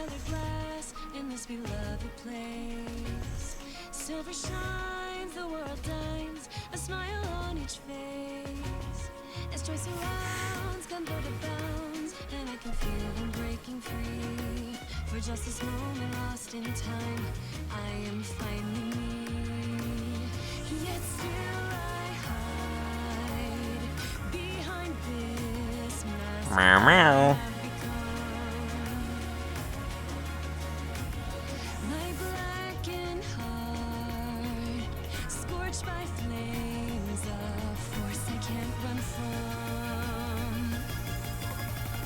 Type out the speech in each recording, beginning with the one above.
colored glass in this beloved place. Silver shines, the world dines, a smile on each face. As joy surrounds, gun boat abounds, and I can feel them breaking free. For just this moment lost in time, I am finding me. Yet still I hide behind this mask. Meow meow. My blackened heart, scorched by flames of force I can't run from.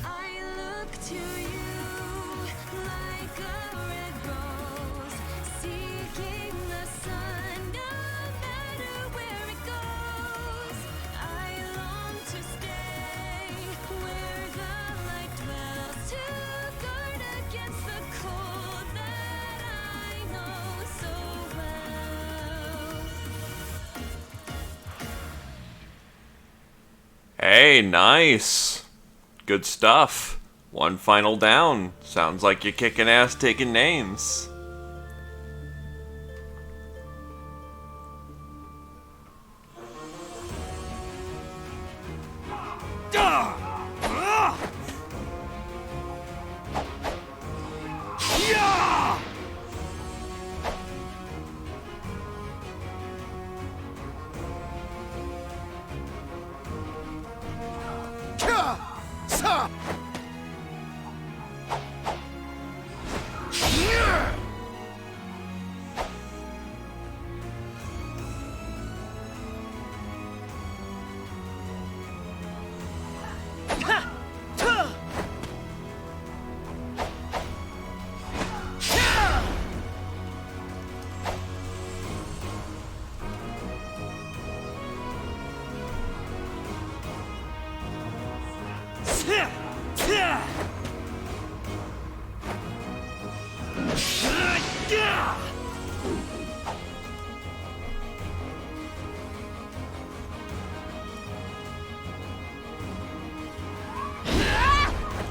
I look to you like a red rose, seeking the sun, no matter where it goes. I long to stay where the light dwells, to guard against the cold that I know so well. Hey, nice. Good stuff. One final down. Sounds like you're kicking ass taking names.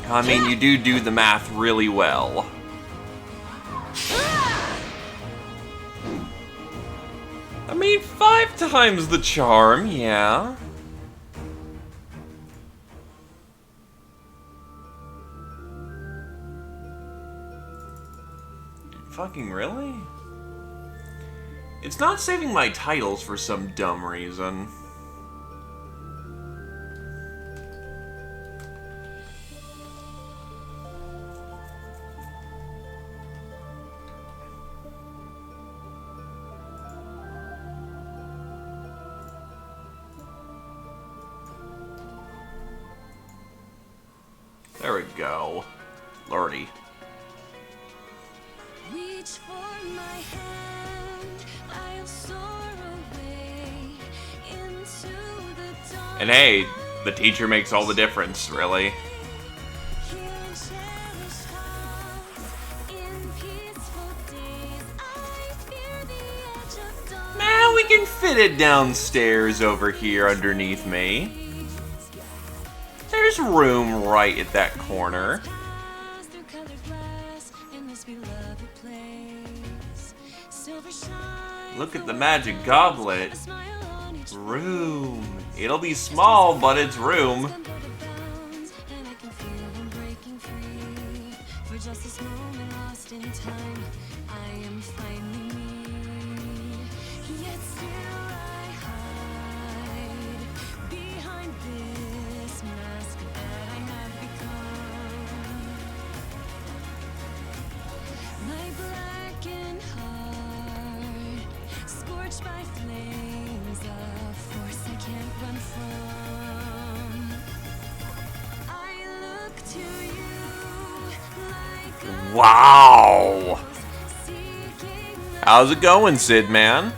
I mean, you do the math really well. I mean, 5 times the charm, yeah. Fucking really? It's not saving my titles for some dumb reason. There we go. Lordy. Reach for my hand, I'll soar away into the dawn. And hey, the teacher makes all the difference, really. Here in cherished halls, in peaceful days, I fear the edge of dawn. Now we can fit it downstairs over here underneath me. There's room right at that corner. Through colored glass in this beloved place. Silver shines, Look at the magic goblet. a smile on each Room. It'll be small, but it's room. gun boat abounds, and I can feel them breaking free. For just this moment lost in time, I am finding me. Yet still I hide behind this mask that I have become. My blackened heart, scorched by flames of force I can't run from. I look to you like a Wow. rose, seeking the How's it going, Sid man? matter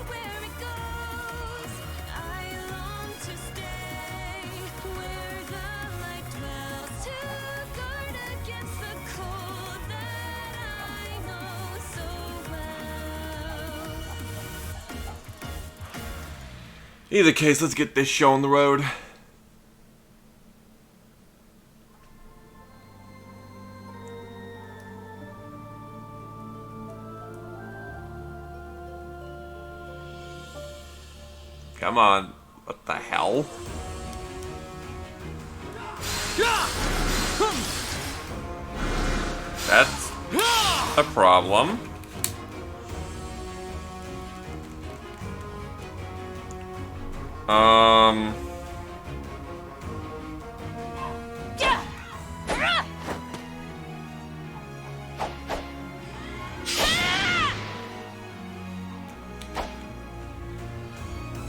where it goes. I long to stay where the light dwells, to guard against the cold that I know so well. Either case, let's get this show on the road. Come on. What the hell? That's a problem.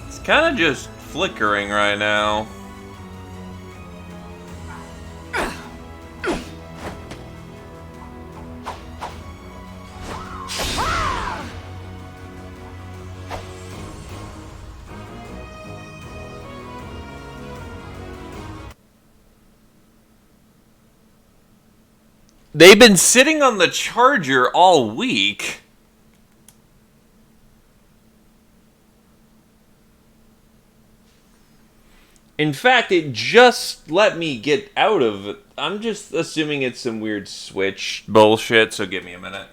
It's kind of just flickering right now. They've been sitting on the charger all week. In fact, it just let me get out of it. I'm just assuming it's some weird switch bullshit, so give me a minute.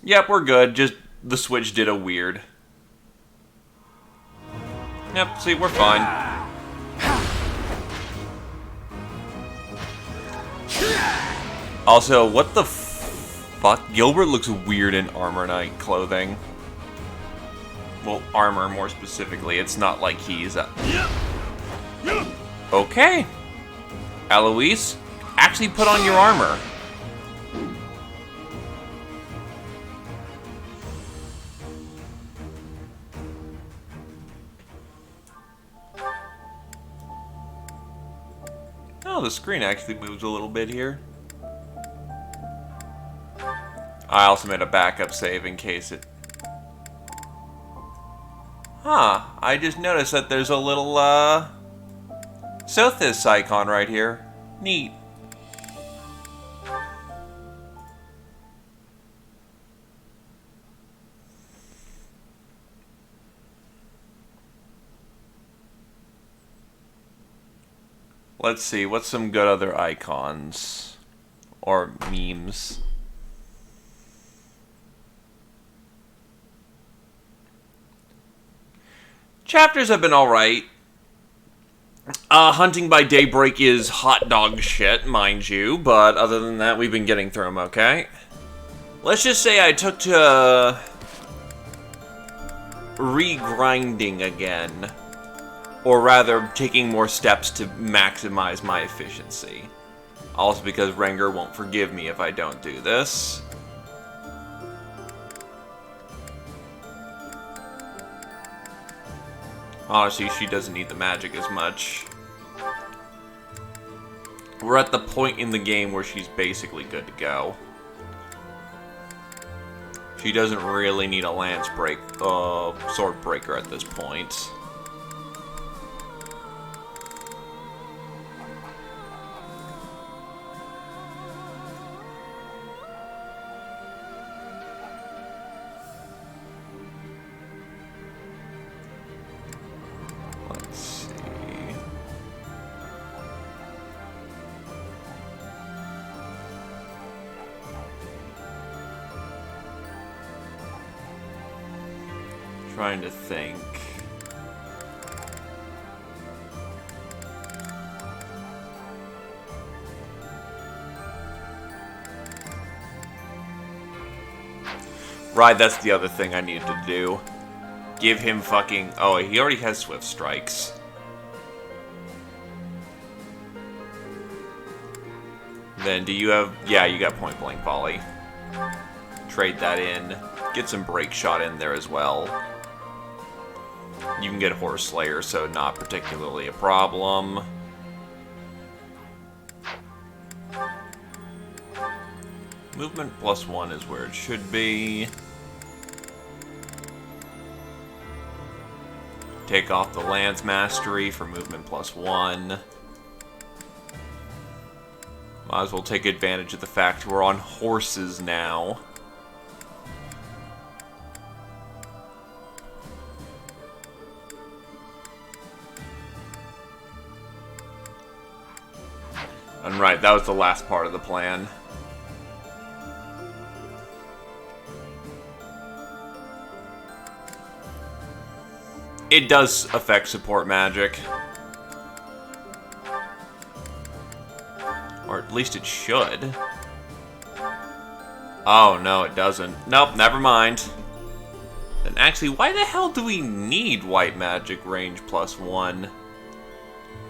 Yep, we're good. Just the switch did a weird. Yep, see, we're fine. Also, what the fuck? Gilbert looks weird in Armor Knight clothing. Well, armor more specifically. It's not like he's a... Okay. Eloise, actually put on your armor. Oh, the screen actually moves a little bit here. I also made a backup save in case it... Huh, I just noticed that there's a little, Sothis icon right here. Neat. Let's see, what's some good other icons? Or memes? Chapters have been alright. Hunting by Daybreak is hot dog shit, mind you, but other than that, we've been getting through them okay. Let's just say I took to regrinding again. Or rather, taking more steps to maximize my efficiency. Also because Renger won't forgive me if I don't do this. Honestly, she doesn't need the magic as much. We're at the point in the game where she's basically good to go. She doesn't really need a lance break, sword breaker at this point. Trying to think. Right, that's the other thing I need to do. Give him fucking... Oh, he already has Swift Strikes. Then do you have... Yeah, you got Point Blank Volley. Trade that in. Get some Break Shot in there as well. You can get Horse Slayer, so not particularly a problem. Movement +1 is where it should be. Take off the Lance Mastery for movement +1. Might as well take advantage of the fact we're on horses now. And right, that was the last part of the plan. it does affect support magic. Or at least it should. Oh, no, it doesn't. Nope, never mind. Then actually, why the hell do we need white magic range +1?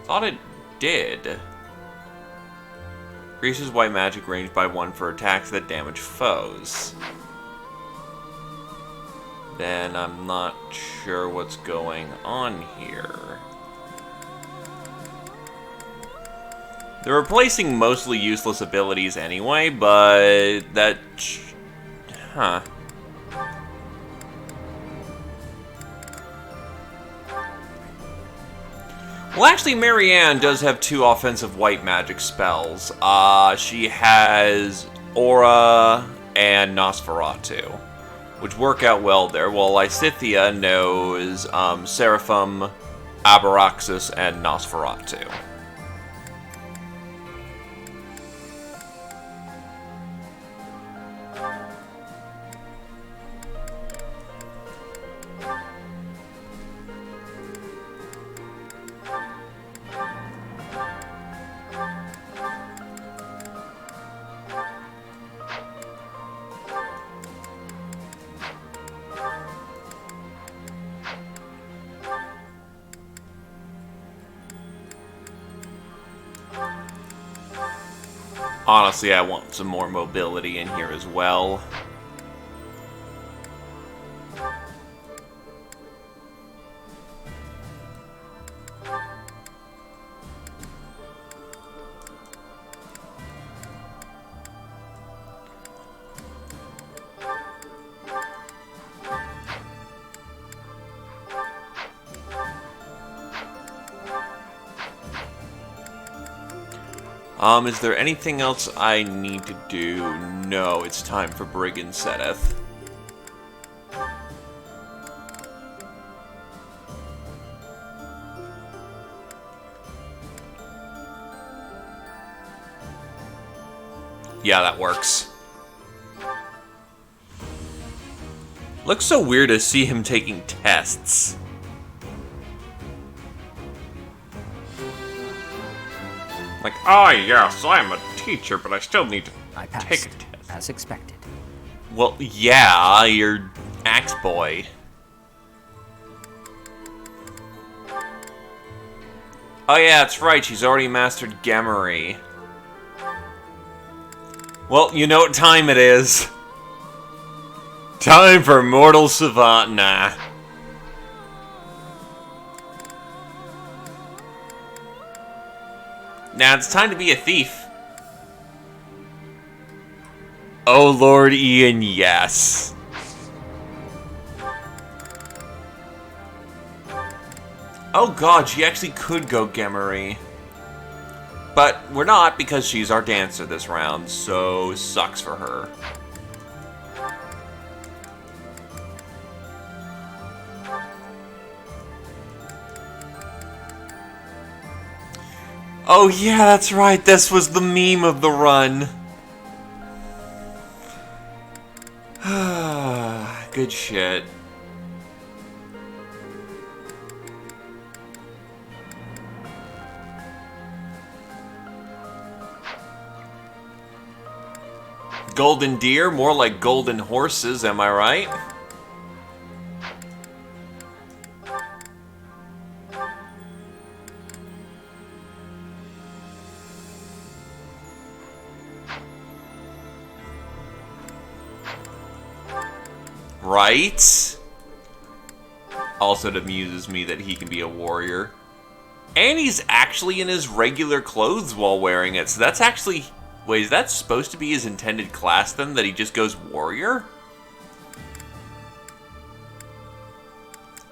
Thought it did. Increases white magic range by 1 for attacks that damage foes. Then I'm not sure what's going on here. They're replacing mostly useless abilities anyway, but that... Huh. Well, actually, Marianne does have 2 offensive white magic spells. She has Aura and Nosferatu, which work out well there, while Lysithea knows Seraphim, Abraxas, and Nosferatu. Honestly, I want some more mobility in here as well. Is there anything else I need to do? No, it's time for Brigand Seteth. Yeah, that works. Looks so weird to see him taking tests. Like, ah, yes, I'm a teacher, but I still need to take a test. As expected. Well, yeah, you're Axe Boy. Oh yeah, that's right, she's already mastered Gemery. Well, you know what time it is. Time for Mortal Savant. Nah. Now it's time to be a thief. Oh Lord Ian, yes. Oh god, she actually could go Gemery. But we're not, because she's our dancer this round, so sucks for her. Oh yeah, that's right, this was the meme of the run. Good shit. Golden deer, more like golden horses, am I right? Right? Also, it amuses me that he can be a warrior. And he's actually in his regular clothes while wearing it, so that's actually... Wait, is that supposed to be his intended class, then? That he just goes warrior?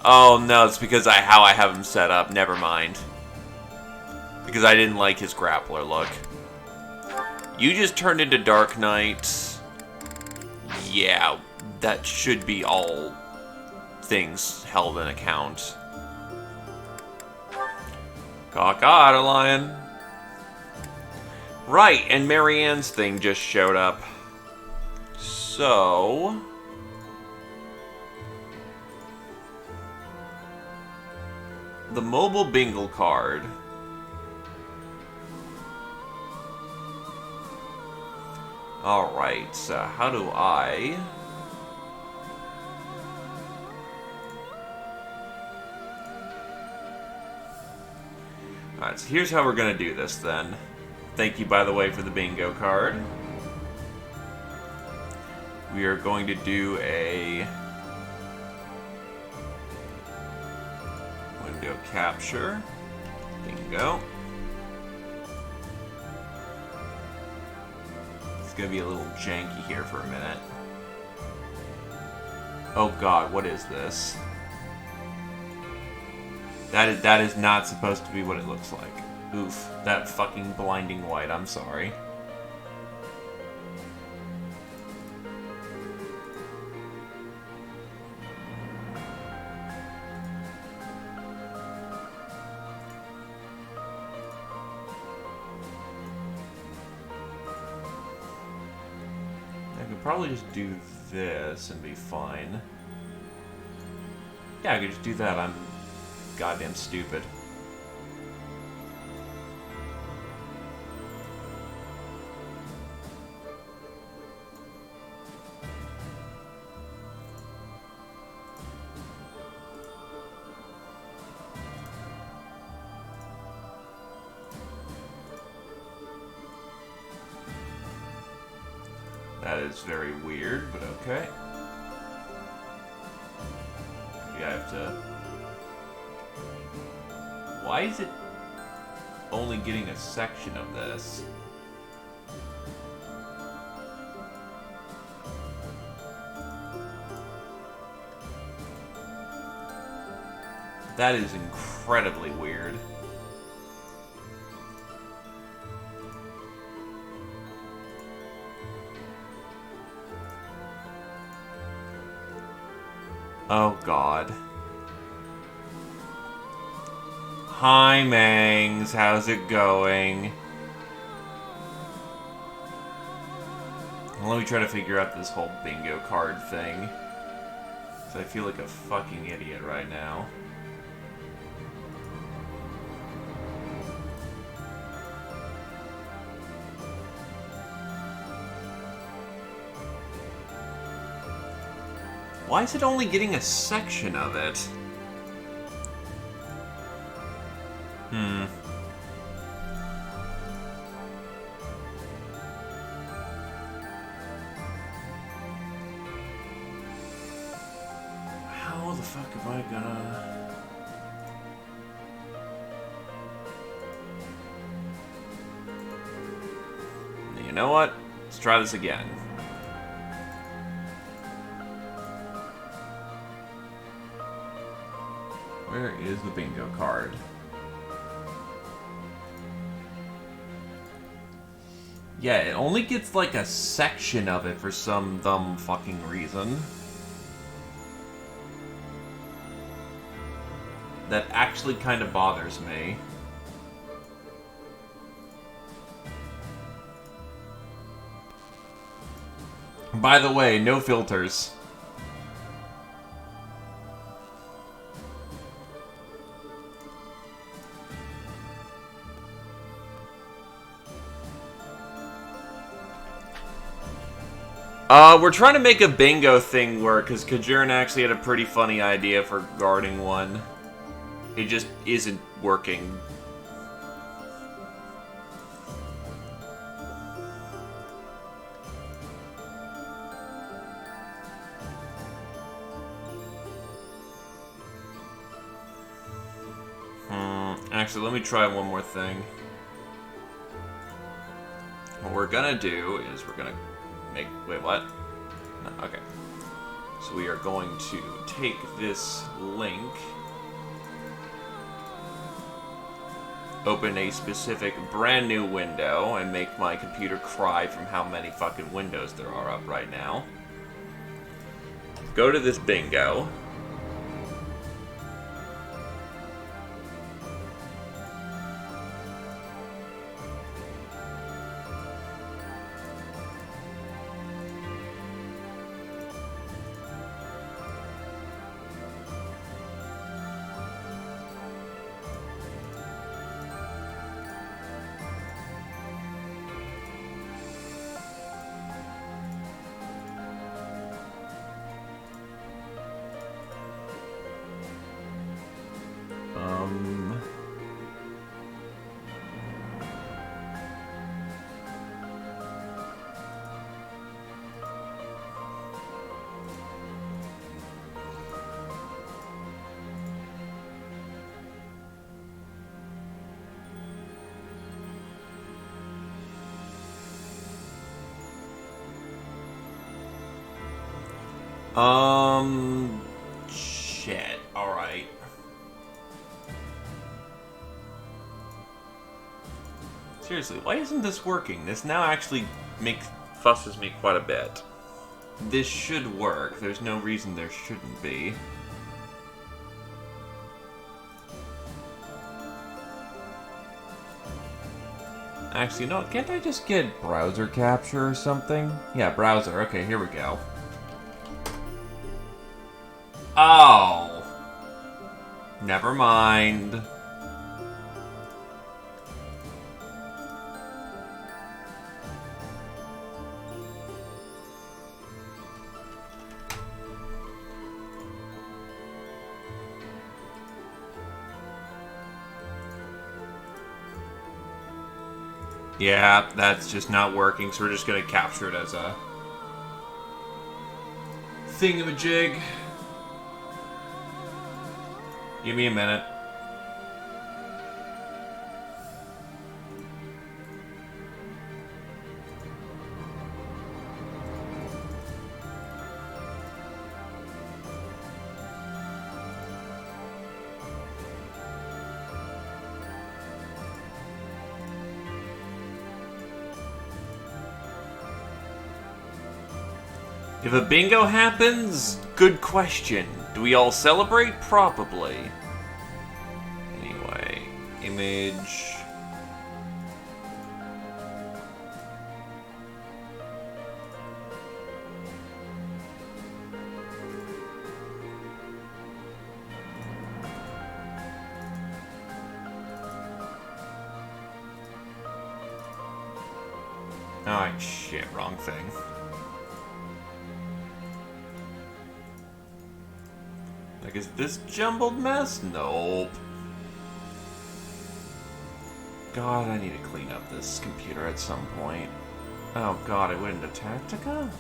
Oh, no, it's because how I have him set up. Never mind. Because I didn't like his grappler look. You just turned into Dark Knight. Yeah, that should be all things held in account. Cock-eyed, lion. Right, and Marianne's thing just showed up. So... the mobile bingo card. Alright, so how do I... Alright, so here's how we're gonna do this then. Thank you, by the way, for the bingo card. We are going to do a window capture. Bingo. It's gonna be a little janky here for a minute. Oh god, what is this? That is not supposed to be what it looks like. Oof, that fucking blinding white, I'm sorry. I could probably just do this and be fine. Yeah, I could just do that. I'm goddamn stupid. That is very weird, but okay. Maybe I have to... Why is it only getting a section of this? That is incredibly weird. Oh god. Hi, Mangs. How's it going? Let me try to figure out this whole bingo card thing. So I feel like a fucking idiot right now. Why is it only getting a section of it? How the fuck am I gonna... You know what? Let's try this again. Where is the bingo card? Yeah, it only gets like a section of it for some dumb fucking reason. That actually kind of bothers me. By the way, no filters. We're trying to make a bingo thing work, because Kajurin actually had a pretty funny idea for guarding one. It just isn't working. Actually, let me try one more thing. What we're gonna do is we're gonna make... Wait, what? No, okay. So we are going to take this link, open a specific brand new window, and make my computer cry from how many fucking windows there are up right now. Go to this bingo. Shit. Alright. Seriously, why isn't this working? This now actually fusses me quite a bit. This should work. There's no reason there shouldn't be. Actually, no, can't I just get browser capture or something? Yeah, browser. Okay, here we go. Oh! Never mind. Yeah, that's just not working, so we're just gonna capture it as a thingamajig. Give me a minute. If a bingo happens, good question. Do we all celebrate? Probably. Anyway, image. Oh, shit, wrong thing. Like, is this jumbled mess? Nope. God, I need to clean up this computer at some point. Oh god, I went into Tactica?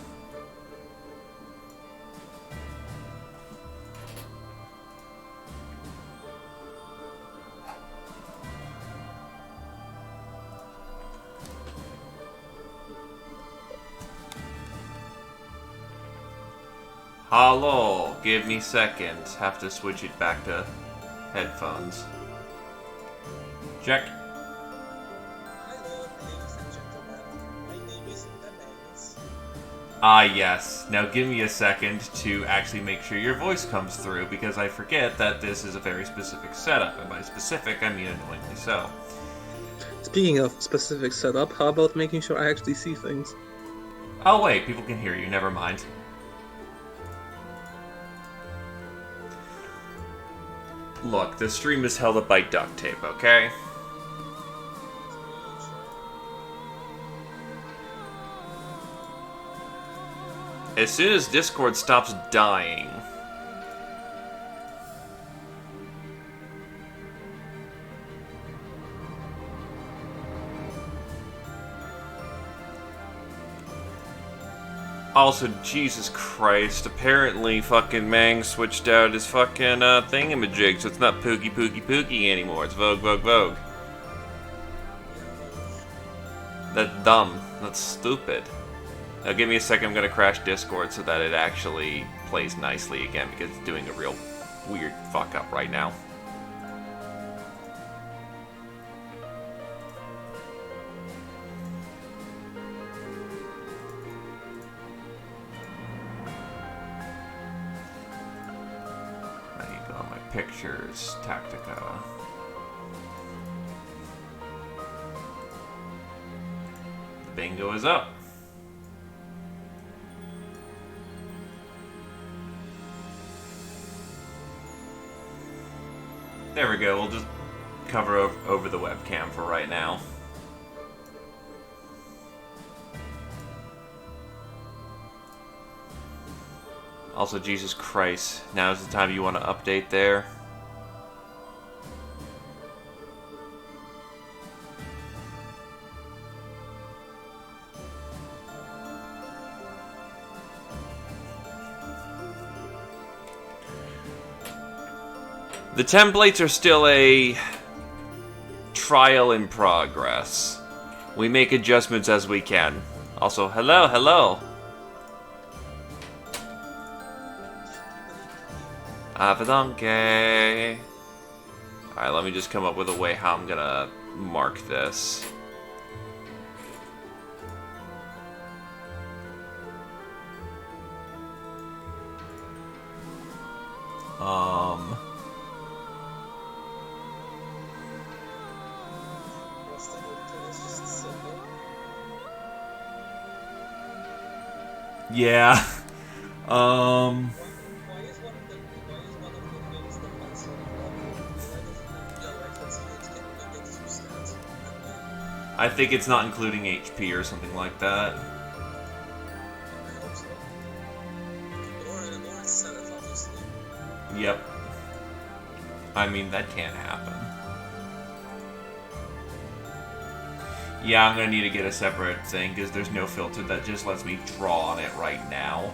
Hello, give me seconds. Have to switch it back to headphones. Check. Hello, ladies and gentlemen. My name is Emblem. Ah, yes. Now give me a second to actually make sure your voice comes through, because I forget that this is a very specific setup, and by specific, I mean annoyingly so. Speaking of specific setup, how about making sure I actually see things? Oh wait, people can hear you, never mind. Look, the stream is held up by duct tape, okay? As soon as Discord stops dying... Also, Jesus Christ, apparently fucking Mang switched out his fucking thingamajig, so it's not Pookie Pookie Pookie anymore, it's Vogue Vogue Vogue. That's dumb. That's stupid. Now give me a second, I'm gonna crash Discord so that it actually plays nicely again, because it's doing a real weird fuck up right now. Pictures, Tactica. The bingo is up. There we go, we'll just cover over the webcam for right now. Also, Jesus Christ, now's the time you want to update there. The templates are still a trial in progress. We make adjustments as we can. Also, hello, hello. I have a donkey. Alright, let me just come up with a way how I'm gonna mark this. What's the good? It's just silver. Yeah. Why is one of the wings the pencil level? Why doesn't it like let's see it get some stats? I think it's not including HP or something like that. I hope so. Or it's set it obviously. Yep. I mean, that can't happen. Yeah, I'm gonna need to get a separate thing, because there's no filter that just lets me draw on it right now.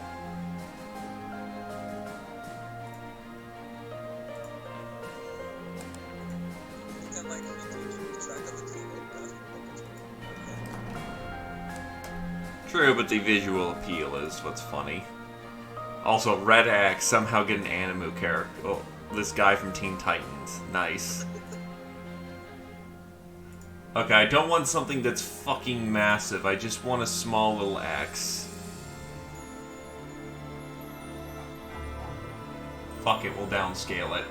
You can like keep track of the table. True, but the visual appeal is what's funny. Also, Red Axe somehow get an anime character. Oh, this guy from Teen Titans. Nice. Okay, I don't want something that's fucking massive. I just want a small little axe. Fuck it, we'll downscale it.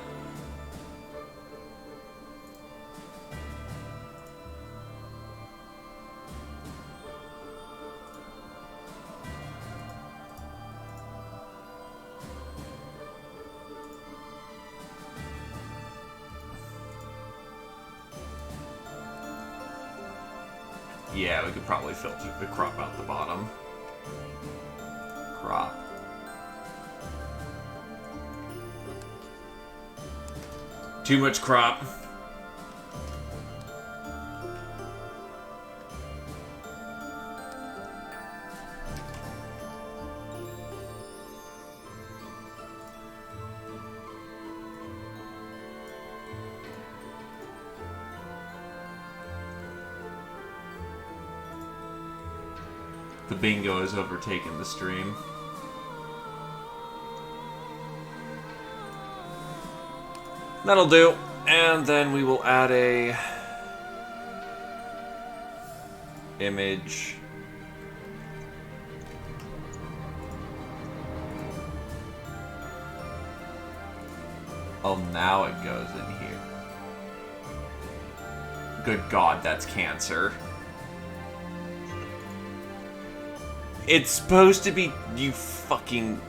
Yeah, we could probably filter the crop out the bottom. Crop. Too much crop. The bingo has overtaken the stream. That'll do. And then we will add a image. Oh, now it goes in here. Good God, that's cancer. It's supposed to be, you fucking...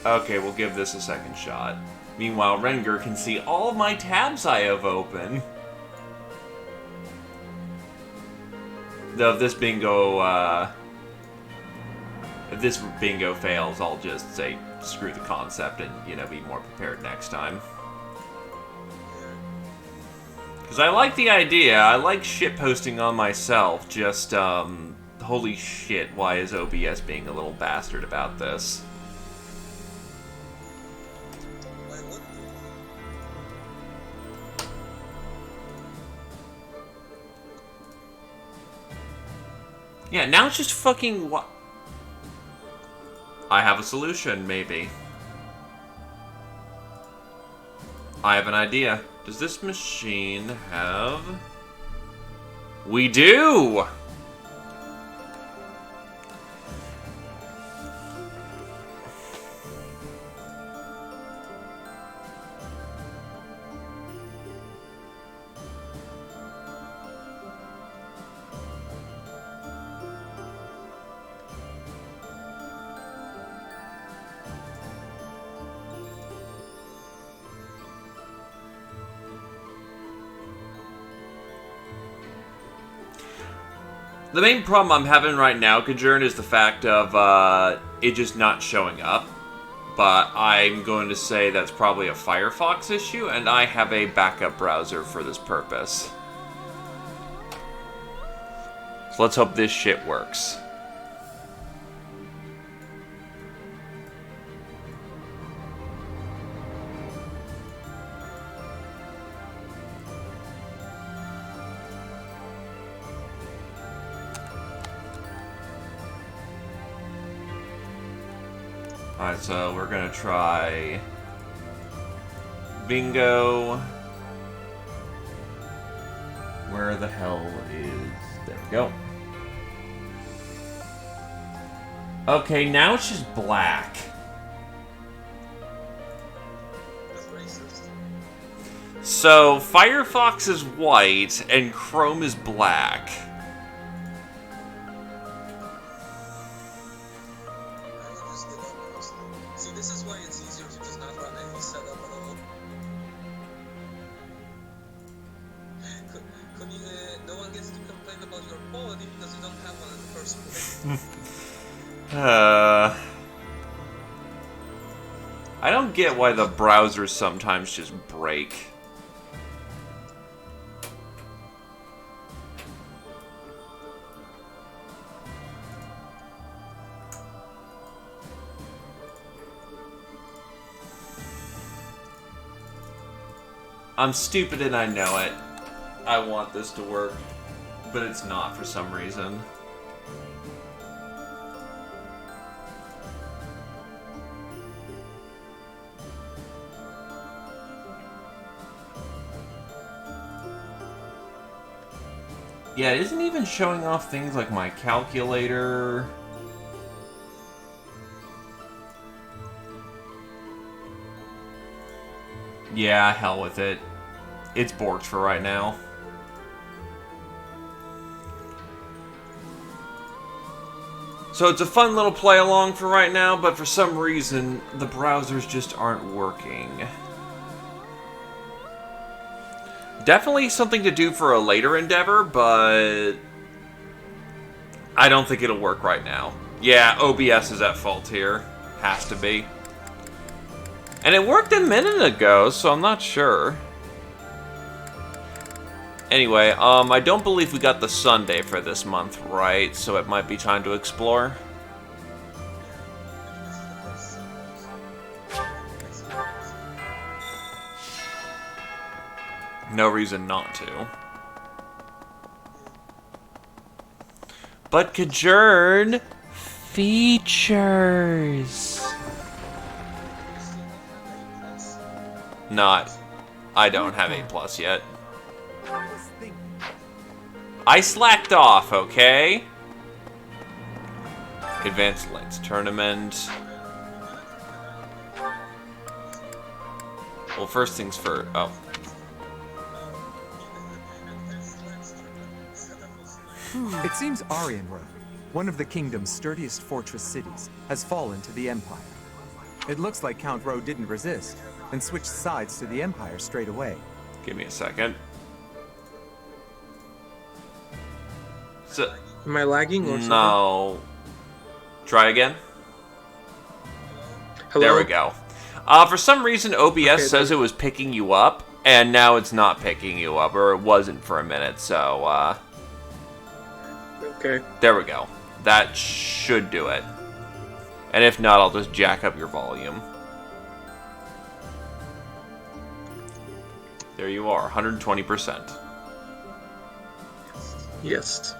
Okay, we'll give this a second shot. Meanwhile, Renger can see all of my tabs I have open. Though if this bingo fails, I'll just say screw the concept and, you know, be more prepared next time. Because I like the idea, I like shitposting on myself, just, holy shit, why is OBS being a little bastard about this? Yeah, now it's just fucking what? I have a solution, maybe. I have an idea. Does this machine have... We do! The main problem I'm having right now, Kajern, is the fact of it just not showing up. But I'm going to say that's probably a Firefox issue, and I have a backup browser for this purpose. So let's hope this shit works. Alright, so we're gonna try bingo. Where the hell is... There we go. Okay, now it's just black. That's racist. So, Firefox is white and Chrome is black. I will just give up, honestly. See, this is why it's easier to just not run any setup at all. No one gets to complain about your quality because you don't have one in the first place. I don't get why the browsers sometimes just break. I'm stupid and I know it. I want this to work, but it's not for some reason. Yeah, it isn't even showing off things like my calculator. Yeah, hell with it. It's borked for right now. So it's a fun little play along for right now, but for some reason, the browsers just aren't working. Definitely something to do for a later endeavor, but I don't think it'll work right now. Yeah, OBS is at fault here. Has to be. And it worked a minute ago, so I'm not sure. Anyway, I don't believe we got the Sunday for this month, right? So it might be time to explore. No reason not to. But Kajern features. Not. I don't have A+ yet. I slacked off, okay? Advanced Lights Tournament. Well, first things first. Oh. It seems Arianrod, one of the kingdom's sturdiest fortress cities, has fallen to the Empire. It looks like Count Ro didn't resist, and switched sides to the Empire straight away. Give me a second. So, Am I lagging or something? no. Try again. Hello? There we go. For some reason, OBS says it was picking you up, and now it's not picking you up, or it wasn't for a minute, so, Okay. there we go. That should do it. And if not, I'll just jack up your volume. There you are, 120%. Yes.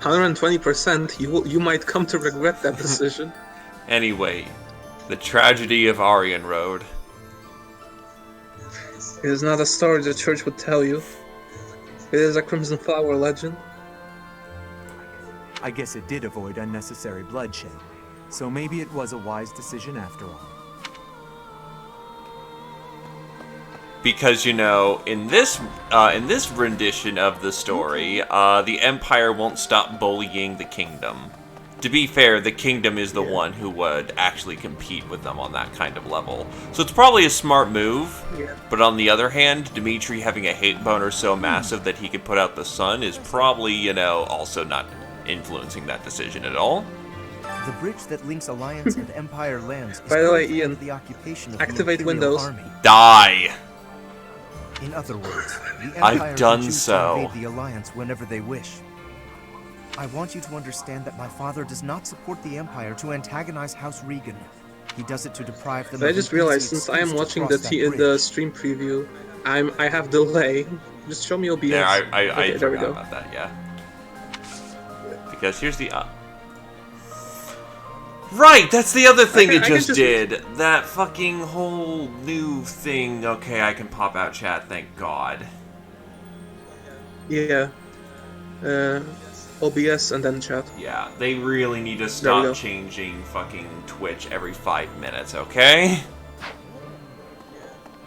120%. You might come to regret that decision. Anyway, the tragedy of Arianrod. It is not a story the church would tell you. It is a Crimson Flower legend. I guess it did avoid unnecessary bloodshed, so maybe it was a wise decision after all. Because, you know, in this rendition of the story, the Empire won't stop bullying the Kingdom. To be fair, the Kingdom is the one who would actually compete with them on that kind of level. So it's probably a smart move, but on the other hand, Dimitri having a hate boner so massive that he could put out the sun is probably, you know, also not influencing that decision at all. The bridge that links Alliance and Empire lands is By the way, currently Ian, under the occupation of activate the Imperial Windows. Army. Die! In other words, the I've Empire done can choose so. to invade the Alliance whenever they wish. I want you to understand that my father does not support the Empire to antagonize House Regan. He does it to deprive them I of just an realized easy since I am excuse to watching cross that the bridge. stream preview, I have delay. Just show me OBS. Yeah, I Okay, there we forgot go. about that, yeah. Because here's the... Right, that's the other thing it I can just did. That fucking whole new thing. Okay, I can pop out chat, thank God. Yeah. OBS and then chat. Yeah, they really need to There we stop go. changing fucking Twitch every 5 minutes, okay?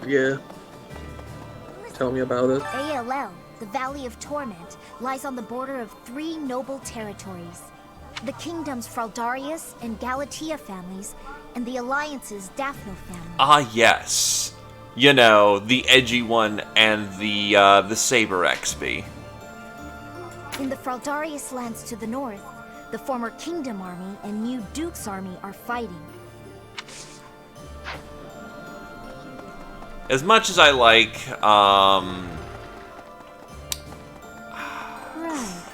Yeah. Tell me about it. ALL, the Valley of Torment, lies on the border of 3 noble territories. The kingdom's Fraldarius and Galatea families, and the Alliance's Daphno family. Ah, yes. You know, the edgy one and the Saber XP. In the Fraldarius lands to the north, the former Kingdom Army and new Duke's Army are fighting. As much as I like, Right.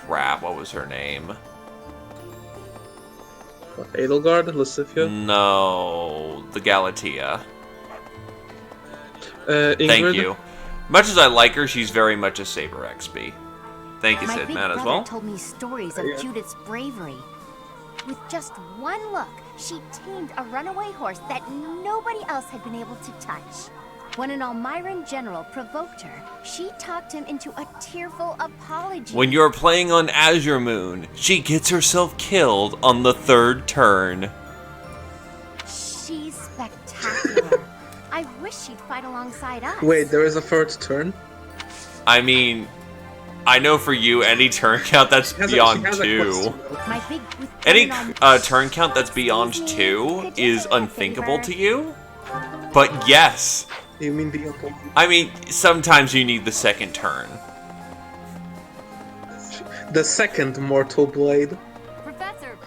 crap, what was her name? What, Edelgard? Lucifia? No, the Galatea. Ingrid? Thank you. Much as I like her, she's very much a Saber XP. Thank you, My Sid big Man, as brother well. told me stories of Yeah. Judith's bravery. With just one look, she tamed a runaway horse that nobody else had been able to touch. When an Almiran general provoked her, she talked him into a tearful apology. When you're playing on Azure Moon, she gets herself killed on the 3rd turn. She's spectacular. I wish she'd fight alongside us. Wait, there is a 3rd turn? I mean, I know for you, any turn count that's She has a- beyond she has a 2. question. My big with Any on- turn count that's beyond Excuse me, 2 could you is do me a unthinkable favor? to you. But yes, You mean beyond? I mean, sometimes you need the 2nd turn. The 2nd Mortal Blade. Professor.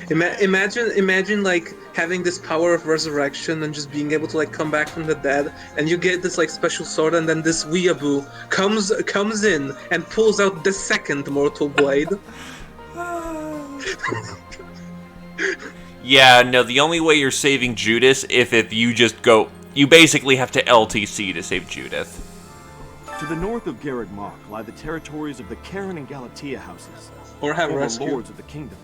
Imagine like having this power of resurrection and just being able to like come back from the dead, and you get this like special sword, and then this weeaboo comes in and pulls out the 2nd Mortal Blade. Yeah, no, the only way you're saving Judith if you just go... You basically have to LTC to save Judith. To the north of Garreg Mach lie the territories of the Karen and Galatea houses, Or have former rescue. lords of the kingdom.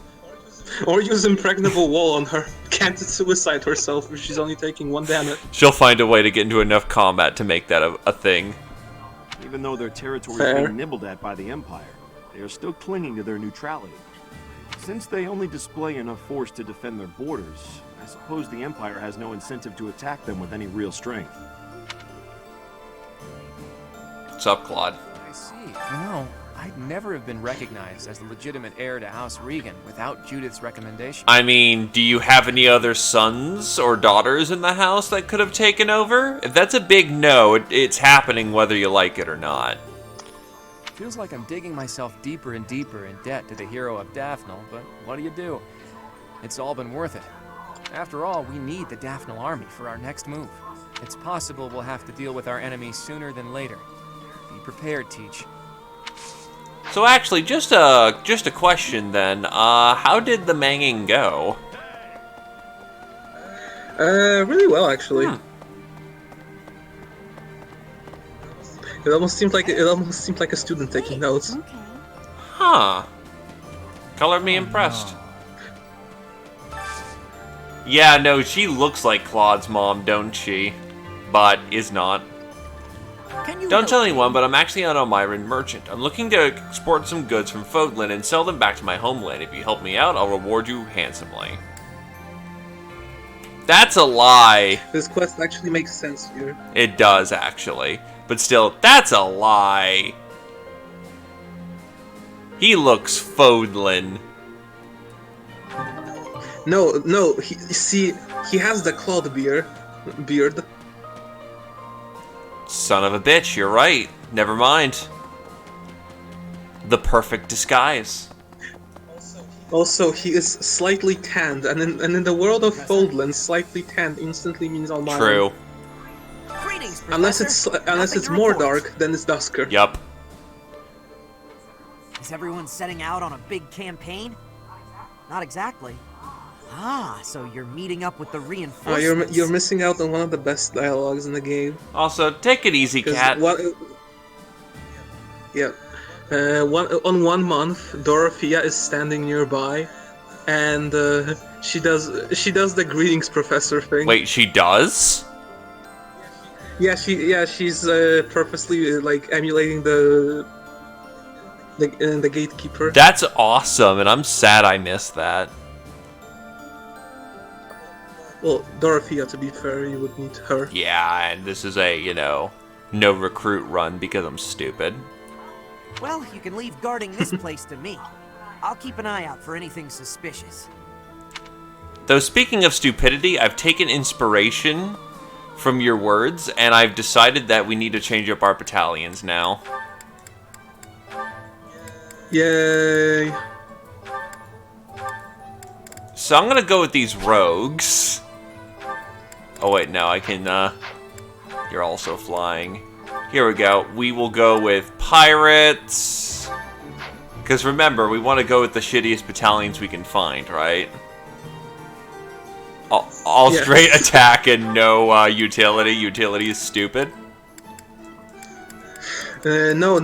Or use impregnable wall on her. Can't suicide herself if she's only taking 1 damage. She'll find a way to get into enough combat to make that a thing. Even though their territory Fair. is being nibbled at by the Empire, they are still clinging to their neutrality. Since they only display enough force to defend their borders, I suppose the Empire has no incentive to attack them with any real strength. What's up, Claude? I see. You know, I'd never have been recognized as the legitimate heir to House Regan without Judith's recommendation. I mean, do you have any other sons or daughters in the house that could have taken over? If that's a big no, it's happening whether you like it or not. Feels like I'm digging myself deeper and deeper in debt to the hero of Daphnel, but what do? It's all been worth it. After all, we need the Daphnel army for our next move. It's possible we'll have to deal with our enemies sooner than later. Be prepared, Teach. So actually, just a question then. How did the manging go? Really well actually. It almost seemed like a student taking notes. Okay. Huh. Color me impressed. Yeah, no, she looks like Claude's mom, don't she? But is not. Don't tell anyone, but I'm actually an Almiran merchant. I'm looking to export some goods from Fodlan and sell them back to my homeland. If you help me out, I'll reward you handsomely. That's a lie. This quest actually makes sense here. It does, actually. But still, that's a lie. He looks Fodlan. No, he has the clawed beard. Son of a bitch, you're right. Never mind. The perfect disguise. Also, he is slightly tanned, and in the world of Fodlan, slightly tanned instantly means Almiran. True. Greetings, Unless Professor. it's Nothing more to report. dark, then it's dusker. Yup. Is everyone setting out on a big campaign? Not exactly. Ah, so you're meeting up with the Oh, reinforcements. you're missing out on one of the best dialogues in the game. Also, take it easy, cat. On 1 month, Dorothea is standing nearby, and she does the greetings professor thing. Wait, she does? She's purposely like emulating the gatekeeper. That's awesome, and I'm sad I missed that. Well, Dorothea, to be fair, you would need her. Yeah, and this is a, no recruit run because I'm stupid. Well, you can leave guarding this place to me. I'll keep an eye out for anything suspicious. Though speaking of stupidity, I've taken inspiration from your words, and I've decided that we need to change up our battalions now. Yay! So I'm gonna go with these rogues. Oh wait, no, I can, you're also flying. Here we go. We will go with pirates. Because remember, we want to go with the shittiest battalions we can find, right? All Yes. straight attack and no utility. Utility is stupid. No.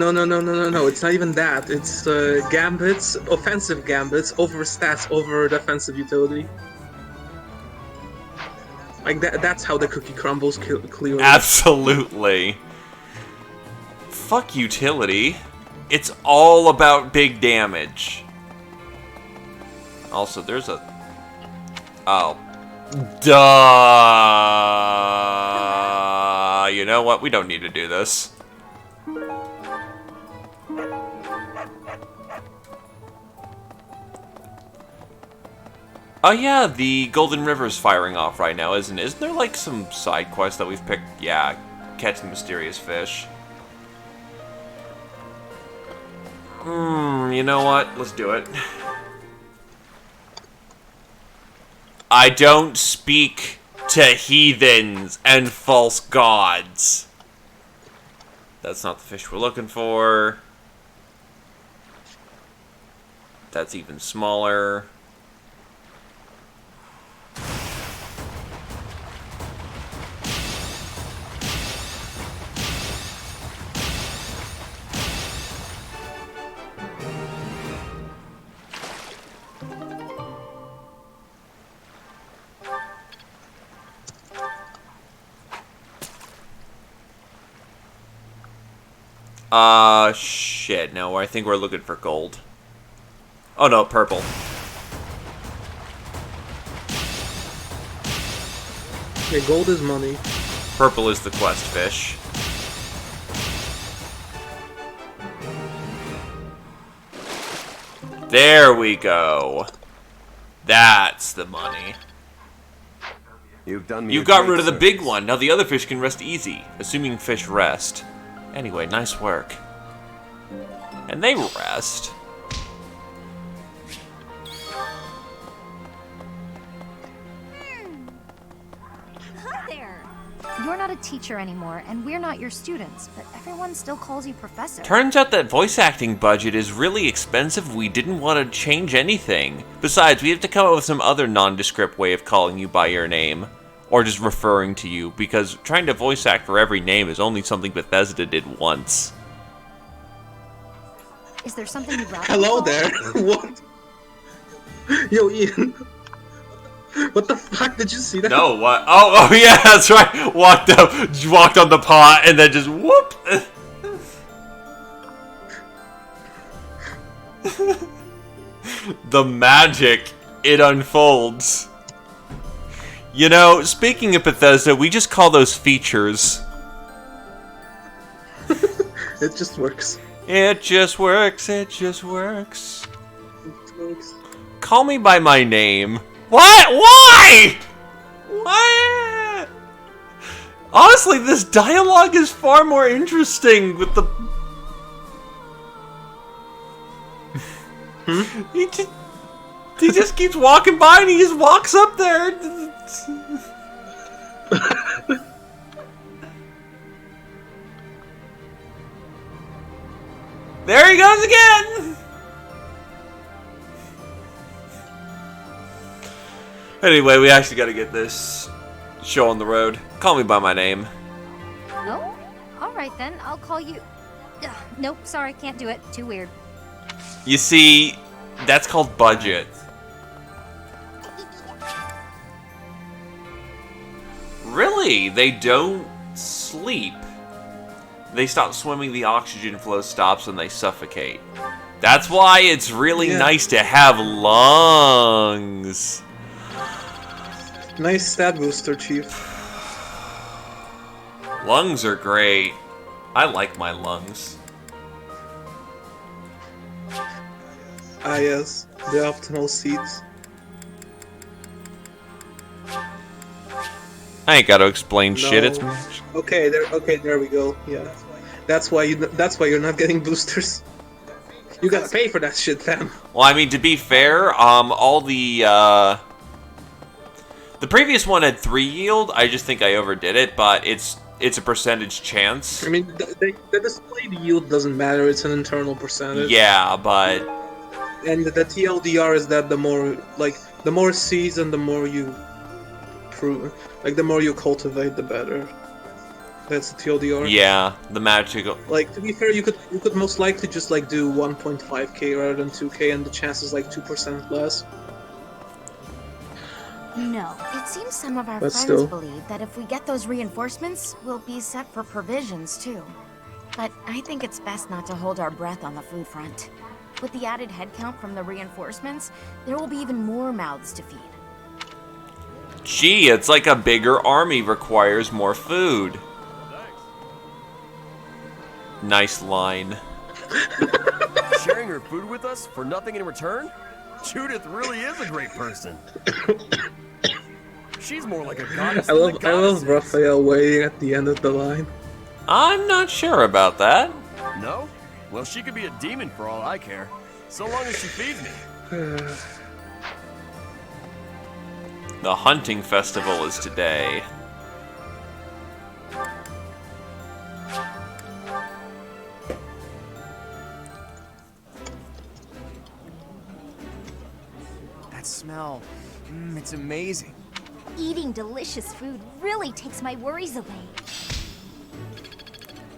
It's not even that. It's gambits, offensive gambits, over stats, over defensive utility. Like that's how the cookie crumbles clearly. Absolutely. Fuck utility. It's all about big damage. Also, there's a... Oh. Duh. You know what? We don't need to do this. Oh yeah, the Golden River's firing off right now, isn't it? Isn't there like some side quest that we've picked? Yeah, catch the mysterious fish. You know what? Let's do it. I don't speak to heathens and false gods. That's not the fish we're looking for. That's even smaller. Shit. No, I think we're looking for gold. Oh no, purple. Yeah, gold is money. Purple is the quest fish. There we go. That's the money. You've done me You a got great rid of the service. big one. Now the other fish can rest easy. Assuming fish rest. Anyway, nice work. And they rest. Hi there. You're not a teacher anymore, and we're not your students, but everyone still calls you professor. Turns out that voice acting budget is really expensive. We didn't want to change anything. Besides, we have to come up with some other nondescript way of calling you by your name. Or just referring to you, because trying to voice act for every name is only something Bethesda did once. Is there something you'd rather Hello be called? there. What? Yo, Ian. What the fuck? Did you see that? No, what? Oh yeah, that's right. Walked on the pot, and then just whoop. The magic, it unfolds. You know, speaking of Bethesda, we just call those features. It just works. It just works, it just works. It works. Call me by my name. What? Why? What? Honestly, this dialogue is far more interesting with the... He just keeps walking by and he just walks up there. There he goes again! Anyway, we actually gotta get this show on the road. Call me by my name. Oh? Alright then, I'll call you... Ugh, nope, sorry, can't do it. Too weird. You see, that's called budget. really, they don't sleep. They stop swimming, the oxygen flow stops, and they suffocate. That's why it's really nice to have lungs. Nice stat booster, Chief. Lungs are great. I like my lungs. Ah yes, the optimal seeds. I ain't gotta explain shit. It's okay. There we go. Yeah, that's why you're not getting boosters. You gotta pay for that shit, fam. well, I mean, to be fair, all the previous one had 3 yield. I just think I overdid it, but it's a percentage chance. I mean, the displayed yield doesn't matter. It's an internal percentage. Yeah, but and the TLDR is that the more seeds and the more you the more you cultivate, the better. That's the TLDR. Yeah, the magical. Like, to be fair, you could most likely just do 1.5k rather than 2k, and the chance is 2% less. No, it seems some of our But friends still. believe that if we get those reinforcements, we'll be set for provisions too. But I think it's best not to hold our breath on the food front. With the added headcount from the reinforcements, there will be even more mouths to feed. Gee, it's like a bigger army requires more food. Nice line. Sharing her food with us for nothing in return? Judith really is a great person. She's more like a goddess I than love the goddesses. Raphael waiting at the end of the line. I'm not sure about that. No? Well, she could be a demon for all I care. So long as she feeds me. The hunting festival is today. That smell, it's amazing. Eating delicious food really takes my worries away.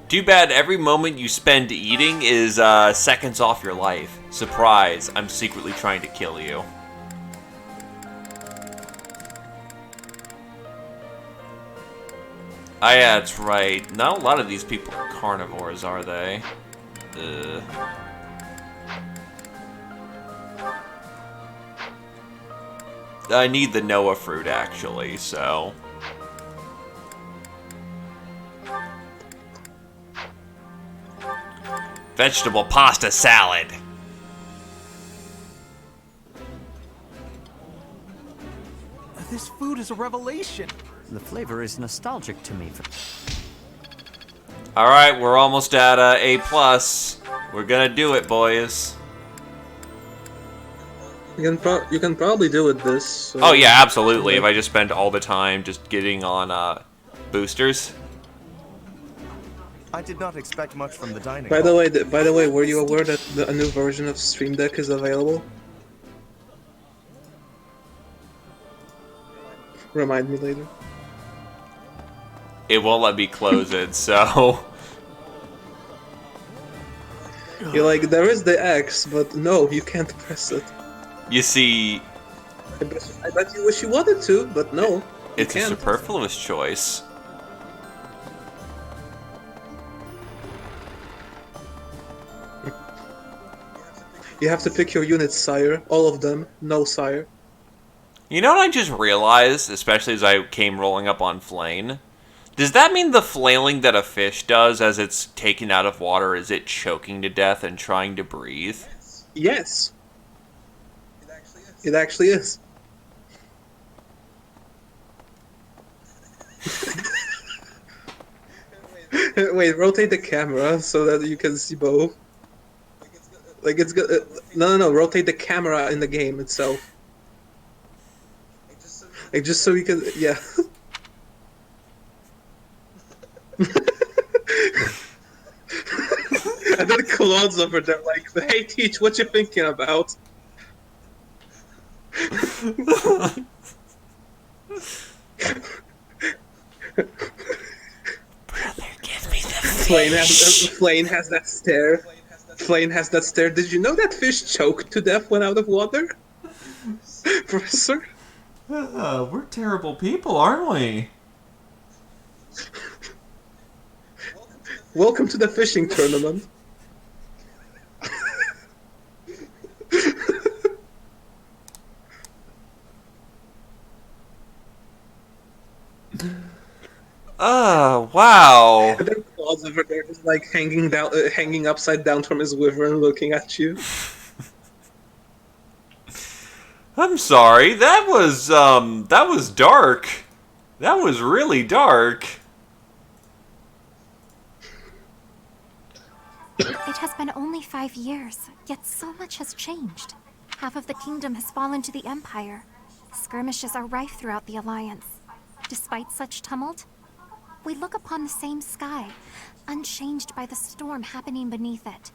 Too bad every moment you spend eating is seconds off your life. Surprise, I'm secretly trying to kill you. Ah, yeah, that's right. Not a lot of these people are carnivores, are they? Ugh. I need the Noah fruit, actually, so... Vegetable pasta salad! This food is a revelation. The flavor is nostalgic to me. Alright, we're almost at A+. We're gonna do it, boys. You can probably do it this. So. Oh yeah, absolutely. If I just spend all the time just getting on boosters. I did not expect much from the dining. By the way, were you aware that a new version of Stream Deck is available? Remind me later. It won't let me close it, so... You're like, there is the X, but no, you can't press it. You see... I bet you wish you wanted to, but no. It's a superfluous choice. You have to pick your units, sire. All of them. No, sire. You know what I just realized, especially as I came rolling up on Flame? Does that mean the flailing that a fish does as it's taken out of water is it choking to death and trying to breathe? Yes. It actually is. Wait, rotate the camera so that you can see both. Like it's good. No. Rotate the camera in the game itself. Like just so you can, yeah. And then Claude's over there like, hey Teach, what you thinking about? Brother, give me the Flame has that stare. Flame has that stare. Did you know that fish choked to death when out of water? Professor? We're terrible people, aren't we? Welcome to the fishing tournament. Wow. And then Claude's over there just like hanging upside down from his wyvern looking at you. I'm sorry, that was dark. That was really dark. It has been only 5 years, yet so much has changed. Half of the kingdom has fallen to the Empire. Skirmishes are rife throughout the Alliance. Despite such tumult, we look upon the same sky, unchanged by the storm happening beneath it.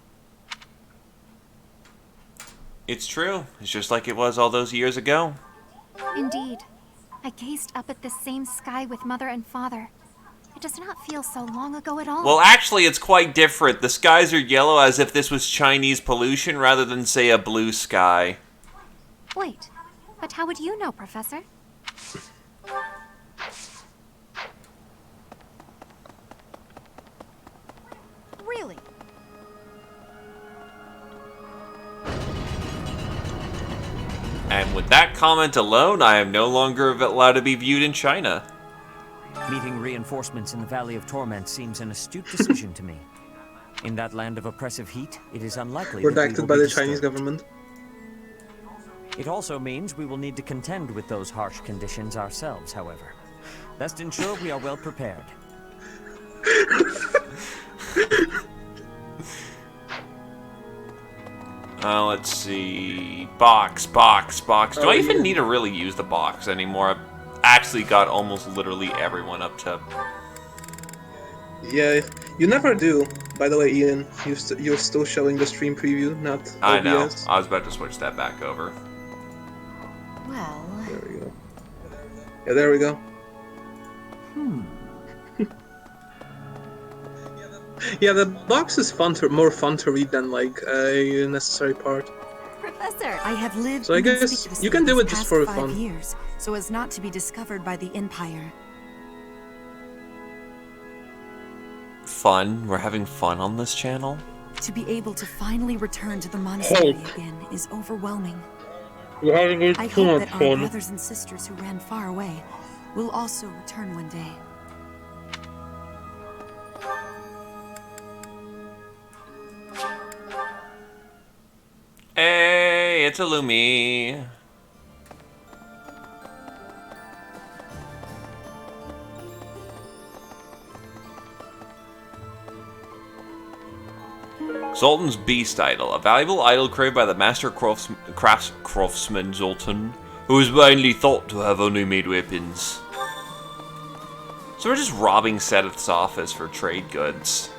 It's true. It's just like it was all those years ago. Indeed. I gazed up at this same sky with Mother and Father. It does not feel so long ago at all. Well, actually, it's quite different. The skies are yellow as if this was Chinese pollution rather than, say, a blue sky. Wait, but how would you know, Professor? Really? And with that comment alone, I am no longer allowed to be viewed in China. Meeting reinforcements in the Valley of Torment seems an astute decision to me. In that land of oppressive heat, it is unlikely that we Redacted will by be the Chinese disturbed. government. It also means we will need to contend with those harsh conditions ourselves, however. Best ensure we are well prepared. Let's see. Box. Do I even need to really use the box anymore? I've actually got almost literally everyone up to... Yeah, you never do. By the way, Ian, you're still showing the stream preview, not OBS. I know. I was about to switch that back over. Well... There we go. Yeah, there we go. Yeah, the box is more fun to read than like a necessary part. Professor, I have lived So I guess you can do it just for past fun. 5 years, so as not to be discovered by the Empire. Fun? We're having fun on this channel? To be able to finally return to the monastery Hope. again is overwhelming. You're having I too hope much that our fun. brothers and sisters who ran far away will also return one day. Hey, it's a Lumi. Zoltan's Beast Idol, a valuable idol created by the master craftsman Zoltan, who is mainly thought to have only made weapons. So we're just robbing Seth's office for trade goods.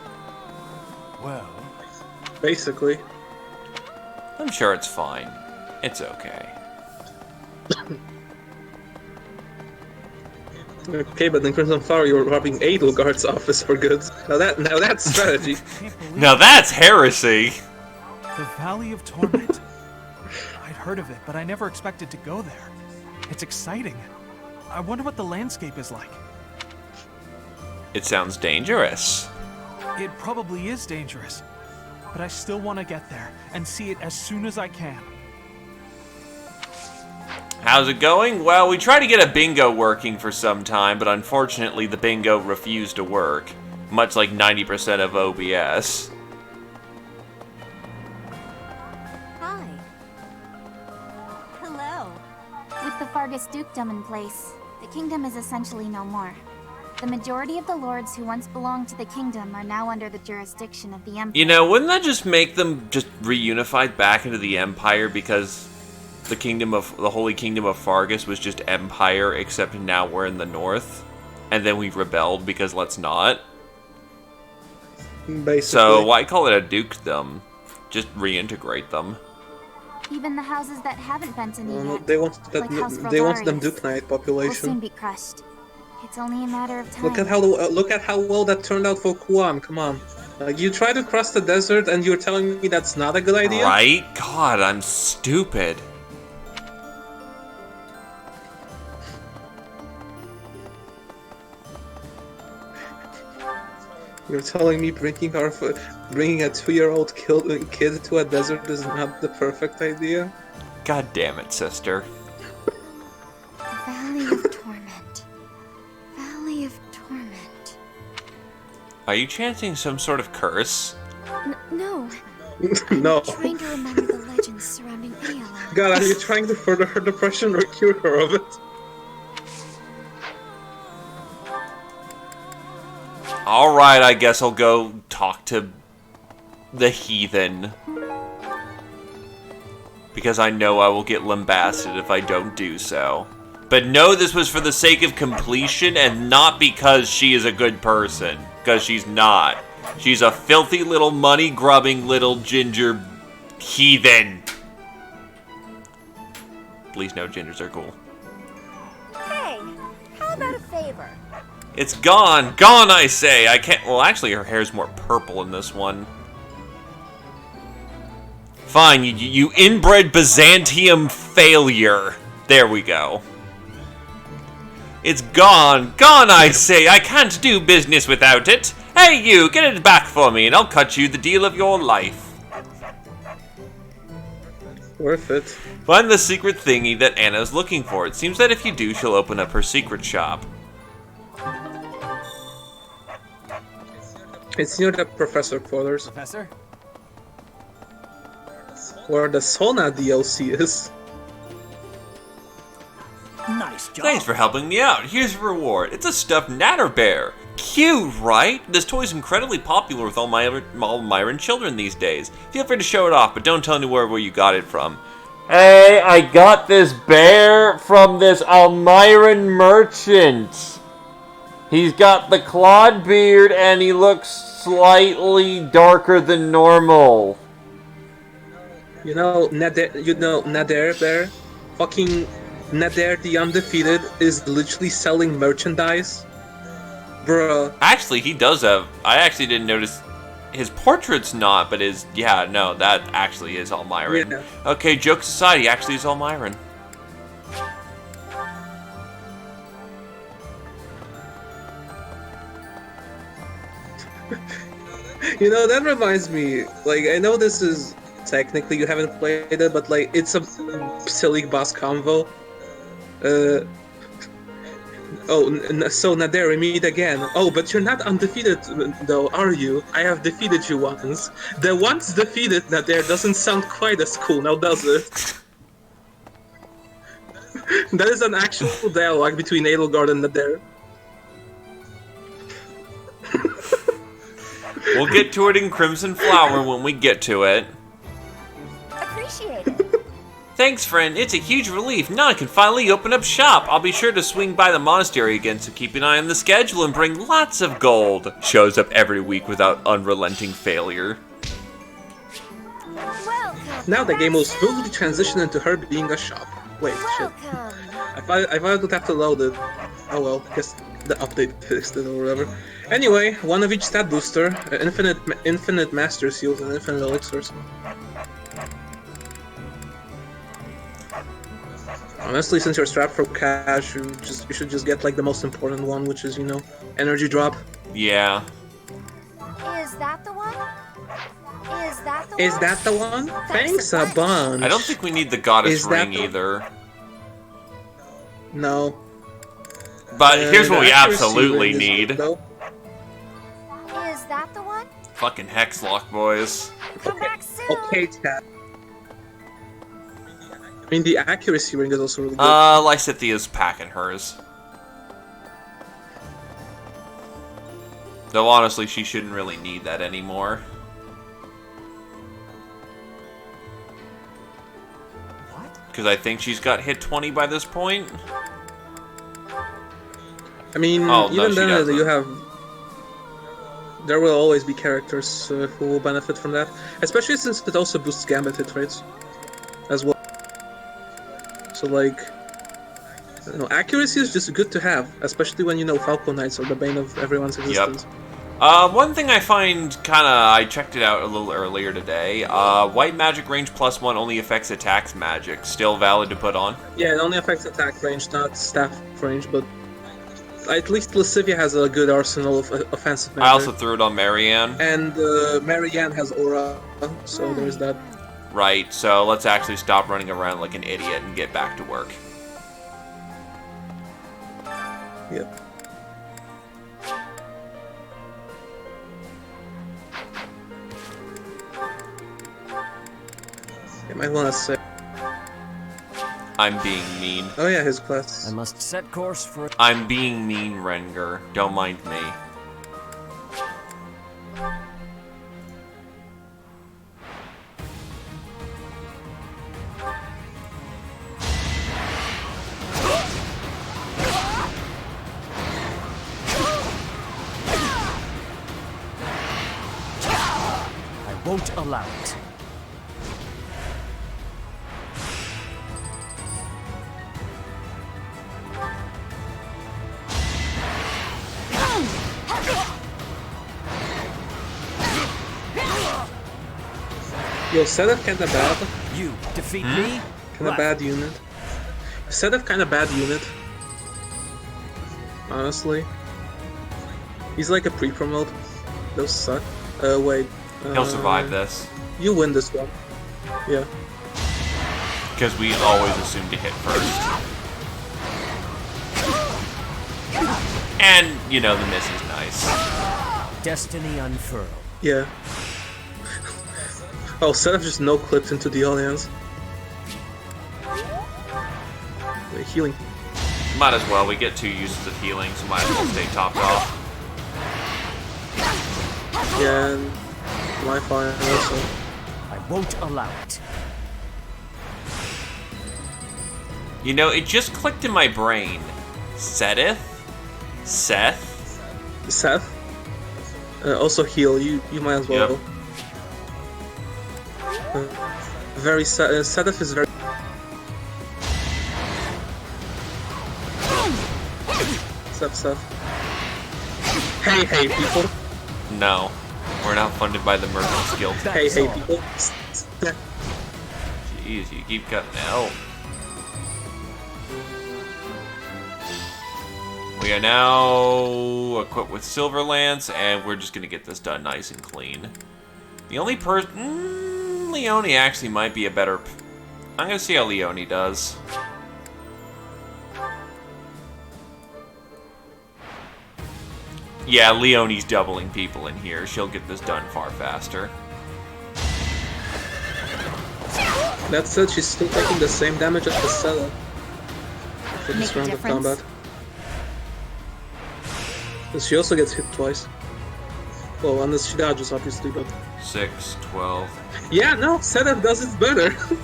Well, basically. I'm sure it's fine. It's okay. Okay, but in Crimson Flower, you're robbing Edelgard's office for goods. Now that's strategy. Now that's heresy. The Valley of Torment. I'd heard of it, but I never expected to go there. It's exciting. I wonder what the landscape is like. It sounds dangerous. It probably is dangerous, but I still want to get there and see it as soon as I can. How's it going? Well, we tried to get a bingo working for some time, but unfortunately the bingo refused to work. Much like 90% of OBS. Hi. Hello. With the Fargus dukedom in place, the kingdom is essentially no more. The majority of the lords who once belonged to the kingdom are now under the jurisdiction of the Empire. You know, wouldn't that just make them just reunified back into the Empire because the Holy Kingdom of Fargus was just Empire, except now we're in the North, and then we rebelled because let's not. Basically. So why call it a dukedom? Just reintegrate them. Even the houses that haven't been to me No, yet, they want that. like House They want them Rodarius, Duke Knight will population. soon be crushed. It's only a matter of time. Look at how well that turned out for Kuan. Come on, you try to cross the desert, and you're telling me that's not a good idea? Right? God, I'm stupid. You're telling me bringing a 2-year-old kid to a desert is not the perfect idea? God damn it, sister. Valley of Torment. Valley of Torment. Are you chanting some sort of curse? No. No. I'm trying to remember the legends surrounding Ayala. God, are you trying to further her depression or cure her of it? Alright, I guess I'll go talk to the heathen. Because I know I will get lambasted if I don't do so. But know this was for the sake of completion and not because she is a good person. Because she's not. She's a filthy little money-grubbing little ginger heathen. Please no, gingers are cool. Hey, how about a favor? It's gone! Gone, I say! I can't... Well, actually, her hair's more purple in this one. Fine, you inbred Byzantium failure. There we go. It's gone! Gone, I say! I can't do business without it! Hey, you! Get it back for me, and I'll cut you the deal of your life. Worth it. Find the secret thingy that Anna's looking for. It seems that if you do, she'll open up her secret shop. It's near the professor quarters. Professor? Where the Sona DLC is. Nice job. Thanks for helping me out. Here's your reward. It's a stuffed natter bear. Cute, right? This toy's incredibly popular with all Myron children these days. Feel free to show it off, but don't tell anyone where you got it from. Hey, I got this bear from this Almiran merchant. He's got the clawed beard and he looks slightly darker than normal. You know Nader Bear? Fucking Nader the Undefeated is literally selling merchandise. Bruh. Actually, he does have... I actually didn't notice... His portrait's not, but his... Yeah, no, that actually is Almiran. Yeah. Okay, jokes aside, he actually is Almiran. You know, that reminds me, like, I know this is... Technically, you haven't played it, but, like, it's a silly boss combo. So Nader, we meet again. Oh, but you're not undefeated, though, are you? I have defeated you once. The once defeated Nader doesn't sound quite as cool, now does it? That is an actual dialogue between Edelgard and Nader. We'll get to it in Crimson Flower when we get to it. Appreciate it. Thanks, friend. It's a huge relief. Now I can finally open up shop. I'll be sure to swing by the monastery again, so keep an eye on the schedule and bring lots of gold. Shows up every week without unrelenting failure. Now the game will smoothly transition into her being a shop. Wait, shit. I thought I would have to load it. Oh well, guess the update fixed it or whatever. Anyway, one of each stat booster, infinite master seals and infinite elixirs. Honestly, since you're strapped for cash, you should just get like the most important one, which is, you know, energy drop. Yeah. Is that the one? Is that the one? Is that the one? Thanks a bunch. I don't think we need the goddess Is that ring the- either. No. But here's what the we accuracy absolutely ring is need. good, though. Is that the one? Fucking Hexlock, boys. Come back soon. Okay, chat. I mean, the accuracy ring is also really good. Lysithia's packing hers. Though honestly, she shouldn't really need that anymore. What? Because I think she's got hit 20 by this point. I mean, Oh, no, even she then, doesn't. you have... There will always be characters who will benefit from that. Especially since it also boosts Gambit hit rates. As well. So, like... You know, accuracy is just good to have. Especially when, you know, Falco Knights are the bane of everyone's existence. One thing I find I checked it out a little earlier today. White magic range +1 only affects attacks magic. Still valid to put on? Yeah, it only affects attack range, not staff range, but... at least Lascivia has a good arsenal of offensive magic. I also threw it on Marianne. And Marianne has aura, so there's that. Right, so let's actually stop running around like an idiot and get back to work. Yep. You might want to say. I'm being mean. Oh yeah, his class. I must set course for... I'm being mean, Renger. Don't mind me. I won't allow it. Yo, Sedef kinda bad. You defeat me? Kinda bad unit. Sedef kinda bad unit. Honestly. He's like a pre-promote. Those suck. Wait. He'll survive this. You win this one. Yeah. Because we always assume to hit first. And, you know, the miss is nice. Destiny unfurled. Yeah. Oh, Sedef just no-clipped into the audience. Wait, healing. Might as well. We get 2 uses of healing, so might as well stay topped off. Yeah, and my fire also. I won't allow it. You know, it just clicked in my brain. Seth? Seth? Seth? Also heal. You might as well. Yep. Sedef is very. Seth. Hey, people. No. We're not funded by the Merchants Guild. Hey, people. Jeez, you keep cutting out. We are now equipped with Silver Lance, and we're just gonna get this done nice and clean. The only person... Leone actually might be a better... I'm gonna see how Leone does. Yeah, Leone's doubling people in here. She'll get this done far faster. That said, she's still taking the same damage as the Sella for this Make a round of difference? combat. But she also gets hit twice. Well, unless she dodges, obviously, but... 6, 12... Yeah, no, Sedef does it better. Let's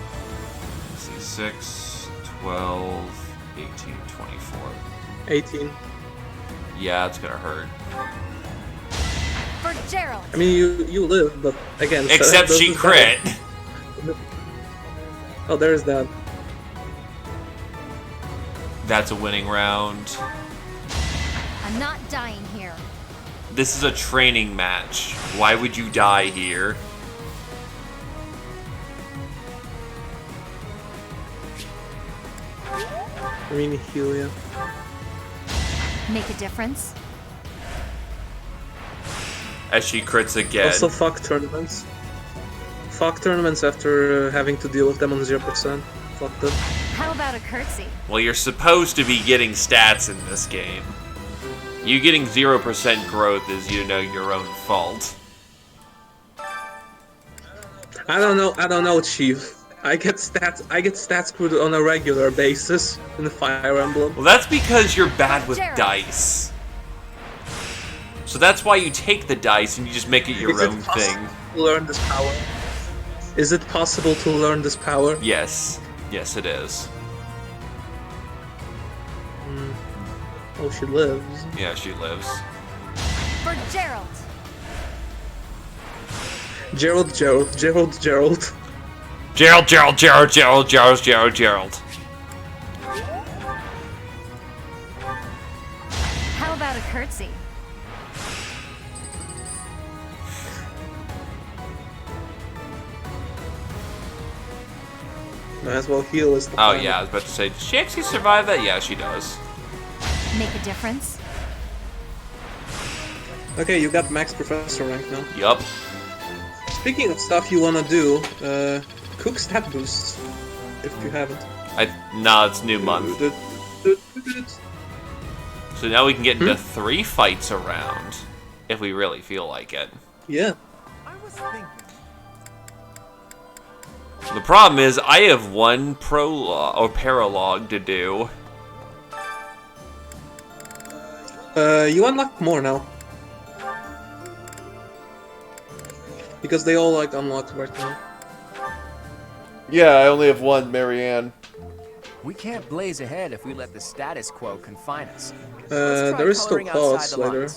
see, 6, 12, 18, 24. 18. Yeah, it's gonna hurt. For Gerald. I mean, you live, but again... Except Sedef she does it crit! better. Oh, there's that. That's a winning round. I'm not dying here. This is a training match. Why would you die here? I mean, heal, yeah. Make a difference? As she crits again. Also, fuck tournaments. Fuck tournaments after having to deal with them on 0%. Fuck them. How about a curtsy? Well, you're supposed to be getting stats in this game. You getting 0% growth is, you know, your own fault. I don't know, Chief. I get stats screwed on a regular basis in the Fire Emblem. Well, that's because you're bad with Gerald. dice. So that's why you take the dice and you just make it your own thing. To learn this power? Is it possible to learn this power? Yes. Yes, it is. Oh, she lives. Yeah, she lives. For Gerald. Gerald. Gerald. How about a curtsy? Might as well heal as the Oh yeah, I was about to say, does she actually survive that? Yeah, she does. Make a difference? Okay, you got max professor rank now. Yup. Speaking of stuff you wanna do, cook stat boosts, if you haven't. Nah, it's new month. So now we can get into 3 fights around, if we really feel like it. Yeah. The problem is, I have 1 prologue or paralogue to do. You unlock more now. Because they all like unlocked right now. Yeah, I only have 1, Marianne. We can't blaze ahead if we let the status quo confine us. There is still Claude later.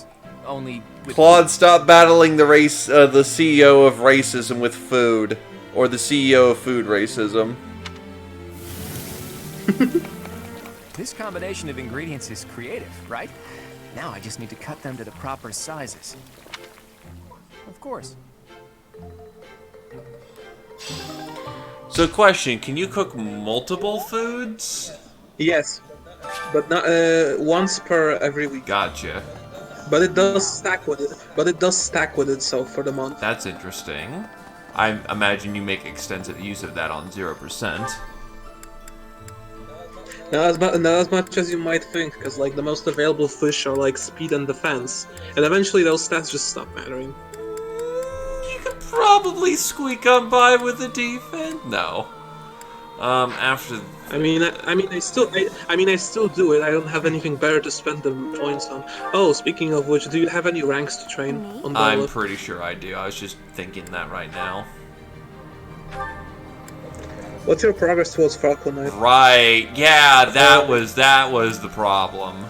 Only with Claude, stop battling the CEO of racism with food. Or the CEO of food racism. This combination of ingredients is creative, right? Now I just need to cut them to the proper sizes. Of course. So question, can you cook multiple foods? Yes. But not once per every week. Gotcha. But it does stack with itself for the month. That's interesting. I imagine you make extensive use of that on 0%. Not as much as you might think, because like the most available fish are like speed and defense, and eventually those stats just stop mattering. You could probably squeak on by with a defense. No. After. I mean, I still do it. I don't have anything better to spend the points on. Oh, speaking of which, do you have any ranks to train on the I'm list? pretty sure I do. I was just thinking that right now. What's your progress towards Falcon Knight? Right. Yeah, that was the problem.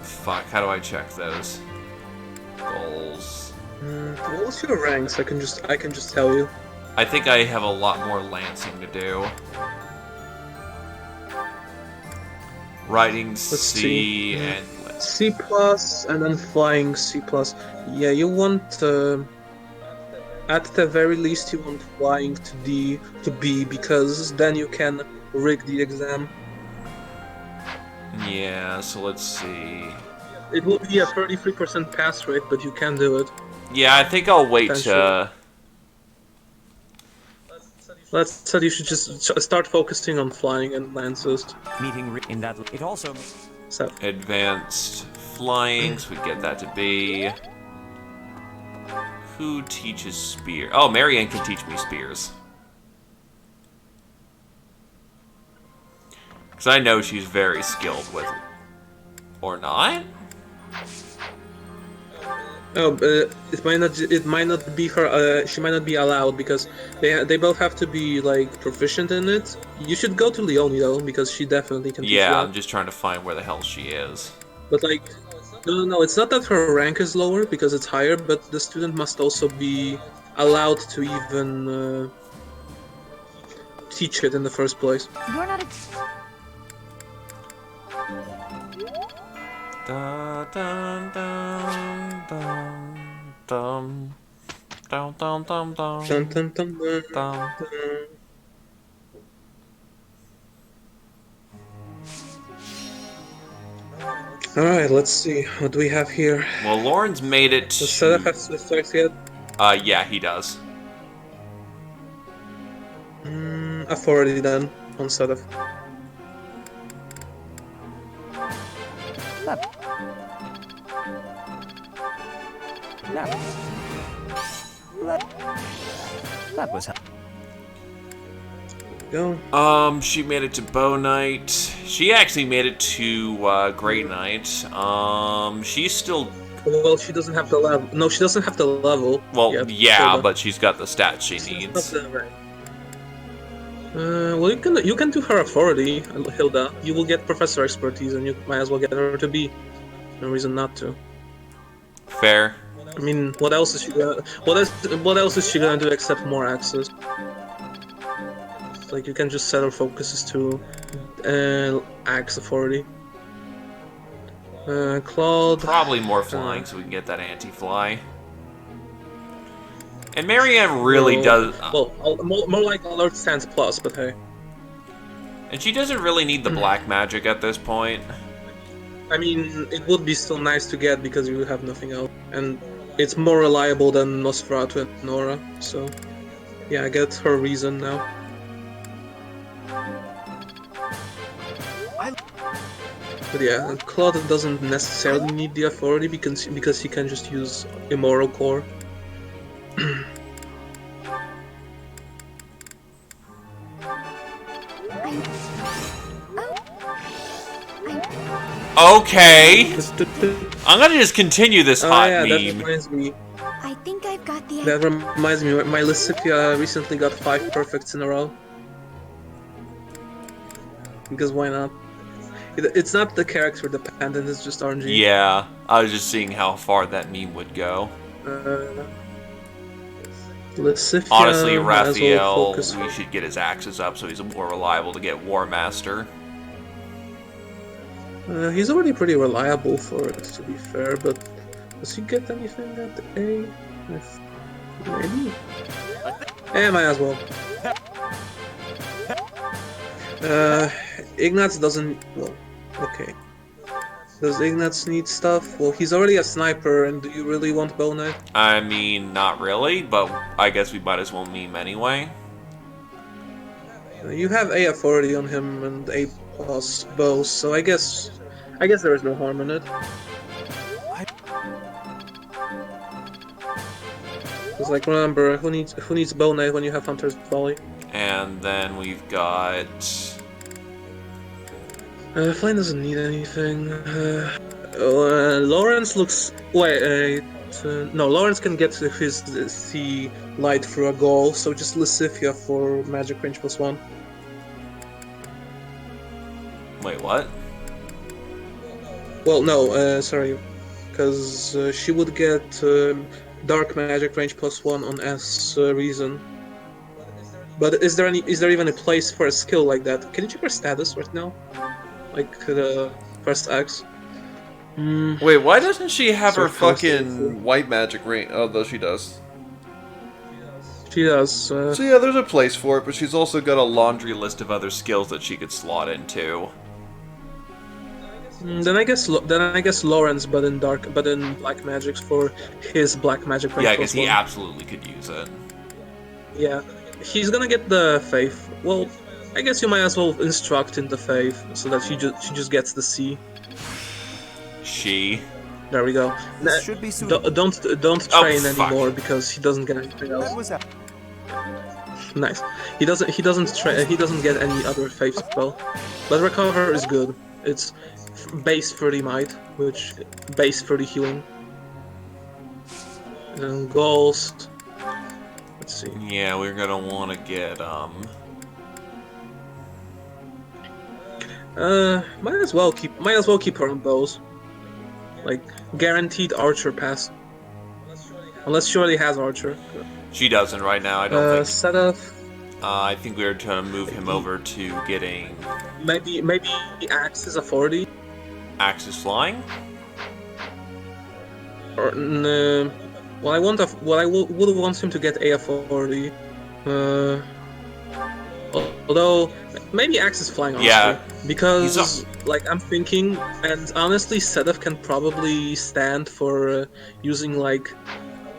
Fuck. How do I check those goals? What was your ranks? I can just tell you. I think I have a lot more lancing to do. Riding C and C plus, and then flying C plus. Yeah, you want at the very least you want flying to B, because then you can rig the exam. Yeah. So let's see. It will be a 33% pass rate, but you can do it. Yeah, I think I'll wait to. Let's say you should just start focusing on flying and lances. Meeting in that it also so. Advanced flying, so we get that to be. Who teaches spear? Oh, Marianne can teach me spears. Because I know she's very skilled with it. Or not? Oh, it might not be her. She might not be allowed because they both have to be like proficient in it. You should go to Leonie though, because she definitely can. Yeah, teach you I'm just trying to find where the hell she is. But like, no, it's not that her rank is lower because it's higher, but the student must also be allowed to even teach it in the first place. You're not a... Dun, dun, dun, dun, dun, dun, dun, dun, Dun, dun, dun, dun, dun. Alright, let's see. What do we have here? Well, Lauren's made it Does Sedef have Swift Strikes yet? Yeah, he does. Authority then, on Sedef. That was Go. She made it to Bow Knight. She actually made it to Great Knight. She's still. Well, she doesn't have the level. No, she doesn't have the level. Well, yet, yeah, so but she's got the stats she needs. Well, you can do her authority, Hilda. You will get professor expertise, and you might as well get her to be. No reason not to. Fair. I mean, what else is she gonna? What else is she gonna do except more access? Like you can just set her focuses to axe authority. Claude. Probably more flying, so we can get that anti-fly. And Marianne really does. Well, more like alert stance plus, but hey. And she doesn't really need the black magic at this point. I mean, it would be still nice to get because you have nothing else, and it's more reliable than Nosferatu and Nora. So, yeah, I get her reason now. But yeah, Claude doesn't necessarily need the authority because he can just use Immoral Core. Okay. I'm gonna just continue this hot yeah, that meme. reminds me. I think I've got the That reminds me, my Lysithia recently got 5 perfects in a row. Because why not? It's not the character dependent, it's just RNG. Yeah, I was just seeing how far that meme would go. Lysithia, Honestly, might as well Raphael, focus. we should get his axes up so he's more reliable to get War Master. He's already pretty reliable for it, to be fair, but does he get anything at A? Maybe? Yeah, might as well. Ignatz doesn't... Well, okay. Does Ignatz need stuff? Well, he's already a sniper, and do you really want Bow Knight? I mean, not really, but I guess we might as well meme anyway. You have A authority on him and A plus bows, so I guess there is no harm in it. It's like, remember, who needs Bow Knight when you have Hunter's Volley? And then we've got... Flame doesn't need anything. Lawrence looks... Wait, no, Lawrence can get his C light through a goal, so just Lysithia for magic range +1. Wait, what? Well, no, sorry, because she would get dark magic range +1 on S reason. But is there even a place for a skill like that? Can you check her status right now? Like the first X. Wait, why doesn't she have her fucking white magic ring? Oh, though she does. She does. So yeah, there's a place for it, but she's also got a laundry list of other skills that she could slot into. Then I guess Lawrence, but in black magics for his black magic range. Yeah, because he +1. absolutely could use it. Yeah, he's gonna get the faith. Well, I guess you might as well instruct in the faith so that she just gets the C. There we go. Should be Don't train anymore because he doesn't get anything else. Nice. He doesn't get any other faith spell. But recover is good. It's base 30 might, which base 30 healing. And ghost. Let's see. Yeah, we're gonna want to get might as well keep her on bows. Like guaranteed archer pass. Unless she already has archer. She doesn't right now. I don't think. Set up. I think we were trying to move him over to getting. Maybe Axe is authority. Axe is flying. Or well, I would want him to get A authority. Although maybe Axe is flying. Honestly, Yeah. Because like I'm thinking, and honestly, Sedef can probably stand for using like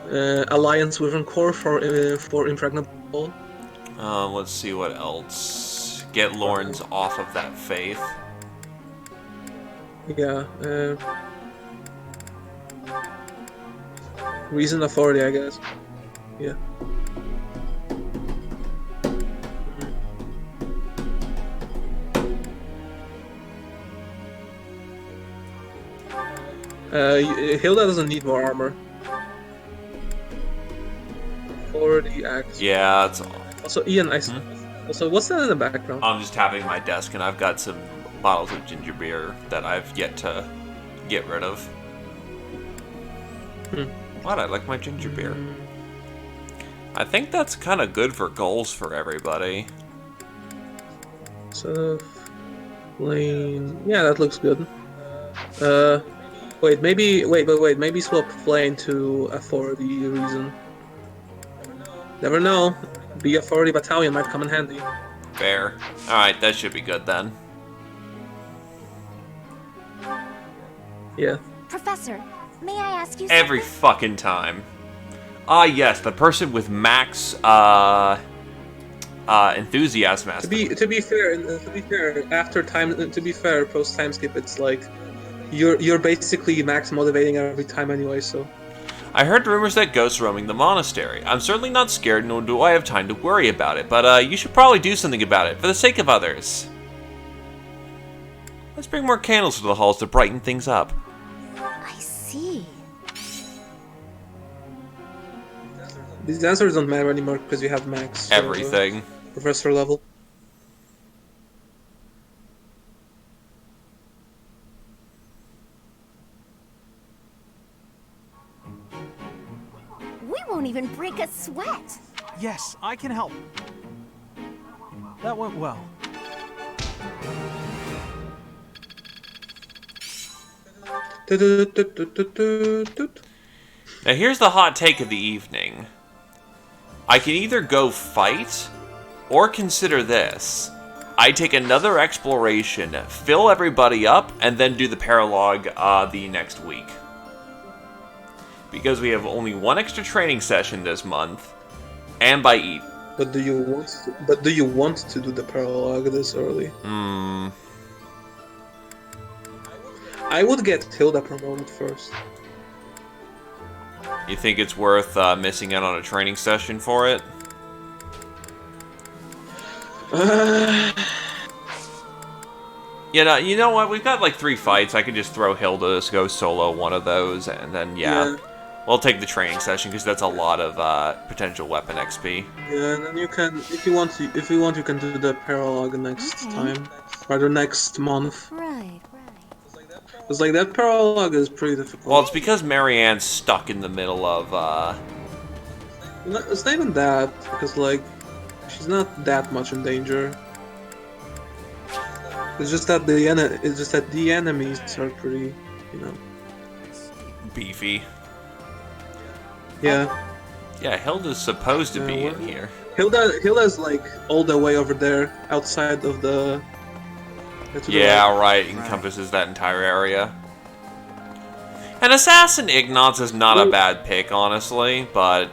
Alliance Wyvern Core for impregnable. Let's see what else. Get Lawrence off of that faith. Yeah. Reason authority, I guess. Yeah. Hilda doesn't need more armor. 40 axe. Yeah, that's all. Also, Ian, also, what's that in the background? I'm just tapping my desk, and I've got some bottles of ginger beer that I've yet to get rid of. What? I like my ginger beer. I think that's kind of good for goals for everybody. So, Flame. Yeah, that looks good. Wait, maybe swap Flame to authority reason. Never know. Be authority battalion might come in handy. Fair. Alright, that should be good then. Yeah. Professor, may I ask you Every something? fucking time. Ah, yes, the person with max enthusiasm has To be fair, after time, to be fair, post time skip, it's like you're basically max motivating every time anyway. So I heard rumors that ghosts roaming the monastery. I'm certainly not scared, nor do I have time to worry about it, but you should probably do something about it, for the sake of others. Let's bring more candles to the halls to brighten things up. I see. these answers don't matter anymore because you have max Everything. professor level. We won't even break a sweat. Yes, I can help. That went well. Now here's the hot take of the evening. I can either go fight, or consider this. I take another exploration, fill everybody up, and then do the paralogue the next week. Because we have only one extra training session this month, and by eat. But do you want to do the paralogue this early? I would get Hilda promoted first. You think it's worth missing out on a training session for it? You know what? We've got like 3 fights. I could just throw Hilda to go solo one of those, and then yeah. We'll take the training session because that's a lot of potential weapon XP. Yeah, and then you can, if you want, you can do the paralogue next time, or the next month. Right. It's like that paralogue is pretty difficult. Well, it's because Marianne's stuck in the middle of. It's not even that, because like she's not that much in danger. It's just that the enemies are pretty, beefy. Yeah. Yeah, Hilda's supposed to be in here. Hilda's like all the way over there, outside of the. Yeah, right. Encompasses that entire area. And Assassin Ignatz is not a bad pick, honestly, but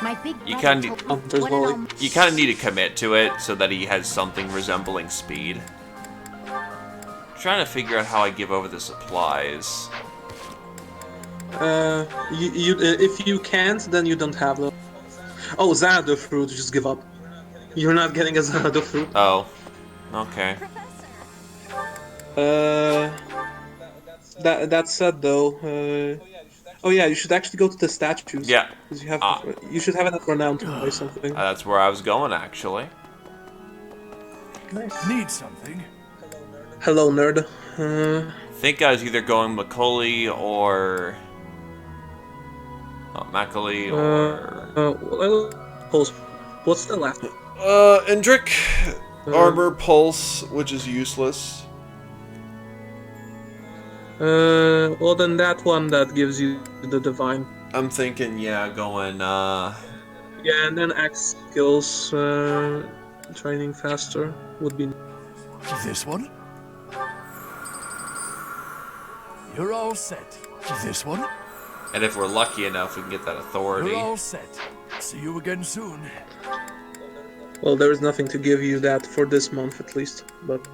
My big you kind of need to commit to it so that he has something resembling speed. I'm trying to figure out how I give over the supplies. If you can't, then you don't have them. Oh, Xanadu fruit, just give up. You're not getting a Xanadu fruit. Oh, okay. That said though, oh yeah, you should actually go to the statues. Yeah. Because you should have it renowned or something. That's where I was going, actually. Nice. Need something? Hello, nerd. I think I was either going Macaulay or Macaulay or. Pulse. What's the last one? Endrick. Armor Pulse, which is useless. Well then that one that gives you the divine. I'm thinking, yeah, going, Yeah, and then Axe skills, training faster would be... This one? You're all set. This one? And if we're lucky enough, we can get that authority. You're all set. See you again soon. Well, there is nothing to give you that for this month at least, but...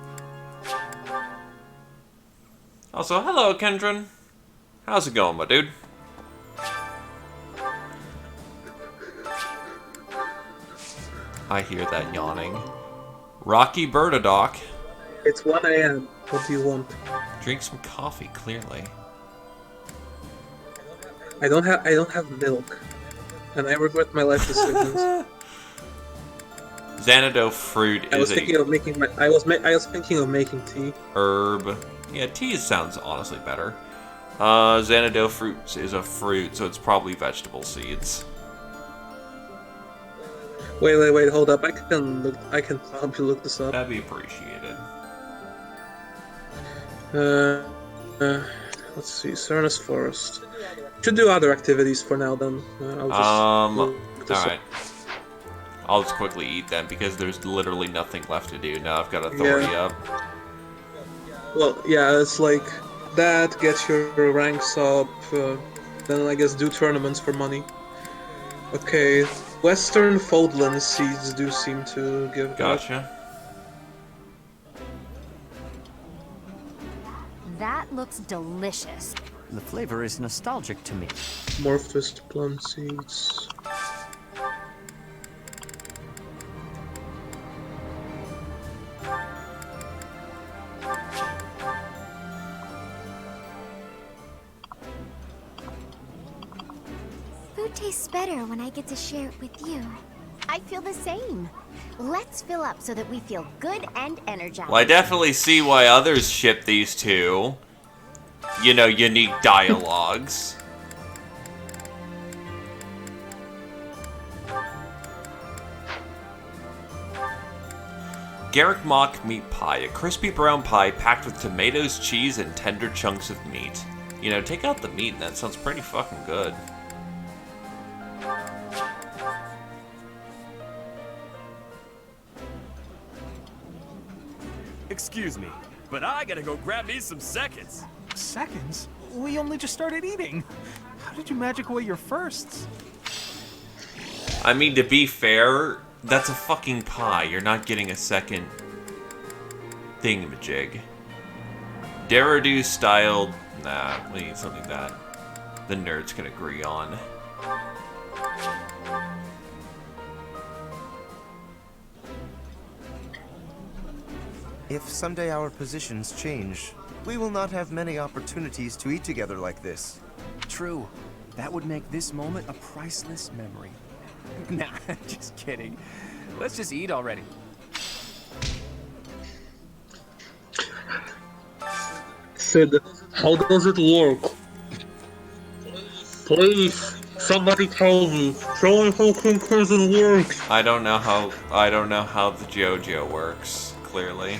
Also, hello, Kendron. How's it going, my dude? I hear that yawning. Rocky Birdadoc. It's 1 AM. What do you want? Drink some coffee, clearly. I don't have milk, and I regret my life decisions. Xanadu fruit I was is thinking of making I was thinking of making tea. herb. Yeah, tea sounds honestly better. Xanadu fruit is a fruit, so it's probably vegetable seeds. Wait, hold up. I can help you look this up. That'd be appreciated. Let's see, Cernus Forest. Should do other activities for now then. Alright. I'll just quickly eat them because there's literally nothing left to do. Now I've got authority up. Well, yeah, it's like that, get your ranks up, then I guess do tournaments for money. Okay, Western Foldland seeds do seem to give that. Gotcha. That looks delicious. The flavor is nostalgic to me. Morphist plum seeds. Food tastes better when I get to share it with you. I feel the same. Let's fill up so that we feel good and energized. Well, I definitely see why others ship these two. You know, unique dialogues. Garrick Mock meat pie, a crispy brown pie packed with tomatoes, cheese, and tender chunks of meat. You know, take out the meat and that sounds pretty fucking good. Excuse me, but I gotta go grab me some seconds. Seconds? We only just started eating. How did you magic away your firsts? I mean, to be fair, that's a fucking pie. You're not getting a second thingamajig. Deridu styled... Nah, we need something that the nerds can agree on. If someday our positions change, we will not have many opportunities to eat together like this. True. That would make this moment a priceless memory. Nah, just kidding. Let's just eat already. Sid, how does it work? Please, somebody tell me. Show me how conclusion works. I don't know how the JoJo works, clearly.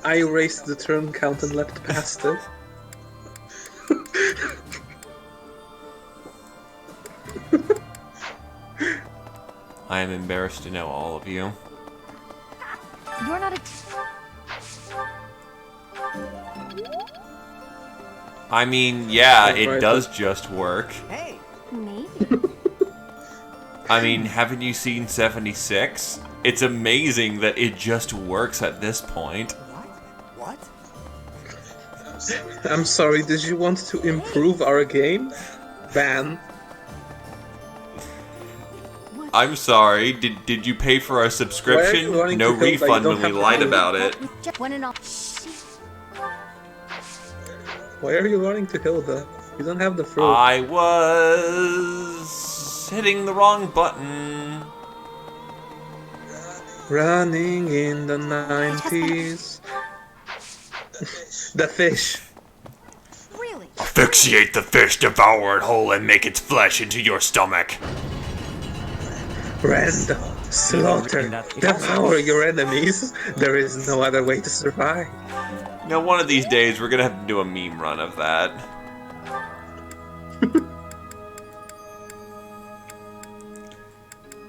I erased the turn count and leapt past it. I am embarrassed to know all of you. You're not a... I mean, yeah, it does just work. Hey! Maybe. I mean, haven't you seen 76? It's amazing that it just works at this point. What? I'm sorry, did you want to improve our game? Ban. I'm sorry, did you pay for our subscription? No refund when we lied about it. One and all. Why are you running to Hilda? You don't have the fruit. I was hitting the wrong button. Running in the 90s. The fish. Really? Asphyxiate the fish, devour it whole, and make its flesh into your stomach. Rend, slaughter, devour your enemies. There is no other way to survive. Now, one of these days, we're gonna have to do a meme run of that.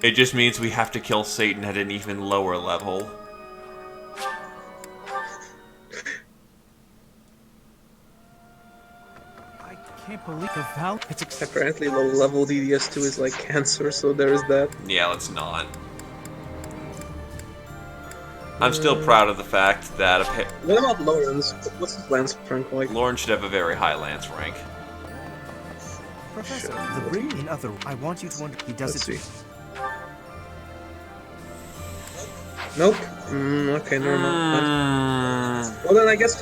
It just means we have to kill Satan at an even lower level. I can't believe the value. Apparently low level DDS2 is like cancer, so there is that. Yeah, let's not. I'm still proud of the fact that... What about Lawrence? What's his lance rank like? Lawrence should have a very high lance rank. Professor, the bring in other... I want you to he does Let's it... see. Nope. Okay, never mind. Well then I guess...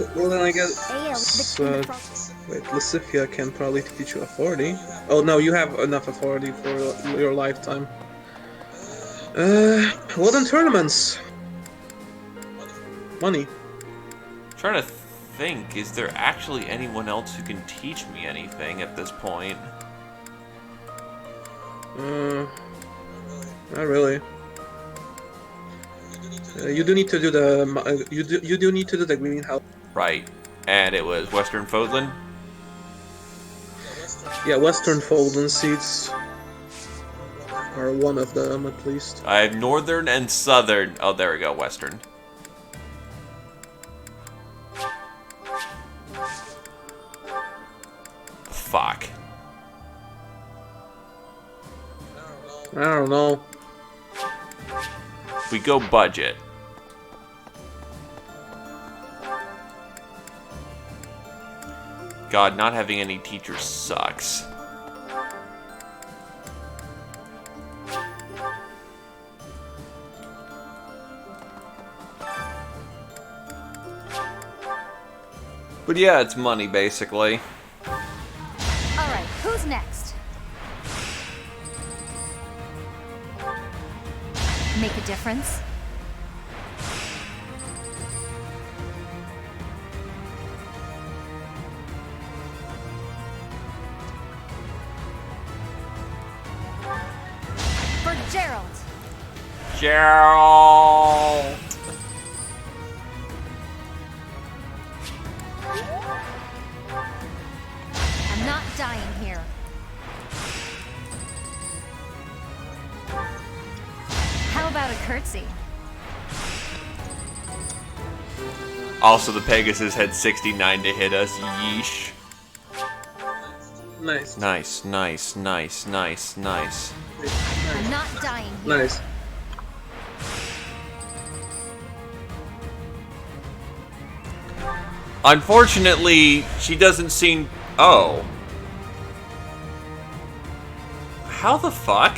wait, Lysithia can probably teach you authority. Oh no, you have enough authority for your lifetime. Well then, tournaments. Money. I'm trying to think, is there actually anyone else who can teach me anything at this point? Not really. You do need to do the you do need to do the greenhouse. Right, and it was Western Foldland. Yeah, Western Foldland seeds are one of them at least. I have Northern and Southern. Oh, there we go, Western. I don't know. We go budget. God, not having any teachers sucks. But yeah, it's money, basically. Alright, who's next? Make a difference? For Gerald! Gerald! I'm not dying here. How about a curtsy? Also, the Pegasus had 69 to hit us. Yeesh. Nice. Nice, nice, nice, nice, nice. I'm not dying here. Nice. Unfortunately, she doesn't seem... Oh. How the fuck?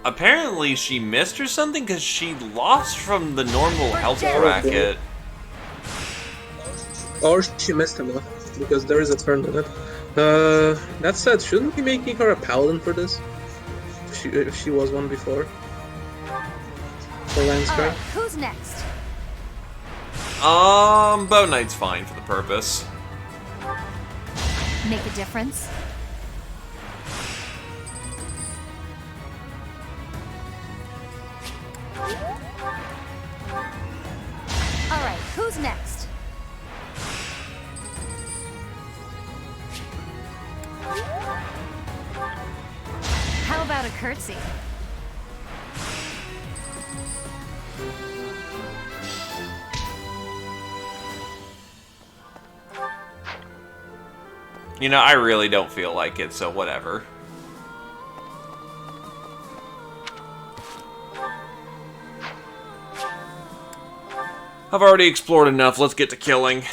Apparently she missed or something because she lost from the normal health bracket. Or she missed him off, because there is a turn in it. That said, shouldn't we be making her a paladin for this? If she was one before. For Landscar. Alright, who's next? Bow Knight's fine for the purpose. Make a difference? Alright, who's next? How about a curtsy? You know, I really don't feel like it, so whatever. I've already explored enough, let's get to killing.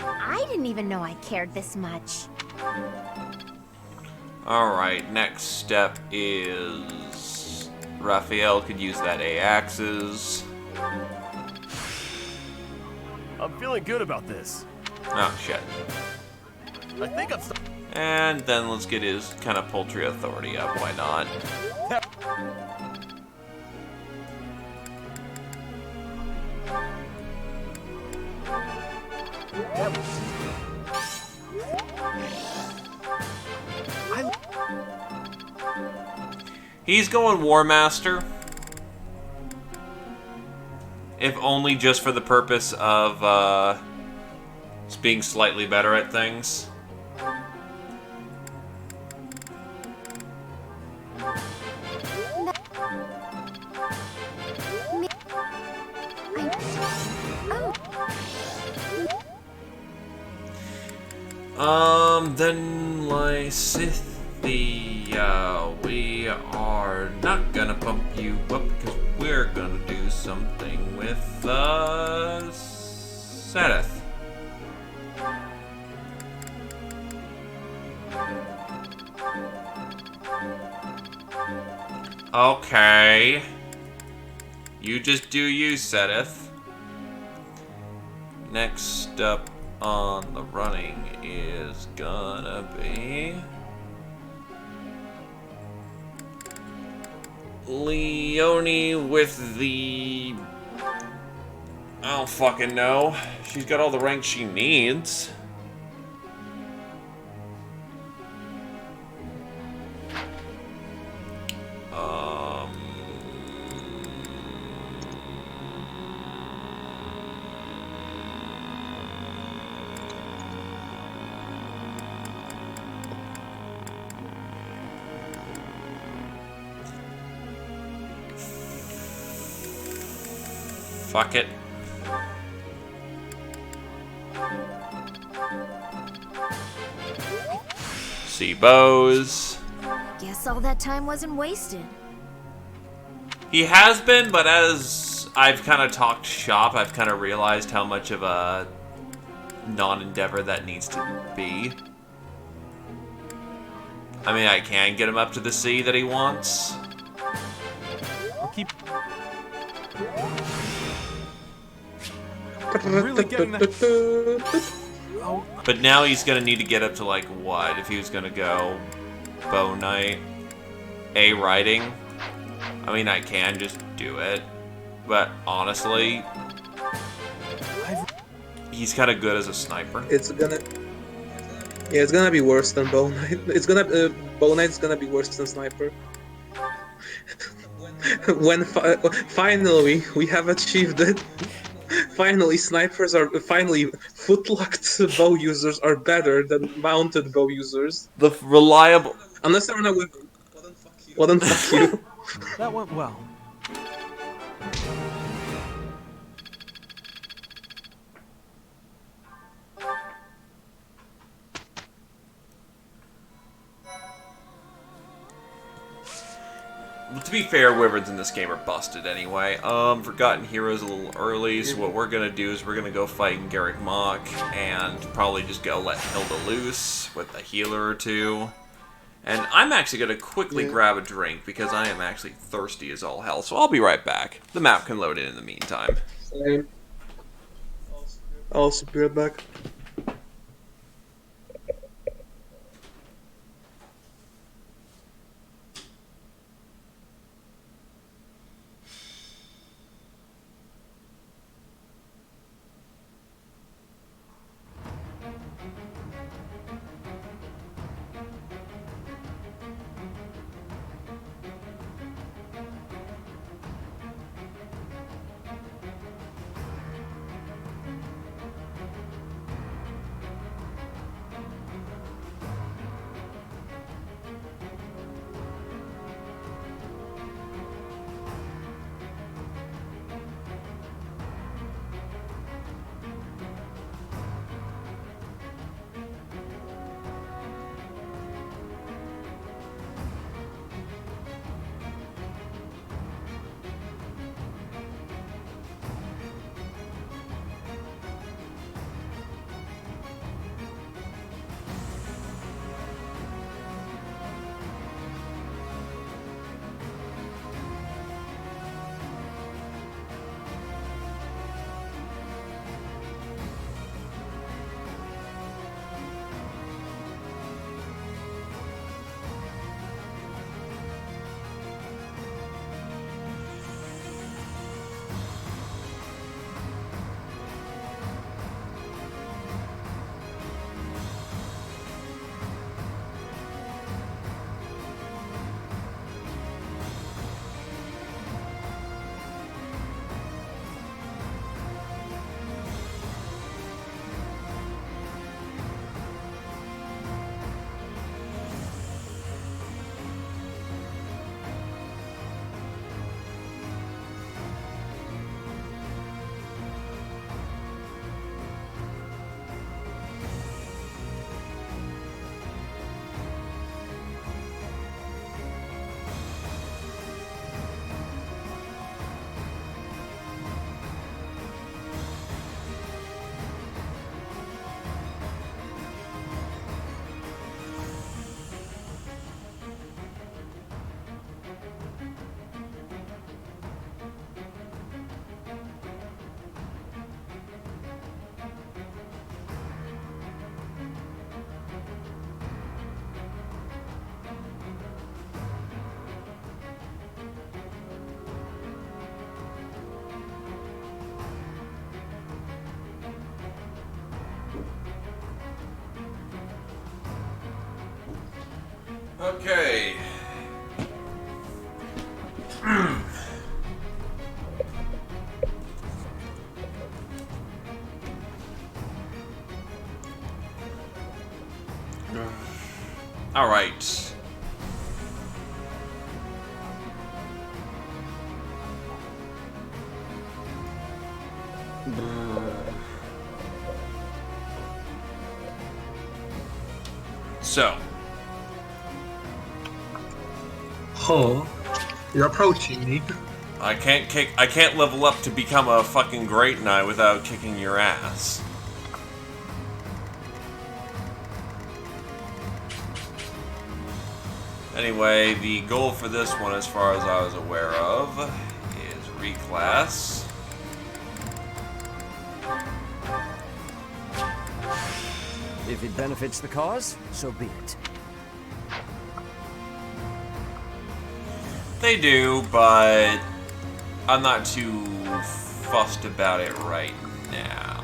I didn't even know I cared this much. Alright, next step is... Raphael could use that A-axis. I'm feeling good about this. Oh, shit. I think I'm... And then let's get his kind of poultry authority up, why not? He's going War Master. If only just for the purpose of being slightly better at things. Then Lysithia, we are not gonna pump you up because we're gonna do something with, Seth. Okay. You just do you, Sedith. Next up on the running is gonna be Leonie with the... I don't fucking know. She's got all the ranks she needs. Fuck it. See bows. Guess all that time wasn't wasted. He has been, but as I've kind of talked shop, I've kind of realized how much of a non-endeavor that needs to be. I mean, I can get him up to the sea that he wants. I'll keep... I'm really getting that... Oh. But now he's gonna need to get up to, like, what? If he was gonna go bow knight, A riding. I mean, I can just do it. But honestly, he's kind of good as a sniper. It's gonna... Yeah, it's gonna be worse than bow knight. It's gonna... bow knight's gonna be worse than sniper. When finally we have achieved it. Finally, snipers are... Finally, footlocked bow users are better than mounted bow users. The reliable... Unless they're on a weapon. Well then fuck you. That went well. To be fair, wyverns in this game are busted anyway. Forgotten Heroes a little early, so what we're gonna do is we're gonna go fight Garrick Mach and probably just go let Hilda loose with a healer or two. And I'm actually gonna quickly grab a drink because I am actually thirsty as all hell, so I'll be right back. The map can load in the meantime. Same. I'll also be right back. Okay. All right. So. Oh, you're approaching me. I can't level up to become a fucking great knight without kicking your ass. Anyway, the goal for this one, as far as I was aware of, is reclass. If it benefits the cause, so be it. They do, but I'm not too fussed about it right now.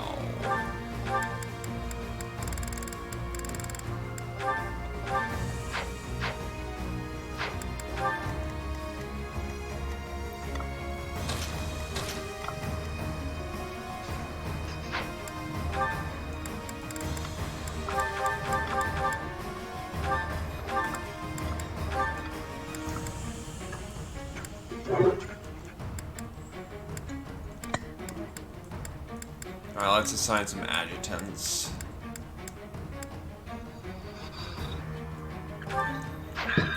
Alright, let's assign some adjutants.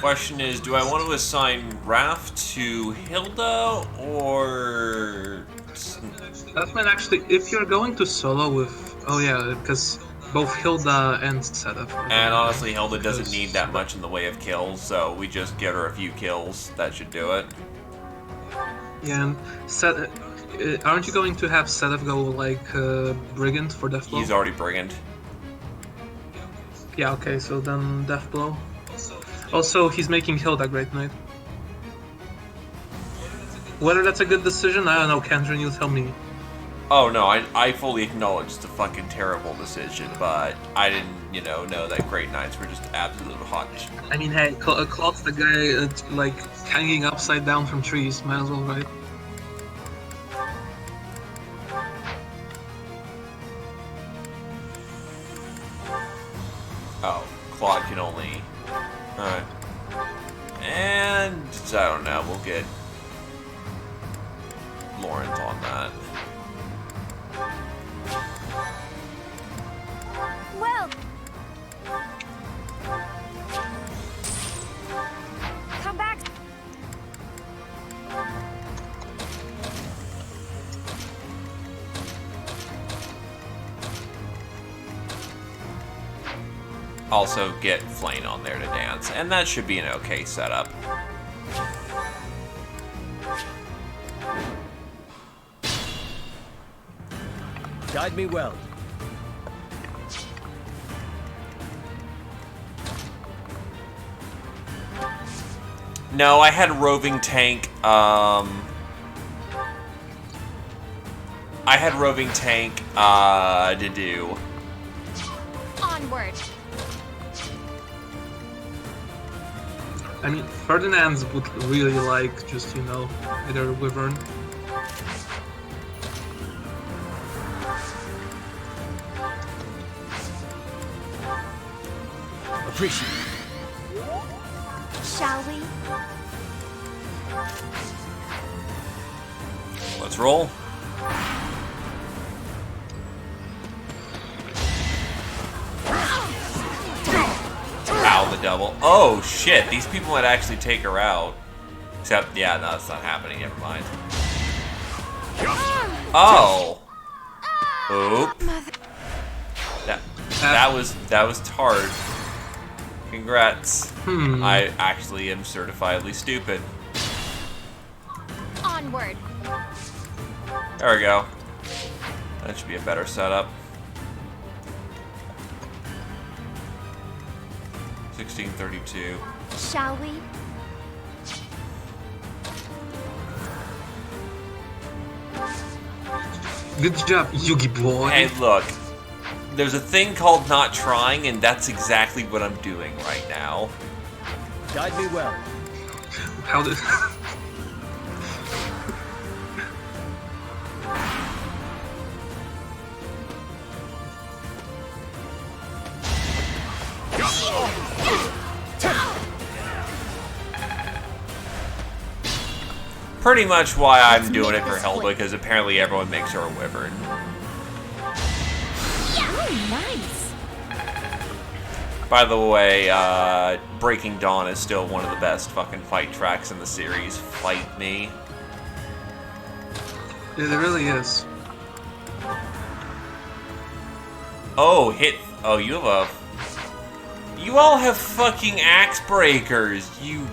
Question is, do I want to assign Raph to Hilda, or... That might actually, if you're going to solo with... Oh yeah, because both Hilda and Sedef. And honestly, Hilda doesn't need that much in the way of kills, so we just get her a few kills. That should do it. Yeah, and aren't you going to have Sedef go like Brigand for Deathblow? He's already Brigand. Yeah, okay, so then Deathblow. Also, he's making Hilda Great Knight. Whether that's a good decision, I don't know, Kendrin, you tell me. Oh no, I fully acknowledge it's a fucking terrible decision, but I didn't, know that Great Knights were just absolute hot. I mean, hey, Claude's the guy, like, hanging upside down from trees, might as well, right? Oh, Claude can only... Alright. And... I don't know, we'll get... Lawrence on that. Well, come back. Also get Flane on there to dance, and that should be an okay setup. Guide me well. No, I had roving tank, I had roving tank, to do. Onward. I mean, Ferdinand's would really like just, either Wyvern. Appreciate it. Shall we? Let's roll. Ow, the double. Oh, shit. These people might actually take her out. Except, yeah, no, that's not happening. Never mind. Oh. Oop. That was tart. Congrats. I actually am certifiably stupid. Onward. There we go. That should be a better setup. 1632. Shall we? Good job, Yugi boy. Hey, look. There's a thing called not trying, and that's exactly what I'm doing right now. Guide me well. How did... Pretty much why I'm doing it for Hilda, because apparently everyone makes her a wyvern. Oh, nice. By the way, Breaking Dawn is still one of the best fucking fight tracks in the series. Fight me. It really is. Oh, oh, you have a... You all have fucking axe breakers, you...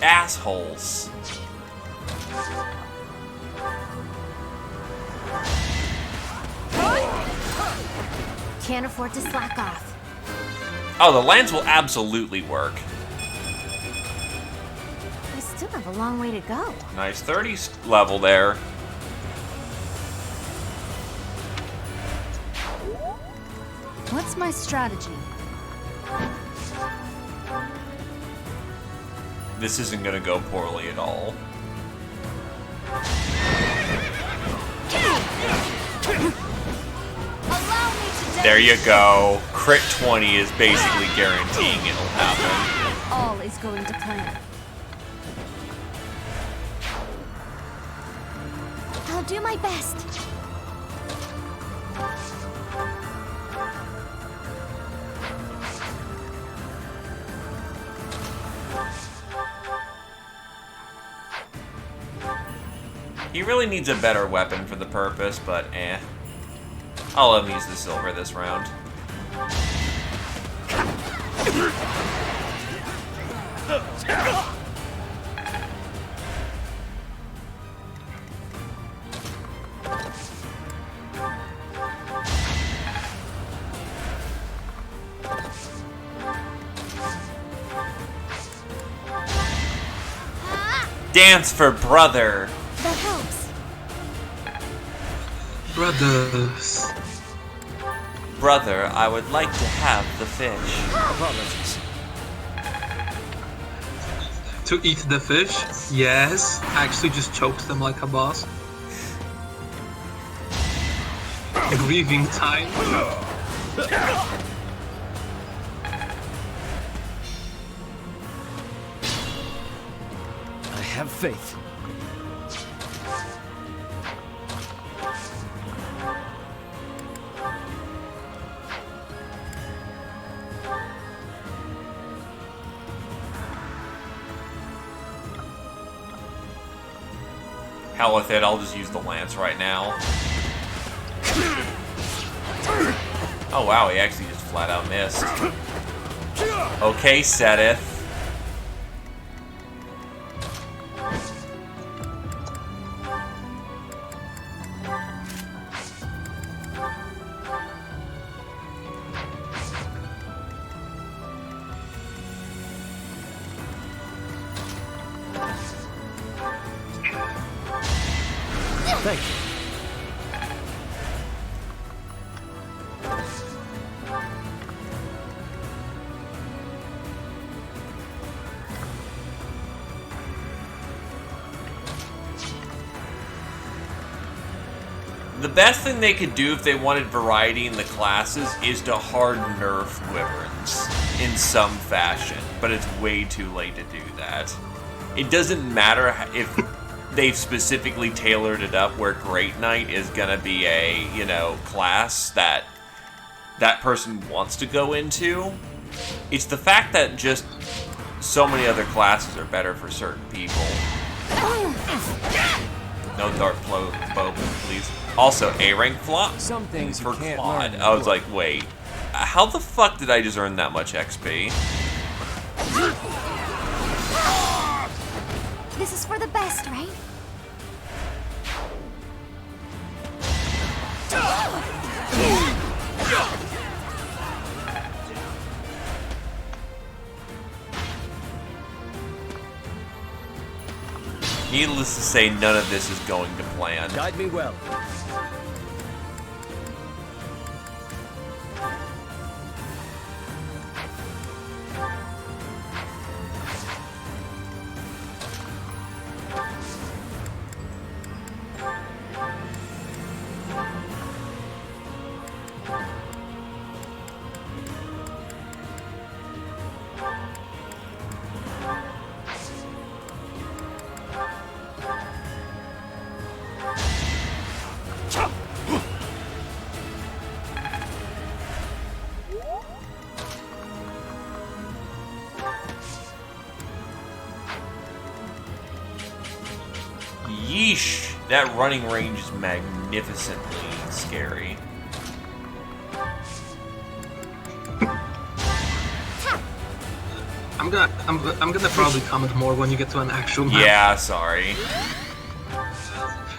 assholes. Can't afford to slack off. Oh, the lance will absolutely work. I still have a long way to go. Nice 30s level there. What's my strategy? This isn't gonna go poorly at all. There you go. Crit 20 is basically guaranteeing it'll happen. All is going to plan. I'll do my best. He really needs a better weapon for the purpose, but eh. I'll let him use the silver this round. Dance for brother! That helps. Brothers. Brother, I would like to have the fish. Apologies. To eat the fish? Yes. Actually just choked them like a boss. Grieving time. I have faith. Hell with it, I'll just use the lance right now. Oh wow, he actually just flat out missed. Okay, Seteth. Thank you. The best thing they could do if they wanted variety in the classes is to hard nerf wyverns in some fashion, but it's way too late to do that. It doesn't matter if they've specifically tailored it up where Great Knight is gonna be a, you know, class that that person wants to go into. It's the fact that just so many other classes are better for certain people. No dart bow, please. Also, A-rank flop Some things for you can't Claude. learn. I was like, wait, how the fuck did I just earn that much XP? This is for the best, right? Needless to say, none of this is going to plan. Guide me well. That running range is magnificently scary. I'm gonna probably comment more when you get to an actual map. Yeah, sorry.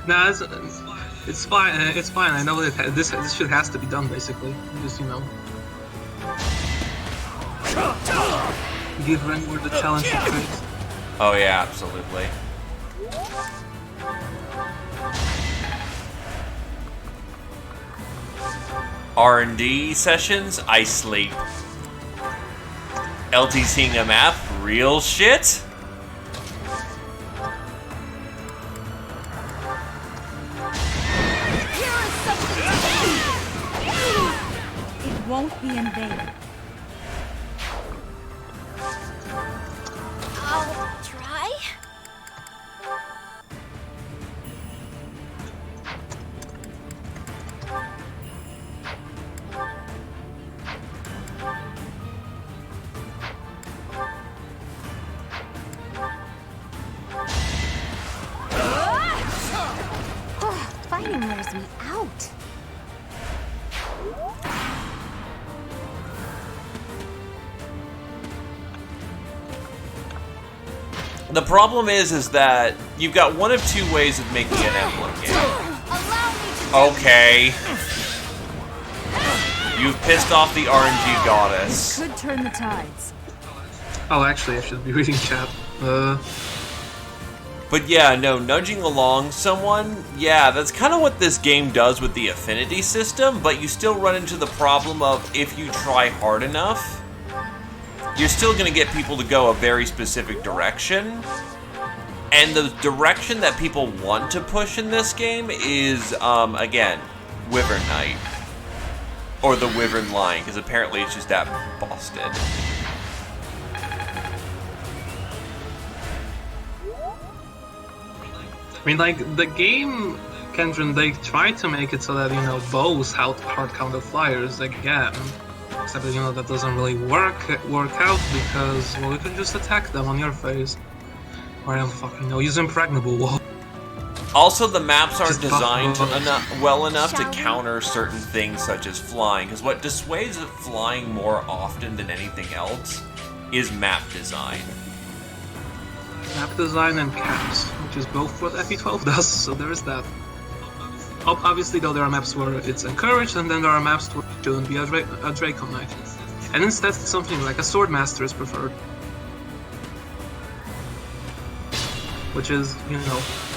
Nah, it's fine. It's fine. I know that this shit has to be done basically. Just give Renward the challenge to trades. Oh yeah, absolutely. R&D sessions, I sleep. LTCing a map, real shit? It won't be in vain. I'll try. Fighting wears me out. The problem is that you've got one of two ways of making an Emblem game. Okay. You've pissed off the RNG goddess. Could turn the tides. Oh, actually, I should be reading chat. But yeah, no, nudging along someone, yeah, that's kind of what this game does with the affinity system, but you still run into the problem of if you try hard enough, you're still going to get people to go a very specific direction. And the direction that people want to push in this game is, again, Wyvern Knight. Or the Wyvern Line, because apparently it's just that busted. I mean, like, the game, Kendron, they try to make it so that, bows hard counter flyers again. Except that, that doesn't really work out because, well, you can just attack them on your face. Or I don't fucking know, use Impregnable Wall. Also, the maps aren't designed well enough to counter certain things such as flying, because what dissuades of flying more often than anything else is map design. Map design and caps, which is both what FE12 does, so there is that. Obviously, though, there are maps where it's encouraged, and then there are maps where it shouldn't be a Draco Knight. And instead, something like a Swordmaster is preferred. Which is,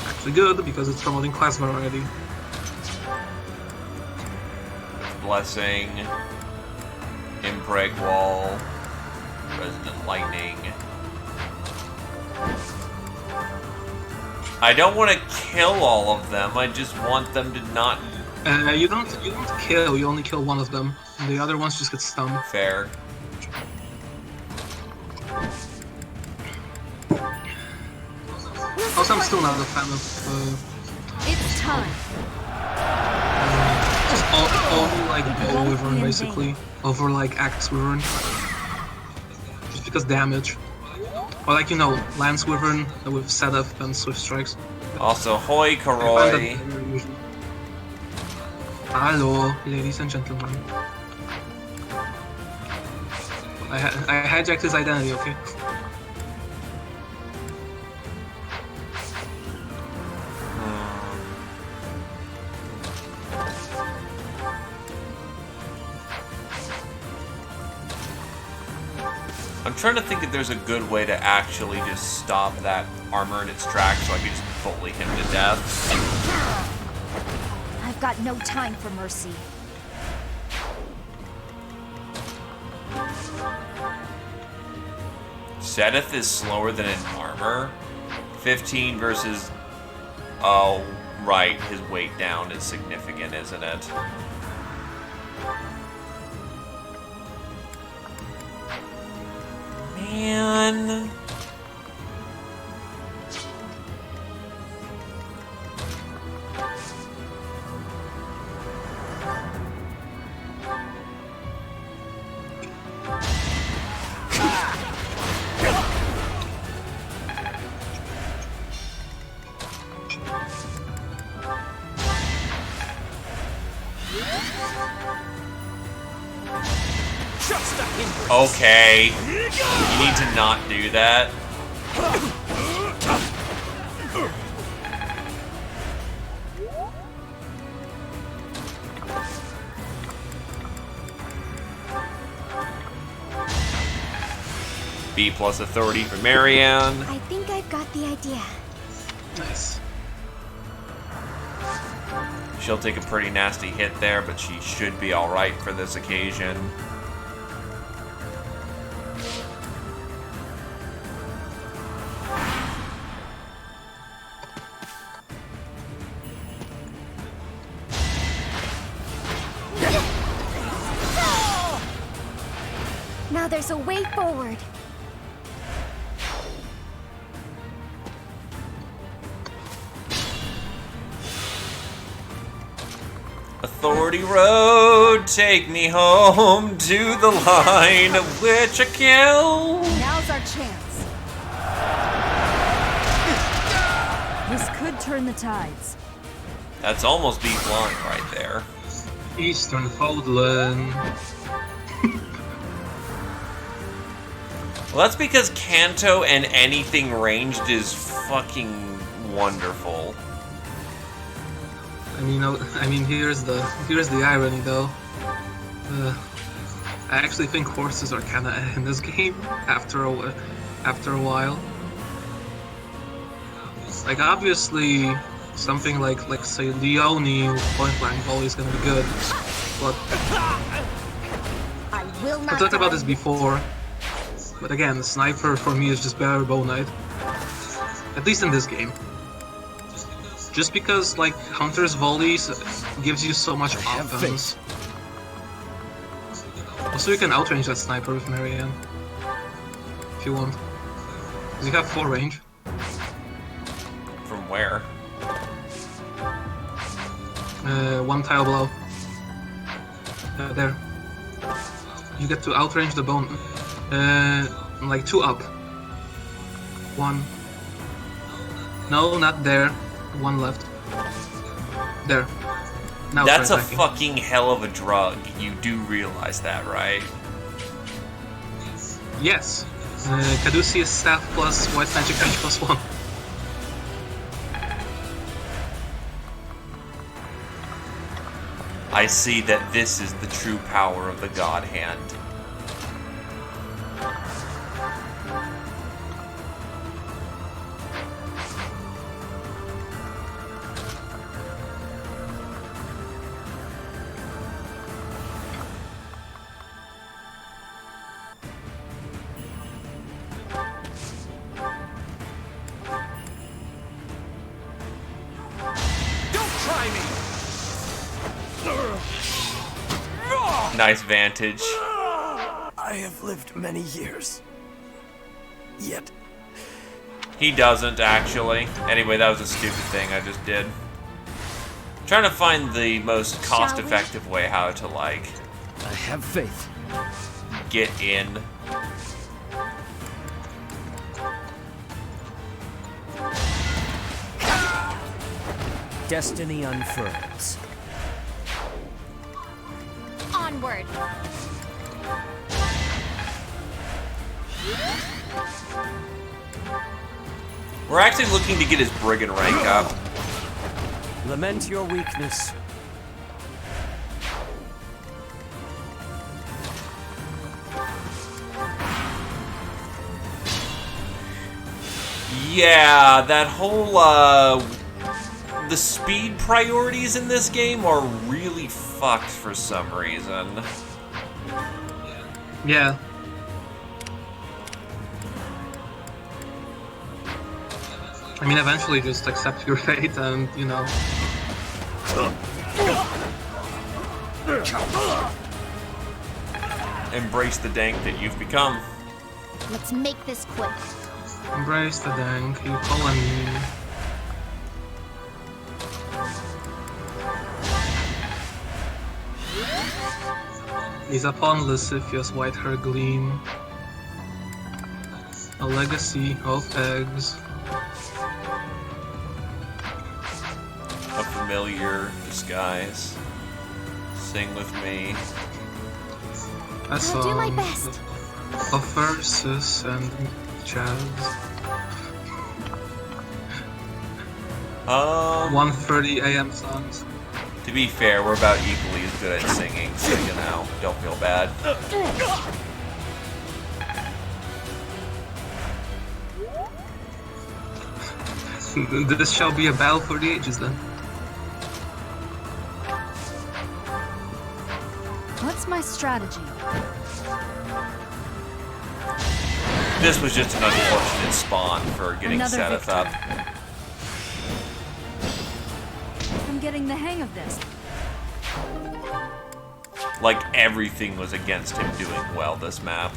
actually good, because it's promoting class variety. Blessing, Impreg Wall, Resonant Lightning. I don't want to kill all of them, I just want them to not... You don't kill, you only kill one of them. The other ones just get stunned. Fair. Also, I'm still not a fan of... It's time. Just all like Bow Wyvern, basically. Over, like, Axe Wyvern. Just because damage. Or like, Lance Wyvern with setup and Swift Strikes. Also, hoi Karoi. Hello, ladies and gentlemen. I hijacked his identity, okay? I'm trying to think if there's a good way to actually just stop that armor in its tracks so I can just bully him to death. I've got no time for mercy. Sedith is slower than in armor. 15 versus... Oh, right, his weight down is significant, isn't it? Man... Okay. You need to not do that. B plus authority for Marianne. I think I've got the idea. Nice. She'll take a pretty nasty hit there, but she should be alright for this occasion. Now there's a way forward. Authority Road, take me home to the line of which I kill. Now's our chance. This could turn the tides. That's almost beat blunt right there. Eastern Fodlan. Well, that's because Kanto and anything ranged is fucking wonderful. I mean, here's the irony though. I actually think horses are kind of in this game after a while. Like obviously, something like say Leone point blank volley is gonna be good, but I will not. I talked about this before. But again, the sniper for me is just better bow knight. At least in this game. Just because, like, Hunter's volleys gives you so much offense. Also, you can outrange that sniper with Marianne. If you want. Because you have 4 range. From where? 1 tile below. There. You get to outrange the bone. Like 2 up. 1. No, not there. 1 left. There. Now that's a attacking. fucking hell of a drug. You do realize that, right? Yes. Caduceus staff plus white magic range plus 1. I see that this is the true power of the God Hand. Nice vantage. I have lived many years. Yet. He doesn't, actually. Anyway, that was a stupid thing I just did. Trying to find the most cost-effective way how to, like... I have faith. Get in. Destiny unfurls. Onward. We're actually looking to get his brigand rank up. Lament your weakness. Yeah, that whole, the speed priorities in this game are really fucked for some reason. Yeah. I mean, eventually just accept your fate and, you know... Embrace the dank that you've become. Let's make this quick. Embrace the dank, you call me. Is upon Lascivious white hair gleam. A legacy of eggs. A familiar disguise. Sing with me. I saw I'll do my best. Versus and Jazz. 1:30 a.m. songs. To be fair, we're about equally as good at singing, so you know, don't feel bad. This shall be a battle for the ages then. What's my strategy? This was just an unfortunate spawn for getting Another set us up. I'm getting the hang of this. Like, everything was against him doing well this map.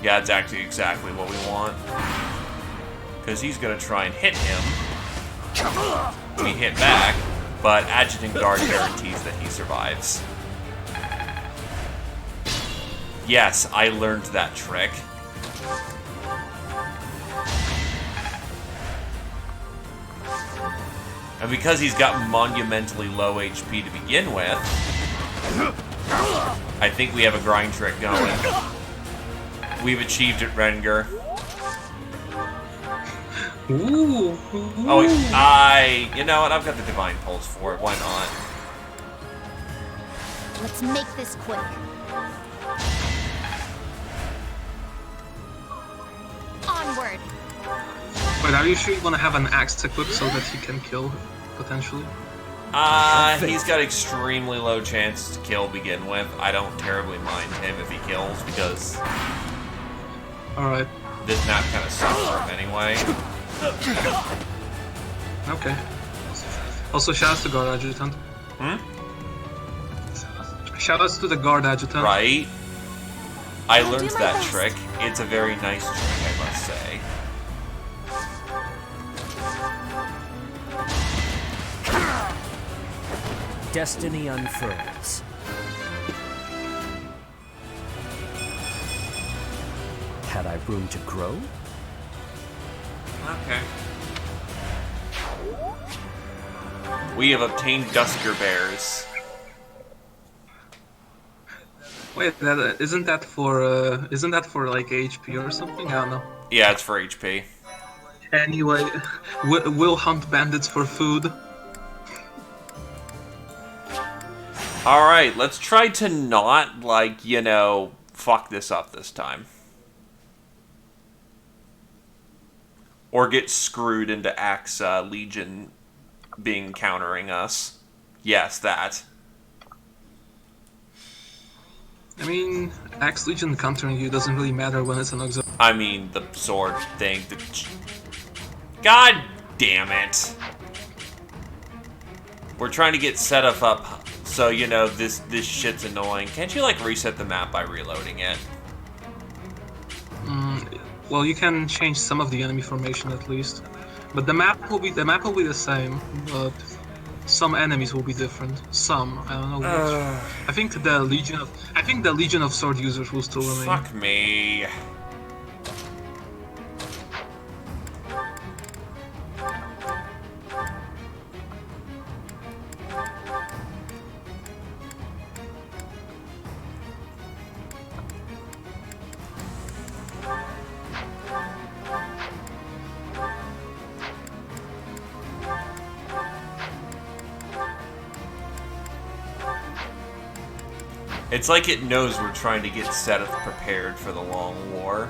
Yeah, it's actually exactly what we want. Because he's going to try and hit him. We hit back, but Adjutant Guard guarantees that he survives. Yes, I learned that trick. And because he's got monumentally low HP to begin with, I think we have a grind trick going. We've achieved it, Rengar. Ooh. Oh, you know what? I've got the Divine Pulse for it. Why not? Let's make this quick. Onward. Wait, are you sure you want to have an axe equipped so that he can kill, potentially? He's got extremely low chances to kill to begin with. I don't terribly mind him if he kills, because Alright. this map kind of sucks for him anyway. Okay. Also, shoutouts to Guard Adjutant. Shoutouts to the Guard Adjutant. Right? I learned that trick. It's a very nice trick, I must say. Destiny unfurls. Had I room to grow? Okay. We have obtained Dusker Bears. Wait, isn't that for like HP or something? I don't know. Yeah, it's for HP. Anyway, we'll hunt bandits for food. Alright, let's try to not, like, you know, fuck this up this time. Or get screwed into Axe Legion being countering us. Yes, that. I mean, Axe Legion countering you doesn't really matter when it's an auxiliary. I mean, the sword thing. God damn it. We're trying to get set up, so, you know, this shit's annoying. Can't you, like, reset the map by reloading it? Well, you can change some of the enemy formation at least, but the map will be the same, but some enemies will be different. Some, I don't know which. I think the Legion of Sword users will still remain. Fuck me. It's like it knows we're trying to get Seteth prepared for the long war.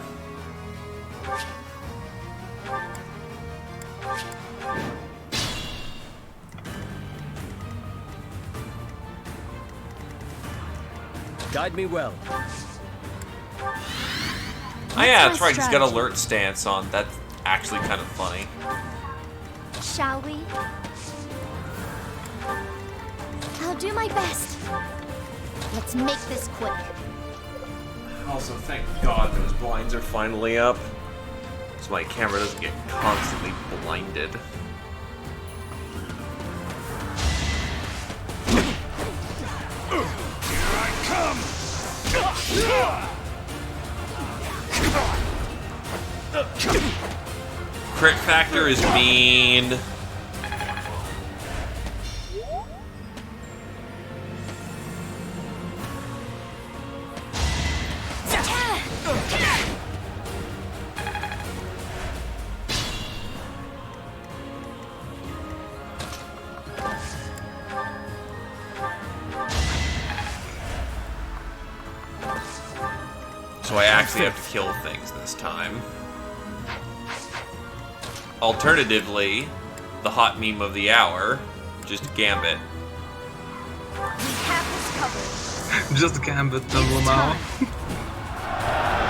Guide me well. Oh yeah, that's right, he's got alert stance on. That's actually kind of funny. Shall we? I'll do my best. Let's make this quick. Also, thank God those blinds are finally up, so my camera doesn't get constantly blinded. Crit factor is mean. So I actually have to kill things this time. Alternatively, the hot meme of the hour, just Gambit. Just Gambit, double now.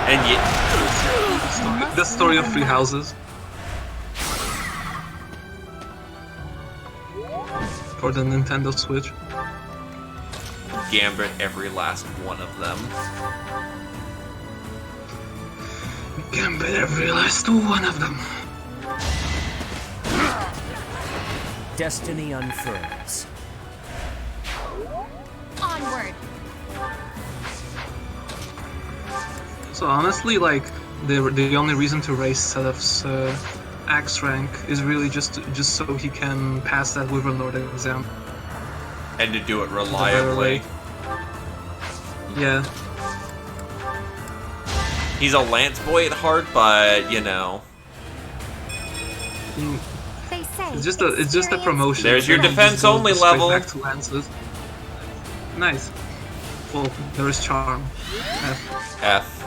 And yet... The story of three houses. For the Nintendo Switch. Gambit every last one of them. Gambit every last one of them. Destiny unfurls. Onward. So honestly, like the only reason to raise Sedef's axe rank is really just so he can pass that Wyvern exam. And to do it reliably. Yeah. He's a lance boy at heart, but you know. They say It's just a promotion. There's your You know, defense just go only straight level. Back to lances. Nice. Well, there is charm. F.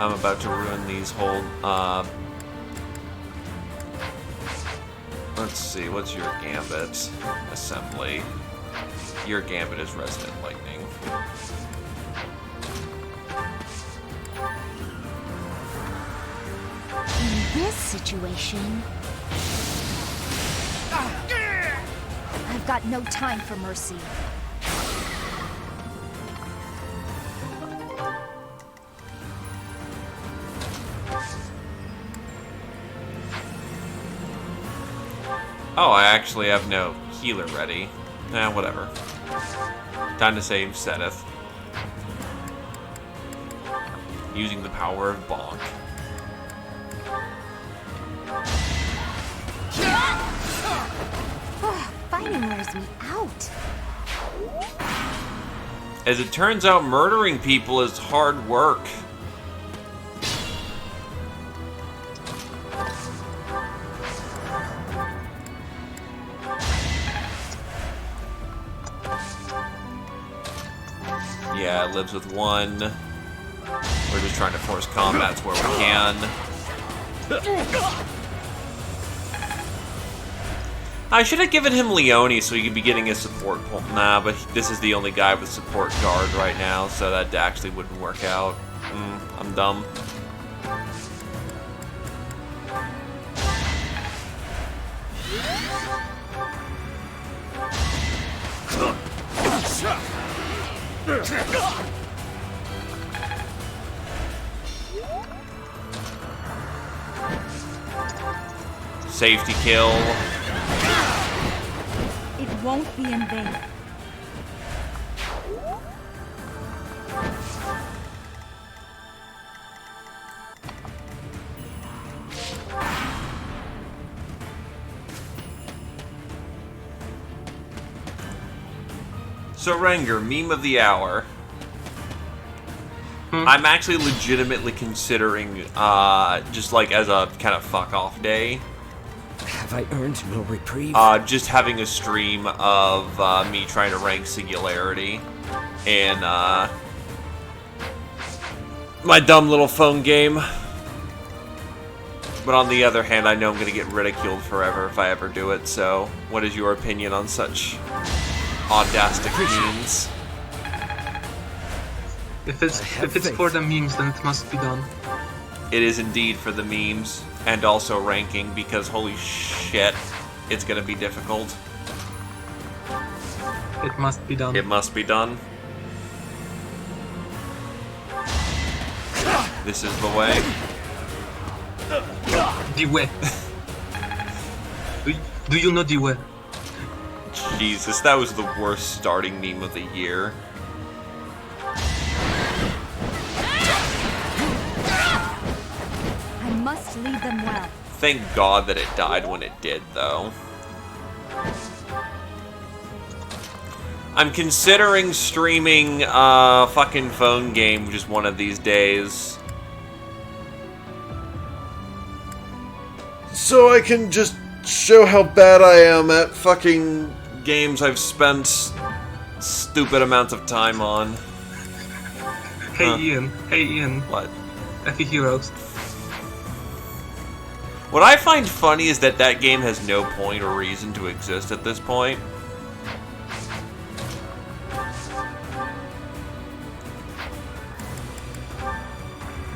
I'm about to ruin these whole, let's see, what's your Gambit? Assembly. Your Gambit is Resonant Lightning. In this situation, I've got no time for mercy. Oh, I actually have no healer ready. Whatever. Time to save Sedith. Using the power of Bonk. Fighting wears me out. As it turns out, murdering people is hard work. Yeah, it lives with one. We're just trying to force combats where we can. I should have given him Leone so he could be getting his support pull. Nah, but this is the only guy with support guard right now, so that actually wouldn't work out. I'm dumb. Safety kill. It won't be in vain. So Renger, meme of the hour. I'm actually legitimately considering, just like as a kind of fuck off day. Have I earned no reprieve? Just having a stream of me trying to rank Singularity and my dumb little phone game. But on the other hand, I know I'm going to get ridiculed forever if I ever do it, so what is your opinion on such audastic memes? If it's for the memes, then it must be done. It is indeed for the memes, and also ranking, because holy shit, it's gonna be difficult. It must be done. It must be done. This is the way. The way. Do you know the way? Jesus, that was the worst starting meme of the year. I must lead them well. Thank God that it died when it did, though. I'm considering streaming a fucking phone game just one of these days. So I can just show how bad I am at fucking games I've spent stupid amounts of time on. Hey Ian. What? Epic Heroes. What I find funny is that that game has no point or reason to exist at this point.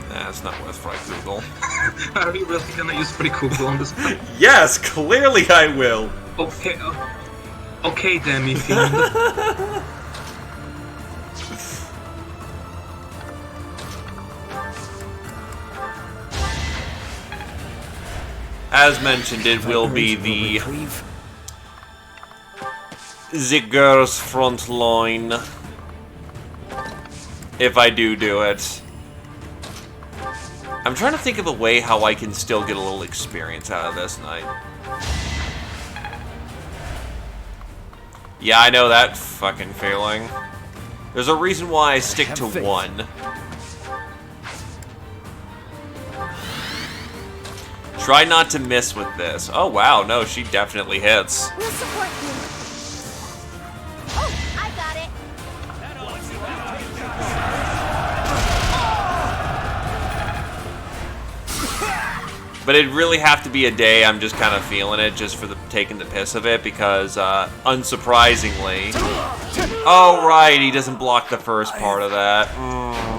Nah, it's not worth right Google. Are you really gonna use free Google on this? Yes, clearly I will. Okay, okay, Demi Fiend. As mentioned, it will be the girls front line if I do it. I'm trying to think of a way how I can still get a little experience out of this night. Yeah, I know that fucking feeling. There's a reason why I stick to one. Try not to miss with this. Oh wow, no, she definitely hits. We'll support you. Oh, I got it. But it'd really have to be a day I'm just kind of feeling it just for the taking the piss of it because, unsurprisingly... Oh, right, he doesn't block the first part of that.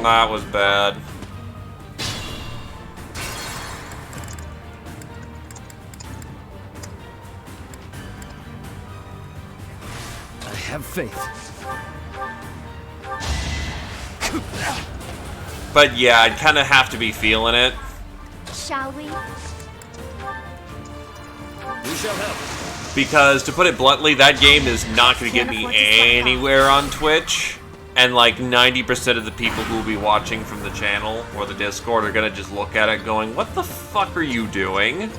That was bad. I have faith. But yeah, I'd kind of have to be feeling it. Shall we? We shall help. Because, to put it bluntly, that game is not going to get me anywhere on Twitch. And like 90% of the people who will be watching from the channel or the Discord are going to just look at it going, what the fuck are you doing?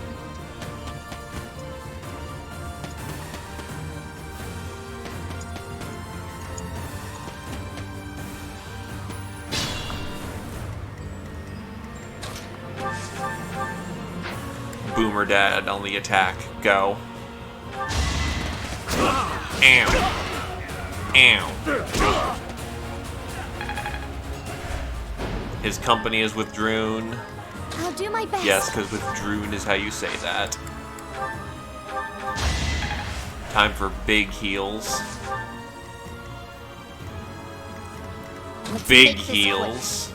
Boomer Dad on the attack. Go. Ow. Ow. His company is withdrawn. I'll do my best. Yes, because withdrawn is how you say that. Time for big heals. Big heals.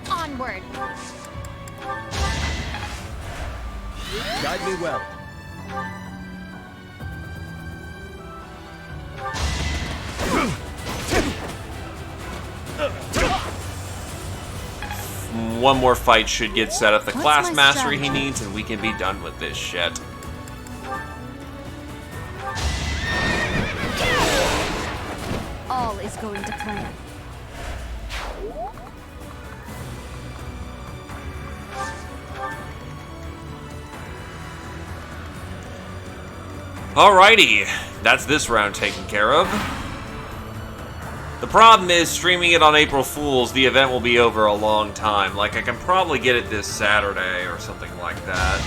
Onward. Guide me well. One more fight should get set up the class my mastery he strategy? needs, and we can be done with this shit. All is going to plan. Alrighty, that's this round taken care of. The problem is, streaming it on April Fool's, the event will be over a long time. Like, I can probably get it this Saturday or something like that.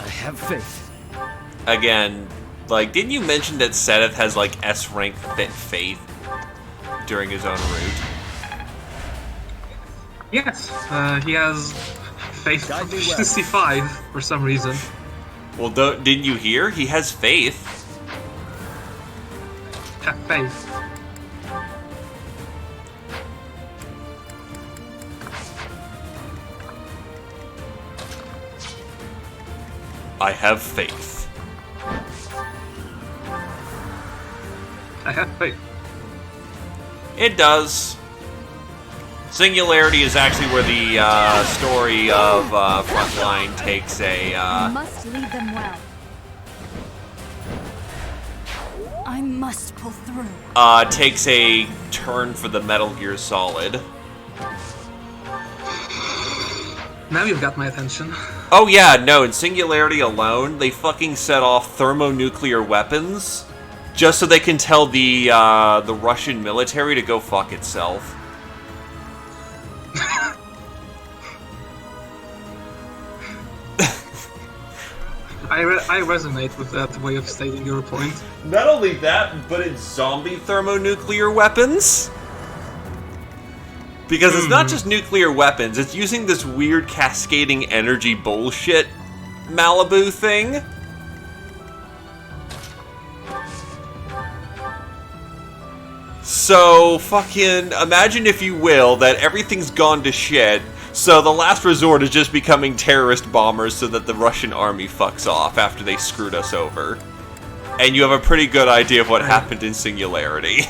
I have faith. Again, like, didn't you mention that Seth has, like, S-rank faith during his own route? Yes, he has faith proficiency 5 for some reason. Well, didn't you hear? He has faith. Have faith. I have faith. I have faith. It does. Singularity is actually where the story of Frontline takes a Must lead them well. I must pull through. takes a turn for the Metal Gear Solid. Now you've got my attention. Oh yeah, no, in Singularity alone, they fucking set off thermonuclear weapons just so they can tell the Russian military to go fuck itself. I resonate with that way of stating your point. Not only that, but it's zombie thermonuclear weapons. Because it's not just nuclear weapons, it's using this weird cascading energy bullshit Malibu thing. So, fucking, imagine if you will, that everything's gone to shit, so the last resort is just becoming terrorist bombers so that the Russian army fucks off after they screwed us over. And you have a pretty good idea of what happened in Singularity.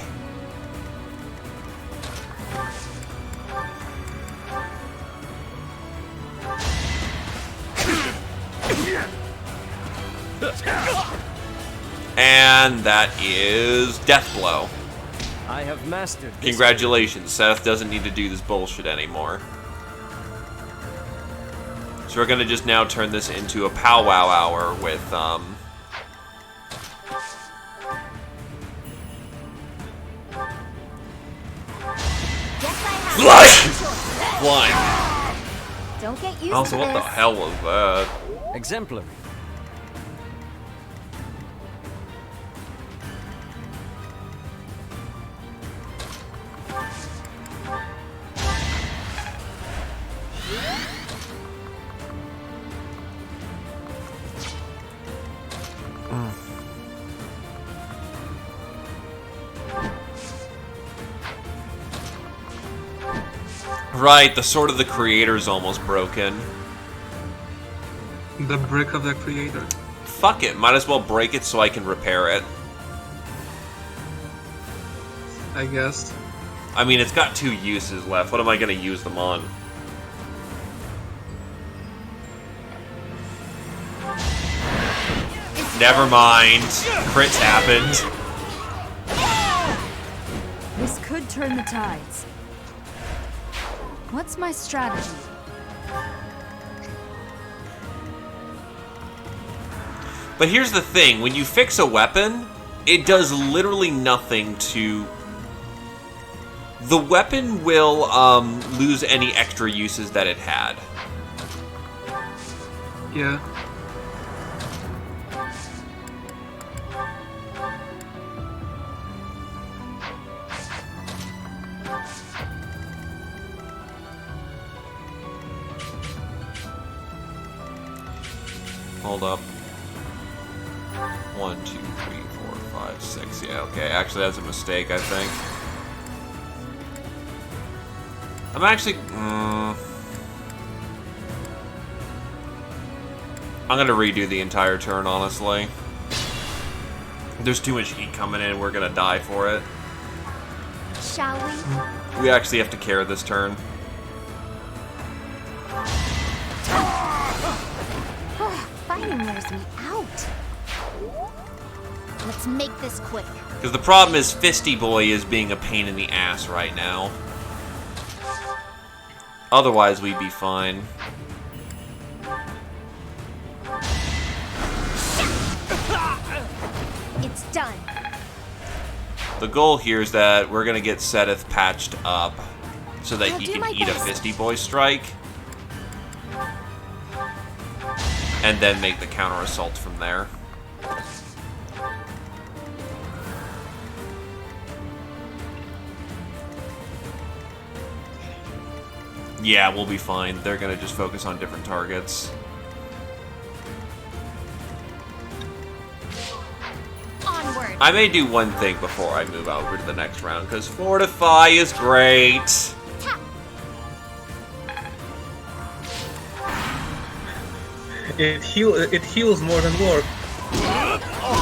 And that is Death Blow. I have mastered this. Congratulations, Seth doesn't need to do this bullshit anymore. So we're gonna just now turn this into a powwow hour with, Flying. Don't get used Also, to what the this. hell was that? Exemplary. Right, the Sword of the Creator is almost broken. The brick of the creator. Fuck it, might as well break it so I can repair it. I guess. I mean, it's got 2 uses left. What am I gonna use them on? Never mind. Crits happened. This could turn the tides. What's my strategy? But here's the thing, when you fix a weapon, it does literally nothing to... The weapon will lose any extra uses that it had. Yeah. Hold up. 1, 2, 3, 4, 5, 6. Yeah, okay. Actually, that's a mistake, I think. I'm actually... I'm gonna redo the entire turn, honestly. There's too much heat coming in, we're gonna die for it. Shall we? We actually have to care this turn. Fighting wears me out. Let's make this quick. Because the problem is Fisty Boy is being a pain in the ass right now. Otherwise, we'd be fine. It's done. The goal here is that we're gonna get Seth patched up so that I'll he do can my eat a best. Fisty Boy strike. And then make the counter assault from there. Yeah, we'll be fine. They're gonna just focus on different targets. Onward. I may do one thing before I move over to the next round, because Fortify is great. It heals more than warp.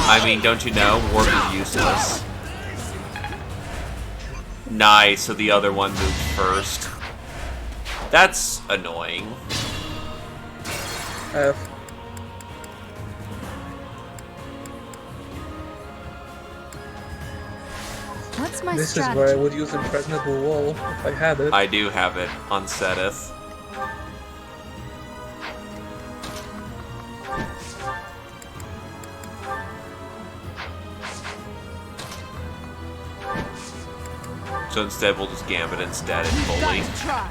I mean, don't you know? Warp is useless. Nice, so the other one moved first. That's annoying. What's my This strategy? is where I would use Impregnable Wall if I had it. I do have it on Seteth. So instead, we'll just Gambit instead and fully. Try.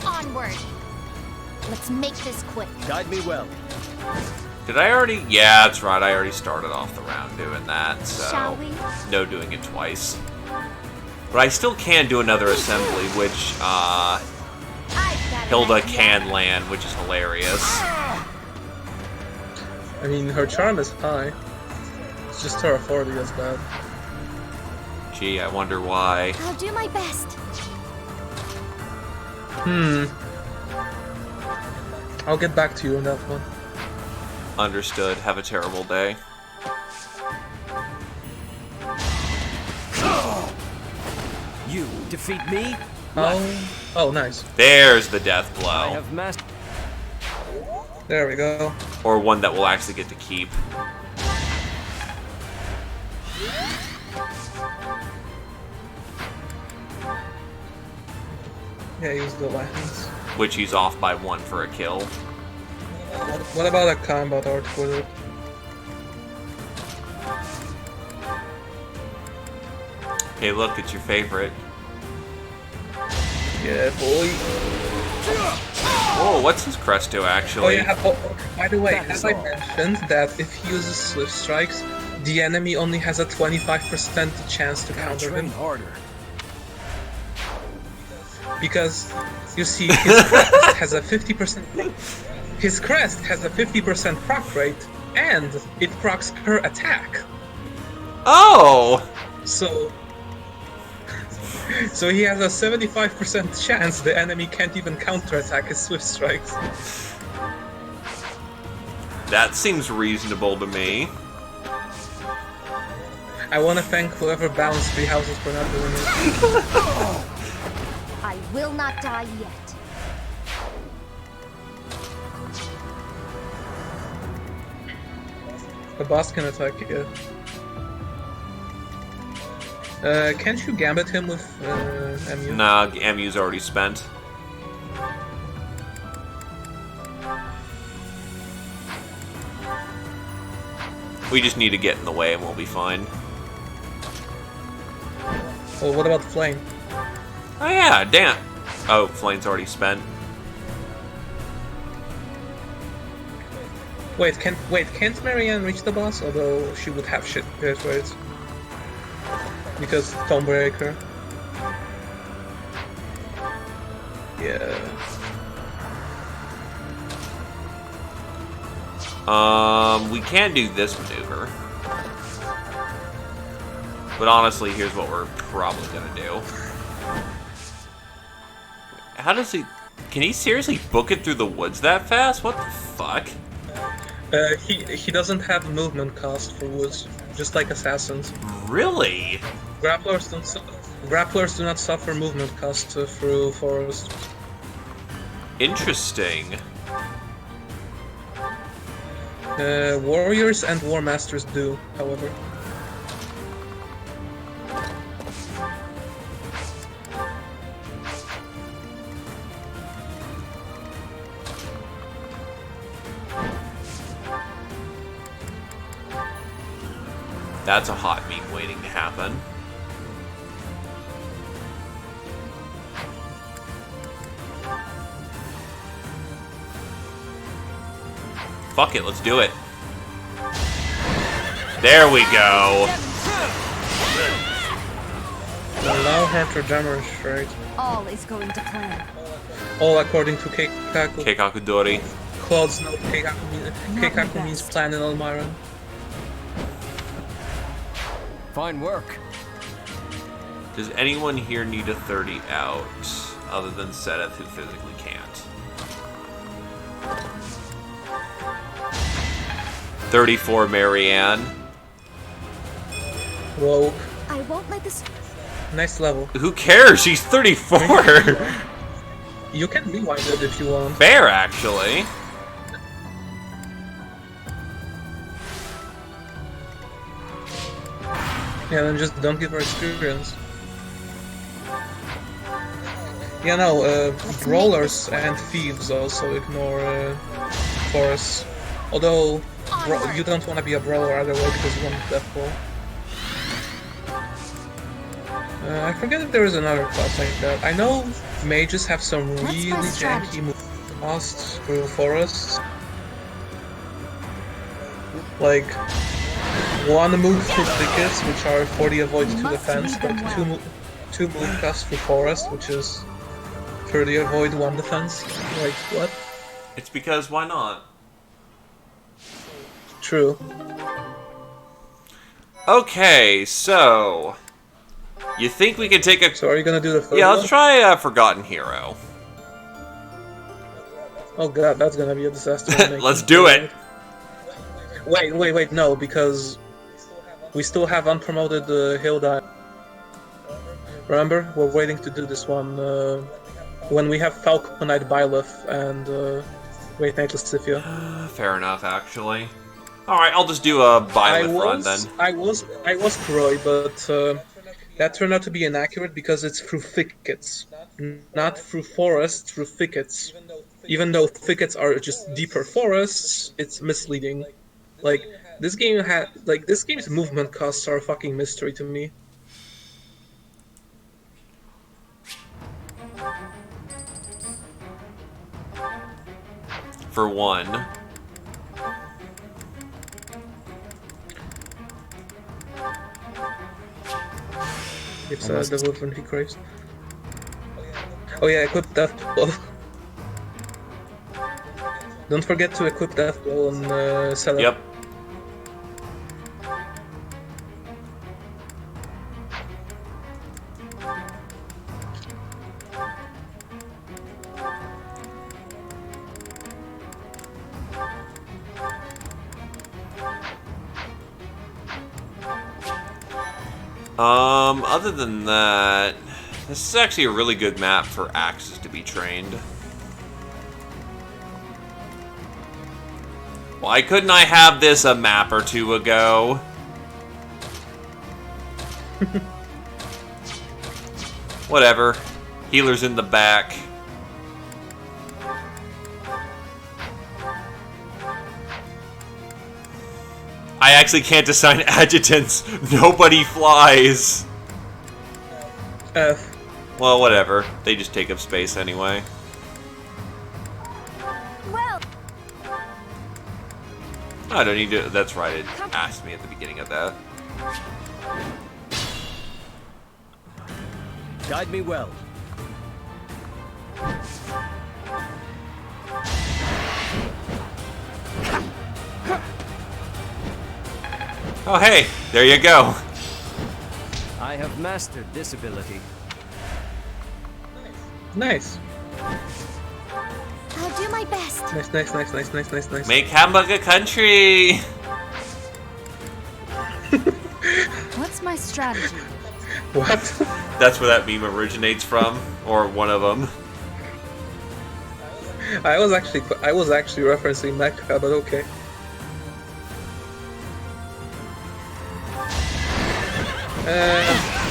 Onward. Let's make this quick. Guide me well. Did I already? Yeah, that's right. I already started off the round doing that, so Shall we? no doing it twice. But I still can do another assembly, which Hilda can land, which is hilarious. I mean, her charm is high. It's just her authority that's bad. Gee, I wonder why. I'll do my best. I'll get back to you on that one. Understood. Have a terrible day. You defeat me? Oh, nice. There's the death blow. I have mastered. There we go. Or one that we'll actually get to keep. Yeah, use the lens. Which he's off by 1 for a kill. What about a combat art with it? Hey, look, it's your favorite. Yeah, boy. Oh, what's his crest do, actually? Oh, yeah. Oh, by the way, as I mentioned that if he uses Swift Strikes, the enemy only has a 25% chance to counter him. Harder. Because, you see, his crest has a 50%... His crest has a 50% proc rate, and it procs per attack. Oh! So he has a 75% chance the enemy can't even counterattack his Swift Strikes. That seems reasonable to me. I want to thank whoever balanced 3 houses for not doing it. I will not die yet. The boss can attack you. Can't you gambit him with MU? Nah, MU's already spent. We just need to get in the way and we'll be fine. Well, what about Flame? Oh yeah, damn. Oh, Flame's already spent. Can't Marianne reach the boss? Although she would have shit hit rates. Because Thonebreaker. Yeah. We can do this maneuver. But honestly, here's what we're probably gonna do. How does he... Can he seriously book it through the woods that fast? What the fuck? He doesn't have movement cost for woods, just like assassins. Really? Grapplers do not suffer movement cost through forest. Interesting. Warriors and War Masters do, however. That's a hot meme waiting to happen. Fuck it, let's do it. There we go. Allow her to damage, right? All is going to plan. All according to Keikaku. Keikaku Dori. Claude's note, Keikaku means plan in Elmira. Fine work. Does anyone here need a 30 out, other than Sedith, who physically can't? 34, Marianne. Whoa. I won't let this. Nice level. Who cares? She's 34! You can rewind it if you want. Fair, actually. Yeah, then just don't give her experience. Yeah, no, brawlers and thieves also ignore forests. Although, you don't want to be a brawler either way because you want death ball. I forget if there is another class like that. I know mages have some really janky move costs through forests. Like, one move through thickets, which are 40 avoid 2 defense, but two move costs through forest, which is 30 avoid 1 defense. Like, what? It's because why not? True. Okay, so... You think we can take a... So are you gonna do the third Yeah, one? let's try Forgotten Hero. Oh god, that's gonna be a disaster. Let's do it! Wait, no, because we still have unpromoted Hilda. Remember? We're waiting to do this one when we have Falconite Byleth and Great Knight Lascivia. Fair enough, actually. Alright, I'll just do a Byleth run then. I was Kuroi, but that turned out to be inaccurate because it's through thickets. Not through forests, through thickets. Even though thickets are just deeper forests, it's misleading. Like, this game's movement costs are a fucking mystery to me. For one. It's the weapon he craves. Oh yeah, equip Death Blow. Don't forget to equip Death Blow on Setup. Yep. Other than that, this is actually a really good map for axes to be trained. Why couldn't I have this a map or two ago? Whatever. Healer's in the back. I actually can't assign adjutants. Nobody flies. F. Well, whatever. They just take up space anyway. Well, I don't need to. That's right. It asked me at the beginning of that. Guide me well. Oh, hey, there you go. I have mastered this ability. Nice. I'll do my best. Nice. Make Hamburger country. What's my strategy? What? That's where that meme originates from, or one of them. I was actually referencing Mecha, but okay.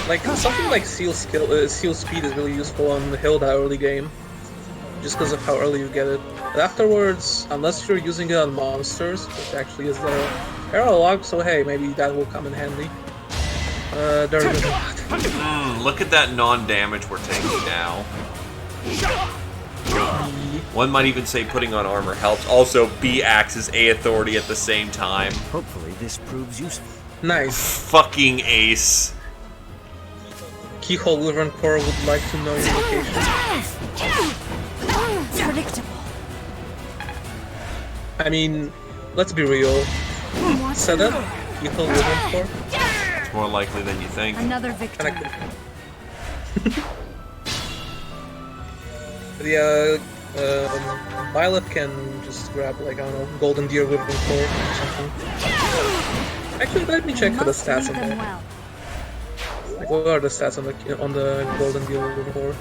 Like something like Seal Speed is really useful on the Hilda early game, just because of how early you get it. But afterwards, unless you're using it on monsters, which actually is the arrow log, so hey, maybe that will come in handy. Look at that non-damage we're taking now. One might even say putting on armor helps. Also, B axes A authority at the same time. Hopefully this proves useful. Nice. Fucking ace. Keyhole Wyvern Core would like to know your location. Predictable. I mean, let's be real. Setup, Keyhole Wyvern Core. It's more likely than you think. Another victory. Yeah, Violet can just grab, like, I don't know, Golden Deer Wyvern Core or something. Actually, let me check for the stats on that. Well. Like, what are the stats on the Golden Deer Wyvern Core?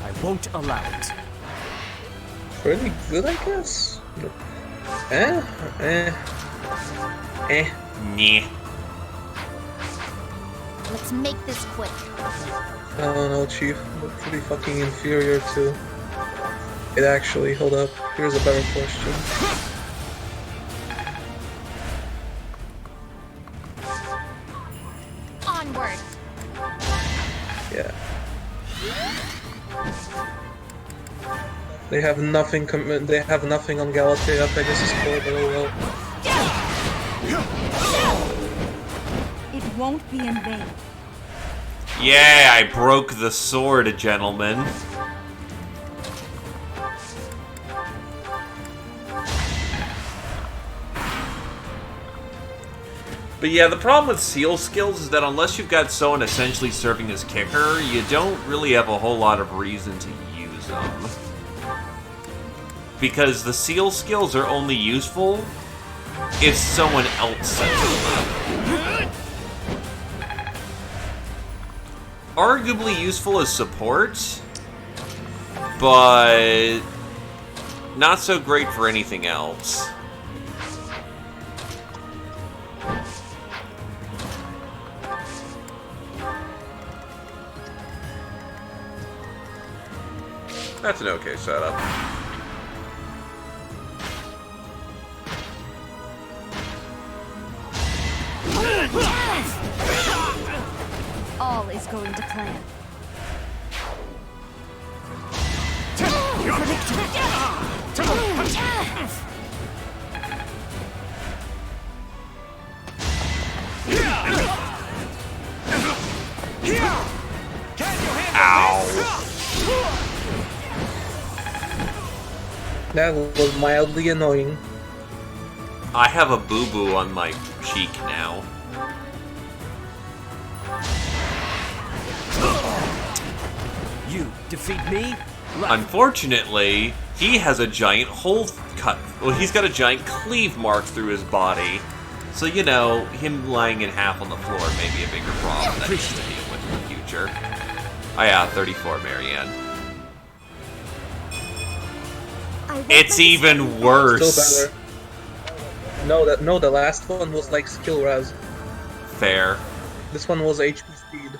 I won't allow it. Pretty good, I guess. Eh. Nyeh. Let's make this quick. I don't know, Chief. We're pretty fucking inferior to it, actually. Hold up. Here's a better question. Onward. Yeah. They have nothing. They have nothing on Galatea, Pegasus Core, but oh well. It won't be in vain. Yeah, I broke the sword, gentlemen. But yeah, the problem with seal skills is that unless you've got someone essentially serving as kicker, you don't really have a whole lot of reason to use them. Because the seal skills are only useful if someone else sets them up. Arguably useful as support, but not so great for anything else. That's an okay setup. All is going to plan. That was mildly annoying. I have a boo-boo on my cheek now. You defeat me? Unfortunately, he has a giant hole cut. Well, he's got a giant cleave mark through his body. So, you know, him lying in half on the floor may be a bigger problem that he has to deal with in the future. Oh yeah, 34, Marianne. It's even worse. Still better. No, the last one was like skill res. Fair. This one was HP speed.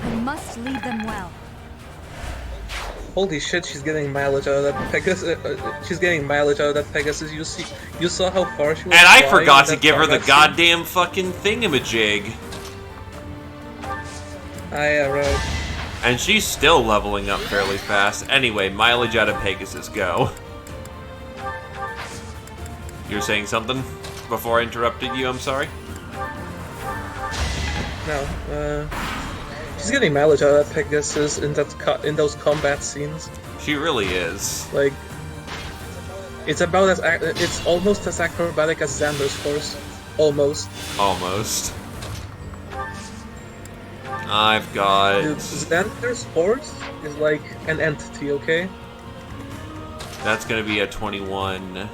I must lead them well. Holy shit, she's getting mileage out of that Pegasus. She's getting mileage out of that Pegasus. You saw how far she was. And I forgot to in that give her the combat goddamn fucking thingamajig. scene. Ah, yeah, right. And she's still leveling up fairly fast. Anyway, mileage out of Pegasus, go. You're saying something before I interrupted you, I'm sorry? No, she's getting mileage out of that Pegasus in those combat scenes. She really is. Like, it's about as it's almost as acrobatic as Xander's horse, almost. Almost. I've got... Dude, Xander's horse is like an entity, okay? That's gonna be a 21.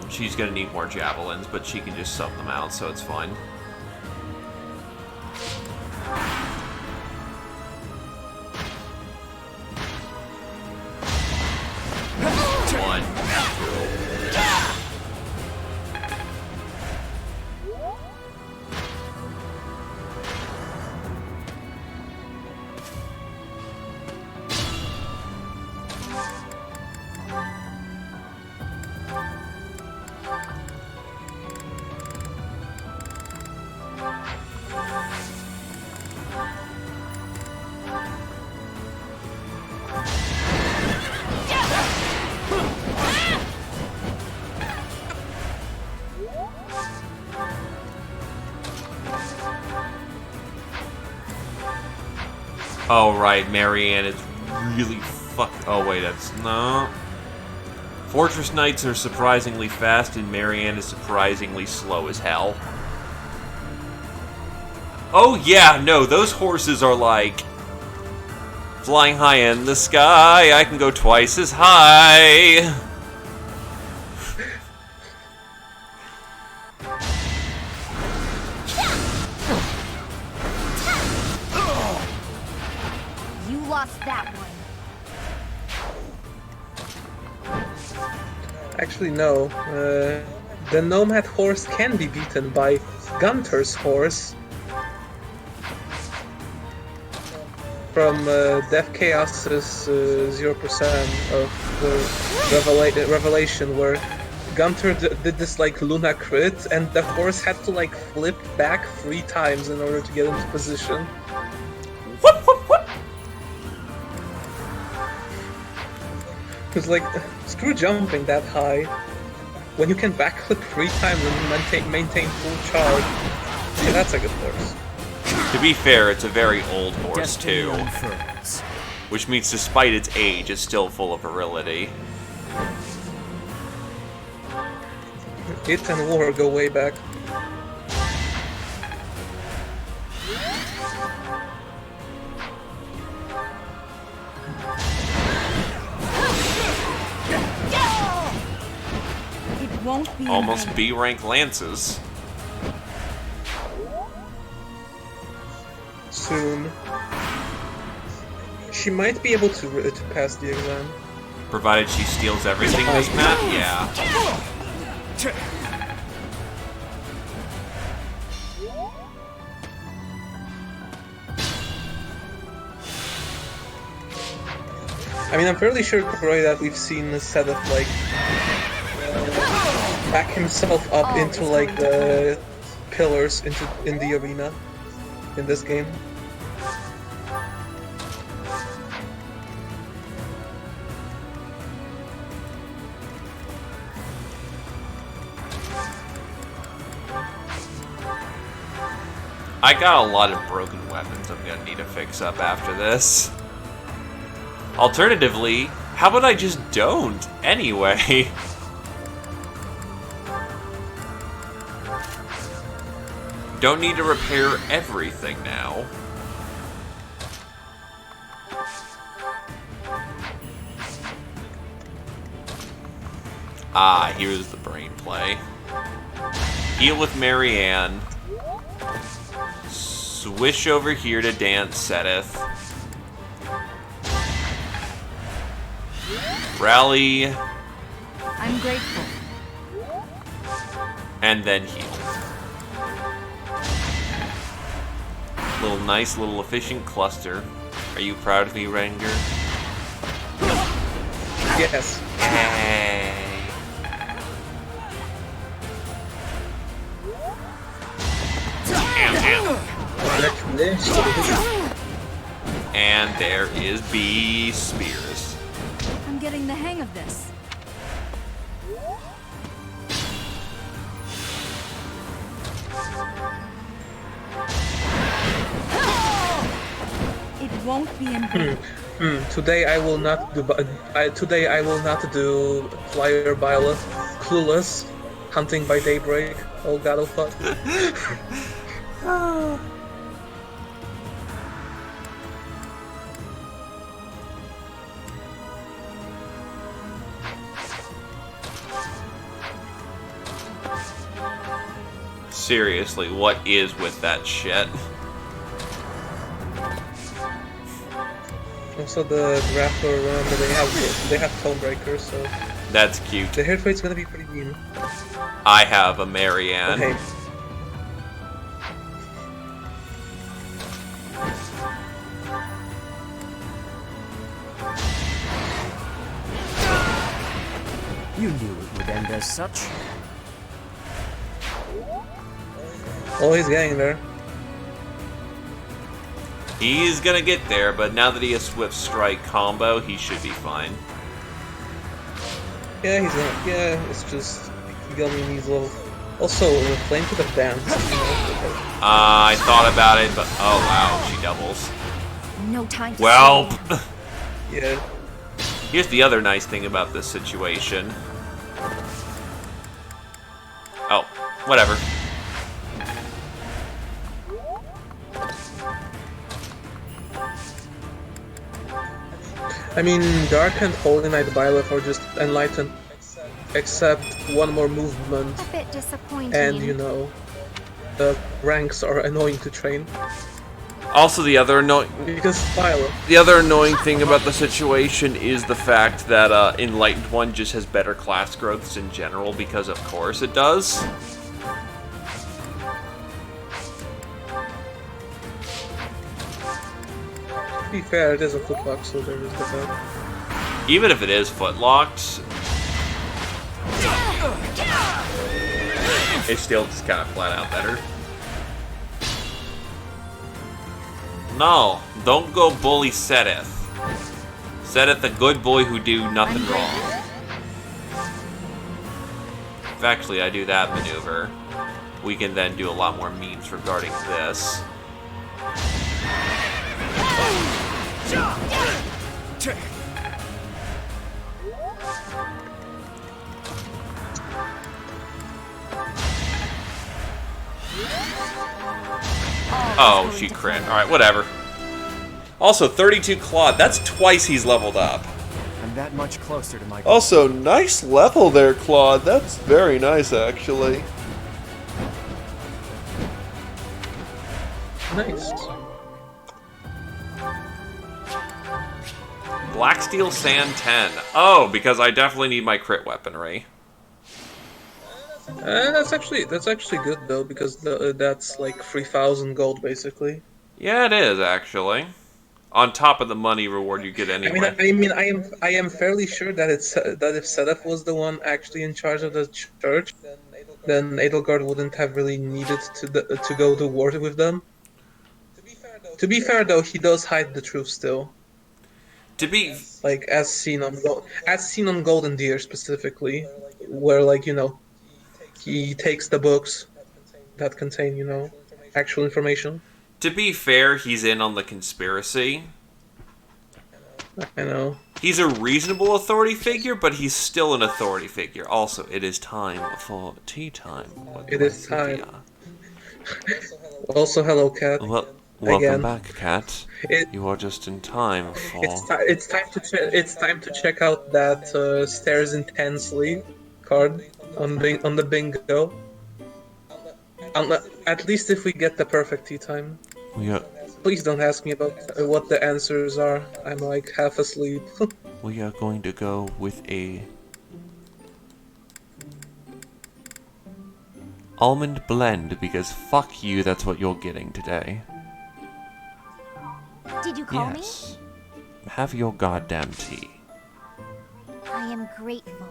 She's gonna need more javelins, but she can just sub them out, so it's fine. One, Oh, right, Marianne is really oh, wait, that's not... Fortress Knights are surprisingly fast, and Marianne is surprisingly slow as hell. Oh, yeah, no, those horses are like... Flying high in the sky, I can go twice as high. You lost that one. Actually, no. The Nomad horse can be beaten by Gunter's horse from Death Chaos's 0% of the Revelation, where Gunter did this like Luna crit, and the horse had to like flip back 3 times in order to get into position. Because like, screw jumping that high. When you can backflip 3 times and maintain full charge, yeah, that's a good horse. To be fair, it's a very old horse too, which means despite its age, it's still full of virility. It and War go way back. It won't be Almost B-rank lances. Soon. She might be able to pass the exam. Provided she steals everything this map? Yeah. I mean, I'm fairly sure, Corey, that we've seen Sedith, like, back himself up into, like, the pillars in the arena in this game. I got a lot of broken weapons I'm gonna need to fix up after this. Alternatively, how about I just don't, anyway? Don't need to repair everything now. Ah, here's the brain play. Heal with Marianne. Swish over here to dance Sedith. Rally. I'm grateful. And then heal. Nice little efficient cluster. Are you proud of me, Rengar? Yes. Hey. And there is B Spears. I'm getting the hang of this. It won't be in vain. Today I will not do. Today I will not do Flyer Bile, Clueless, Hunting by Daybreak. Oh god, oh fuck. Seriously, what is with that shit? Also, the Raptor, remember, they have Tonebreaker, so that's cute. The hit rate's gonna be pretty mean. I have a Marianne. Okay. You knew it would end as such. Oh, he's getting there. He's gonna get there, but now that he has Swift Strike combo, he should be fine. Yeah, he's gonna. Yeah, it's just he only needs a little. Also, Flame could have danced. I thought about it, but oh wow, she doubles. no time to Well, Yeah. here's the other nice thing about this situation. Oh, whatever. I mean, Dark and Holy Knight Byleth are just enlightened, except one more movement, A bit disappointing. and you know, the ranks are annoying to train. Also, the other Because Byleth. The other annoying thing about the situation is the fact that Enlightened One just has better class growths in general, because of course it does. To be fair, it is a footlock, so there is that. Even if it is footlocked, it's still just kind of flat out better. No, don't go bully Sedith. Sedith, a good boy who do nothing wrong. If actually I do that maneuver, we can then do a lot more memes regarding this. Oh, she crit. Alright, whatever. Also, 32 Claude. That's twice he's leveled up. I'm that much closer to my... Also, nice level there, Claude. That's very nice, actually. Nice. Black Steel Sand 10. Oh, because I definitely need my crit weaponry. That's actually good though, because that's like 3,000 gold basically. Yeah, it is actually. On top of the money reward you get anyway. I am fairly sure that it's that if Sedef was the one actually in charge of the church, then Edelgard wouldn't have really needed to go to war with them. To be fair though, he does hide the truth still. To be like as seen on Golden Deer specifically, where like you know, he takes the books that contain you know actual information. To be fair, he's in on the conspiracy. I know. He's a reasonable authority figure, but he's still an authority figure. Also, it is time for tea time. It is time. Also, hello, Cat. Well, welcome back, Cat. You are just in time for... It's time to check out that stares intensely card on the bingo. At least if we get the perfect tea time. Please don't ask me about what the answers are. I'm like half asleep. We are going to go with a almond blend, because fuck you, that's what you're getting today. Did you call Yes. Have your goddamn tea. me? I am grateful.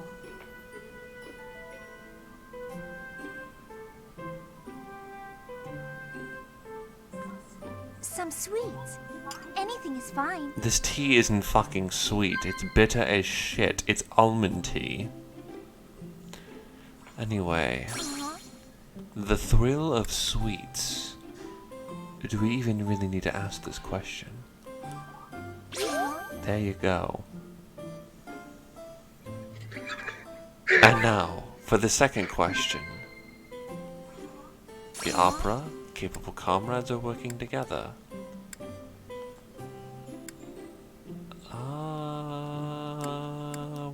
Some sweets. Anything is fine. This tea isn't fucking sweet. It's bitter as shit. It's almond tea. Anyway. The thrill of sweets. Do we even really need to ask this question? There you go. And now, for the second question. The opera, capable comrades are working together.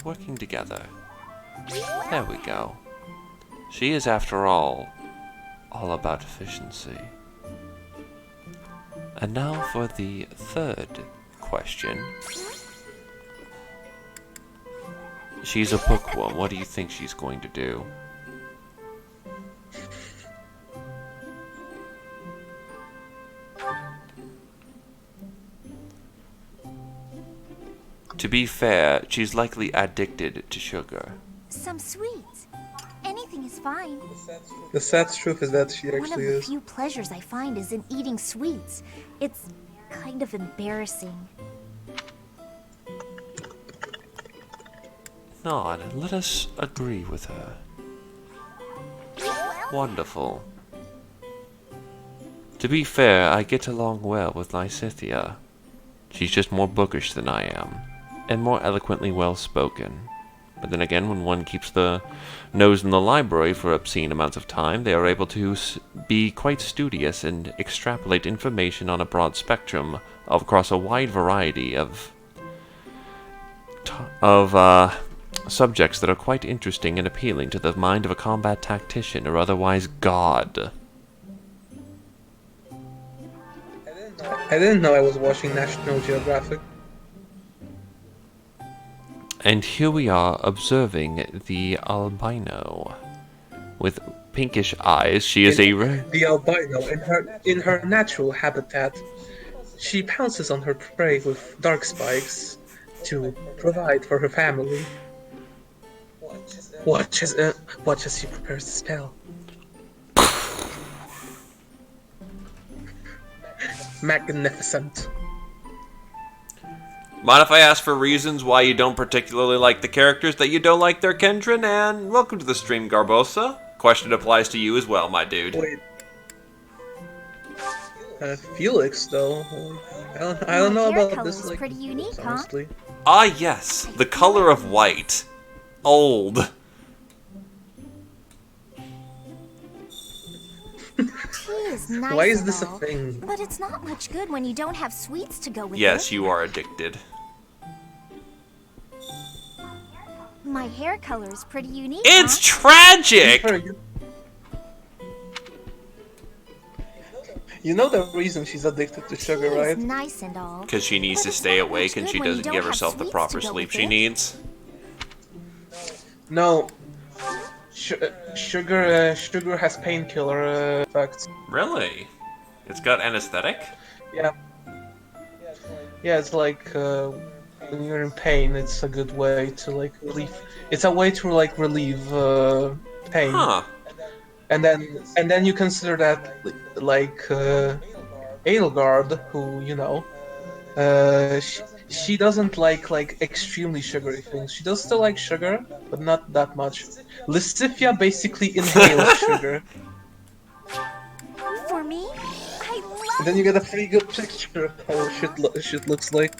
Working together. There we go. She is, after all about efficiency. And now for the third question. She's a bookworm. What do you think she's going to do? To be fair, she's likely addicted to sugar. Some sweets. Anything is fine. The sad truth is that she One of actually the is. few pleasures I find is in eating sweets. It's kind of embarrassing. Nod, let us agree with her. Wonderful. To be fair, I get along well with Lysithia. She's just more bookish than I am, and more eloquently well-spoken. But then again, when one keeps the nose in the library for obscene amounts of time, they are able to be quite studious and extrapolate information on a broad spectrum across a wide variety of subjects that are quite interesting and appealing to the mind of a combat tactician or otherwise god. I didn't know I was watching National Geographic. And here we are observing the albino. With pinkish eyes, she is The albino, in her natural habitat, she pounces on her prey with dark spikes to provide for her family. Watch as she prepares the spell. Magnificent. Mind if I ask for reasons why you don't particularly like the characters that you don't like their Kendrin? And welcome to the stream, Garbosa. Question applies to you as well, my dude. Wait. Felix, though. I don't know about this. Like, pretty unique, honestly. Ah, yes, the color of white. Old. Tea is nice. Why is this a thing? But it's not much good when you don't have sweets to go with it. Yes, you are addicted. My hair color is pretty unique. It's tragic! You know the reason she's addicted to sugar, Tea right? is nice and all. Because she needs to stay awake and she doesn't give herself the proper sleep she needs. No. Sugar has painkiller effects. Really? It's got anesthetic? Yeah. Yeah, it's like when you're in pain, it's a good way to like relieve. It's a way to like relieve pain. Huh. And then you consider that like Edelgard, who you know, she doesn't like extremely sugary things. She does still like sugar, but not that much. Lysithia basically inhales sugar. For me, I love And then you get a pretty good picture of how shit looks like.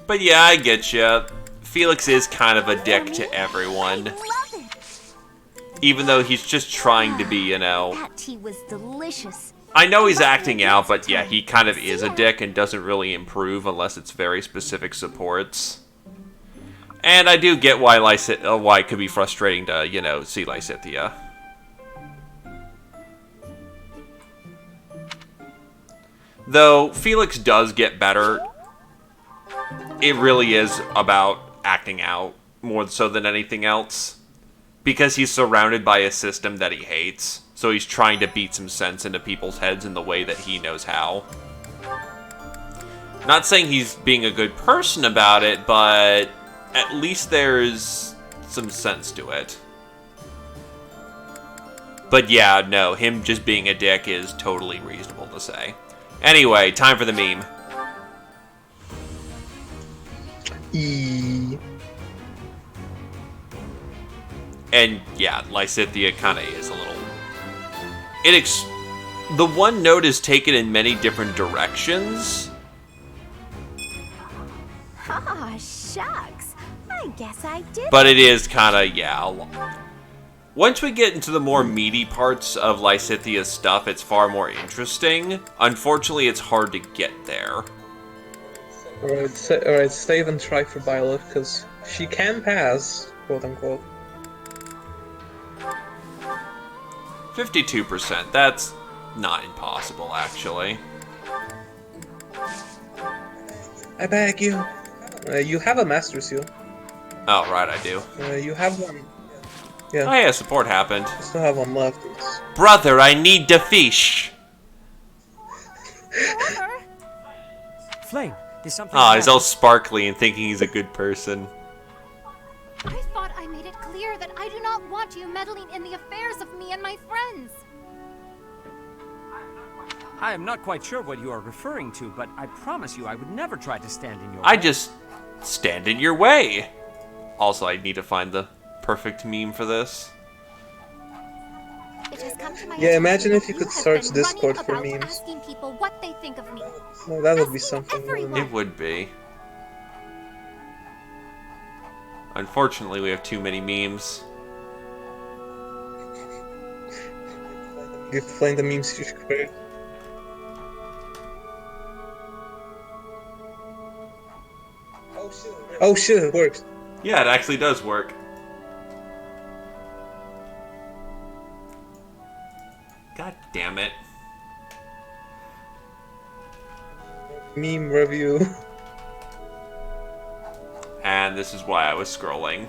But yeah, I get ya. Felix is kind of a dick to everyone. Even though he's just trying to be, you know... That tea was delicious. I know he's acting out, but yeah, he kind of is a dick and doesn't really improve unless it's very specific supports. And I do get why why it could be frustrating to, you know, see Lysithia. Though Felix does get better, it really is about acting out more so than anything else. Because he's surrounded by a system that he hates, so he's trying to beat some sense into people's heads in the way that he knows how. Not saying he's being a good person about it, but at least there's some sense to it. But yeah, no, him just being a dick is totally reasonable to say. Anyway, time for the meme. And yeah, Lysithia kind of is a little... The one note is taken in many different directions. Ah, shucks. I guess I did. But it is kind of, yeah. Once we get into the more meaty parts of Lysithia's stuff, it's far more interesting. Unfortunately, it's hard to get there. Alright, save and try for Byleth, because she can pass, quote unquote. 52%, that's not impossible, actually. I beg you. You have a Master Seal. Oh, right, I do. You have one. Yeah. Oh yeah, support happened. I still have one left. Brother, I need the fish! Flame, there's something... Ah, he's all sparkly and thinking he's a good person. I thought I made it clear that I do not want you meddling in the affairs of me and my friends. I am not quite sure what you are referring to, but I promise you I would never try to stand in your way. I just stand in your way. Also, I need to find the perfect meme for this. If It has come to my Yeah, imagine attention if you that could have search been Discord running for about memes. asking people what they think of me. Well, that would be something. everyone. It would be. Unfortunately, we have too many memes. You find the memes you create. Oh shit, it works. Yeah, it actually does work. God damn it. Meme review. And this is why I was scrolling.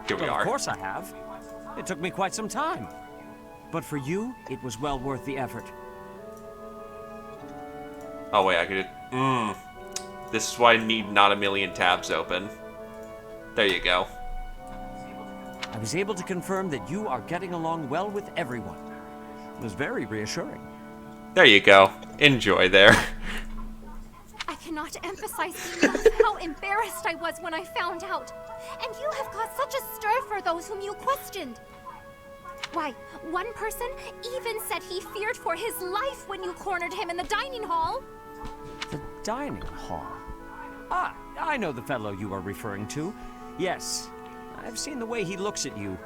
Here we are. Of course I have. It took me quite some time. But for you, it was well worth the effort. Oh wait, I could... This is why I need not a million tabs open. There you go. I was able to confirm that you are getting along well with everyone. It was very reassuring. There you go. Enjoy there. I cannot emphasize enough how embarrassed I was when I found out. And you have caused such a stir for those whom you questioned. Why, one person even said he feared for his life when you cornered him in the dining hall. The dining hall? Ah, I know the fellow you are referring to. Yes, I've seen the way he looks at you.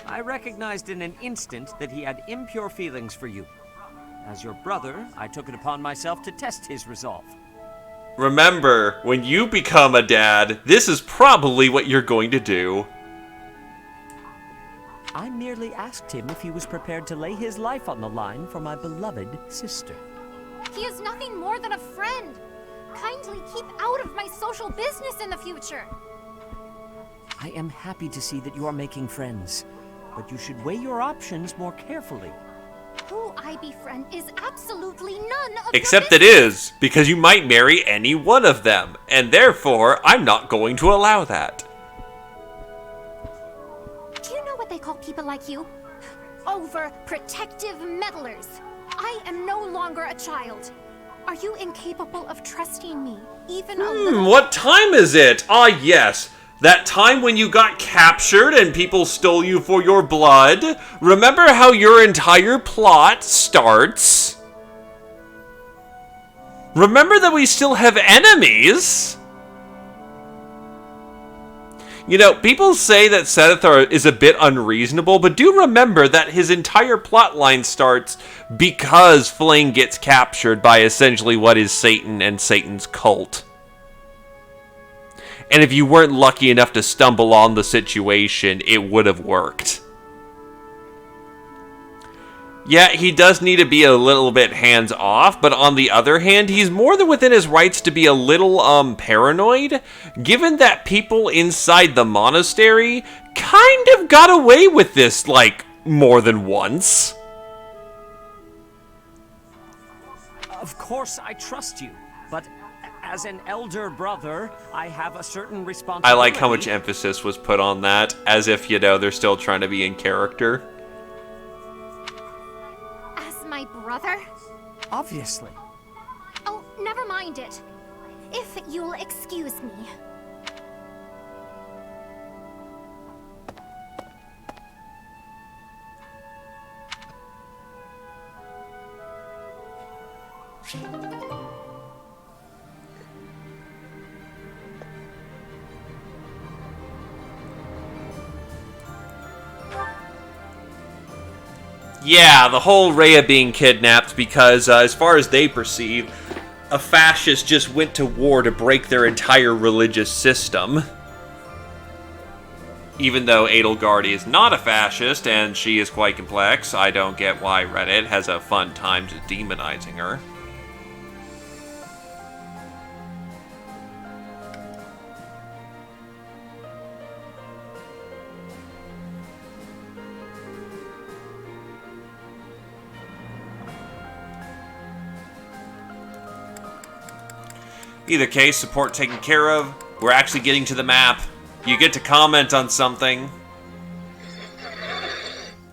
I recognized in an instant that he had impure feelings for you. As your brother, I took it upon myself to test his resolve. Remember, when you become a dad, this is probably what you're going to do. I merely asked him if he was prepared to lay his life on the line for my beloved sister. He is nothing more than a friend. Kindly keep out of my social business in the future. I am happy to see that you are making friends, but you should weigh your options more carefully. Who I befriend is absolutely none of Except your it is, because you might marry any one of them, and therefore, I'm not going to allow that. Do you know what they call people like you? Overprotective meddlers. I am no longer a child. Are you incapable of trusting me, even a little? What time is it? Ah, yes. That time when you got captured and people stole you for your blood? Remember how your entire plot starts? Remember that we still have enemies? You know, people say that Setethar is a bit unreasonable, but do remember that his entire plotline starts because Fling gets captured by essentially what is Satan and Satan's cult. And if you weren't lucky enough to stumble on the situation, it would have worked. Yeah, he does need to be a little bit hands-off, but on the other hand, he's more than within his rights to be a little, paranoid, given that people inside the monastery kind of got away with this, like, more than once. Of course I trust you, but as an elder brother, I have a certain responsibility. I like how much emphasis was put on that, as if, you know, they're still trying to be in character. My brother? Obviously. Oh, never mind it. If you'll excuse me. Yeah, the whole Rhea being kidnapped because, as far as they perceive, a fascist just went to war to break their entire religious system. Even though Edelgard is not a fascist, and she is quite complex, I don't get why Reddit has a fun time just demonizing her. Either case, support taken care of. We're actually getting to the map. You get to comment on something.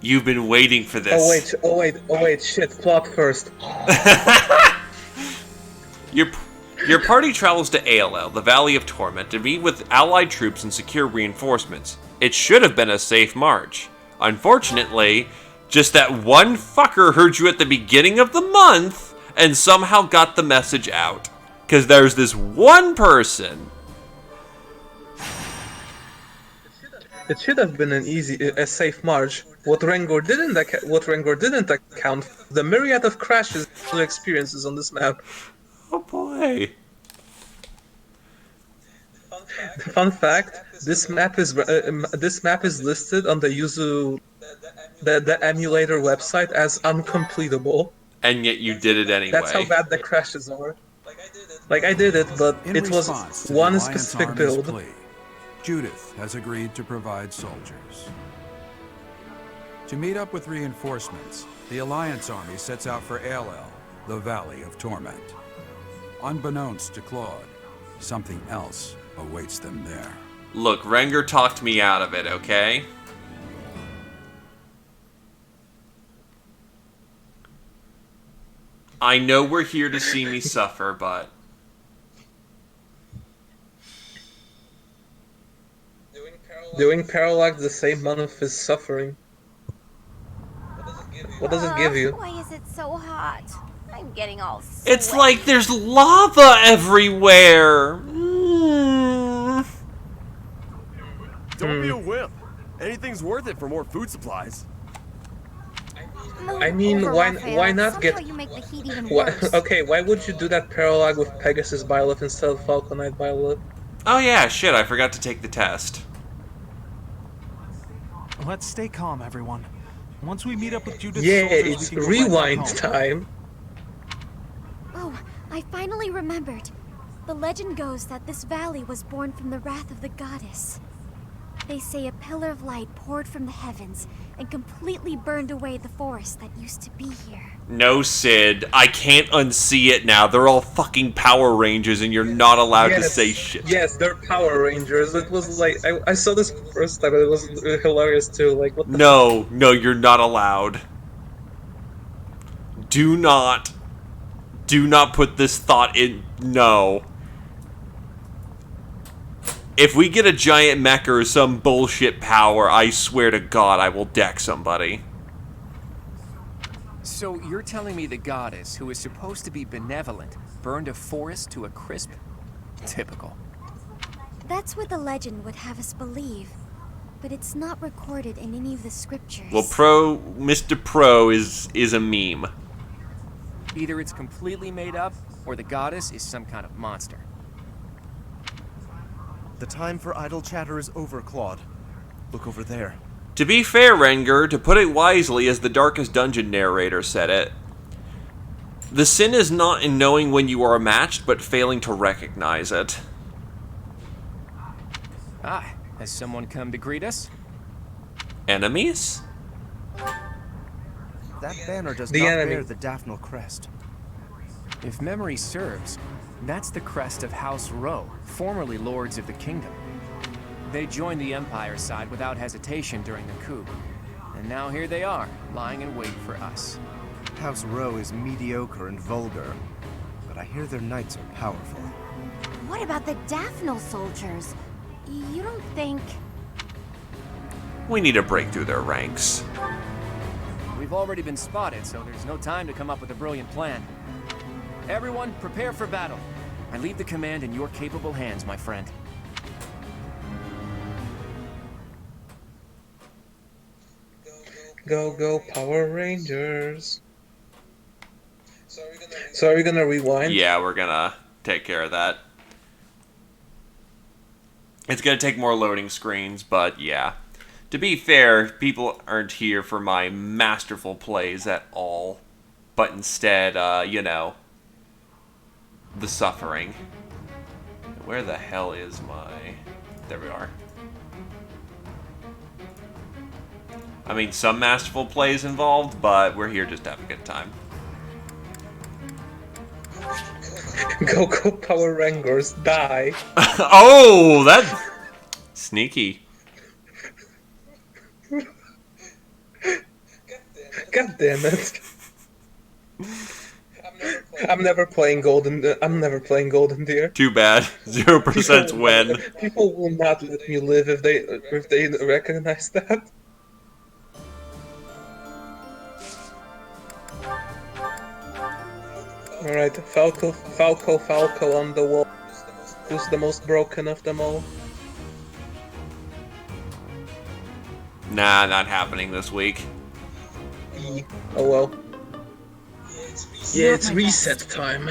You've been waiting for this. Oh wait, shit, plot first. Your party travels to ALL, the Valley of Torment, to meet with allied troops and secure reinforcements. It should have been a safe march. Unfortunately, just that one fucker heard you at the beginning of the month and somehow got the message out. Because there's this one person. It should have been a safe march. What Rengor didn't account for the myriad of crashes and experiences on this map. Oh boy. Fun fact: this map is listed on the Yuzu, the emulator website as uncompletable. And yet you did it anyway. That's how bad the crashes are. Like I did it, but it was one specific build. Plea, Judith has agreed to provide soldiers. To meet up with reinforcements, the Alliance army sets out for ALL, the Valley of Torment. Unbeknownst to Claude, something else awaits them there. Look, Rengar talked me out of it, okay? I know we're here to see me suffer, but... Doing parallax the same month as suffering. What does it give you? Why is it so hot? I'm getting all sweaty. It's like there's lava everywhere! Don't be a wimp. Anything's worth it for more food supplies. I mean, why not get... You make the heat even worse. Okay, why would you do that parallax with Pegasus Byleth instead of Falconite Byleth? Oh yeah, shit, I forgot to take the test. Let's stay calm, everyone. Once we meet up with Judith's yeah, soldiers, it's we can go right rewind back home. time. Oh, I finally remembered. The legend goes that this valley was born from the wrath of the goddess. They say a pillar of light poured from the heavens and completely burned away the forest that used to be here. No, Sid, I can't unsee it now. They're all fucking Power Rangers and you're not allowed to say shit. Yes, they're Power Rangers. It was like, I saw this first time and it was hilarious too. Like, what the No, you're not allowed. Do not put this thought in. No. If we get a giant mech or some bullshit power, I swear to God I will deck somebody. So you're telling me the goddess, who is supposed to be benevolent, burned a forest to a crisp? Typical. That's what the legend would have us believe, but it's not recorded in any of the scriptures. Well, Mr. Pro is a meme. Either it's completely made up, or the goddess is some kind of monster. The time for idle chatter is over, Claude. Look over there. To be fair, Rengar, to put it wisely, as the Darkest Dungeon narrator said it, the sin is not in knowing when you are matched, but failing to recognize it. Ah, has someone come to greet us? Enemies? That banner does The not enemy. bear the Daphne crest. If memory serves, that's the crest of House Rowe, formerly Lords of the Kingdom. They joined the Empire side without hesitation during the coup. And now here they are, lying in wait for us. House Rowe is mediocre and vulgar, but I hear their knights are powerful. What about the Daphne soldiers? You don't think... We need to break through their ranks. We've already been spotted, so there's no time to come up with a brilliant plan. Everyone, prepare for battle. I leave the command in your capable hands, my friend. Go, go, Power Rangers. So are we gonna rewind? Yeah, we're gonna take care of that. It's gonna take more loading screens, but yeah. To be fair, people aren't here for my masterful plays at all. But instead, you know, the suffering. Where the hell is my... There we are. I mean, some masterful plays involved, but we're here just to have a good time. Go, go, Power Rangers, die. Oh, that's sneaky. God damn it. I'm never playing Golden. I'm never playing Golden Deer. Too bad. 0% win. People will not let me live if they recognize that. All right, Falco on the wall. Who's the most broken of them all? Nah, not happening this week. Oh well. Yeah, it's reset time.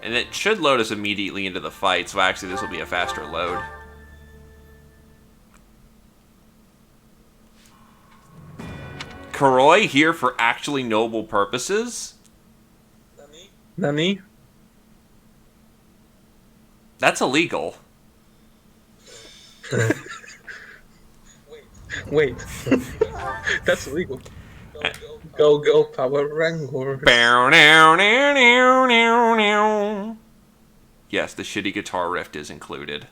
And it should load us immediately into the fight, so actually this will be a faster load. Karoi here for actually noble purposes? Nani? That's illegal. Wait. That's illegal. Go, Power Rangers. Yes, the shitty guitar riff is included.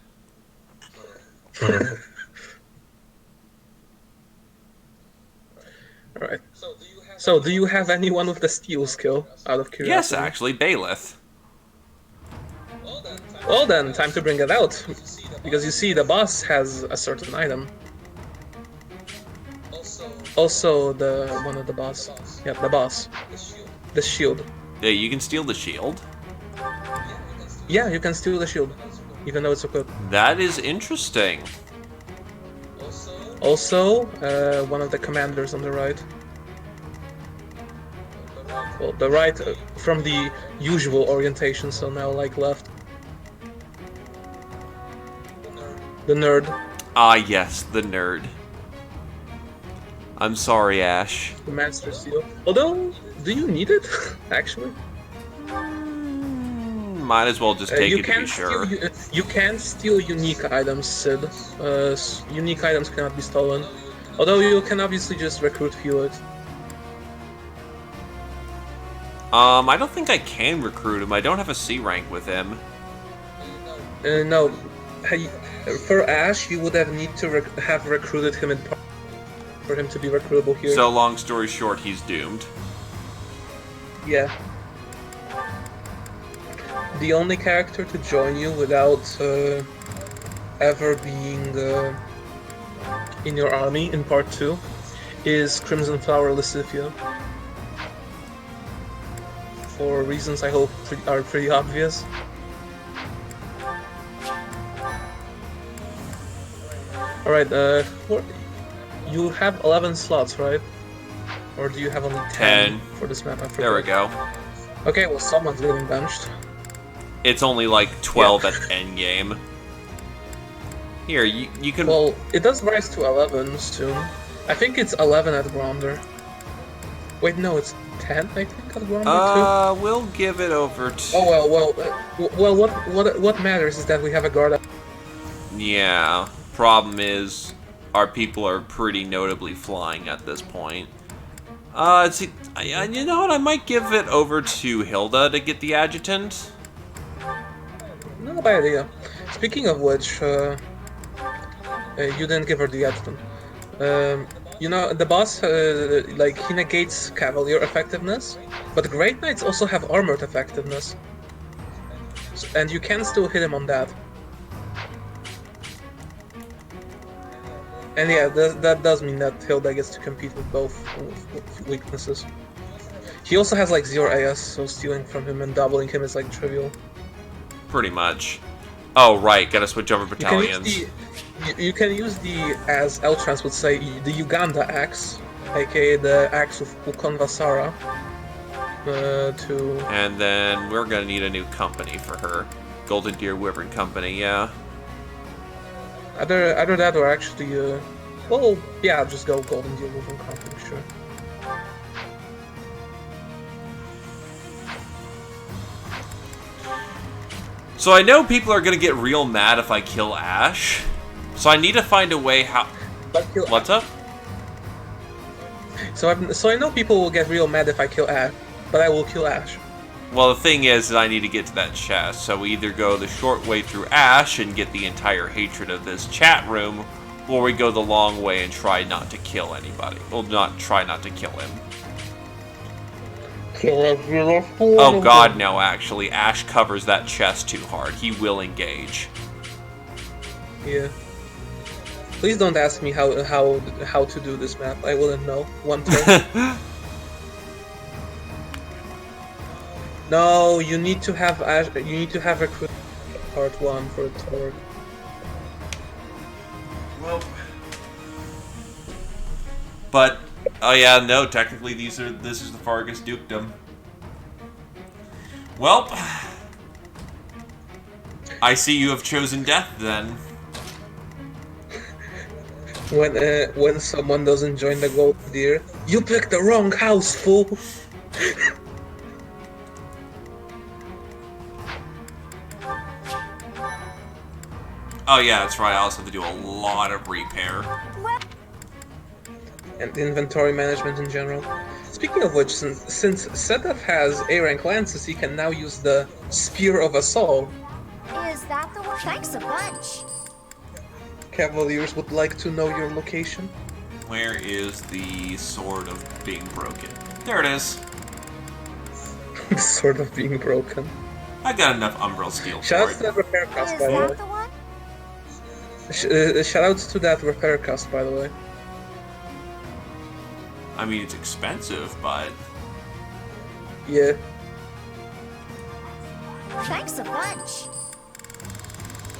Alright. So, do you have anyone with the steel skill, out of curiosity? Yes, actually, Baelith. Well then, time to bring it out. Because you see, the boss has a certain item. Also, one of the boss. Yep, the boss. The shield. Yeah, you can steal the shield. Yeah, you can steal the shield, even though it's equipped. That is interesting. Also, one of the commanders on the right. Well, the right from the usual orientation, so now like left. The nerd. Ah, yes, the nerd. I'm sorry, Ash. The Master Seal. Although, do you need it, actually? Might as well just take it to be sure. You can steal unique items, Sid. Unique items cannot be stolen. Although you can obviously just recruit Felix. I don't think I can recruit him. I don't have a C rank with him. No. For Ash, you would have need to have recruited him for him to be recruitable here. So, long story short, he's doomed. Yeah. The only character to join you without ever being in your army in Part 2 is Crimson Flower Lysithia. For reasons I hope are pretty obvious. Alright, you have 11 slots, right? Or do you have only 10 for this map? There we go. Okay, well, someone's getting benched. It's only like 12 at endgame. Here, you can... Well, it does rise to 11 soon. I think it's 11 at Gronder. Wait, no, it's 10, I think, at Gronder too? We'll give it over to... Oh, well, what matters is that we have a guard up. Yeah, problem is, our people are pretty notably flying at this point. You know what, I might give it over to Hilda to get the adjutant. Not a bad idea. Speaking of which, you didn't give her the adjutant. You know, the boss, he negates Cavalier effectiveness, but Great Knights also have Armored effectiveness. And you can still hit him on that. And yeah, that does mean that Hilda gets to compete with both weaknesses. He also has like 0 AS, so stealing from him and doubling him is like trivial. Pretty much. Oh, right, gotta switch over battalions. You can use the, as Eltrans would say, the Uganda axe, aka the axe of Ukonvasara, to... And then we're gonna need a new company for her. Golden Deer Wyvern Company, yeah. Either that or actually, well, yeah, just go Golden Deer Wyvern Company, sure. So I know people are gonna get real mad if I kill Ash. So I need to find a way how... What's up? So I know people will get real mad if I kill Ash, but I will kill Ash. Well, the thing is that I need to get to that chest, so we either go the short way through Ash and get the entire hatred of this chat room, or we go the long way and try not to kill anybody. Well, try not to kill him. Oh god, no, actually. Ash covers that chest too hard. He will engage. Yeah. Please don't ask me how to do this map. I wouldn't know. One turn. No, you need to have Ash. You need to have a part 1 for it to work. Well. But, oh yeah, no, technically this is the Fargus Dukedom. Well, I see you have chosen death then. When someone doesn't join the gold deer, you picked the wrong house, fool. Oh yeah, that's right, I also have to do a lot of repair. And inventory management in general. Speaking of which, since Setath has A-rank lances, he can now use the Spear of Assault. Is that the one? Thanks a bunch. Cavaliers would like to know your location. Where is the Sword of Being Broken? There it is. The Sword of Being Broken. I got enough Umbral Steel for Shout out it. to that repair cost, by the way. Is that the one? Shoutouts to that repair cost, by the way. I mean, it's expensive, but... Yeah. Thanks a bunch.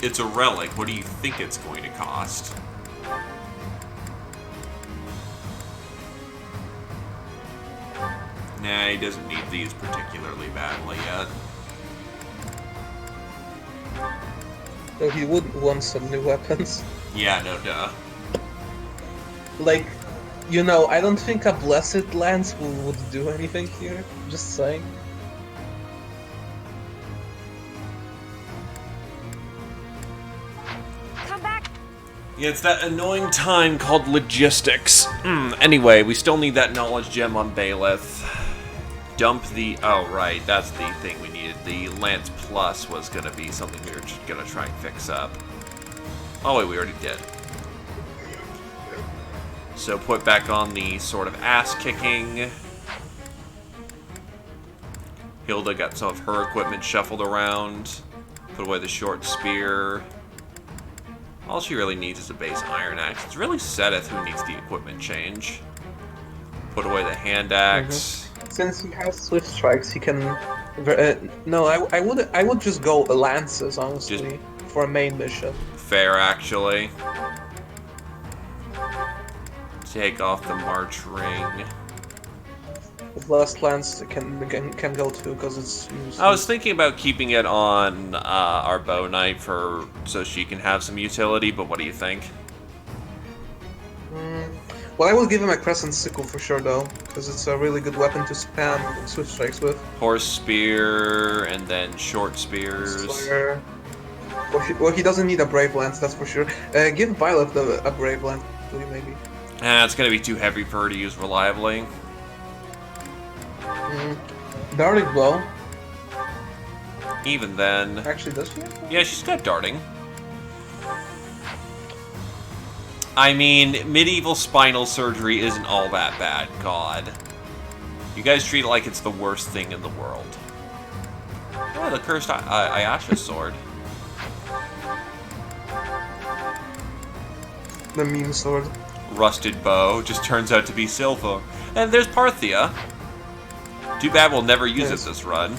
It's a relic. What do you think it's going to cost? Nah, he doesn't need these particularly badly yet. So he would want some new weapons. Yeah, no duh. Like, you know, I don't think a Blessed Lance would do anything here. Just saying. Come back. Yeah, it's that annoying time called logistics. Anyway, we still need that knowledge gem on Baelith. Dump the... Oh, right, that's the thing we needed. The Lance Plus was going to be something we were just going to try and fix up. Oh, wait, we already did. So put back on the Sword of Ass-Kicking. Hilda got some of her equipment shuffled around. Put away the short spear. All she really needs is a base iron axe. It's really Setath who needs the equipment change. Put away the hand axe. Since he has swift strikes, he can. No, I would just go lances, honestly, for a main mission. Fair, actually. Take off the March Ring. The Blessed Lance can go too, because it's used. I was thinking about keeping it on our Bow Knight so she can have some utility, but what do you think? Well, I will give him a Crescent Sickle for sure, though, because it's a really good weapon to spam Swift Strikes with. Horse Spear, and then Short Spears. Well, he doesn't need a Brave Lance, that's for sure. Give Violet a Brave Lance, maybe. It's going to be too heavy for her to use reliably. Darting Blow. Even then... Actually, does she? Yeah, she's got Darting. I mean, medieval spinal surgery isn't all that bad, God. You guys treat it like it's the worst thing in the world. Oh, the cursed Ayasha sword. The meme sword. Rusted bow just turns out to be silver. And there's Parthia. Too bad we'll never use it this run.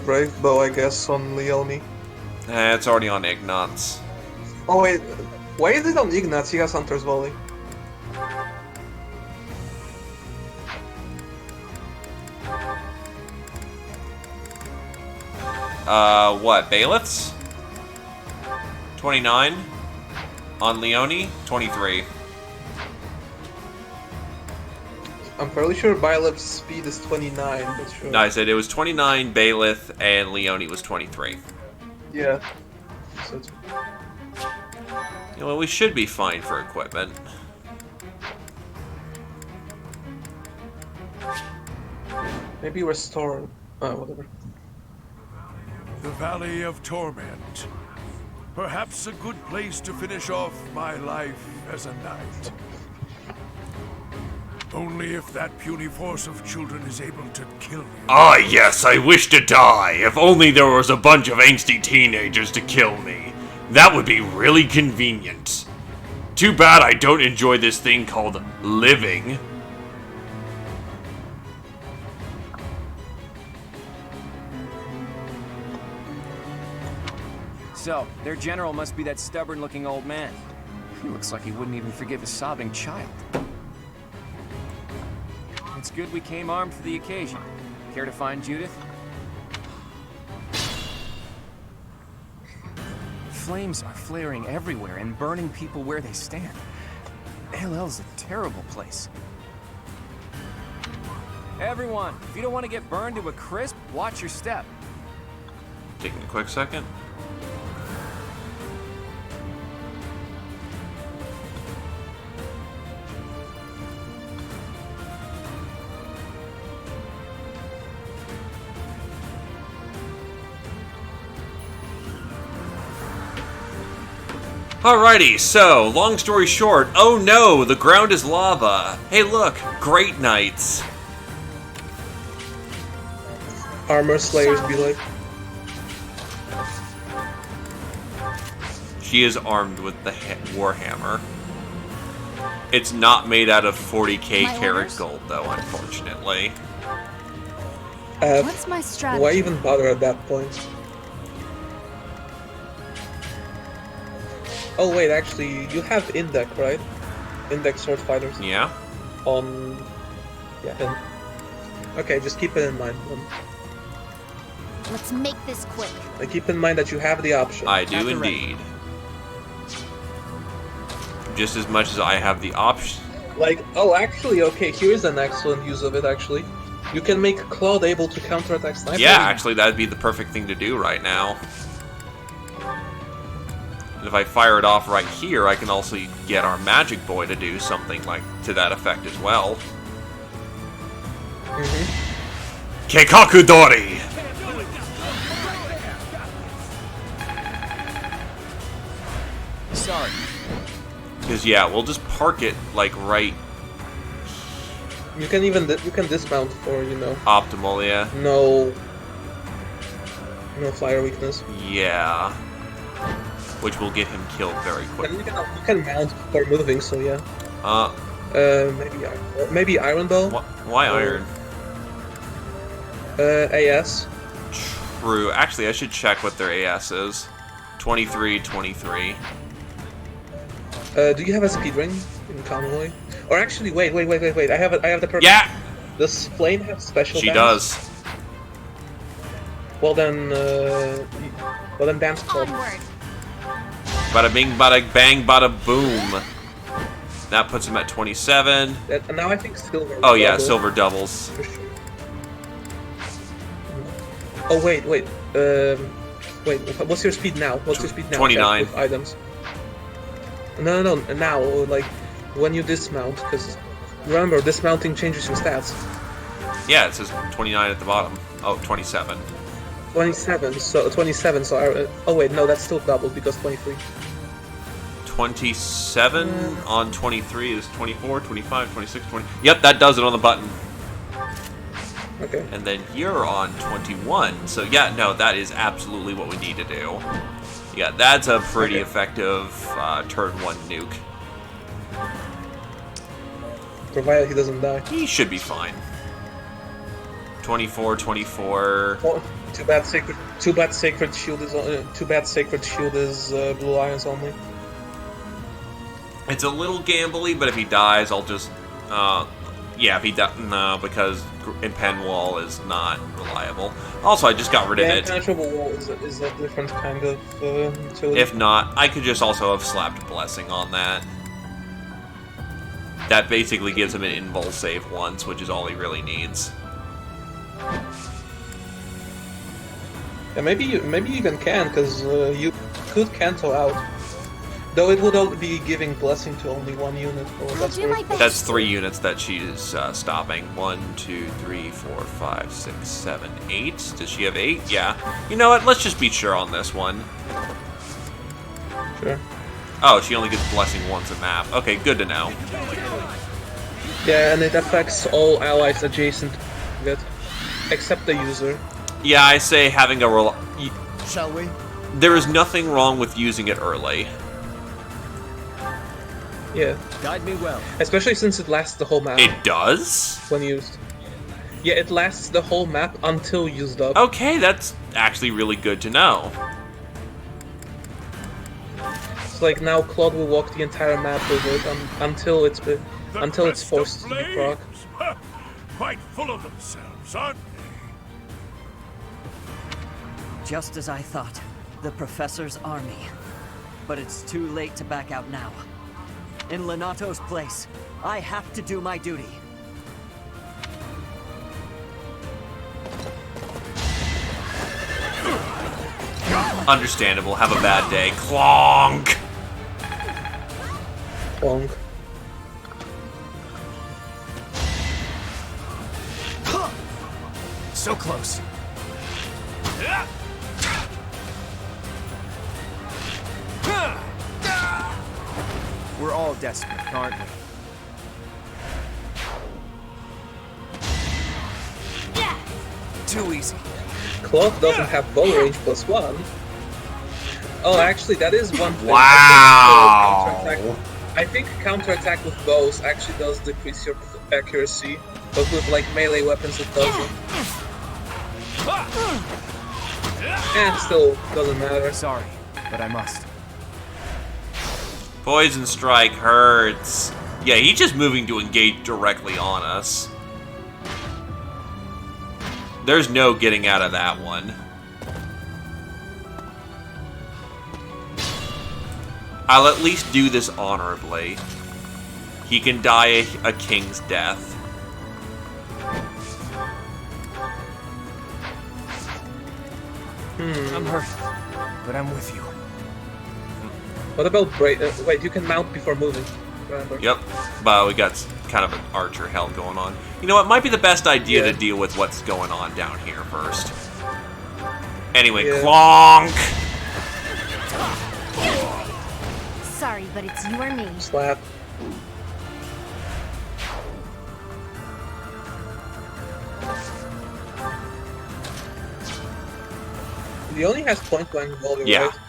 Brave Bow, I guess, on Leone. It's already on Ignatz. Oh wait, why is it on Ignatz? He has Hunter's Volley. What, Baelith's? 29. On Leone, 23. I'm fairly sure Byleth's speed is 29, but sure. No, I said it was 29, Baelith, and Leone was 23. Yeah. So it's... You know, well, we should be fine for equipment. Maybe restore... whatever. The Valley of Torment. Perhaps a good place to finish off my life as a knight. Only if that puny force of children is able to kill you. Ah, yes, I wish to die. If only there was a bunch of angsty teenagers to kill me. That would be really convenient. Too bad I don't enjoy this thing called living. So, their general must be that stubborn-looking old man. He looks like he wouldn't even forgive a sobbing child. It's good we came armed for the occasion. Care to find Judith? Flames are flaring everywhere and burning people where they stand. LL's a terrible place. Everyone, if you don't want to get burned to a crisp, watch your step. Taking a quick second. Alrighty, so, long story short, oh no, the ground is lava. Hey look, Great Knights. Armor Slayers be like. She is armed with the Warhammer. It's not made out of 40k karat gold though, unfortunately. What's my strategy? Why even bother at that point? Oh wait, actually, you have Indec, right? Indec sword fighters. Yeah. Yeah, him. Okay, just keep it in mind. Let's make this quick. Keep in mind that you have the option. I do indeed. Just as much as I have the option. Like, oh, actually, okay, here's an excellent use of it, actually. You can make Claude able to counterattack sniper. Yeah, actually, that'd be the perfect thing to do right now. And if I fire it off right here, I can also get our Magic Boy to do something like to that effect as well. Keikaku Dori! Sorry. Because yeah, we'll just park it like right. You can dismount for, you know. Optimal, yeah. No flyer weakness. Yeah. Which will get him killed very quickly. You can mount for moving, so yeah. Maybe Iron Bow. Why Iron? AS. True. Actually, I should check what their AS is. 23, 23. Do you have a speed ring in Convoy? Or actually, wait. I have the perfect. Yeah. Does Flame have special? She does. Well then, dance club. Bada bing, bada bang, bada boom. That puts him at 27. And now I think silver. Oh yeah, silver doubles. Oh wait. Wait. What's your speed now? 29. With items. No. Now, like when you dismount, because remember, dismounting changes your stats. Yeah, it says 29 at the bottom. Oh, 27. 27. So 27. So oh wait, no, that's still double because 23. 27 on 23 is 24, 25, 26, 20. Yep, that does it on the button. Okay. And then you're on 21. So yeah, no, that is absolutely what we need to do. Yeah, that's a pretty effective turn 1 nuke. Provided he doesn't die. He should be fine. 24, 24. Oh, too bad Sacred Shield is Blue Lions only. It's a little gambly, but if he dies, I'll just yeah, if he dies, no, because Impen Wall is not reliable. Also, I just got rid of it. Impenetrable Wall is a different kind of utility. If not, I could just also have slapped Blessing on that. That basically gives him an invul save once, which is all he really needs. Yeah, maybe you even can, because you could cancel out. Though it would only be giving Blessing to only one unit. That's 3 units that she's stopping. 1, 2, 3, 4, 5, 6, 7, 8. Does she have 8? Yeah. You know what? Let's just be sure on this one. Sure. Oh, she only gets Blessing once a map. Okay, good to know. Yeah, and it affects all allies adjacent to it, except the user. Yeah, I say having a Shall we? There is nothing wrong with using it early. Yeah. Guide me well. Especially since it lasts the whole map. It does? When used. Yeah, it lasts the whole map until used up. Okay, that's actually really good to know. It's like now Claude will walk the entire map with it until it's forced to be proc. Quite full of themselves, aren't they? Just as I thought. The Professor's army. But it's too late to back out now. In Lenato's place, I have to do my duty. Understandable, have a bad day. Clonk! Clonk. So close. We're all desperate, aren't we? Too easy. Claude doesn't have bow range +1. Oh, actually, that is one thing. Wow! I think counterattack with bows actually does decrease your accuracy, but with like melee weapons it doesn't. And still doesn't matter. Sorry, but I must. Poison strike hurts. Yeah, he's just moving to engage directly on us. There's no getting out of that one. I'll at least do this honorably. He can die a king's death. I'm hurt, but I'm with you. What about wait, you can mount before moving. Remember. Yep, but we got kind of an archer hell going on. You know what, might be the best idea to deal with what's going on down here first. Anyway, clonk! Sorry, but it's you or me. Slap. He only has point blank volume, Yeah. right?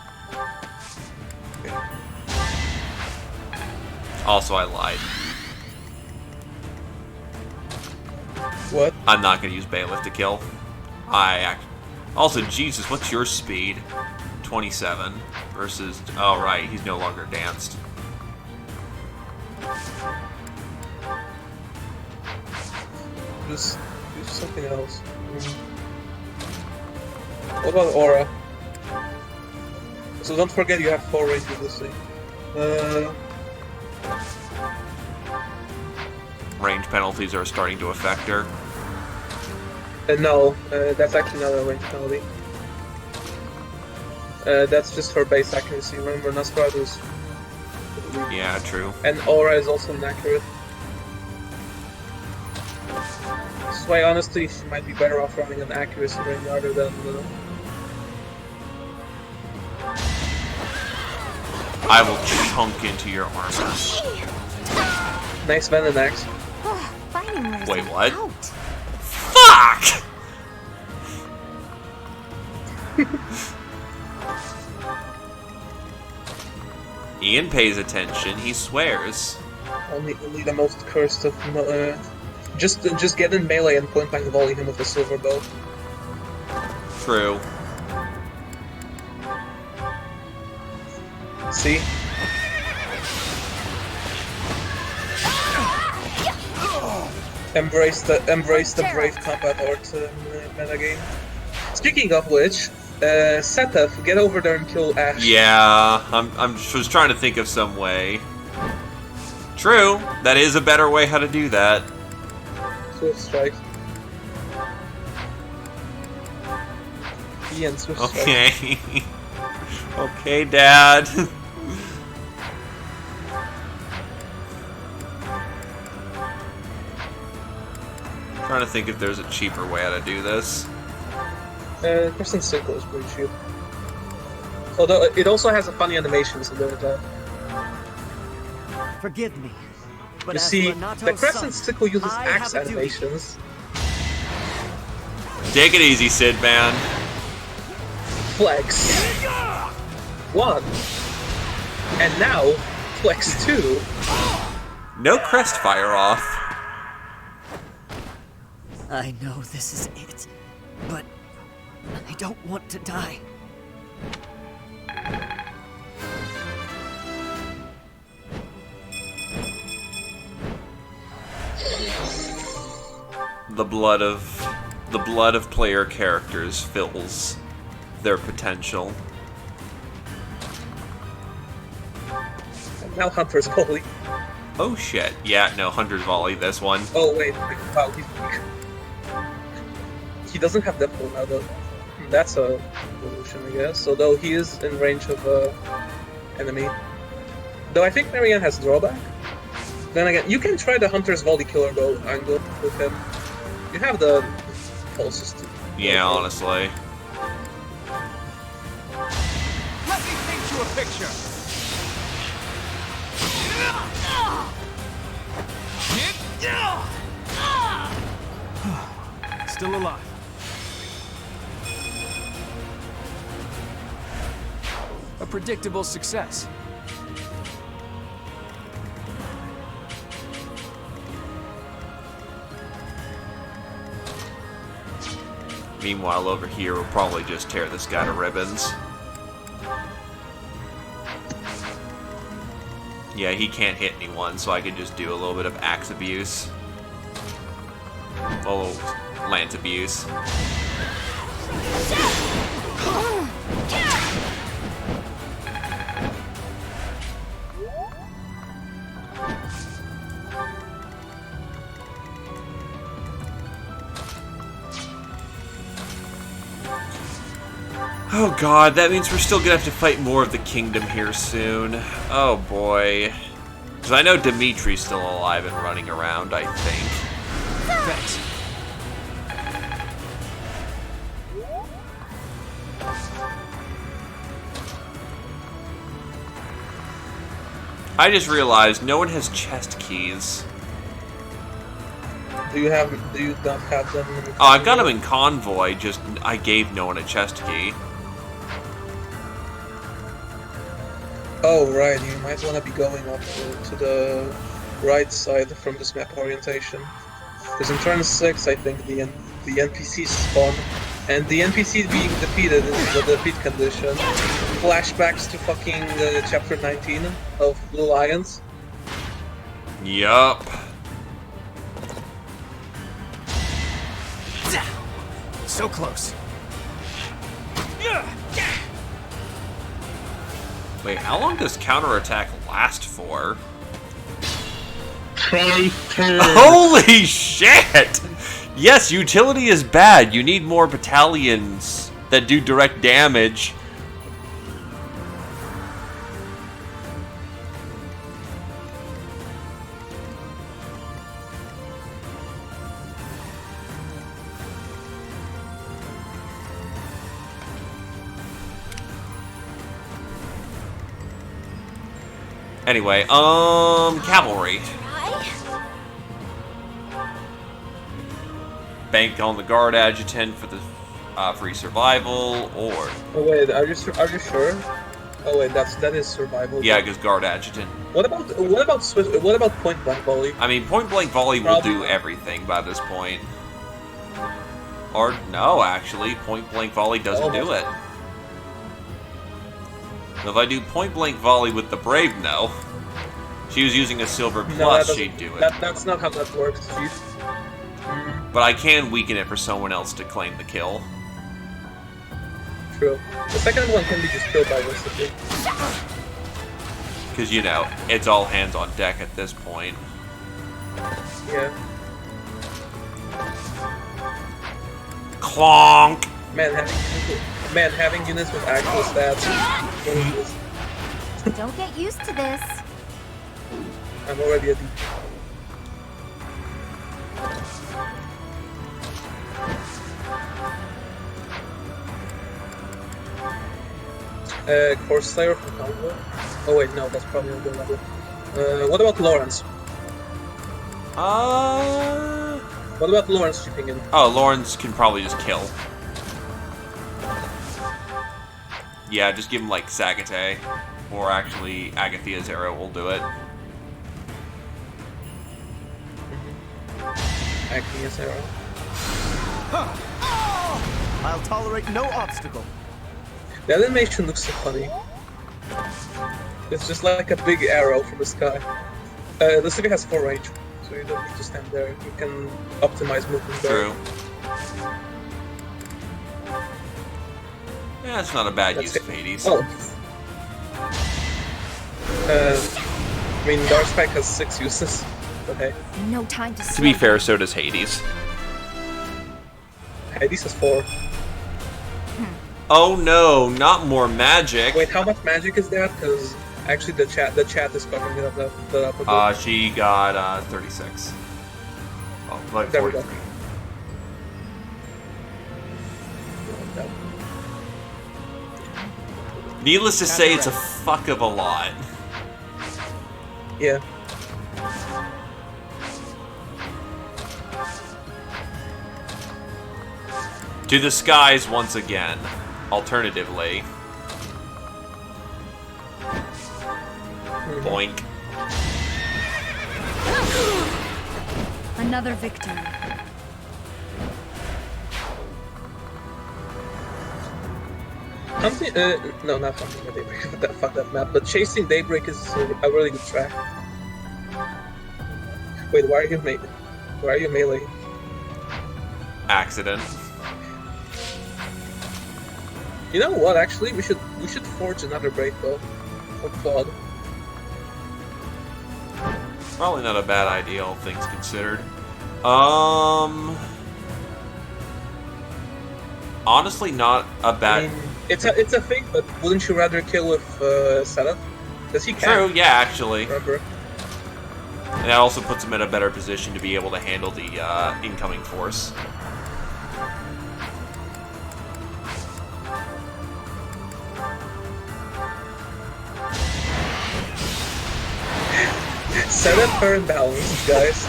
Also, I lied. What? I'm not going to use Bailiff to kill. Also, Jesus, what's your speed? 27 versus... Oh, right, he's no longer danced. Just do something else. What about Aura? So don't forget you have 4 range with this thing. Range penalties are starting to affect her. No, that's actually not a range penalty. That's just her base accuracy. Remember, Nosferatu's. Yeah, true. And Aura is also inaccurate. That's why, honestly, she might be better off running an accuracy ring rather than. I will chunk into your armor. Nice Venom Axe. Wait, what? Fuck! Ian pays attention. He swears. Only the most cursed of. Just get in melee and point blank volley him with a silver bow. True. See? Embrace the brave combat art metagame. Speaking of which, Setef, get over there and kill Ash. Yeah, I'm was trying to think of some way. True, that is a better way how to do that. Swift strike. Ian, Swift strike. Okay. Okay, Dad. Trying to think if there's a cheaper way how to do this. Crescent Circle is pretty cheap. Although it also has a funny animation, so there's that. Forgive me. But You as see, the Lenato's Crescent son, Sickle uses I axe have a duty. animations. Take it easy, Sid, man. Flex 1. And now, Flex 2. No crest fire off. I know this is it, but I don't want to die. The blood of player characters fills their potential. And now Hunter's Volley. Oh shit. Yeah, no, Hunter's Volley, this one. Oh wait, wow, he doesn't have that one now though. That's a evolution, I guess. Although he is in range of enemy. Though I think Marianne has drawback. Then again, you can try the Hunter's Volley Killer Bow angle with him. You have the pulses too. Yeah, honestly. Let me paint you a picture. Still alive. A predictable success. Meanwhile, over here, we'll probably just tear this guy to ribbons. Yeah, he can't hit anyone, so I could just do a little bit of axe abuse. Oh, lance abuse. Oh god, that means we're still gonna have to fight more of the kingdom here soon. Oh boy. Because I know Dimitri's still alive and running around, I think. Thanks. I just realized no one has chest keys. Do you not have them? Oh, I've got them in Convoy, just I gave no one a chest key. Oh right, you might want to be going up to the right side from this map orientation. Because in turn 6, I think the NPCs spawn, and the NPC being defeated is the defeat condition. Flashbacks to fucking chapter 19 of Blue Lions. Yup. So close. Wait, how long does counterattack last for? Holy shit! Yes, utility is bad. You need more battalions that do direct damage. Anyway, cavalry. Bank on the guard adjutant for the free survival, or Oh wait, are you sure? Oh wait, that is survival. yeah, because guard adjutant. What about point blank volley? I mean, point blank volley will do everything by this point. Or no, actually, point blank volley doesn't do it. If I do point blank volley with the Brave, no. She was using a silver plus, she'd do it. That's not how that works, Chief. But I can weaken it for someone else to claim the kill. True. The second one can be just killed by recipe. Because, you know, it's all hands on deck at this point. Yeah. Clonk! Man, having units with actual stats. Don't get used to this. I'm already a D. Corsair from Congo. Oh wait, no, that's probably a good level. What about Lawrence? What about Lawrence chipping in? Oh, Lawrence can probably just kill. Yeah, just give him like Sagate. Or actually, Agathia's arrow will do it. Agathia's arrow. I'll tolerate no obstacle. The animation looks so funny. It's just like a big arrow from the sky. The city has 4 range, so you don't need to stand there. You can optimize movement there. True. Yeah, it's not a bad use of Hades. Oh. I mean, Darkspike has 6 uses, but hey. No time to To be fair, so does Hades. Hades has 4. Oh no, not more magic. Wait, how much magic is that? Because actually the chat is covering it up a bit. She got 36. Oh, like There we go. 43. Needless to say, it's a fuck of a lot. Yeah. To the skies once again. Alternatively. Boink. Another victor. Hunting, no, not Hunting the Daybreak. Fuck that map. But Chasing Daybreak is a really good track. Wait, why are you melee? Accident. You know what? Actually, we should forge another break though for Claude. Probably not a bad idea, all things considered. Honestly, not a bad. I mean, it's a thing, but wouldn't you rather kill with Serath? Does he True, can? yeah, actually. Remember? And that also puts him in a better position to be able to handle the incoming force. Serath are imbalanced, guys.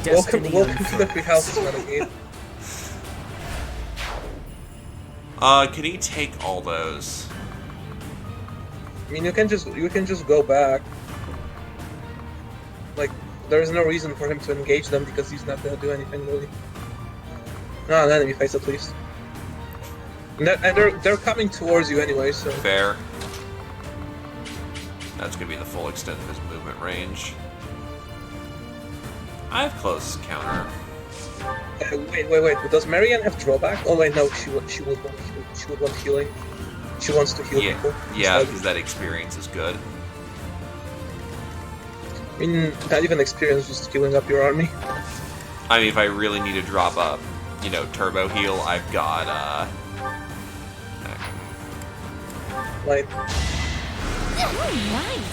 Welcome to the Free Houses metagame. Can he take all those? I mean, you can just go back. Like, there's no reason for him to engage them because he's not gonna do anything really. Not an enemy face, at least. And they're coming towards you anyway, so. Fair. That's gonna be the full extent of his movement range. I have close counter. Wait. Does Marianne have drawback? Oh wait, no. She would want healing. She wants to heal people. Yeah, because that experience is good. I mean, not even experience, just healing up your army. I mean, if I really need to drop up, turbo heal, I've got, Like... Oh, nice.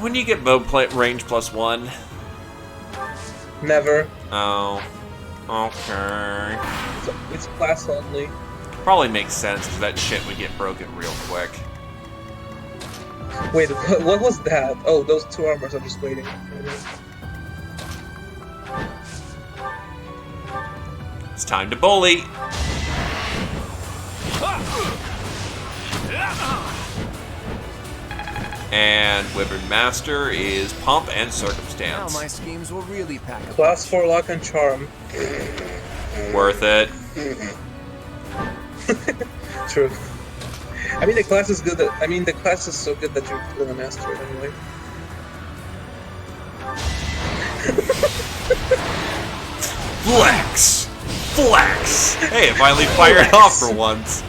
When do you get bow range +1? Never. Oh. Okay. It's class only. Probably makes sense, because that shit would get broken real quick. Wait, what was that? Oh, those 2 armors are just waiting. It's time to bully! And Wyvern Master is Pump and Circumstance. Now my schemes will really pack up. Class 4 Lock and Charm. Worth it. True. I mean, the class is good. The class is so good that you're killing a master anyway. Flex! Flex! Hey, it finally fired off for once.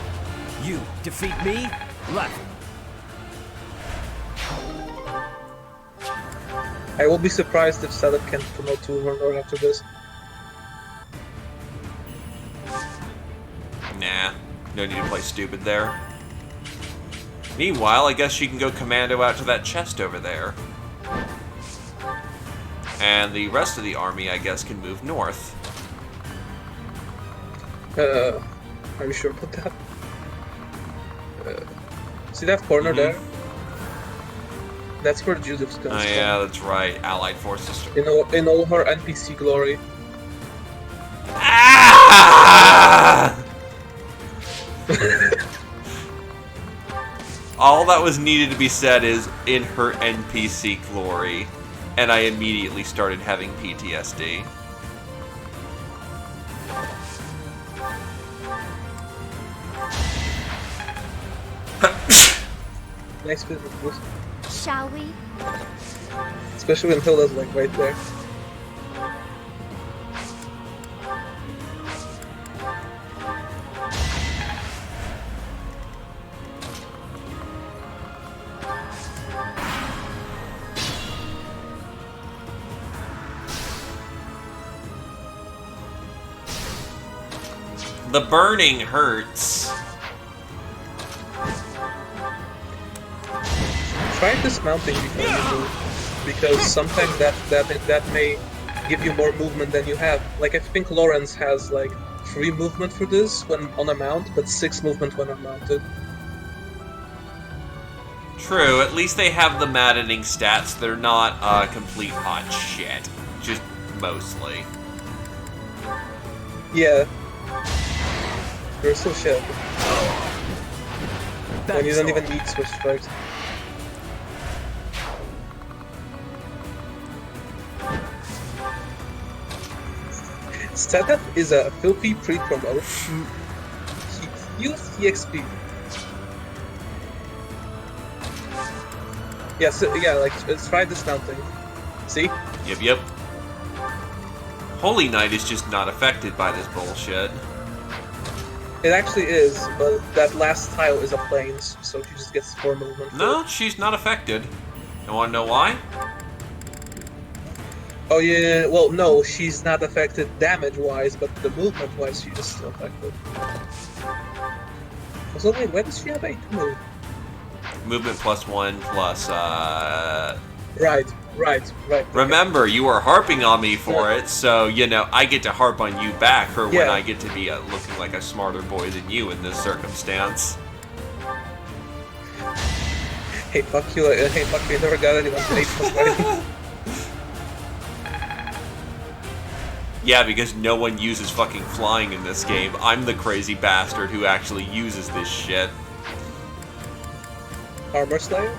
You defeat me? Left. I will be surprised if Serath can promote to Overlord after this. Nah, no need to play stupid there. Meanwhile, I guess she can go commando out to that chest over there. And the rest of the army, I guess, can move north. Are you sure about that? See that corner there? That's where Judith's comes Oh yeah, that's right. Allied forces. In all her NPC glory. Ah! All that was needed to be said is in her NPC glory, and I immediately started having PTSD. Nice business, Bruce. Shall we? Especially when Hilda's like right there. The burning hurts. Try dismounting before you move, because sometimes that may give you more movement than you have. Like I think Lawrence has like 3 movement for this when on a mount, but 6 movement when unmounted. True, at least they have the maddening stats. They're not complete hot shit. Just mostly. Yeah. They're still shit. When you don't even need switch strikes. Setup is a filthy pre-promote. Use EXP. Yeah, so, yeah, like, let's try dismounting. See? Yep. Holy Knight is just not affected by this bullshit. It actually is, but that last tile is a plains, so she just gets 4 movement. No, she's not affected. You wanna know why? Oh yeah, well no, she's not affected damage-wise, but the movement-wise she is still affected. So wait, why does she have 8 move? Movement +1 plus, Right. Remember, you are harping on me for it, so, you know, I get to harp on you back for when I get to be looking like a smarter boy than you in this circumstance. Hey, fuck you, I never got anyone to 8 plus right. Yeah, because no one uses fucking flying in this game. I'm the crazy bastard who actually uses this shit. Armor Slayer?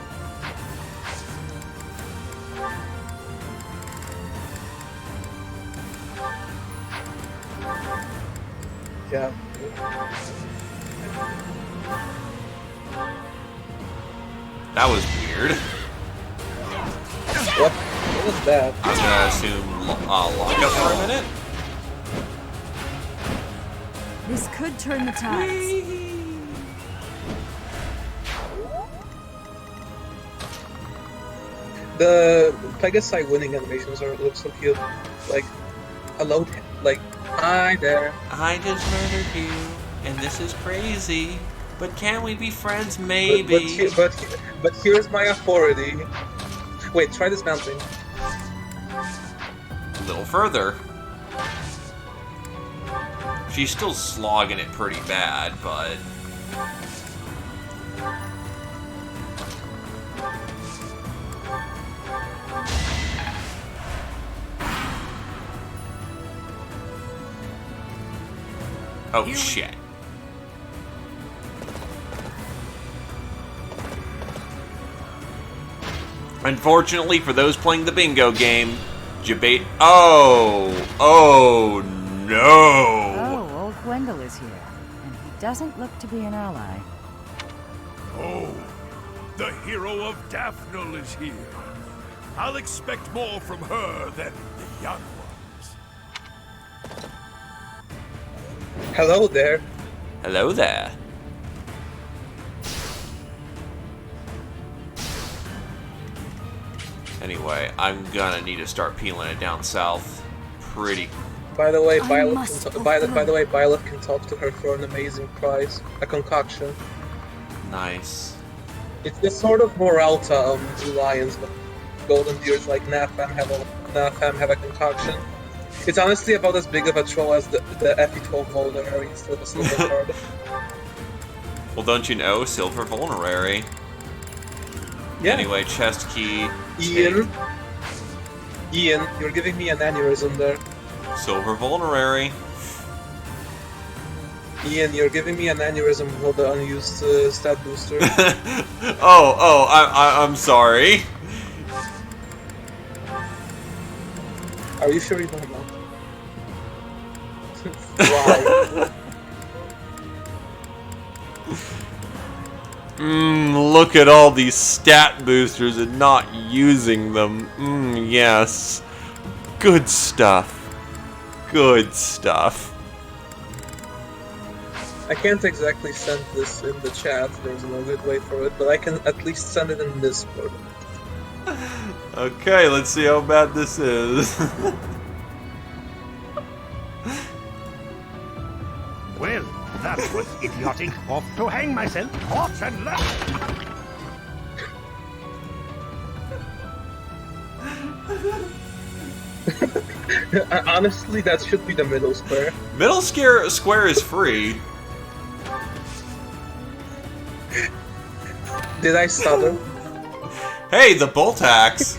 Yeah. That was weird. What was that? I'm gonna assume lockup for a minute. This could turn the tides. The Pegasi winning animations look so cute. Like, hello, like, hi there. I just murdered you, and this is crazy. But can we be friends? Maybe. But here's my authority. Wait, try dismounting. A little further. She's still slogging it pretty bad, but... Oh, shit. Unfortunately, for those playing the bingo game, Jabate... Oh no! Oh, old Gwendol is here, and he doesn't look to be an ally. Oh, the hero of Daphnel is here. I'll expect more from her than the young ones. Hello there. Hello there. Anyway, I'm gonna need to start peeling it down south pretty... By the way, Violet can talk to her for an amazing prize. A concoction. Nice. It's the sort of Moralta Blue Lions, but Golden Deers like Nafam have a concoction. It's honestly about as big of a troll as the FE12 Vulnerary instead of a silver card. Well, don't you know? Silver Vulnerary. Yeah. Anyway, chest key. Ian, you're giving me an aneurysm there. Silver Vulnerary. Ian, you're giving me an aneurysm for the unused stat booster. I'm sorry. Are you sure you don't know? Why? Look at all these stat boosters and not using them. Yes. Good stuff. Good stuff. I can't exactly send this in the chat, there's no good way for it, but I can at least send it in Discord. Okay, let's see how bad this is. Well, that was idiotic. Off to hang myself, horse and left. Honestly, that should be the middle square. Middle square is free. Did I stutter? Hey, the bolt axe.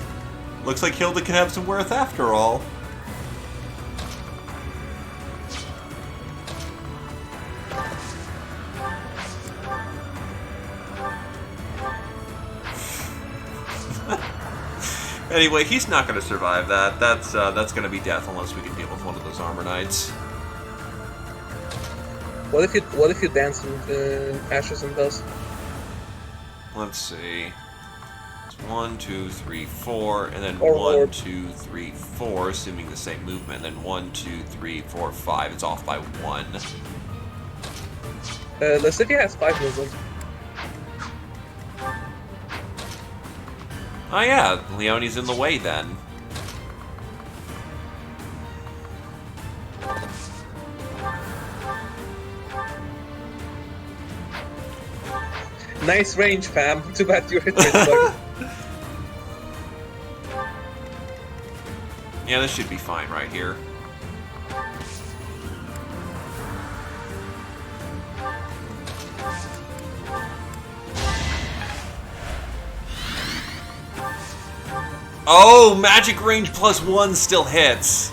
Looks like Hilda can have some worth after all. Anyway, he's not going to survive that. That's going to be death unless we can deal with one of those armor knights. What if you dance in ashes and dust? Let's see. It's 1, 2, 3, 4, and then Or 1, orb. 2, 3, 4, assuming the same movement. And then 1, 2, 3, 4, 5. It's off by 1. The city has 5 movements. Oh yeah, Leonie's in the way then. Nice range, fam. Too bad you hit it. Yeah, this should be fine right here. Oh, magic range +1 still hits.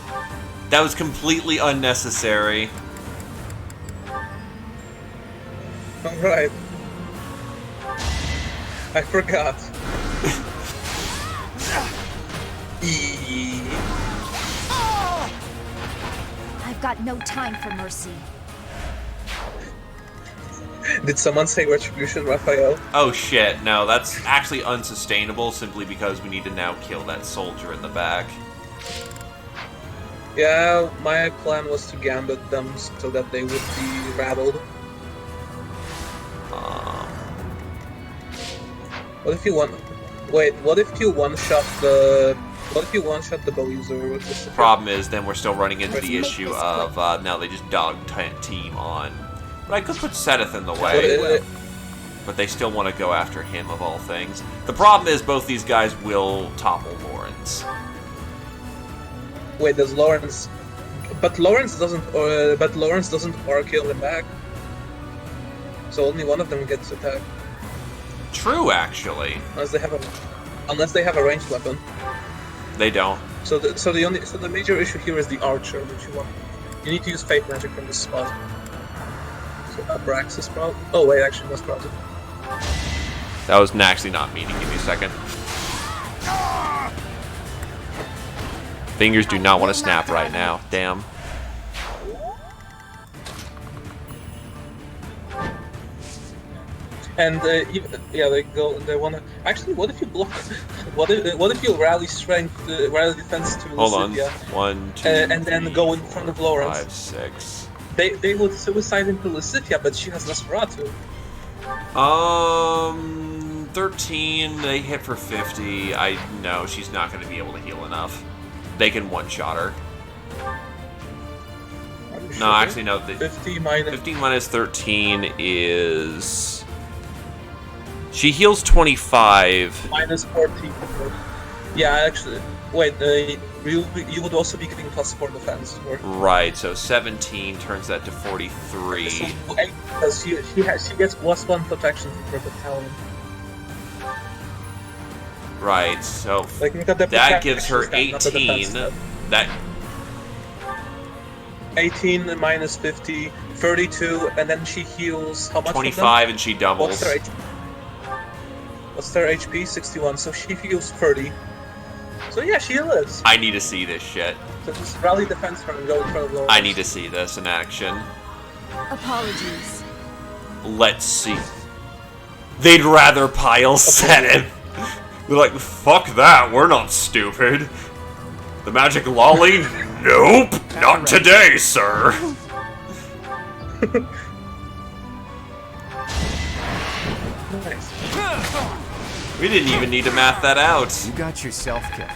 That was completely unnecessary. Alright. I forgot. I've got no time for mercy. Did someone say retribution, Raphael? Oh shit, no, that's actually unsustainable simply because we need to now kill that soldier in the back. Yeah, my plan was to gambit them so that they would be rattled. What if you what if you one-shot the... What if you one-shot the bow user with this? The problem is then we're still running into the issue of now they just dog team on. But I could put Seth in the way. But they still want to go after him of all things. The problem is both these guys will topple Lawrence. Wait, does Lawrence... But Lawrence doesn't or kill him back. So only one of them gets attacked. True, actually. Unless they have a ranged weapon. They don't. So the major issue here is the archer, which you want. You need to use fate magic from this spot. So Abraxas probably. Oh wait, actually that's probably. That was actually not me. Give me a second. Fingers do not want to snap right now. Damn. And they wanna. Actually, what if you block? What if you rally strength, rally defense to Hold on. Lucidia, 1, 2, and then go in front of Lawrence? 5, 6. They would suicide into Lucidia, but she has Nosferatu. 13. They hit for 50. I know she's not going to be able to heal enough. They can one-shot her. Sure? No, actually no. 15 minus 13 is She heals 25. Minus 14. Yeah, actually. Wait, you would also be getting plus 4 defense. Or... Right, so 17 turns that to 43. Because she gets plus 1 protection from her battalion. Right, so like, that gives her 18. That 18 minus 50, 32, and then she heals how much? 25, and she doubles. What's their HP? 61. So she heals 30. So yeah, she lives. I need to see this shit. So just rally defense her and go in front of Lawrence. I need to see this in action. Apologies. Let's see. They'd rather pile set him. They're like, fuck that, we're not stupid. The magic lolly? Nope, not today, sir. Nice. We didn't even need to math that out. You got yourself killed.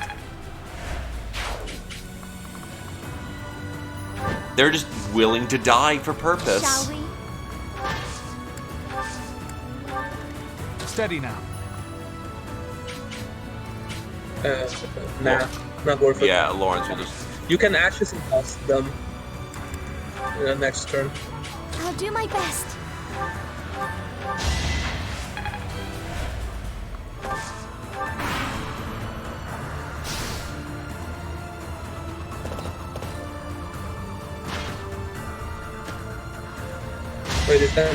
They're just willing to die for purpose. Shall we? Steady now. Nah, not worth it. Yeah, Lawrence will just... You can Ashes and Dust them next turn. I'll do my best. Wait, is that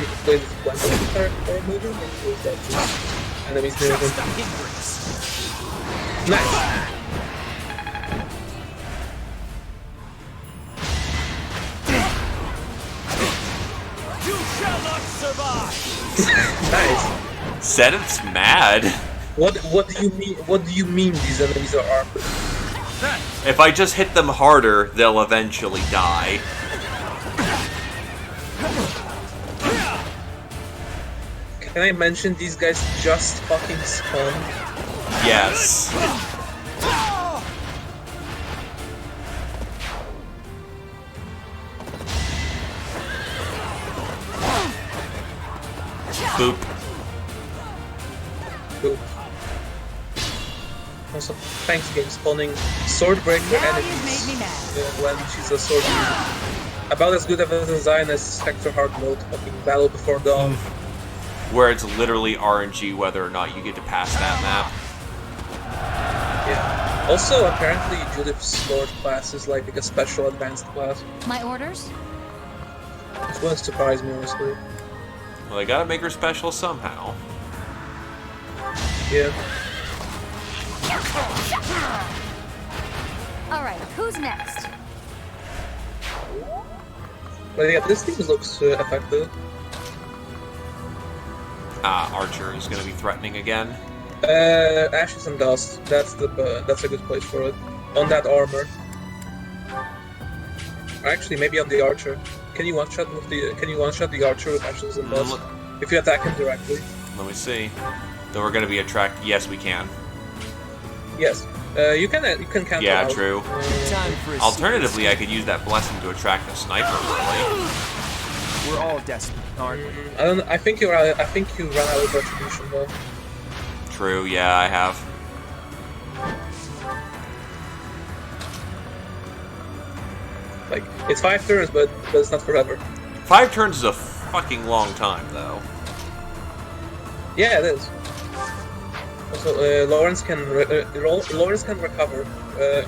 when they start moving? Or is that just enemies moving? Nice! You shall not survive! Nice. Said it's mad. What do you mean? What do you mean these enemies are armed? If I just hit them harder, they'll eventually die. Can I mention these guys just fucking spawned? Yes. Boop. Boop. Also, thanks game spawning Swordbreaker enemies when she's a sword user. About as good of a design as Hector Hard mode, fucking Battle Before Dawn. Where it's literally RNG whether or not you get to pass that map. Yeah. Also, apparently Judith's sword class is like a special advanced class. My orders? It wouldn't surprise me, honestly. Well, they gotta make her special somehow. Yeah. Alright, who's next? But yeah, this team looks effective. Archer is gonna be threatening again. Ashes and Dust. That's a good place for it. On that armor. Or actually, maybe on the Archer. Can you one-shot the Archer with Ashes and Dust? If you attack him directly. Let me see. Then we're gonna be attracted. Yes, we can. Yes. You can cancel Yeah, out. true. Alternatively, I could use that blessing to attract a sniper. Really. We're all desperate, aren't we? I think you ran out of retribution though. True. Yeah, I have. Like it's 5 turns, but it's not forever. 5 turns is a fucking long time, though. Yeah, it is. Also, Lawrence can recover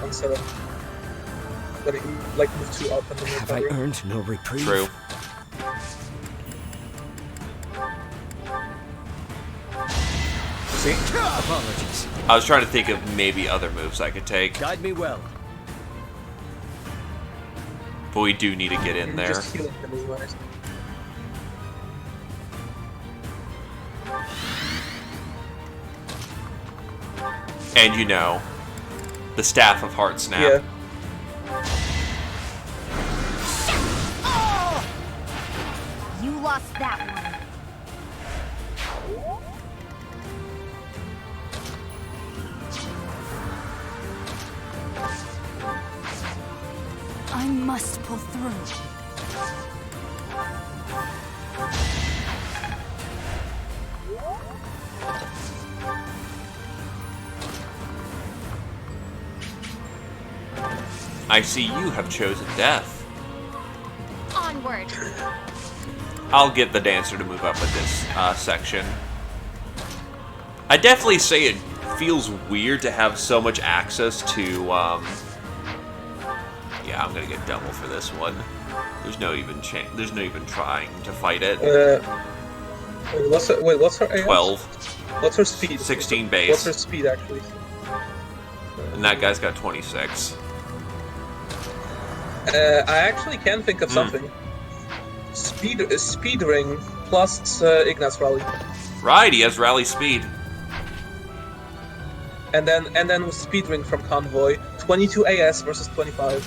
on 7. But he move 2 up and then Have recover. I earned no reprieve? True. See? Apologies. I was trying to think of maybe other moves I could take, Guide me well. but we do need to get in there. Just healing him is nice. And you know, the Staff of Heart Snap. Yeah. You lost that one. I must pull through. I see you have chosen death. Onward. I'll get the dancer to move up with this section. I definitely say it feels weird to have so much access to, yeah, I'm gonna get double for this one. There's no even trying to fight it. What's her AS? 12. What's her speed? 16 base. What's her speed, actually? And that guy's got 26. I actually can think of something. Speed ring plus Ignat's rally. Right, he has rally speed. And then with speed ring from convoy, 22 AS versus 25.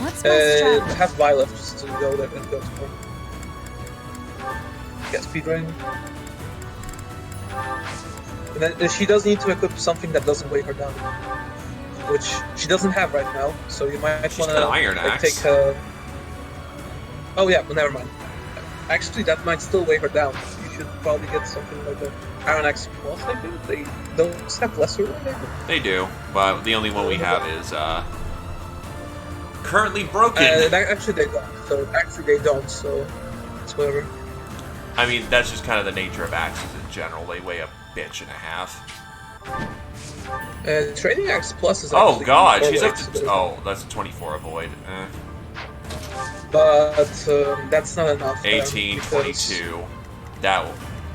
What's my strat? Have Violet just to go there and go to her. Get speed ring. And then she does need to equip something that doesn't weigh her down, which she doesn't have right now. So you might want to Iron Axe. take her. Oh yeah, well, never mind. Actually, that might still weigh her down. You should probably get something like the Iron Axe Plus. I think they don't have lesser weight. They do, but the only one we have is currently broken. Actually, they don't. So it's whatever. I mean, that's just kind of the nature of axes in general. They weigh a bitch and a half. Trading Axe Plus is. Oh god, she's up weights, to. Oh, that's a 24 avoid. But that's not enough. 18, because... 22. That.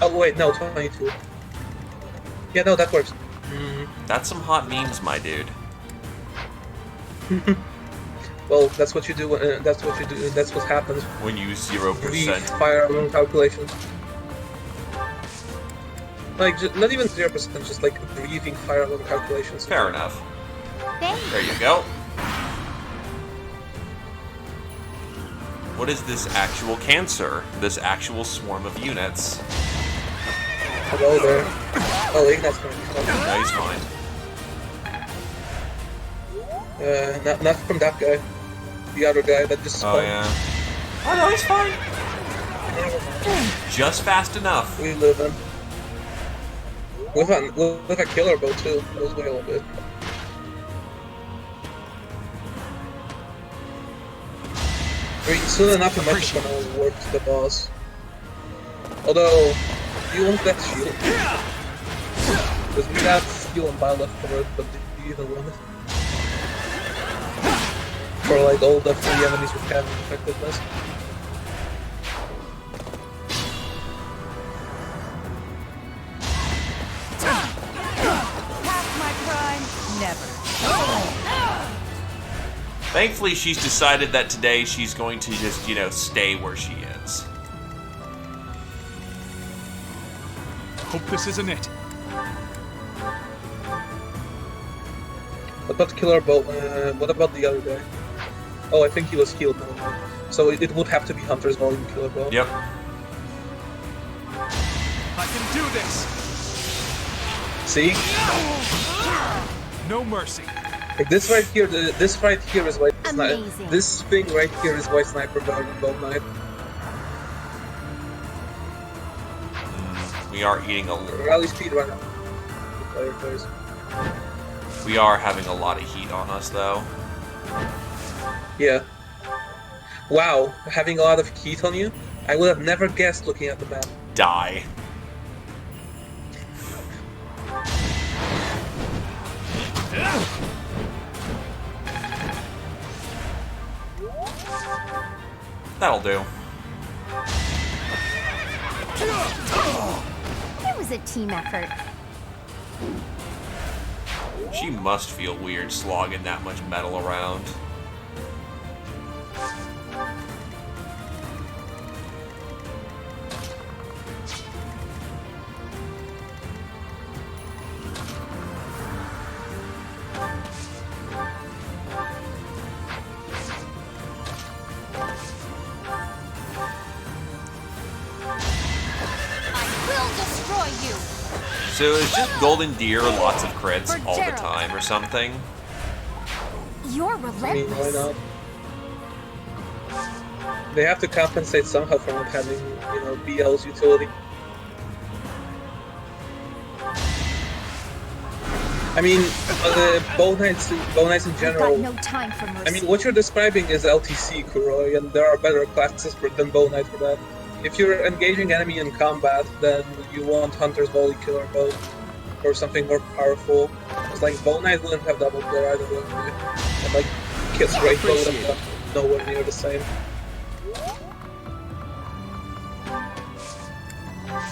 Oh wait, no, 22. Yeah, no, that works. That's some hot memes, my dude. Well, that's what you do. That's what you do. That's what happens when you 0% firearm calculations. Like, not even 0%, just like breathing firearm calculations. Fair enough. There you go. What is this actual cancer? This actual swarm of units? Hello there. Oh, Ignat's gonna come. No, he's fine. Not from that guy. The other guy that just spawned. Oh, yeah. Oh, no, he's fine. Just fast enough. We live in. With a killer bow, too. Those weigh a little bit. I mean, soon enough, you might just want to work the boss. Although, do you want that shield? Because we have skill and bio left for it, but do you even want it? For like all the 3 enemies with cannon effectiveness. Past my prime, never. Thankfully, she's decided that today she's going to just, you know, stay where she is. Hope this isn't it. What about Killer Bow? What about the other guy? Oh, I think he was healed now. So it would have to be Hunter's Volume Killer Bow. Yep. I can do this! See? No mercy. Like this right here, this right here is why this thing right here is why Sniper Bow Knight. We are eating a rally speed right now. We are having a lot of heat on us, though. Yeah. Wow, having a lot of heat on you? I would have never guessed looking at the map. Die. That'll do. It was a team effort. She must feel weird slogging that much metal around. So it's just Golden Deer, lots of crits all the time or something? You're I mean, relentless. why not? They have to compensate somehow for not having, you know, BL's utility. I mean, bow knights in general. We've got no time for mercy. I mean, what you're describing is LTC, Kuroi, and there are better classes than bow knight for that. If you're engaging enemy in combat, then you want Hunter's Volley Killer Bow, or something more powerful. It's like bow knight wouldn't have double killer either, would and like Kid's Great Bow would have nowhere near the same.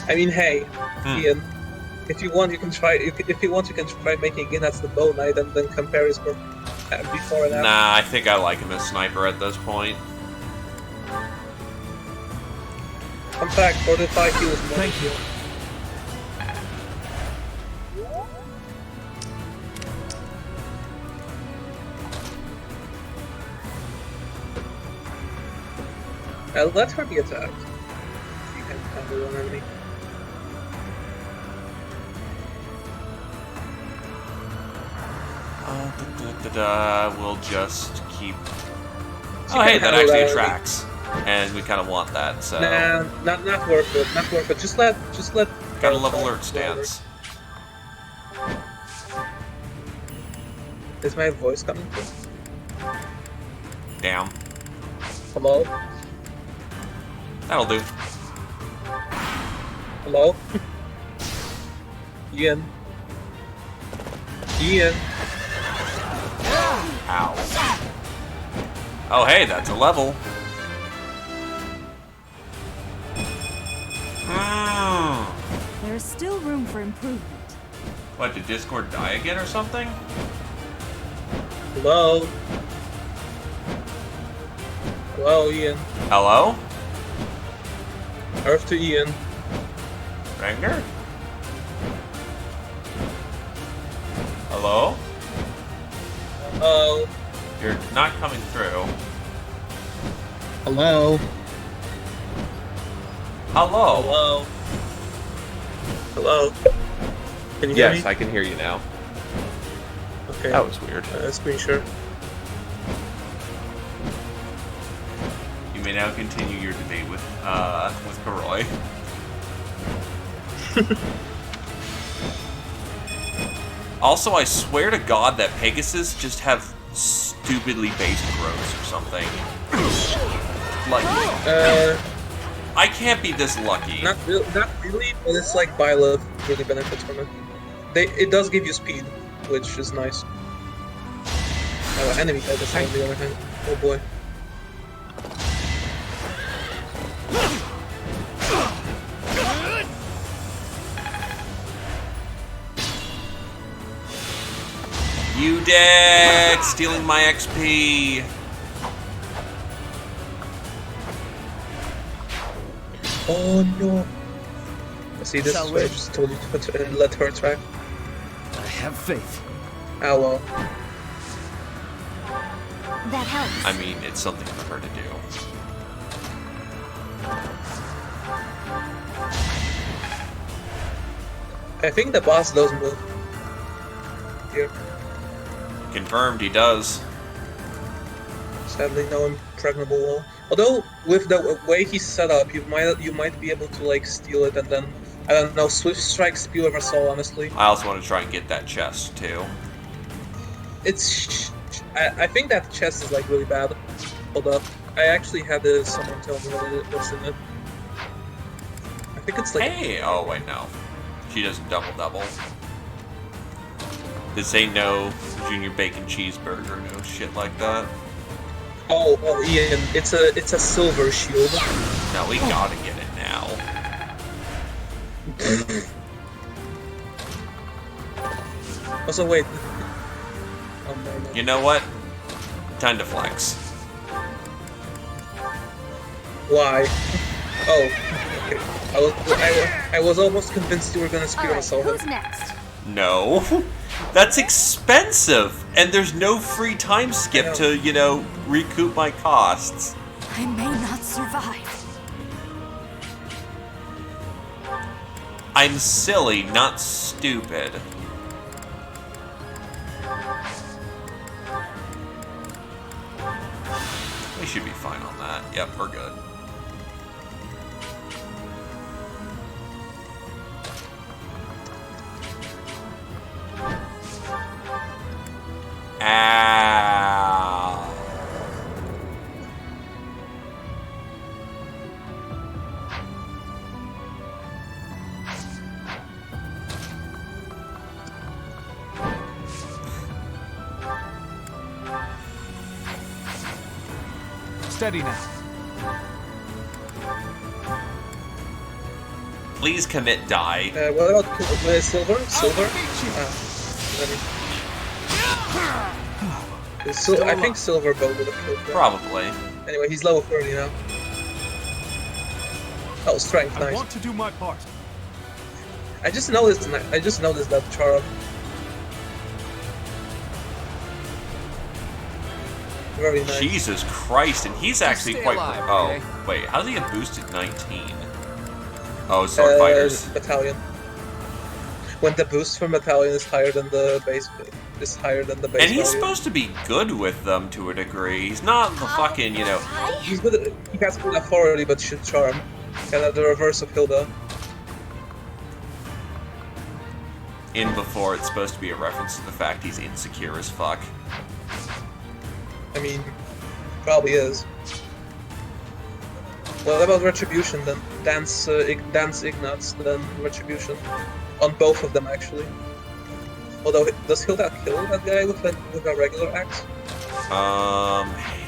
I mean, hey, Ian. If you want, you can try. If you want, you can try making Ignatz the bow knight and then compare his before and after. Nah, I think I like him as sniper at this point. In fact, 45 he was more. Thank you. Let her be attacked. You can handle one enemy. We'll just keep. Oh, hey, that actually attracts, and we kind of want that. So. Nah, not worth it. Not worth it. Just let. Got a level alert stance. Is my voice coming through? Damn. Hello. That'll do. Hello. Ian. Ian. Ow. Oh, hey, that's a level. There's still room for improvement. What, did Discord die again or something? Hello. Hello, Ian. Hello? Earth to Ian. Ranger? Hello? Hello. You're not coming through. Hello. Hello? Hello. Hello. Can you hear me? Yes, I can hear you now. Okay. That was weird. Screen share. You may now continue your debate with Kuroi. Also, I swear to God that Pegasus just have stupidly based growths or something. Like, I can't be this lucky. Not really, but it's like Byleth really benefits from it. It does give you speed, which is nice. Enemy Pegasus on the other hand. Oh boy. You dead! Stealing my XP! Oh no! See, this is why I just told you to let her attack. I have faith. Oh well. That helps. I mean, it's something for her to do. I think the boss does move. Here. Confirmed, he does. Sadly, no impregnable wall. Although, with the way he's set up, you might be able to like steal it and then, I don't know, Swift Strike Spew Ever Soul, honestly. I also want to try and get that chest, too. I think that chest is like really bad. Hold up. I actually had someone tell me what's in it. I think it's like... Hey! Oh, wait, no. She doesn't double-double. This ain't no Junior Bacon Cheeseburger, no shit like that. Oh, Ian, it's a silver shield. No, we gotta get it now. Also, wait. You know what? Time to flex. Why? Oh, okay. I was almost convinced you were gonna spear us all. Who's next? No. That's expensive! And there's no free time skip to, you know, recoup my costs. I may not survive. I'm silly, not stupid. We should be fine on that. Yep, we're good. steady now. Please commit die. What about Silver? Silver? I think Silver Bow would have killed him. Probably. Anyway, he's level 30 now. Oh, strength, I nice. want to do my part. I just noticed that charm. Very nice. Jesus Christ, and he's actually stay quite. alive, Oh, okay? wait, how does he have boosted 19? Oh, sword fighters. Battalion. When the boost from battalion is higher than the base, And he's supposed to be good with them to a degree. He's not the fucking, you know. He's good. He has good authority, but should charm. Kind of the reverse of Hilda. In before, it's supposed to be a reference to the fact he's insecure as fuck. I mean, probably is. What about Retribution then? Dance Ignatz, then Retribution. On both of them, actually. Although, does Hilda kill that guy with a regular axe?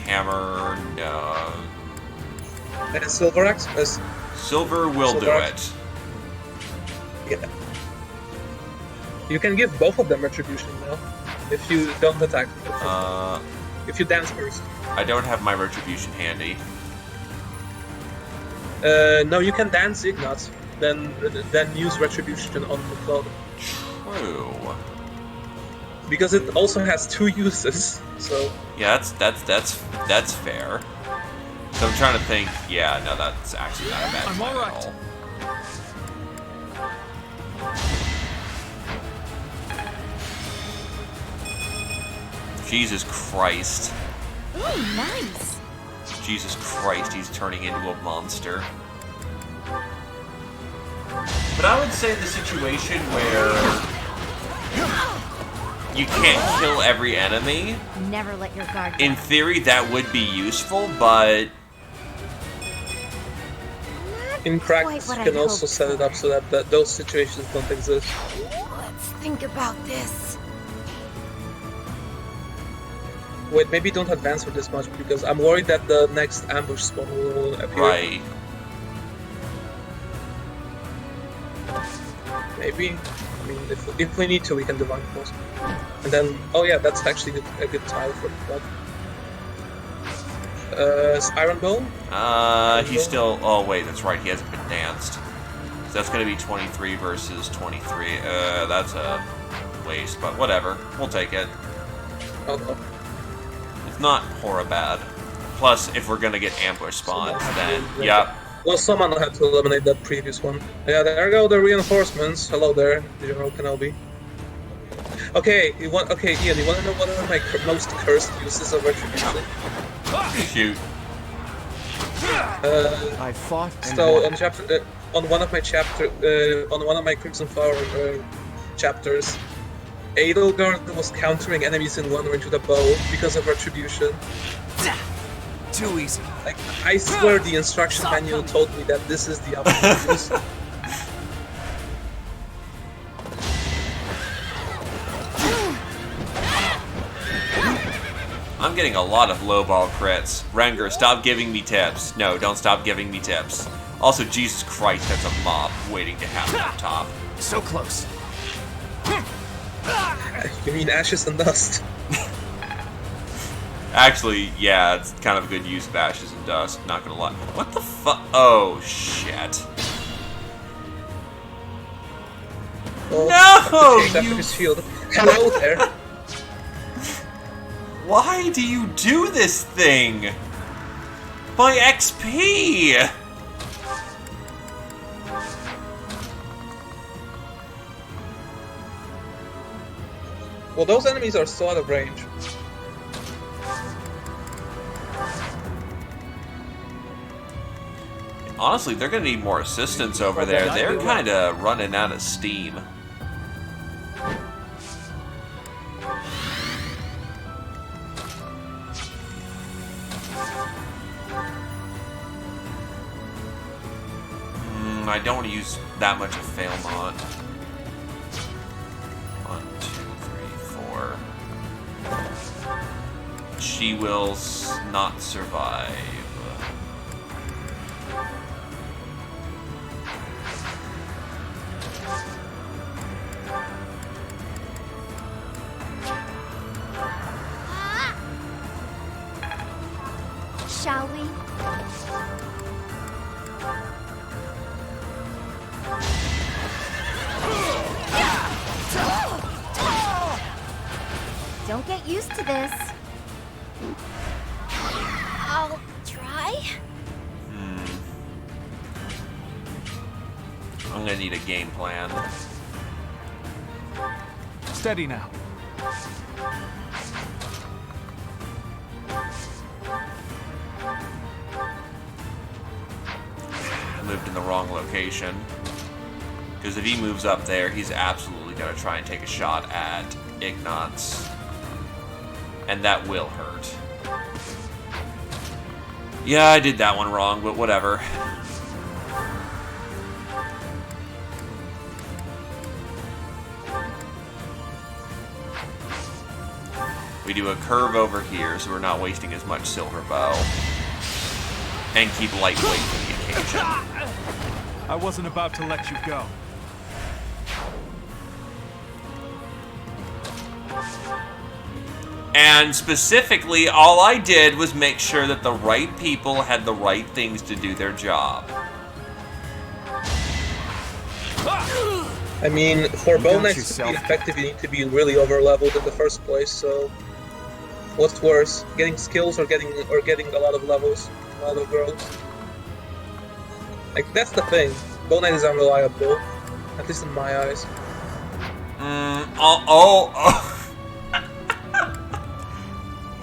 Hammer, no. And Silver axe? Silver will do it. Yeah. You can give both of them Retribution now, if you don't attack. If you dance first. I don't have my Retribution handy. No, you can dance Ignatz, then use Retribution on the cloud. True. Because it also has 2 uses, so. Yeah, that's fair. So I'm trying to think. Yeah, no, that's actually not a bad plan at all. Jesus Christ. Ooh, nice. Jesus Christ, he's turning into a monster. But I would say the situation where you can't kill every enemy, Never let your guard in down. theory that would be useful, but in practice, you can also set it up so that those situations don't exist. Let's think about this. Wait, maybe don't advance with this much, because I'm worried that the next ambush spawn will appear. Right. Maybe. I mean, if we need to, we can divine force. And then, oh yeah, that's actually a good tile for that. Iron Bow? He's still. Oh wait, that's right. He hasn't been danced. So that's gonna be 23 versus 23. That's a waste, but whatever. We'll take it. Okay. It's not horribad. Plus, if we're gonna get ambush spawns, then yeah. Well, someone had to eliminate that previous one. Yeah, there go the reinforcements. Hello there, General Kenobi. Okay, Ian, you want to know what are my most cursed uses of Retribution? Shoot. I fought. So on one of my Crimson Flower chapters, Edelgard was countering enemies in one range with a bow because of Retribution. Too easy. Like, I swear the instruction manual told me that this is the option use. I'm getting a lot of lowball crits. Renger, stop giving me tips. No, don't stop giving me tips. Also, Jesus Christ, that's a mob waiting to happen up top. So close. You mean ashes and dust? Actually, yeah, it's kind of a good use of ashes and dust, not gonna lie. What the fuck? Oh, shit. Oh, no! You... His shield. Hello there. Why do you do this thing? My XP! Well, those enemies are still out of range. Honestly, they're gonna need more assistance over there. They're kinda running out of steam. I don't want to use that much of Failmont. 1, 2, 3, 4. She will not survive. shall we? Don't get used to this. I'll try. I'm gonna need a game plan. Steady now. I moved in the wrong location. Because if he moves up there, he's absolutely gonna try and take a shot at Ignatz. And that will hurt. Yeah, I did that one wrong, but whatever. We do a curve over here, so we're not wasting as much silver bow. And keep lightweight for the occasion. I wasn't about to let you go. And specifically, all I did was make sure that the right people had the right things to do their job. I mean, for Bow Knights to be effective, you need to be really over-leveled in the first place, so... What's worse, getting skills or getting a lot of levels, a lot of growth? Like, that's the thing. Bow Knight is unreliable, at least in my eyes.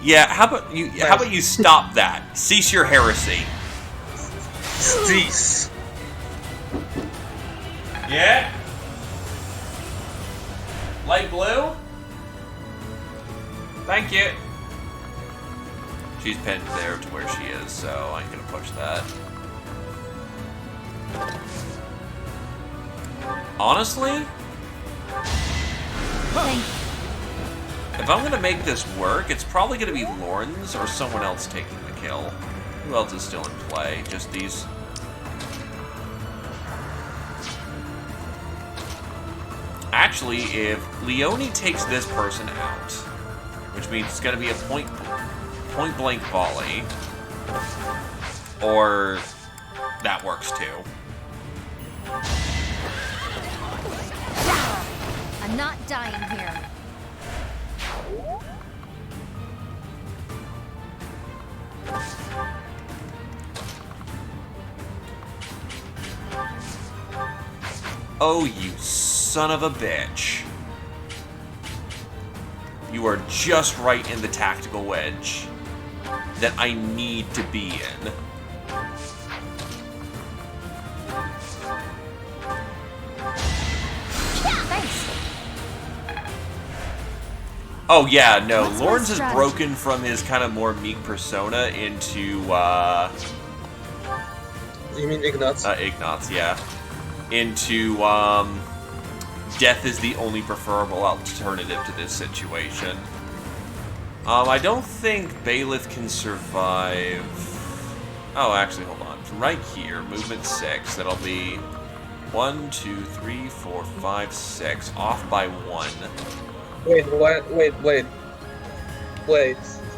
Yeah, how about you stop that? Cease your heresy. Cease. Yeah? Light blue? Thank you. She's pinned there to where she is, so I ain't gonna push that. Honestly? If I'm gonna make this work, it's probably gonna be Lawrence or someone else taking the kill. Who else is still in play? Just these. Actually, if Leone takes this person out, which means it's gonna be a point blank volley, or that works too. I'm not dying here. Oh, you son of a bitch. You are just right in the tactical wedge that I need to be in. Oh yeah, no, Lawrence has broken from his kind of more meek persona into, You mean Ignatz? Ignatz, yeah. Into, death is the only preferable alternative to this situation. I don't think Bailiff can survive... Oh, actually, hold on. From right here, movement 6, that'll be 1, 2, 3, 4, 5, 6, off by 1. Wait.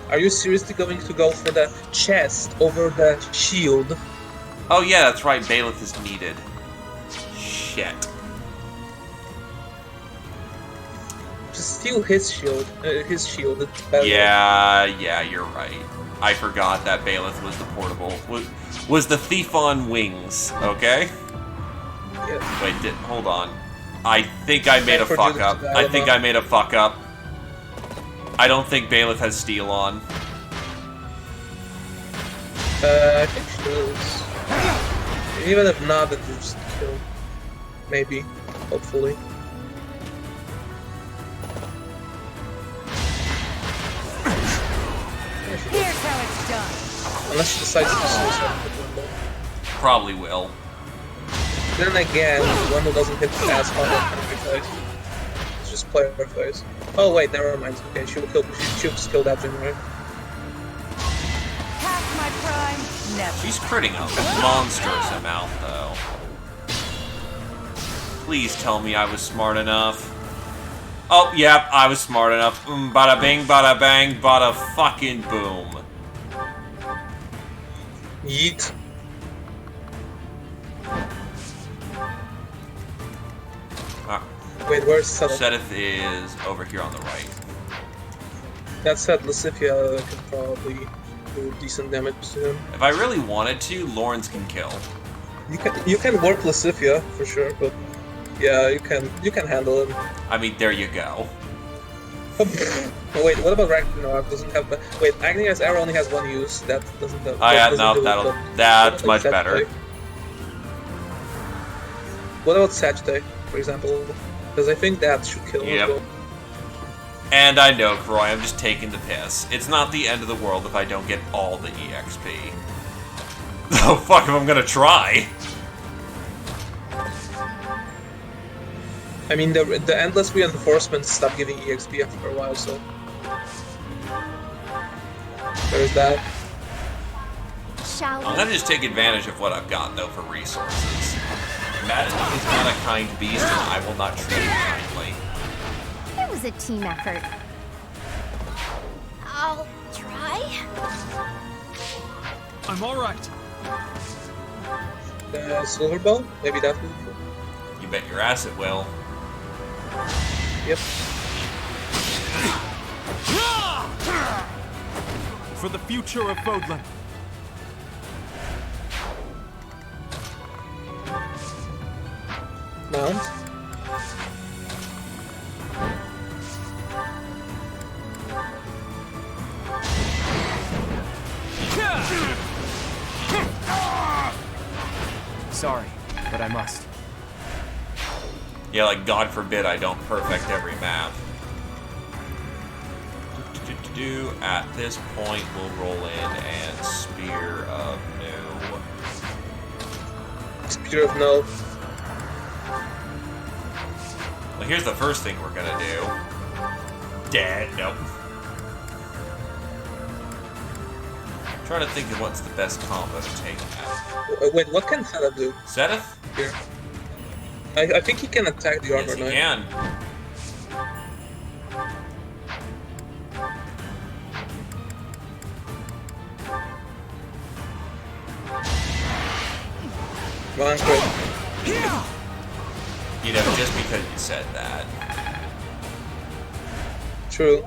Are you seriously going to go for the chest over the shield? Oh yeah, that's right, Bailiff is needed. Shit. Just steal his shield. It's better. Yeah, you're right. I forgot that Bailiff was the portable... Was the thief on wings, okay? Yeah. Wait, hold on. I think I made a fuck up. I think I made a fuck up. I don't think Bailiff has steel on. I think she does. Even if not, then just kill. Maybe. Hopefully. Here's how it's done. Unless she decides to suicide the window. Probably will. Then again, the window doesn't hit the ass hard on her face. It's just play her face. Oh wait, never mind. Okay, she'll just kill that thing, right? Past my prime, never. She's critting a monstrous amount, though. Please tell me I was smart enough. Oh, yep, I was smart enough. Bada bing, bada bang, bada fucking boom. Yeet. Ah. Wait, where's Seth? Seth is over here on the right. That said, Lysithia can probably do decent damage to him. If I really wanted to, Lawrence can kill. You can work Lysithia for sure, but yeah, you can handle him. I mean, there you go. Oh, wait, what about Ragnarok? Doesn't have. Wait, Agni's arrow only has one use. That doesn't. Oh yeah, no, that's much better. What about Sagittarius, for example? Because I think that should kill him as well. And I know, Croy, I'm just taking the piss. It's not the end of the world if I don't get all the EXP. Oh, fuck if I'm gonna try. I mean, the endless reinforcements stop giving EXP after a while, so... There's that. I'm gonna just take advantage of what I've got, though, for resources. Maddening is not a kind beast, and I will not treat it kindly. It was a team effort. I'll try. I'm all right. Silver Ball? Maybe that will. You bet your ass it will. Yep. For the future of Vodland. Mount. Sorry, but I must. Yeah, like, God forbid I don't perfect every map. At this point, we'll roll in and Spear of No. Spear of No. Well, here's the first thing we're gonna do. Dead. Nope. I'm trying to think of what's the best combo to take out. Wait, what can Seth do? Seth? Here. I think he can attack the armor knight. Yes, he can. Well, great. You know, just because you said that. True.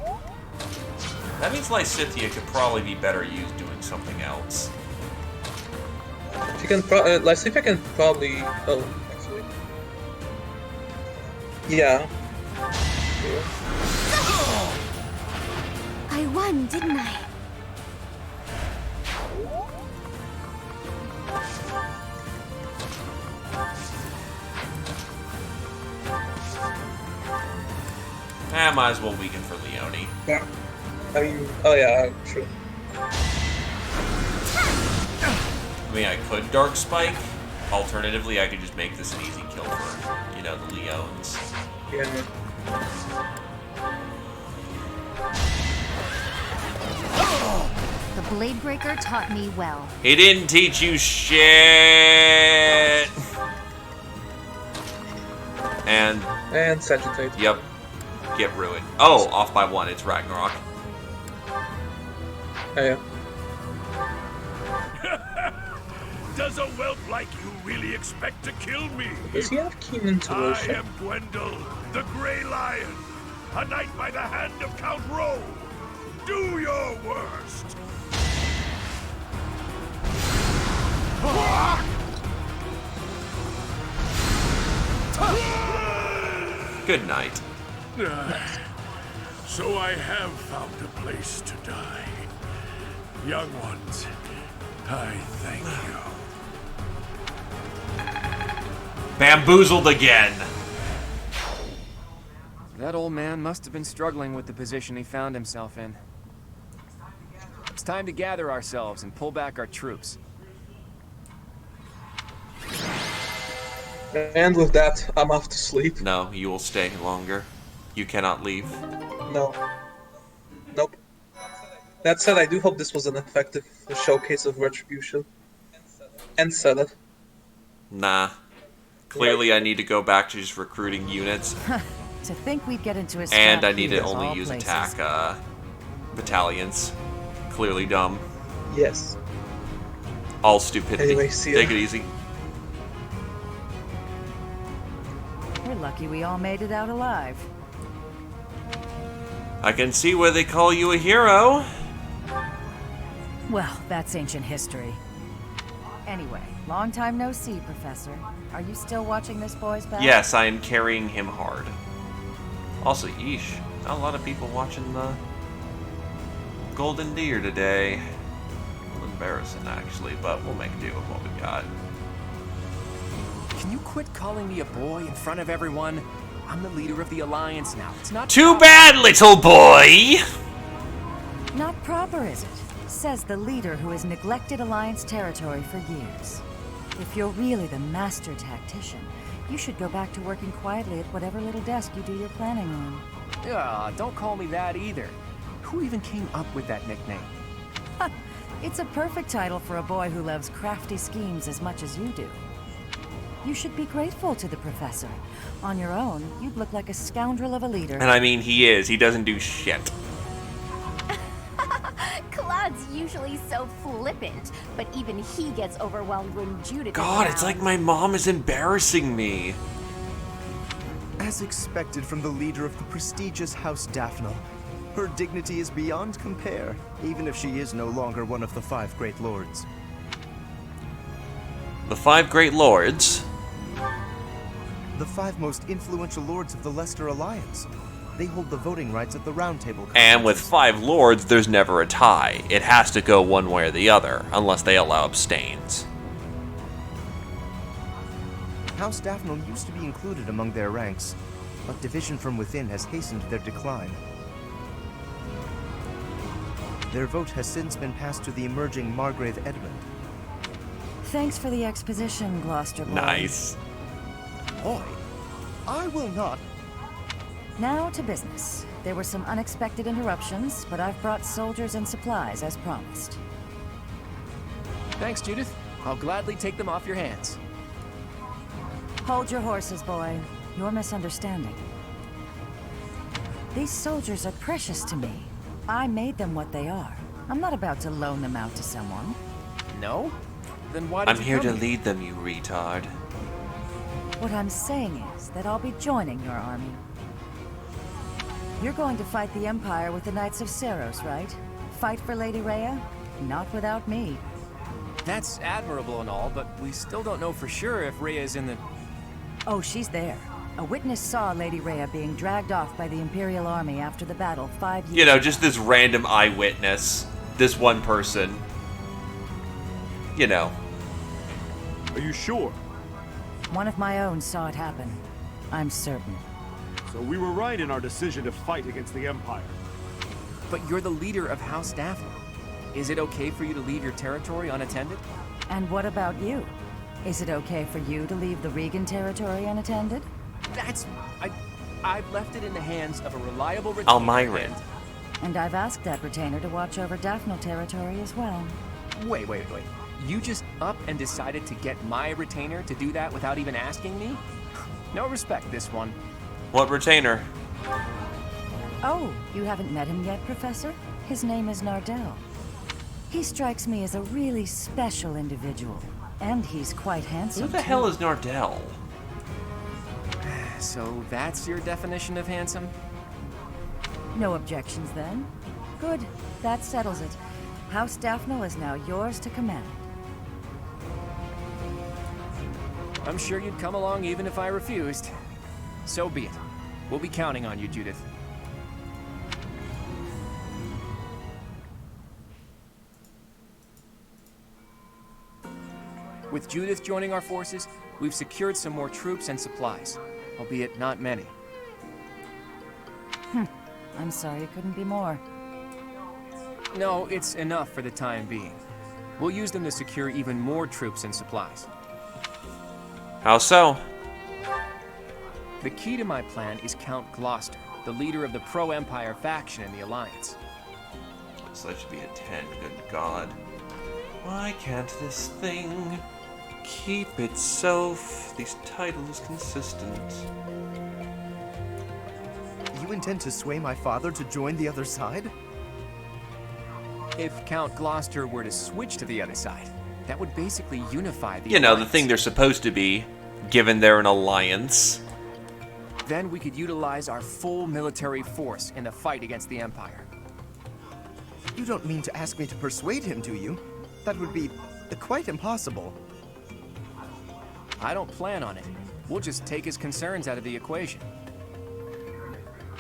That means Lysithia could probably be better used doing something else. She can Lysithia can probably... Oh, actually. Yeah. I won, didn't I? Might as well weaken for Leone. Yeah. I mean, oh yeah, true. I mean, I could Dark Spike. Alternatively, I could just make this an easy kill for, you know, the Leones. Yeah. The Blade Breaker taught me well. He didn't teach you shit! And Sagittarius. Yep. Get ruined. Oh, off by one. It's Ragnarok. Oh, yeah. Does a whelp like you really expect to kill me? Does he have keen intuition? I am Gwendol, the Grey Lion, a knight by the hand of Count Rowe. Do your worst. Good night. So I have found a place to die. Young ones, I thank you. Bamboozled again. That old man must have been struggling with the position he found himself in. It's time to gather ourselves and pull back our troops. And with that, I'm off to sleep. No, you will stay longer. You cannot leave. No. Nope. That said, I do hope this was an effective showcase of Retribution. And Seth. Nah. Clearly I need to go back to just recruiting units. To think we'd get into a And I need to stampede of only all use places. attack battalions. Clearly dumb. Yes. all stupidity. Anyway, see ya. Take it easy. We're lucky we all made it out alive. I can see why they call you a hero. Well, that's ancient history. Anyway, long time no see, Professor. Are you still watching this boy's back? Yes, I am carrying him hard. Also, yeesh, not a lot of people watching the Golden Deer today. A little embarrassing, actually, but we'll make do with what we got. Can you quit calling me a boy in front of everyone? I'm the leader of the Alliance now. It's not Too bad, little boy! Not proper, is it? Says the leader who has neglected Alliance territory for years. If you're really the master tactician, you should go back to working quietly at whatever little desk you do your planning on. Don't call me that either. Who even came up with that nickname? It's a perfect title for a boy who loves crafty schemes as much as you do. You should be grateful to the professor. On your own, you'd look like a scoundrel of a leader. And I mean, he is. He doesn't do shit. Claude's usually so flippant, but even he gets overwhelmed when Judith God, is it's like around. my mom is embarrassing me. As expected from the leader of the prestigious House Daphne, her dignity is beyond compare, even if she is no longer one of the 5 great lords. The 5 great lords? The 5 most influential lords of the Leicester Alliance. They hold the voting rights at the Round Table. And with 5 lords, there's never a tie. It has to go one way or the other, unless they allow abstains. House Daphne used to be included among their ranks, but division from within has hastened their decline. Their vote has since been passed to the emerging Margrave Edmund. Thanks for the exposition, Gloucester boy. Nice. Boy, I will not. Now to business. There were some unexpected interruptions, but I've brought soldiers and supplies as promised. Thanks, Judith. I'll gladly take them off your hands. Hold your horses, boy. You're misunderstanding. These soldiers are precious to me. I made them what they are. I'm not about to loan them out to someone. No? Then why did I'm you here to come lead them, you retard. What I'm saying is that I'll be joining your army. You're going to fight the Empire with the Knights of Seros, right? Fight for Lady Rhea? Not without me. That's admirable and all, but we still don't know for sure if Rhea is in the... Oh, she's there. A witness saw Lady Rhea being dragged off by the Imperial Army after the battle 5 years You know, just this random eyewitness. This one person. You know. Are you sure? One of my own saw it happen. I'm certain. So we were right in our decision to fight against the Empire. But you're the leader of House Daphne. Is it okay for you to leave your territory unattended? And what about you? Is it okay for you to leave the Regan territory unattended? I've left it in the hands of a reliable retainer. Almiran. And I've asked that retainer to watch over Daphne territory as well. Wait. You just up and decided to get my retainer to do that without even asking me? No respect, this one. What retainer? Oh, you haven't met him yet, Professor? His name is Nardell. He strikes me as a really special individual. And he's quite handsome, Who the too. hell is Nardell? So that's your definition of handsome? No objections, then? Good. That settles it. House Daphne is now yours to command. I'm sure you'd come along even if I refused. So be it. We'll be counting on you, Judith. With Judith joining our forces, we've secured some more troops and supplies, albeit not many. I'm sorry it couldn't be more. No, it's enough for the time being. We'll use them to secure even more troops and supplies. How so? The key to my plan is Count Gloucester, the leader of the pro-Empire faction in the Alliance. So that should be a 10, good God. Why can't this thing keep itself, these titles, consistent? You intend to sway my father to join the other side? If Count Gloucester were to switch to the other side, That would basically unify the You know, the alliance. thing they're supposed to be, given they're an alliance. Then we could utilize our full military force in the fight against the Empire. You don't mean to ask me to persuade him, do you? That would be quite impossible. I don't plan on it. We'll just take his concerns out of the equation.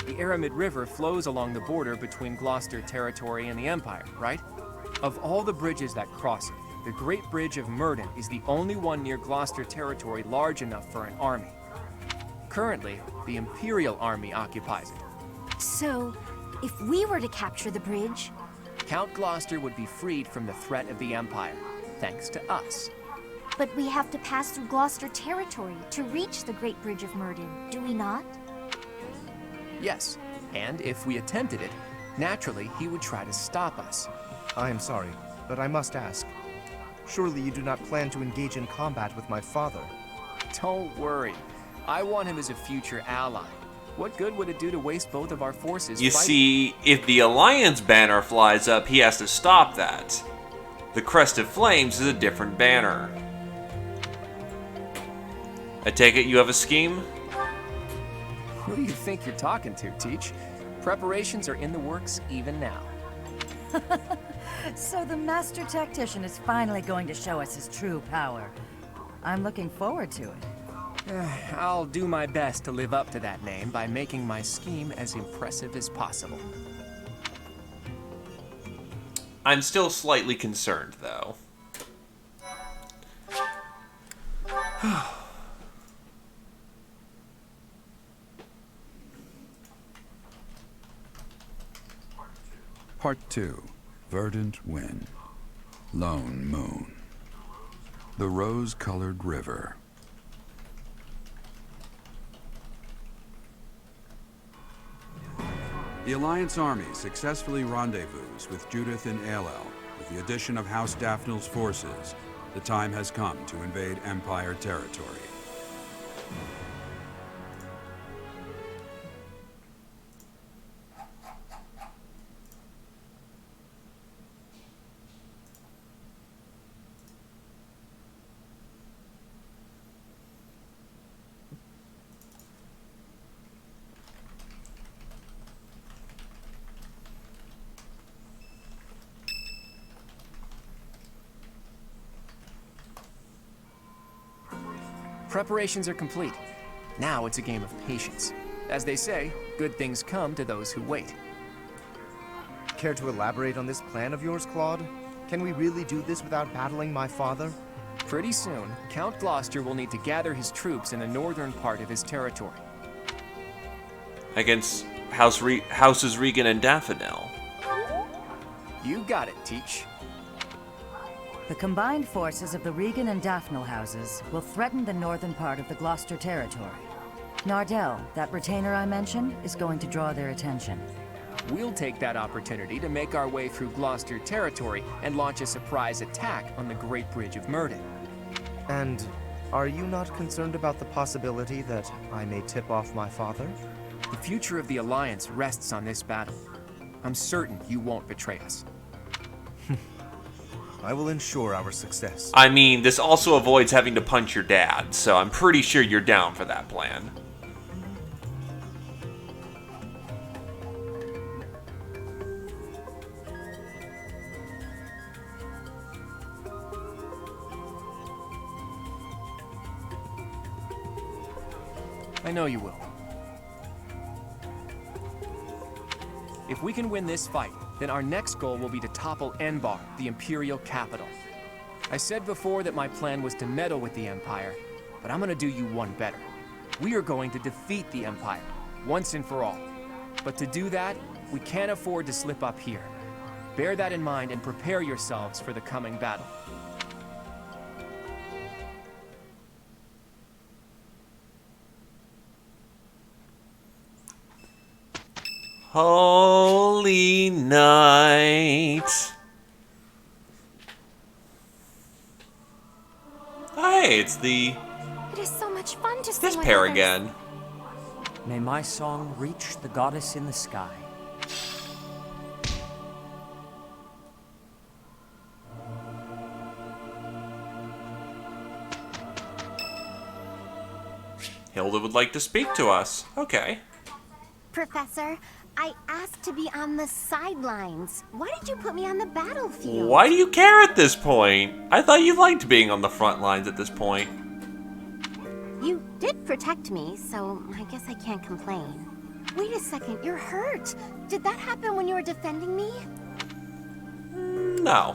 The Aramid River flows along the border between Gloucester territory and the Empire, right? Of all the bridges that cross it, the Great Bridge of Murden is the only one near Gloucester territory large enough for an army. Currently, the Imperial Army occupies it. So, if we were to capture the bridge, Count Gloucester would be freed from the threat of the Empire, thanks to us. but we have to pass through Gloucester territory to reach the Great Bridge of Murden, do we not? Yes, and if we attempted it, naturally he would try to stop us. I am sorry, but I must ask. Surely you do not plan to engage in combat with my father? Don't worry. I want him as a future ally. What good would it do to waste both of our forces You fighting? see, if the Alliance banner flies up, he has to stop that. The Crest of Flames is a different banner. I take it you have a scheme? Who do you think you're talking to, Teach? Preparations are in the works even now. So the Master Tactician is finally going to show us his true power. I'm looking forward to it. I'll do my best to live up to that name by making my scheme as impressive as possible. I'm still slightly concerned, though. Part 2. Verdant Wind. Lone Moon. The Rose-Colored River. The Alliance army successfully rendezvous with Judith in Aelel. With the addition of House Daphnel's forces, the time has come to invade Empire territory. Preparations are complete. Now it's a game of patience. As they say, good things come to those who wait. Care to elaborate on this plan of yours, Claude? Can we really do this without battling my father? Pretty soon, Count Gloucester will need to gather his troops in the northern part of his territory. Against Houses Regan and Daffodil. You got it, Teach. The combined forces of the Regan and Daphnel houses will threaten the northern part of the Gloucester territory. Nardell, that retainer I mentioned, is going to draw their attention. We'll take that opportunity to make our way through Gloucester territory and launch a surprise attack on the Great Bridge of Murden. And are you not concerned about the possibility that I may tip off my father? The future of the Alliance rests on this battle. I'm certain you won't betray us. I will ensure our success. I mean, this also avoids having to punch your dad, so I'm pretty sure you're down for that plan. I know you will. If we can win this fight, then our next goal will be to topple Enbar, the Imperial capital. I said before that my plan was to meddle with the Empire, but I'm gonna do you one better. We are going to defeat the Empire, once and for all. But to do that, we can't afford to slip up here. Bear that in mind and prepare yourselves for the coming battle. Holy night. Hey, it's the... It is so much fun to sing this with pair others. again. May my song reach the goddess in the sky. Hilda would like to speak to us. Okay. Professor, I asked to be on the sidelines. Why did you put me on the battlefield? Why do you care at this point? I thought you liked being on the front lines at this point. You did protect me, so I guess I can't complain. Wait a second, you're hurt. Did that happen when you were defending me? No.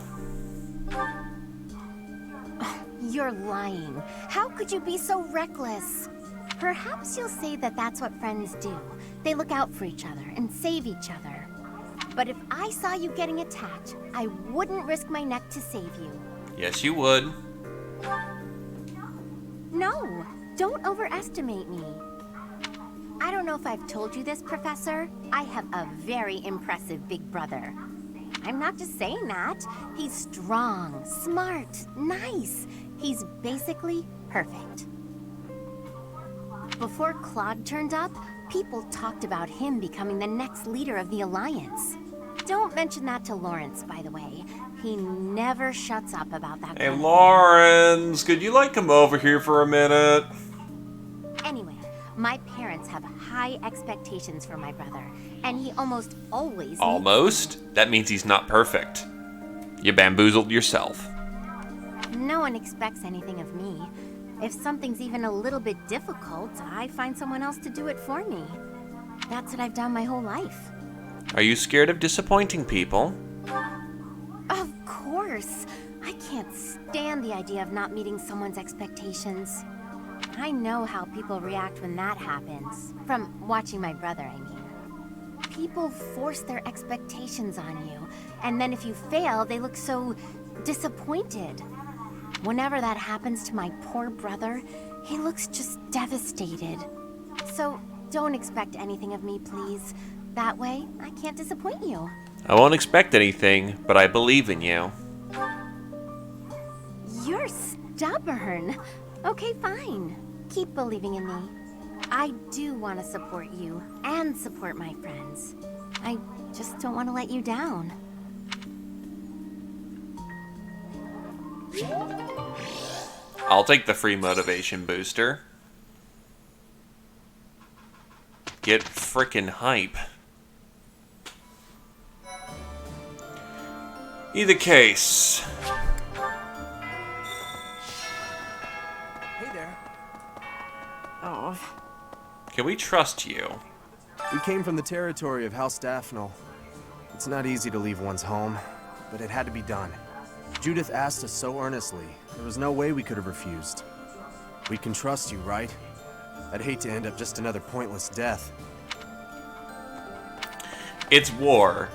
You're lying. How could you be so reckless? Perhaps you'll say that that's what friends do. They look out for each other and save each other. But if I saw you getting attacked, I wouldn't risk my neck to save you. Yes, you would. No, don't overestimate me. I don't know if I've told you this, Professor. I have a very impressive big brother. I'm not just saying that. He's strong, smart, nice. He's basically perfect. Before Claude turned up, people talked about him becoming the next leader of the Alliance. Don't mention that to Lawrence, by the way. He never shuts up about that. Hey, Lawrence, could you come over here for a minute? Anyway, my parents have high expectations for my brother, and he almost always... Almost? That means he's not perfect. You bamboozled yourself. No one expects anything of me. If something's even a little bit difficult, I find someone else to do it for me. That's what I've done my whole life. Are you scared of disappointing people? Of course. I can't stand the idea of not meeting someone's expectations. I know how people react when that happens. From watching my brother, I mean. People force their expectations on you, and then if you fail, they look so disappointed. Whenever that happens to my poor brother, he looks just devastated. So don't expect anything of me, please. That way, I can't disappoint you. I won't expect anything, but I believe in you. You're stubborn. Okay, fine. Keep believing in me. I do want to support you and support my friends. I just don't want to let you down. I'll take the free motivation booster. Get frickin' hype. Either case. Hey there. Oh. Can we trust you? We came from the territory of House Daphne. It's not easy to leave one's home, but it had to be done. Judith asked us so earnestly, there was no way we could have refused. We can trust you, right? I'd hate to end up just another pointless death. It's war.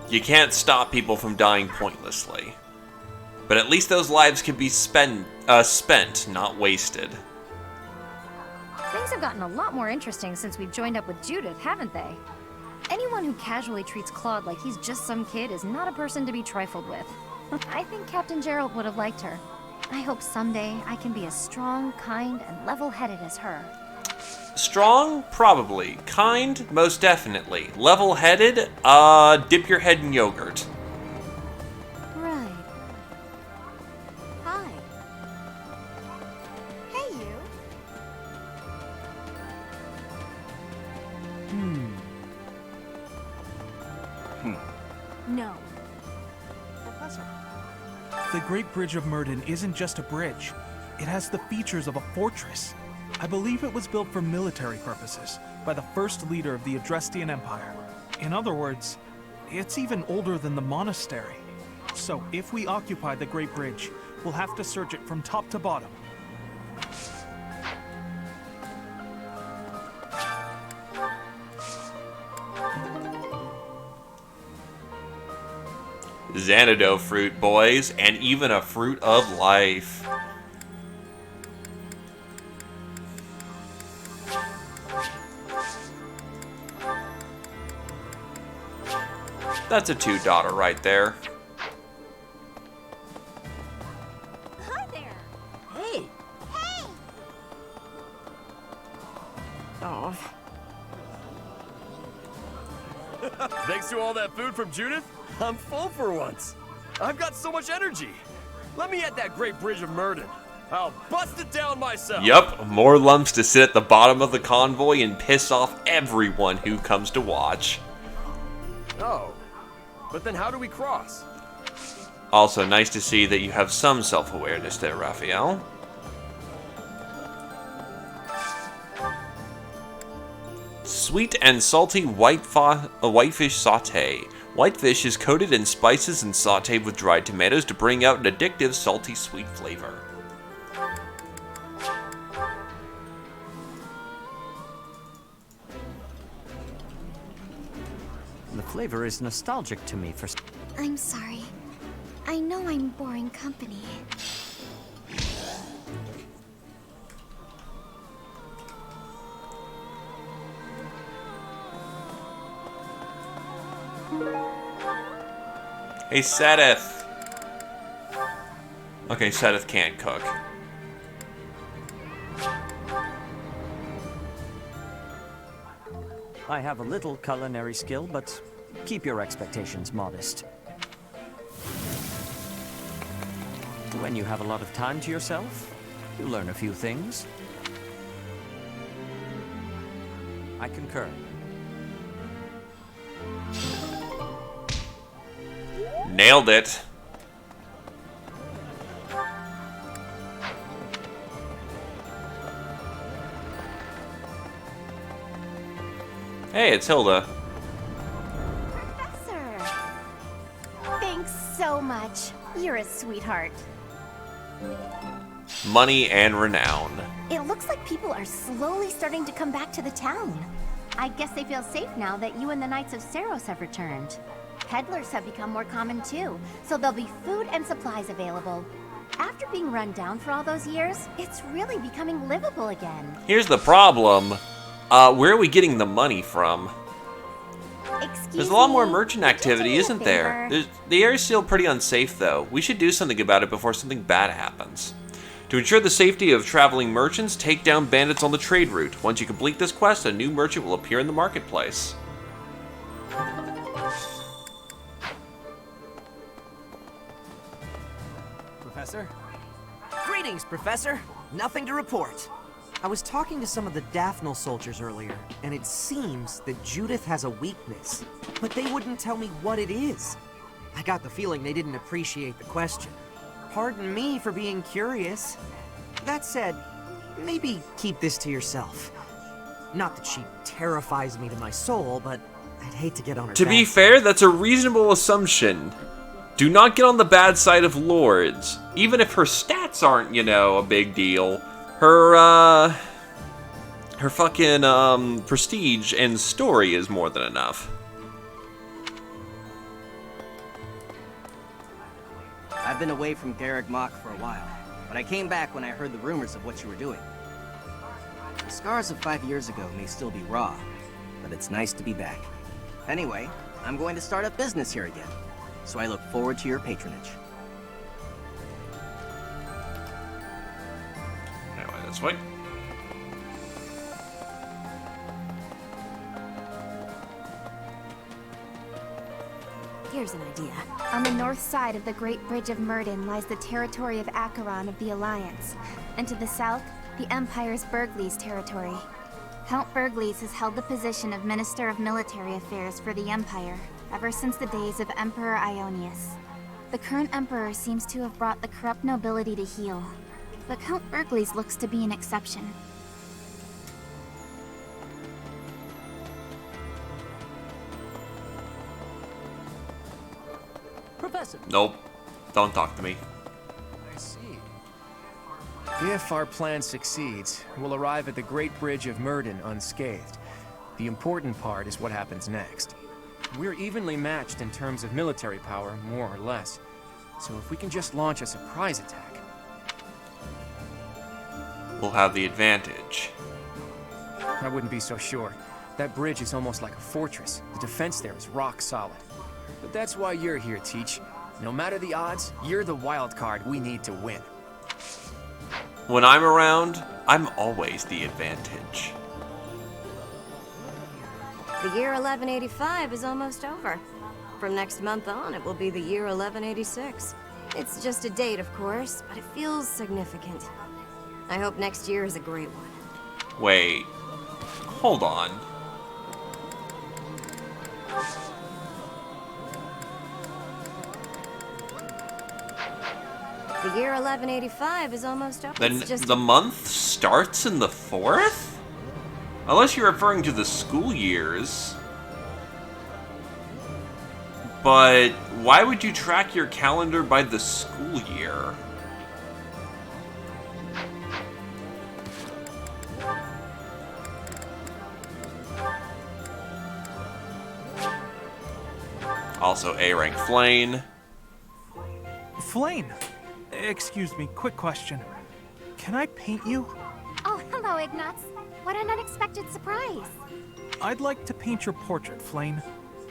You can't stop people from dying pointlessly. But at least those lives can be spent, not wasted. Things have gotten a lot more interesting since we've joined up with Judith, haven't they? Anyone who casually treats Claude like he's just some kid is not a person to be trifled with. I think Captain Gerald would have liked her. I hope someday I can be as strong, kind, and level-headed as her. Strong? Probably. Kind? Most definitely. Level-headed? Dip your head in yogurt. Right. Hi. Hey, you. No. Professor. The Great Bridge of Myrddin isn't just a bridge. It has the features of a fortress. I believe it was built for military purposes by the first leader of the Adrestian Empire. In other words, it's even older than the monastery. So if we occupy the Great Bridge, we'll have to search it from top to bottom. Xanadu fruit, boys, and even a fruit of life. That's a $2 right there. Hi there. Hey! Hey! Oh. Thanks to all that food from Judith, I'm full for once. I've got so much energy. Let me at that Great Bridge of Myrddin. I'll bust it down myself. Yup, more lumps to sit at the bottom of the convoy and piss off everyone who comes to watch. Oh, but then how do we cross? Also, nice to see that you have some self-awareness there, Raphael. Sweet and salty whitefish sauté. Whitefish is coated in spices and sautéed with dried tomatoes to bring out an addictive, salty, sweet flavor. The flavor is nostalgic to me for... I'm sorry. I know I'm boring company. Hey, Sedith. Okay, Sedith can't cook. I have a little culinary skill, but keep your expectations modest. When you have a lot of time to yourself, you learn a few things. I concur. Nailed it. Hey, it's Hilda. Professor! Thanks so much. You're a sweetheart. Money and renown. It looks like people are slowly starting to come back to the town. I guess they feel safe now that you and the Knights of Saros have returned. Peddlers have become more common too, so there'll be food and supplies available. After being run down for all those years, it's really becoming livable again. Here's the problem. Where are we getting the money from? There's a lot more merchant activity, isn't there? The area's still pretty unsafe, though. We should do something about it before something bad happens. To ensure the safety of traveling merchants, take down bandits on the trade route. Once you complete this quest, a new merchant will appear in the marketplace. Professor? Greetings, Professor. Nothing to report. I was talking to some of the Daphnel soldiers earlier, and it seems that Judith has a weakness, but they wouldn't tell me what it is. I got the feeling they didn't appreciate the question. Pardon me for being curious. That said, maybe keep this to yourself. Not that she terrifies me to my soul, but I'd hate to get on her To be fair, that's a reasonable assumption. Do not get on the bad side of lords. Even if her stats aren't, you know, a big deal. Her fucking, prestige and story is more than enough. I've been away from Garreg Mach for a while, but I came back when I heard the rumors of what you were doing. The scars of 5 years ago may still be raw, but it's nice to be back. Anyway, I'm going to start up business here again, so I look forward to your patronage. Anyway, this way. Here's an idea. On the north side of the Great Bridge of Myrddin lies the territory of Acheron of the Alliance, and to the south, the Empire's Burgleys territory. Count Burgleys has held the position of Minister of Military Affairs for the Empire ever since the days of Emperor Ionius. The current Emperor seems to have brought the corrupt nobility to heel, but Count Burgleys looks to be an exception. Professor! Nope. Don't talk to me. I see. If our plan succeeds, we'll arrive at the Great Bridge of Myrddin unscathed. The important part is what happens next. We're evenly matched in terms of military power, more or less. So if we can just launch a surprise attack... We'll have the advantage. I wouldn't be so sure. That bridge is almost like a fortress. The defense there is rock solid. But that's why you're here, Teach. No matter the odds, you're the wild card we need to win. When I'm around, I'm always the advantage. The year 1185 is almost over. From next month on, it will be the year 1186. It's just a date, of course, but it feels significant. I hope next year is a great one. Wait. Hold on. The year 1185 is almost up. Then It's just the month starts in the 4th? Unless you're referring to the school years. But why would you track your calendar by the school year? Also A-rank Flane. Flane! Excuse me, quick question. Can I paint you? Oh, hello, Ignatz. What an unexpected surprise. I'd like to paint your portrait, Flane.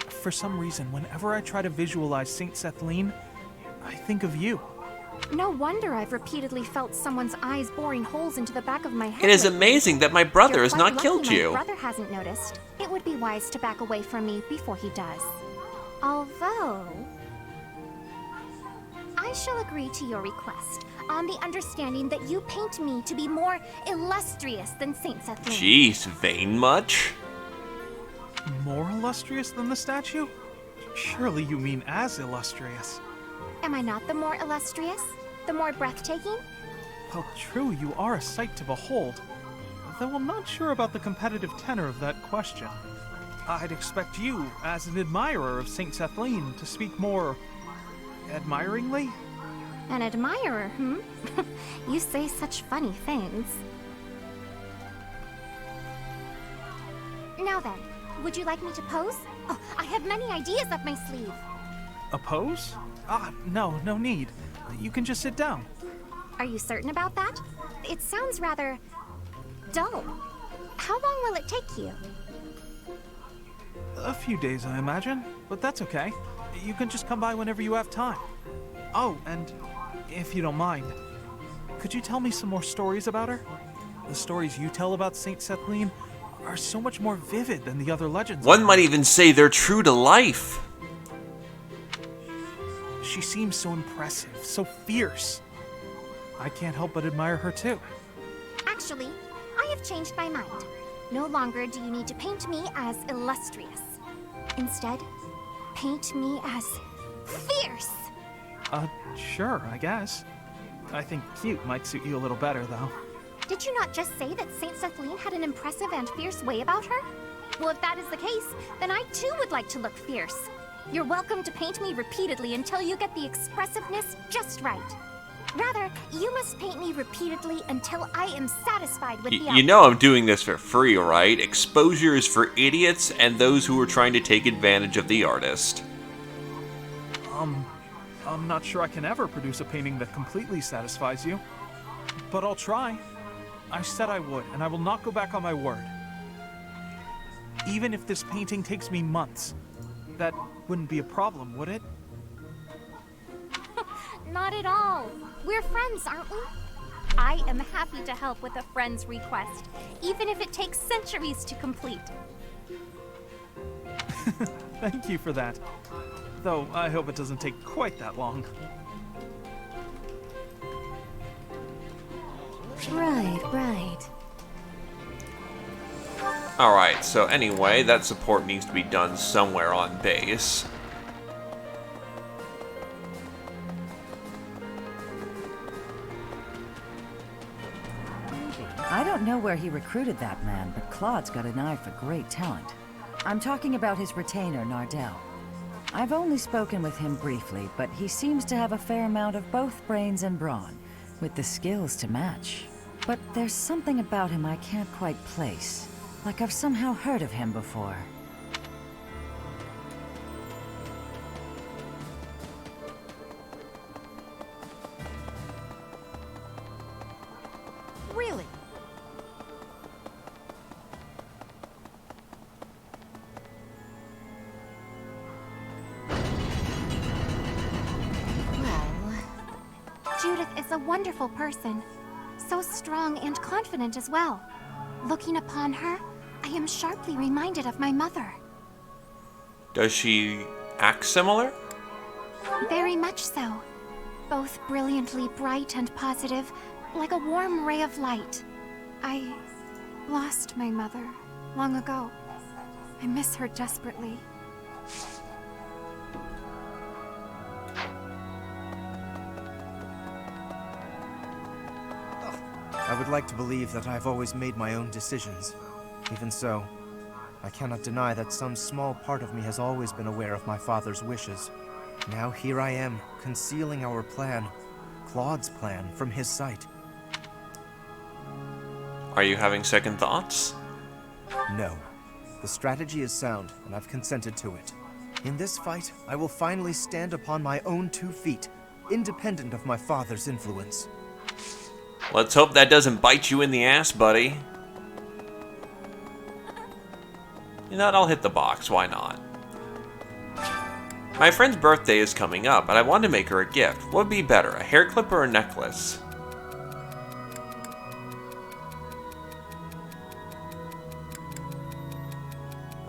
For some reason, whenever I try to visualize Saint Sethlene, I think of you. No wonder I've repeatedly felt someone's eyes boring holes into the back of my head. It is amazing that my brother You're has quite not lucky killed you. My brother hasn't noticed. It would be wise to back away from me before he does. Although, I shall agree to your request on the understanding that you paint me to be more illustrious than Saint Sethlene. Jeez, vain much? More illustrious than the statue? Surely you mean as illustrious. Am I not the more illustrious? The more breathtaking? Well, true, you are a sight to behold. Though I'm not sure about the competitive tenor of that question. I'd expect you, as an admirer of Saint Sethlene, to speak more admiringly? An admirer, hmm? You say such funny things. Now then, would you like me to pose? Oh, I have many ideas up my sleeve. A pose? No need. You can just sit down. Are you certain about that? It sounds rather dull. How long will it take you? A few days, I imagine, but that's okay. You can just come by whenever you have time. Oh, and if you don't mind, could you tell me some more stories about her? The stories you tell about Saint Sethlene are so much more vivid than the other legends. One might even say they're true to life. She seems so impressive, so fierce. I can't help but admire her too. Actually, I have changed my mind. No longer do you need to paint me as illustrious. Instead, paint me as fierce. Sure, I guess. I think cute might suit you a little better, though. Did you not just say that Saint Sethlene had an impressive and fierce way about her? Well, if that is the case, then I too would like to look fierce. You're welcome to paint me repeatedly until you get the expressiveness just right. Rather, you must paint me repeatedly until I am satisfied with the outcome. You know I'm doing this for free, right? Exposure is for idiots and those who are trying to take advantage of the artist. I'm not sure I can ever produce a painting that completely satisfies you. But I'll try. I said I would, and I will not go back on my word. Even if this painting takes me months, that wouldn't be a problem, would it? Not at all. We're friends, aren't we? I am happy to help with a friend's request, even if it takes centuries to complete. Thank you for that. Though I hope it doesn't take quite that long. Right. Alright, so anyway, that support needs to be done somewhere on base. I don't know where he recruited that man, but Claude's got an eye for great talent. I'm talking about his retainer, Nardell. I've only spoken with him briefly, but he seems to have a fair amount of both brains and brawn, with the skills to match. But there's something about him I can't quite place, like I've somehow heard of him before. Really? Judith is a wonderful person. So strong and confident as well. Looking upon her, I am sharply reminded of my mother. Does she act similar? Very much so. both brilliantly bright and positive, like a warm ray of light. I lost my mother long ago. I miss her desperately. I would like to believe that I've always made my own decisions. Even so, I cannot deny that some small part of me has always been aware of my father's wishes. Now here I am, concealing our plan, Claude's plan, from his sight. Are you having second thoughts? No. The strategy is sound, and I've consented to it. In this fight, I will finally stand upon my own 2 feet, independent of my father's influence. Let's hope that doesn't bite you in the ass, buddy. You know what, I'll hit the box, why not? My friend's birthday is coming up, and I wanted to make her a gift. What would be better, a hair clip or a necklace?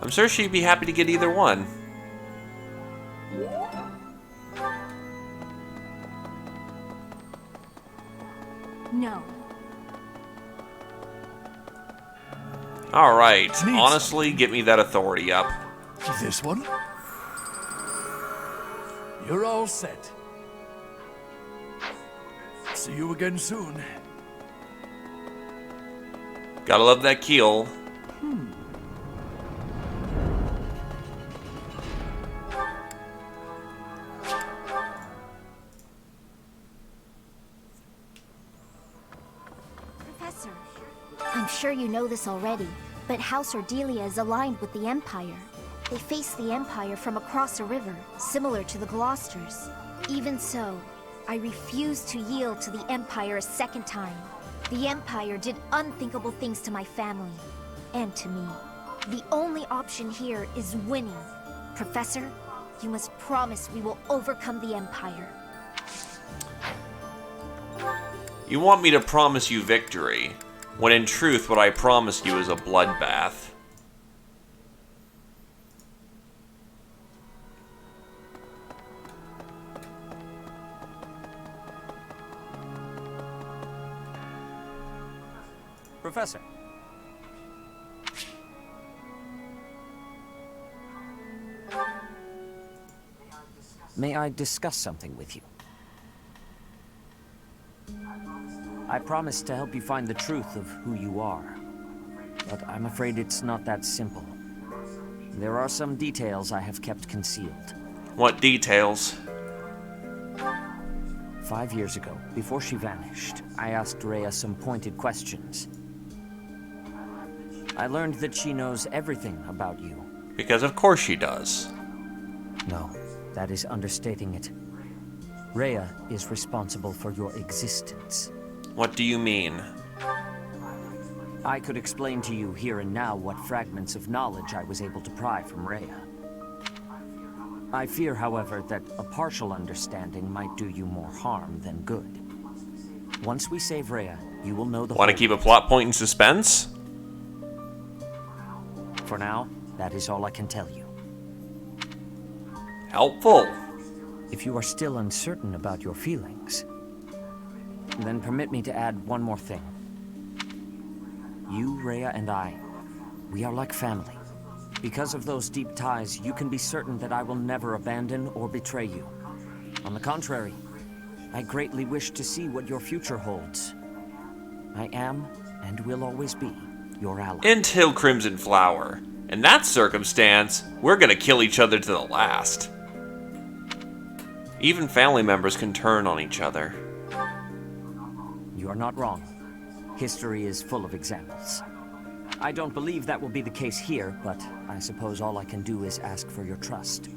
I'm sure she'd be happy to get either one. No. Alright, honestly, get me that authority up. This one? You're all set. See you again soon. Gotta love that keel. Professor, I'm sure you know this already, but House Ordelia is aligned with the Empire. They face the Empire from across a river, similar to the Gloucesters. Even so, I refuse to yield to the Empire a second time. The Empire did unthinkable things to my family, and to me. The only option here is winning. Professor, you must promise we will overcome the Empire. You want me to promise you victory, when in truth what I promised you is a bloodbath. Professor. May I discuss something with you? I promised to help you find the truth of who you are, but I'm afraid it's not that simple. There are some details I have kept concealed. What details? 5 years ago, before she vanished, I asked Rhea some pointed questions. I learned that she knows everything about you. Because of course she does. No, that is understating it. Rhea is responsible for your existence. What do you mean? I could explain to you here and now what fragments of knowledge I was able to pry from Rhea. I fear, however, that a partial understanding might do you more harm than good. Once we save Rhea, you will know the Want to keep a plot point in suspense? For now, that is all I can tell you. Helpful. If you are still uncertain about your feelings, then permit me to add one more thing. You, Rhea, and I, we are like family. Because of those deep ties, you can be certain that I will never abandon or betray you. On the contrary, I greatly wish to see what your future holds. I am, and will always be, your ally. Until Crimson Flower. In that circumstance, we're gonna kill each other to the last. Even family members can turn on each other. You are not wrong. History is full of examples. I don't believe that will be the case here, but I suppose all I can do is ask for your trust.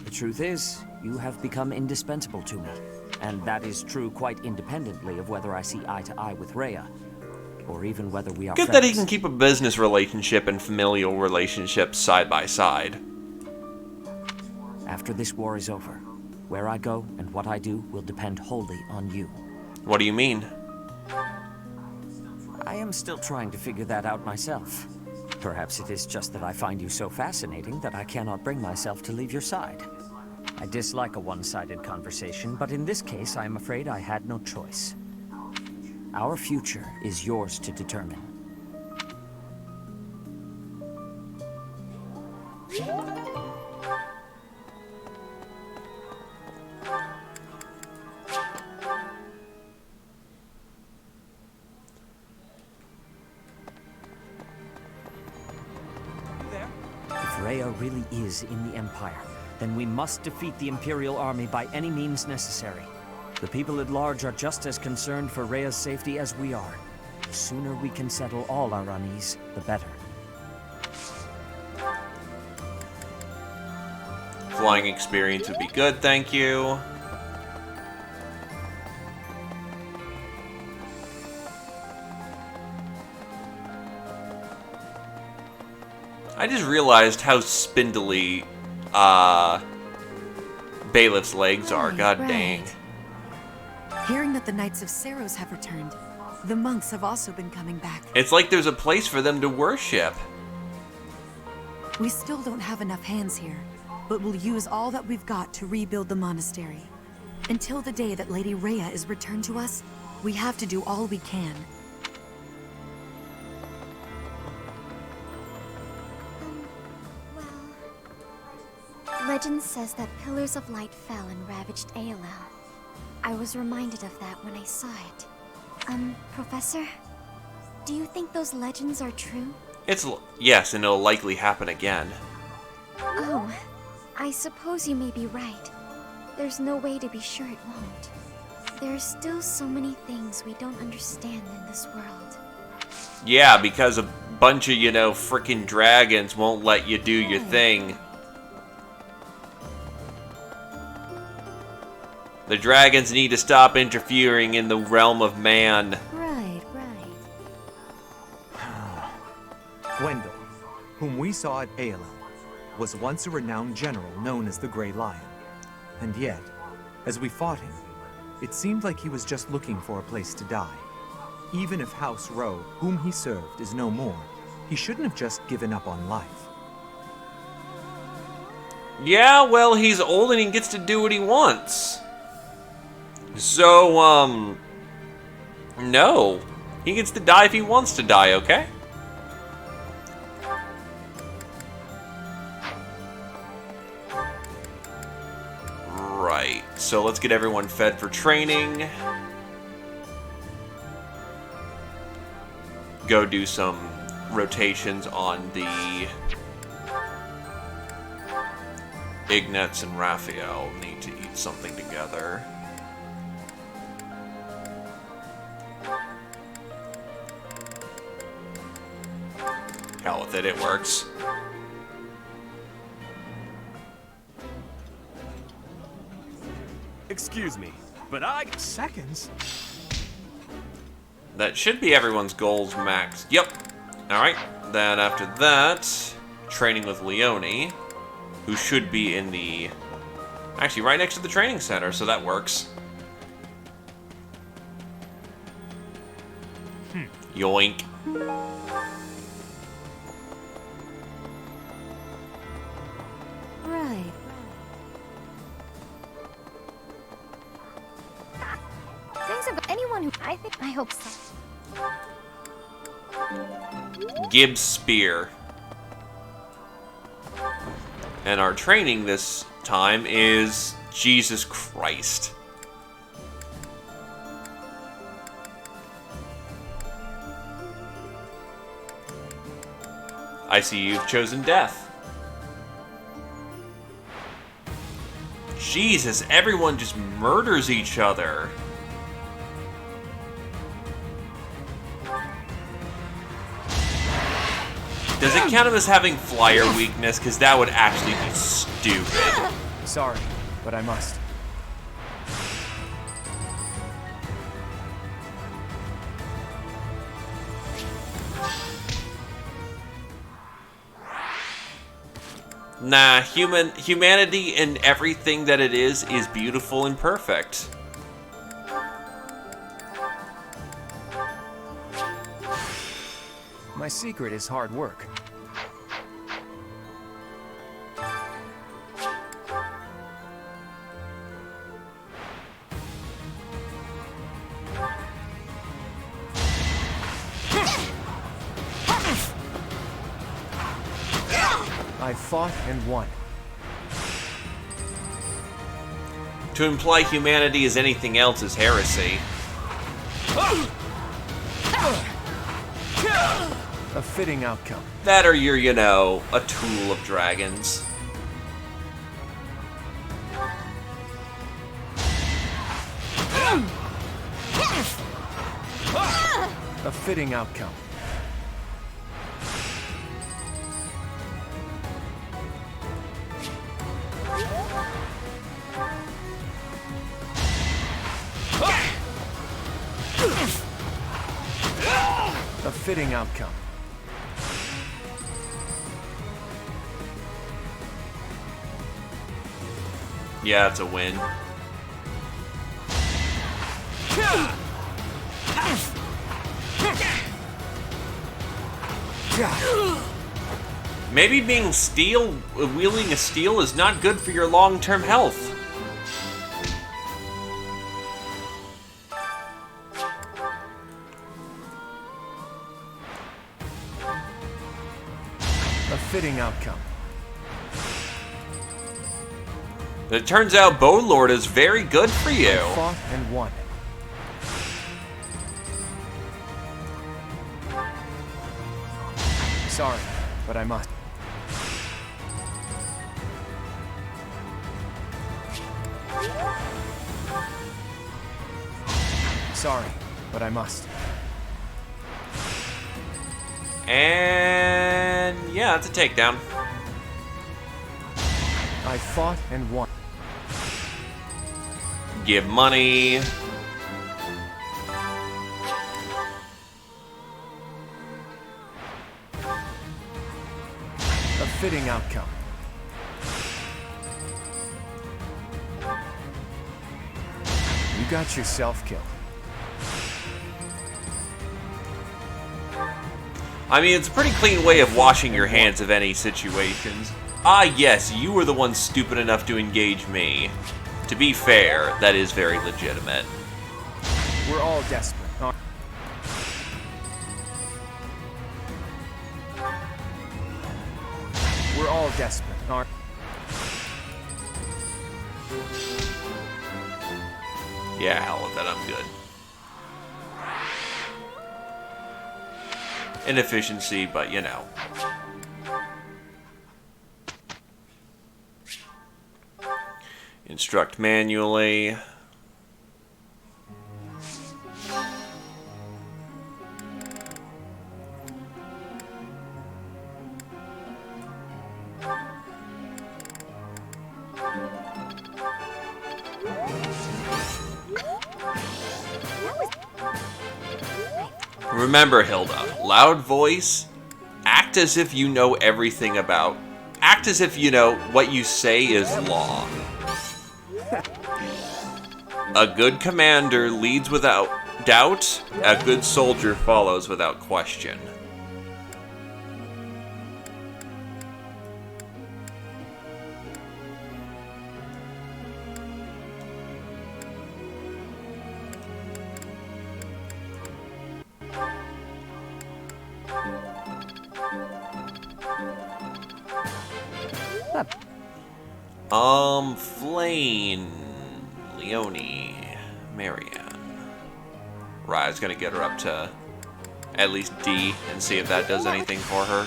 The truth is, you have become indispensable to me, and that is true quite independently of whether I see eye to eye with Rhea, or even whether we are Good friends. that he can keep a business relationship and familial relationships side by side. After this war is over, where I go and what I do will depend wholly on you. What do you mean? I am still trying to figure that out myself. Perhaps it is just that I find you so fascinating that I cannot bring myself to leave your side. I dislike a one-sided conversation, but in this case, I'm afraid I had no choice. Our future is yours to determine. If Rhea really is in the Empire, then we must defeat the Imperial army by any means necessary. The people at large are just as concerned for Rhea's safety as we are. The sooner we can settle all our unease, the better. Flying experience would be good, thank you. I just realized how spindly Bailiff's legs are. God dang. Hearing that the Knights of Saros have returned, the monks have also been coming back. It's like there's a place for them to worship. We still don't have enough hands here, but we'll use all that we've got to rebuild the monastery. Until the day that Lady Rhea is returned to us, we have to do all we can. Legend says that pillars of light fell and ravaged Aelel. I was reminded of that when I saw it. Professor? Do you think those legends are true? Yes, and it'll likely happen again. Oh, I suppose you may be right. There's no way to be sure it won't. There are still so many things we don't understand in this world. Yeah, because a bunch of, frickin' dragons won't let you do your thing. The dragons need to stop interfering in the realm of man. Right. Gwendol, whom we saw at Aelel, was once a renowned general known as the Grey Lion. And yet, as we fought him, it seemed like he was just looking for a place to die. Even if House Rowe, whom he served, is no more, he shouldn't have just given up on life. Yeah, well, he's old and he gets to do what he wants. So, no. He gets to die if he wants to die, okay? Right, so let's get everyone fed for training. Go do some rotations on the Ignatz and Raphael. Need to eat something together. Hell with it, it works. Excuse me, but seconds? That should be everyone's goals max. Yep. Alright, then after that, training with Leone, who should be in the... Actually, right next to the training center, so that works. Yoink. Right. Things are anyone who I hope so. Gibbs Spear. And our training this time is Jesus Christ. I see you've chosen death. Jesus, everyone just murders each other. Does it count him as having flyer weakness? Because that would actually be stupid. Sorry, but I must. Nah, humanity and everything that it is beautiful and perfect. My secret is hard work. I fought and won. To imply humanity is anything else is heresy. A fitting outcome. That or you're, you know, a tool of dragons. A fitting outcome. A fitting outcome. Yeah, it's a win. Maybe being wielding a steel is not good for your long-term health. A fitting outcome. But it turns out Bowlord is very good for you. I fought and won. Sorry, but I must. Sorry, but I must. And yeah, it's a takedown. I fought and won. Give money. A fitting outcome. You got yourself killed. I mean, it's a pretty clean way of washing your hands of any situations. Ah, yes, you were the one stupid enough to engage me. To be fair, that is very legitimate. We're all desperate. We're all desperate, aren't we? Yeah, hell with it, I'm good. Inefficiency, but you know. Instruct manually. Remember, Hilda, loud voice, act as if you know everything about... Act as if you know what you say is law. A good commander leads without doubt, a good soldier follows without question. Flane, Leonie, Marianne. Right, I was gonna get her up to at least D and see if that does anything for her.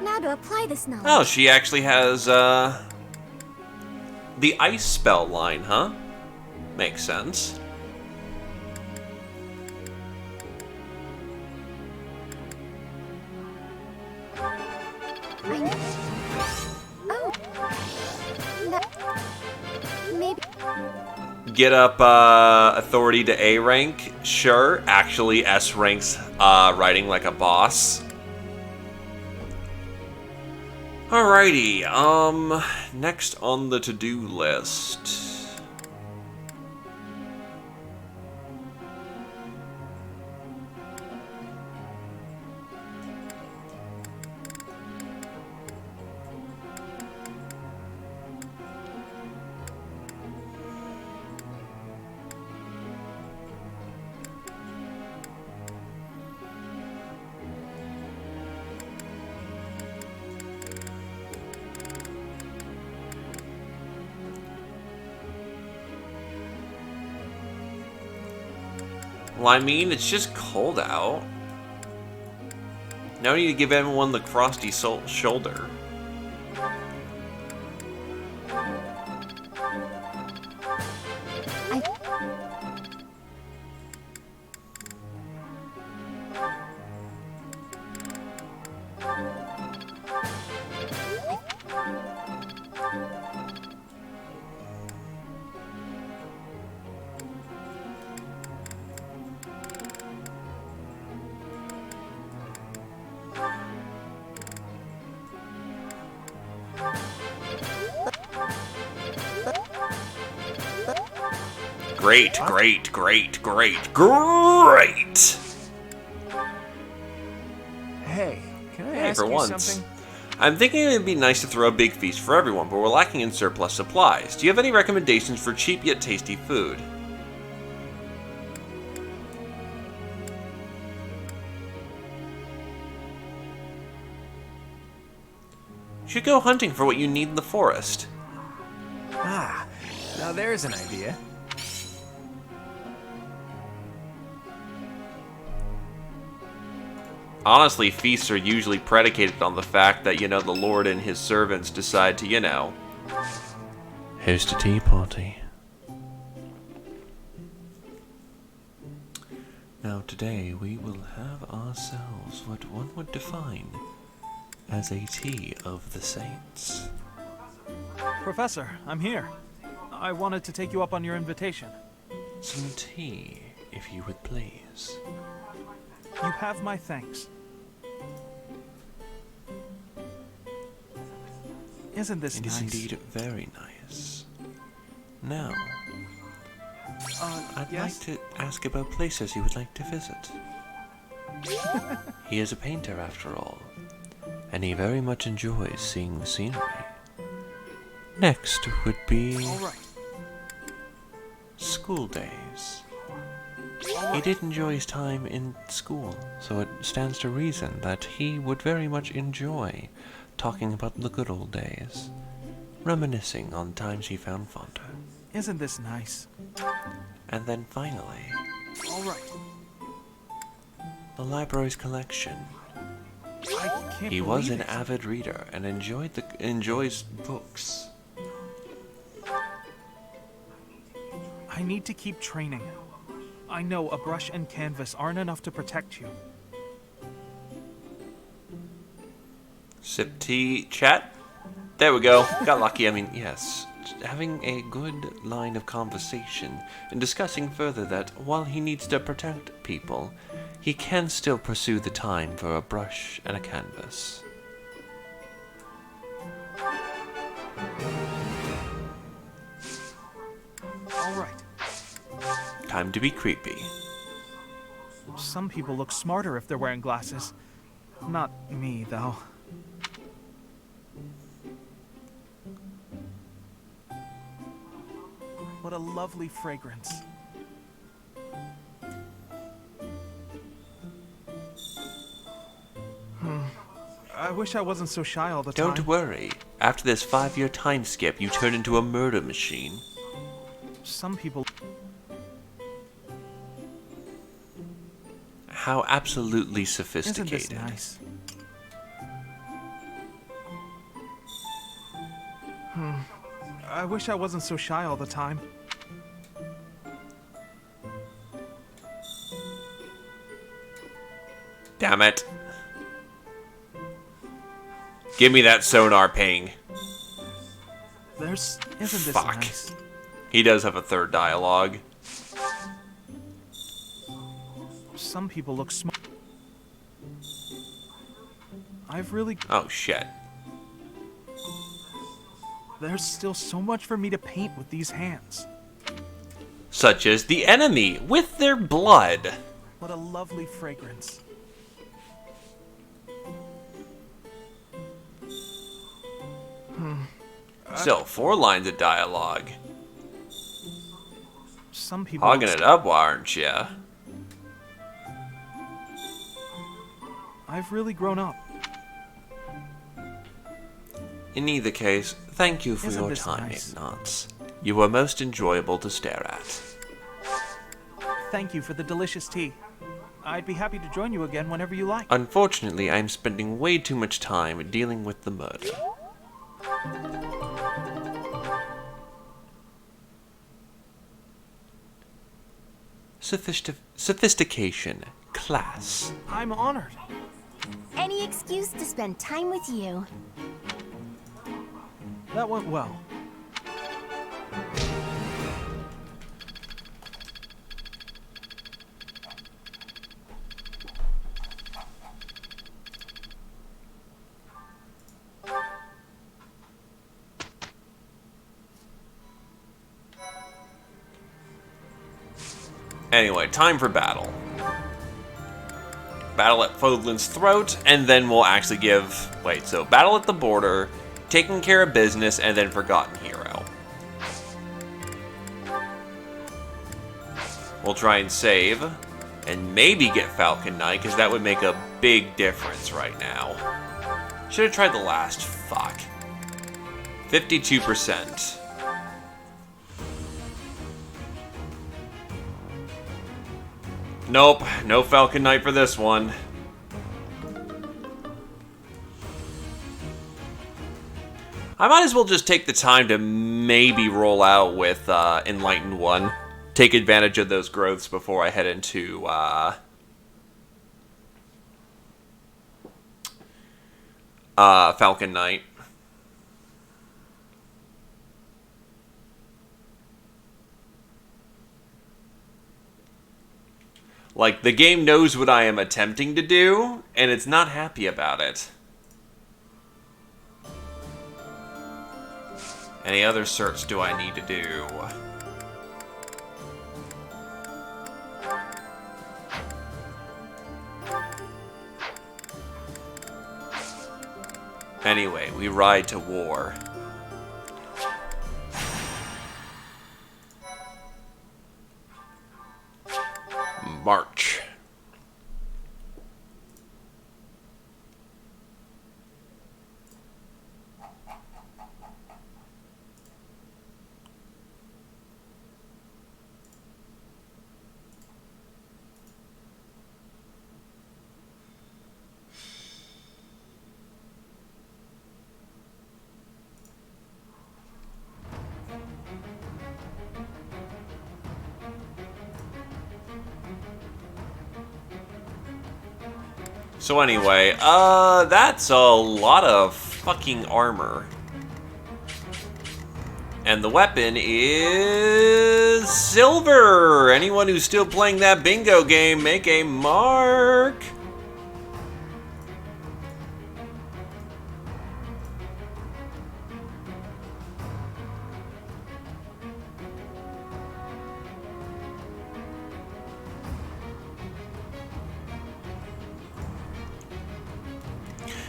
Now to apply this knowledge. Oh, she actually has, the ice spell line, huh? Makes sense. Maybe. Get up authority to A rank? Sure. Actually, S ranks riding like a boss. Alrighty, next on the to-do list. Well, I mean, it's just cold out. Now we need to give everyone the frosty shoulder. Great, great, great, great, great! Hey, can I Hey, ask for you once. something? I'm thinking it'd be nice to throw a big feast for everyone, but we're lacking in surplus supplies. Do you have any recommendations for cheap yet tasty food? You should go hunting for what you need in the forest. Ah, now there's an idea. Honestly, feasts are usually predicated on the fact that, the Lord and his servants decide to, host a tea party. Now today we will have ourselves what one would define as a tea of the saints. Professor, I'm here. I wanted to take you up on your invitation. Some tea, if you would please. You have my thanks. Isn't this It nice? is indeed very nice. Now, I'd yes? like to ask about places you would like to visit. He is a painter after all, and he very much enjoys seeing the scenery. Next would be school days. He did enjoy his time in school, so it stands to reason that he would very much enjoy talking about the good old days, reminiscing on times he found fonder. Isn't this nice? And then finally, All right. the library's collection. I can't He was believe an it. avid reader and enjoys books. I need to keep training. I know a brush and canvas aren't enough to protect you. Sip tea, chat. There we go. Got lucky. I mean, yes. Having a good line of conversation and discussing further that while he needs to protect people, he can still pursue the time for a brush and a canvas. All right. Time to be creepy. Some people look smarter if they're wearing glasses. Not me, though. What a lovely fragrance. I wish I wasn't so shy all the time. Don't worry. After this 5-year time skip, you turn into a murder machine. Some people... How absolutely Isn't sophisticated. this nice? I wish I wasn't so shy all the time. Damn it. Give me that sonar ping. Isn't this Fuck. nice? He does have a third dialogue. Some people look smart. I've really... Oh shit. There's still so much for me to paint with these hands. Such as the enemy with their blood. What a lovely fragrance. So, 4 lines of dialogue. Some people... Hogging it up, aren't ya? I've really grown up. In either case, thank you for Isn't your this time, nice? Ignatz. You were most enjoyable to stare at. thank you for the delicious tea. I'd be happy to join you again whenever you like. Unfortunately, I'm spending way too much time dealing with the murder. Sophistication. Class. I'm honored. Any excuse to spend time with you. That went well. Anyway, time for battle. Battle at Fodlan's throat, and then we'll actually give... Wait, so battle at the border, taking care of business, and then Forgotten Hero. We'll try and save, and maybe get Falcon Knight, because that would make a big difference right now. Should have tried the last. Fuck. 52%. Nope, no Falcon Knight for this one. I might as well just take the time to maybe roll out with Enlightened One. Take advantage of those growths before I head into Falcon Knight. Like, the game knows what I am attempting to do, and it's not happy about it. Any other certs do I need to do? Anyway, we ride to war. March. So anyway, that's a lot of fucking armor. And the weapon is silver! Anyone who's still playing that bingo game, make a mark!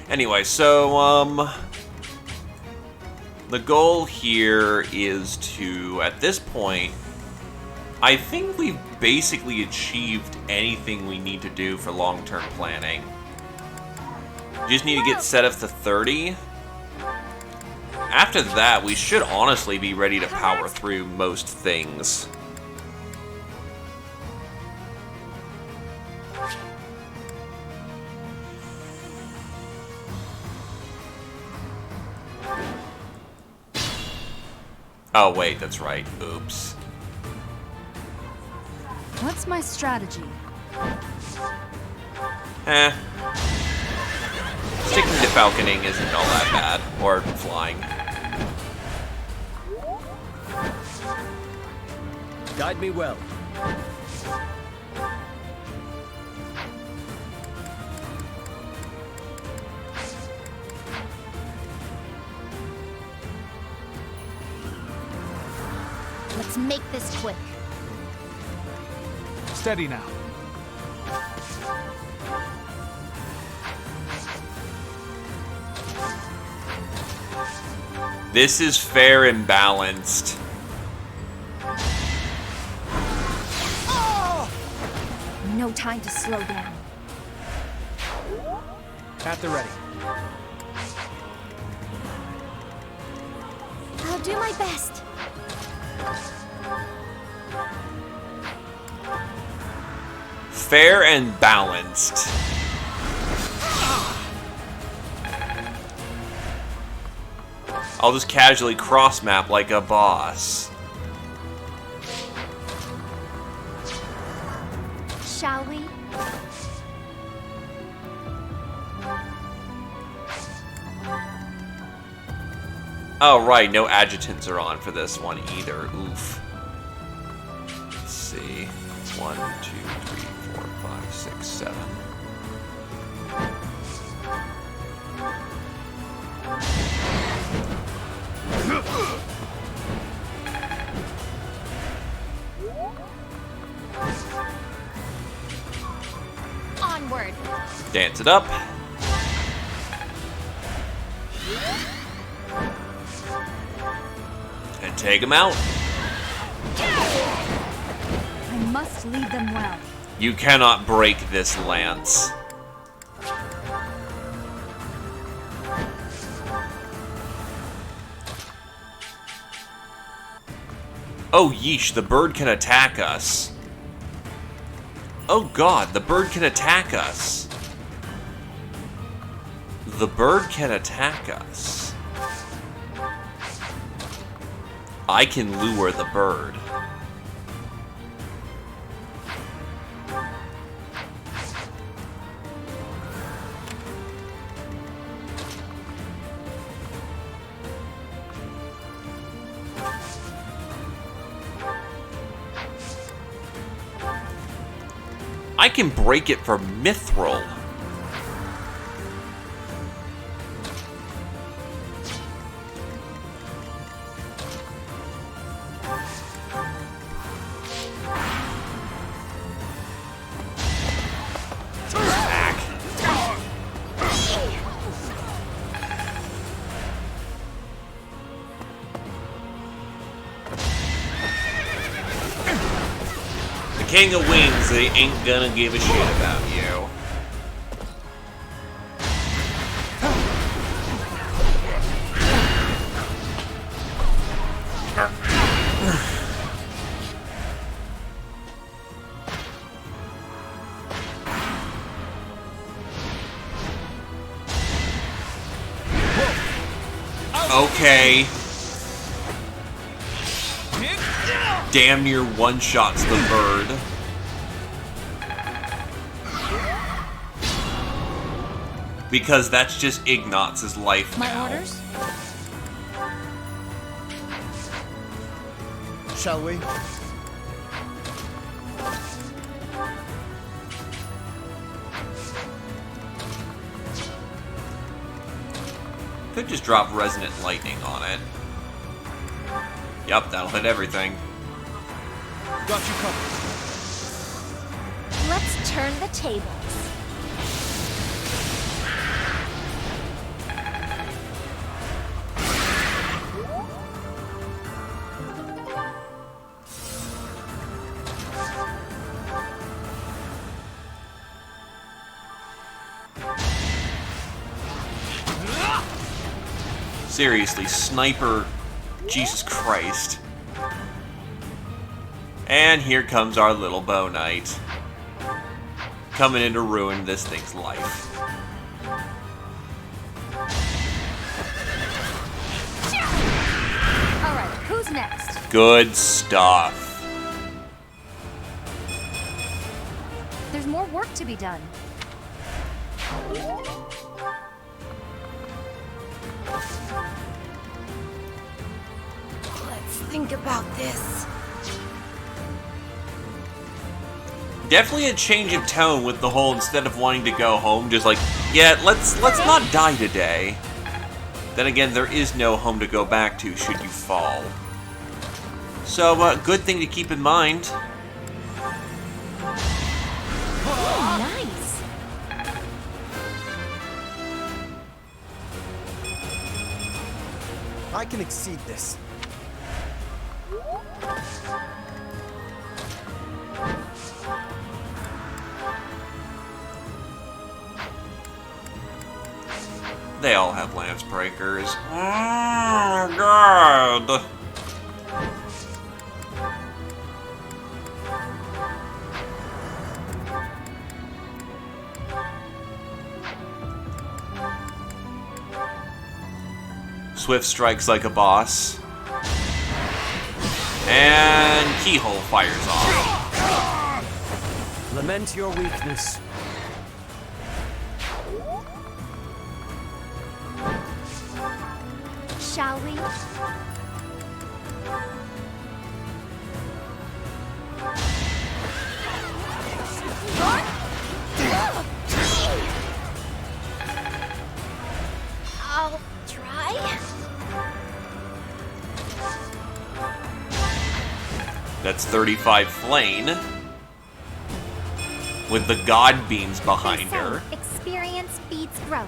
Anyway, so, the goal here is to, at this point, I think we've basically achieved anything we need to do for long-term planning. We just need to get set up to 30. After that, we should honestly be ready to power through most things. Oh, wait, that's right. Oops. What's my strategy? Sticking to falconing isn't all that bad. Or flying. Guide me well. Let's make this quick. Steady now. This is fair and balanced. Oh! No time to slow down. At the ready. I'll do my best. Fair and balanced. I'll just casually cross-map like a boss. Shall we? Oh, right, no adjutants are on for this one either. Oof. Let's see. 1, 2, 3, 4, 5, 6, 7. Onward. Dance it up. And take him out. I must lead them well. You cannot break this lance. Oh, yeesh, the bird can attack us. Oh god, the bird can attack us. The bird can attack us. I can lure the bird. I can break it for mithril. King of Wings, they ain't gonna give a shit about you. Okay. Damn near one-shots the bird. Because that's just Ignatz' life now. My orders? Shall we? Could just drop Resonant Lightning on it. Yup, that'll hit everything. Got you covered. Let's turn the tables. Seriously, sniper. Jesus Christ. And here comes our little bow knight. Coming in to ruin this thing's life. Alright, who's next? Good stuff. There's more work to be done. Let's think about this. Definitely a change of tone with the whole instead of wanting to go home, just like, yeah, let's not die today. Then again, there is no home to go back to should you fall. So, good thing to keep in mind. Oh, nice. I can exceed this. They all have lance breakers. Oh, God. Swift strikes like a boss. And Keyhole fires off. Lament your weakness. Shall we? I'll try. That's 35 Flane. With the God Beams behind her. Experience beats growth.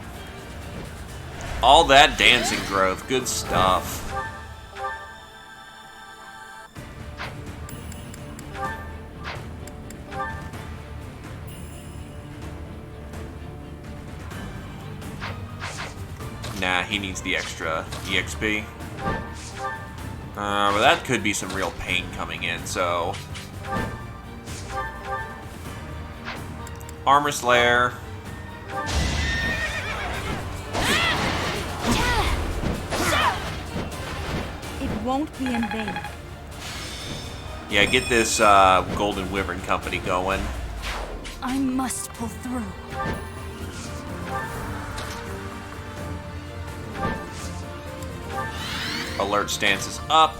All that dancing growth. Good stuff. Nah, he needs the extra EXP. But that could be some real pain coming in, so... Armor Slayer. It won't be in vain. Yeah, get this Golden Wyvern Company going. I must pull through. Alert stance is up.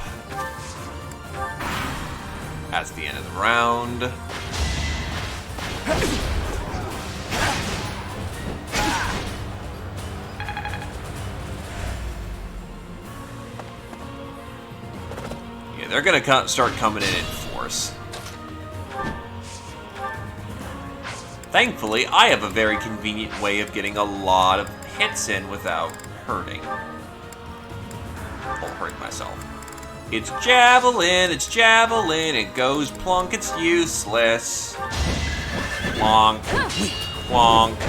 That's the end of the round. Yeah, they're gonna start coming in force. Thankfully, I have a very convenient way of getting a lot of hits in without hurting. I'll hurt myself. It's javelin, it goes plunk, it's useless. Plonk, plonk.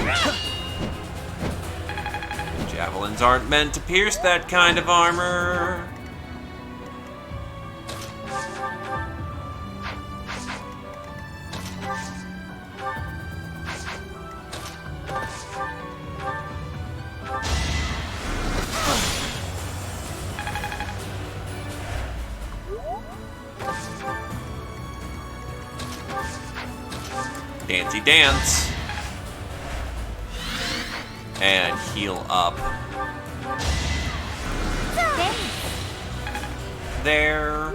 Javelins aren't meant to pierce that kind of armor. Dancey dance. And heal up. There.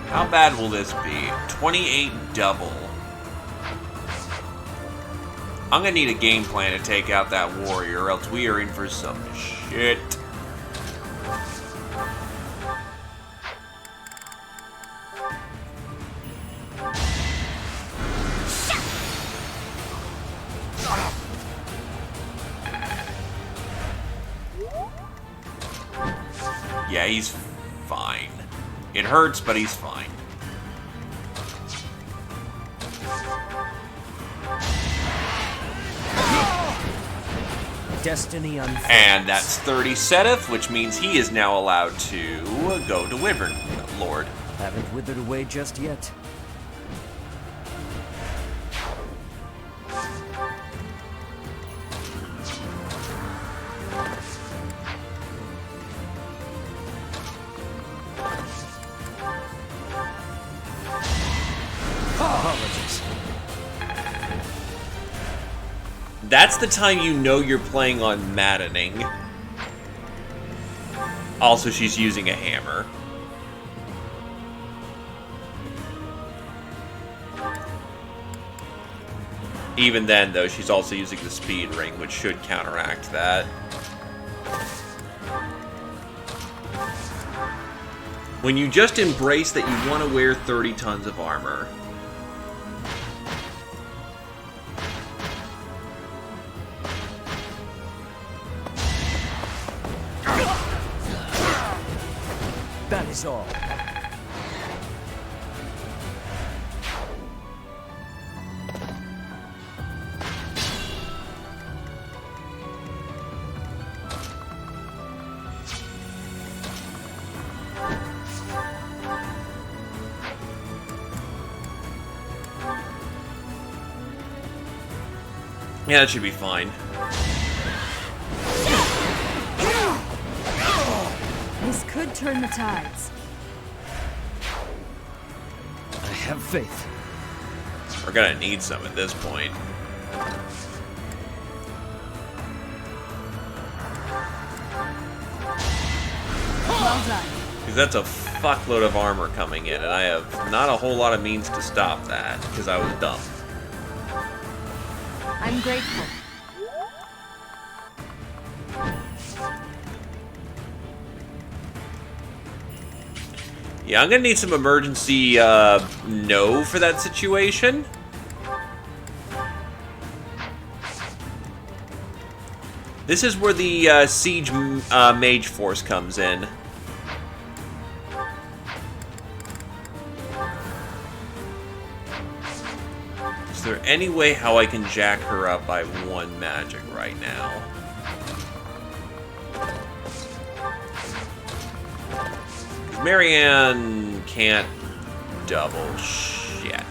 How bad will this be? 28 double. I'm gonna need a game plan to take out that warrior, or else we are in for some shit. Yeah, he's fine. It hurts, but he's fine. Destiny unfolds. And that's 30 Seteth, which means he is now allowed to go to Wyvern Lord. Haven't withered away just yet. Apologies. That's the time you know you're playing on Maddening. Also, she's using a hammer. Even then, though, she's also using the speed ring, which should counteract that. When you just embrace that you want to wear 30 tons of armor. That is all. Yeah, that should be fine. This could turn the tides. I have faith. We're gonna need some at this point. Well done. Because that's a fuckload of armor coming in, and I have not a whole lot of means to stop that, because I was dumb. I'm grateful. Yeah, I'm gonna need some emergency no for that situation. This is where the siege mage force comes in. Is there any way how I can jack her up by 1 magic right now? Marianne can't double shit.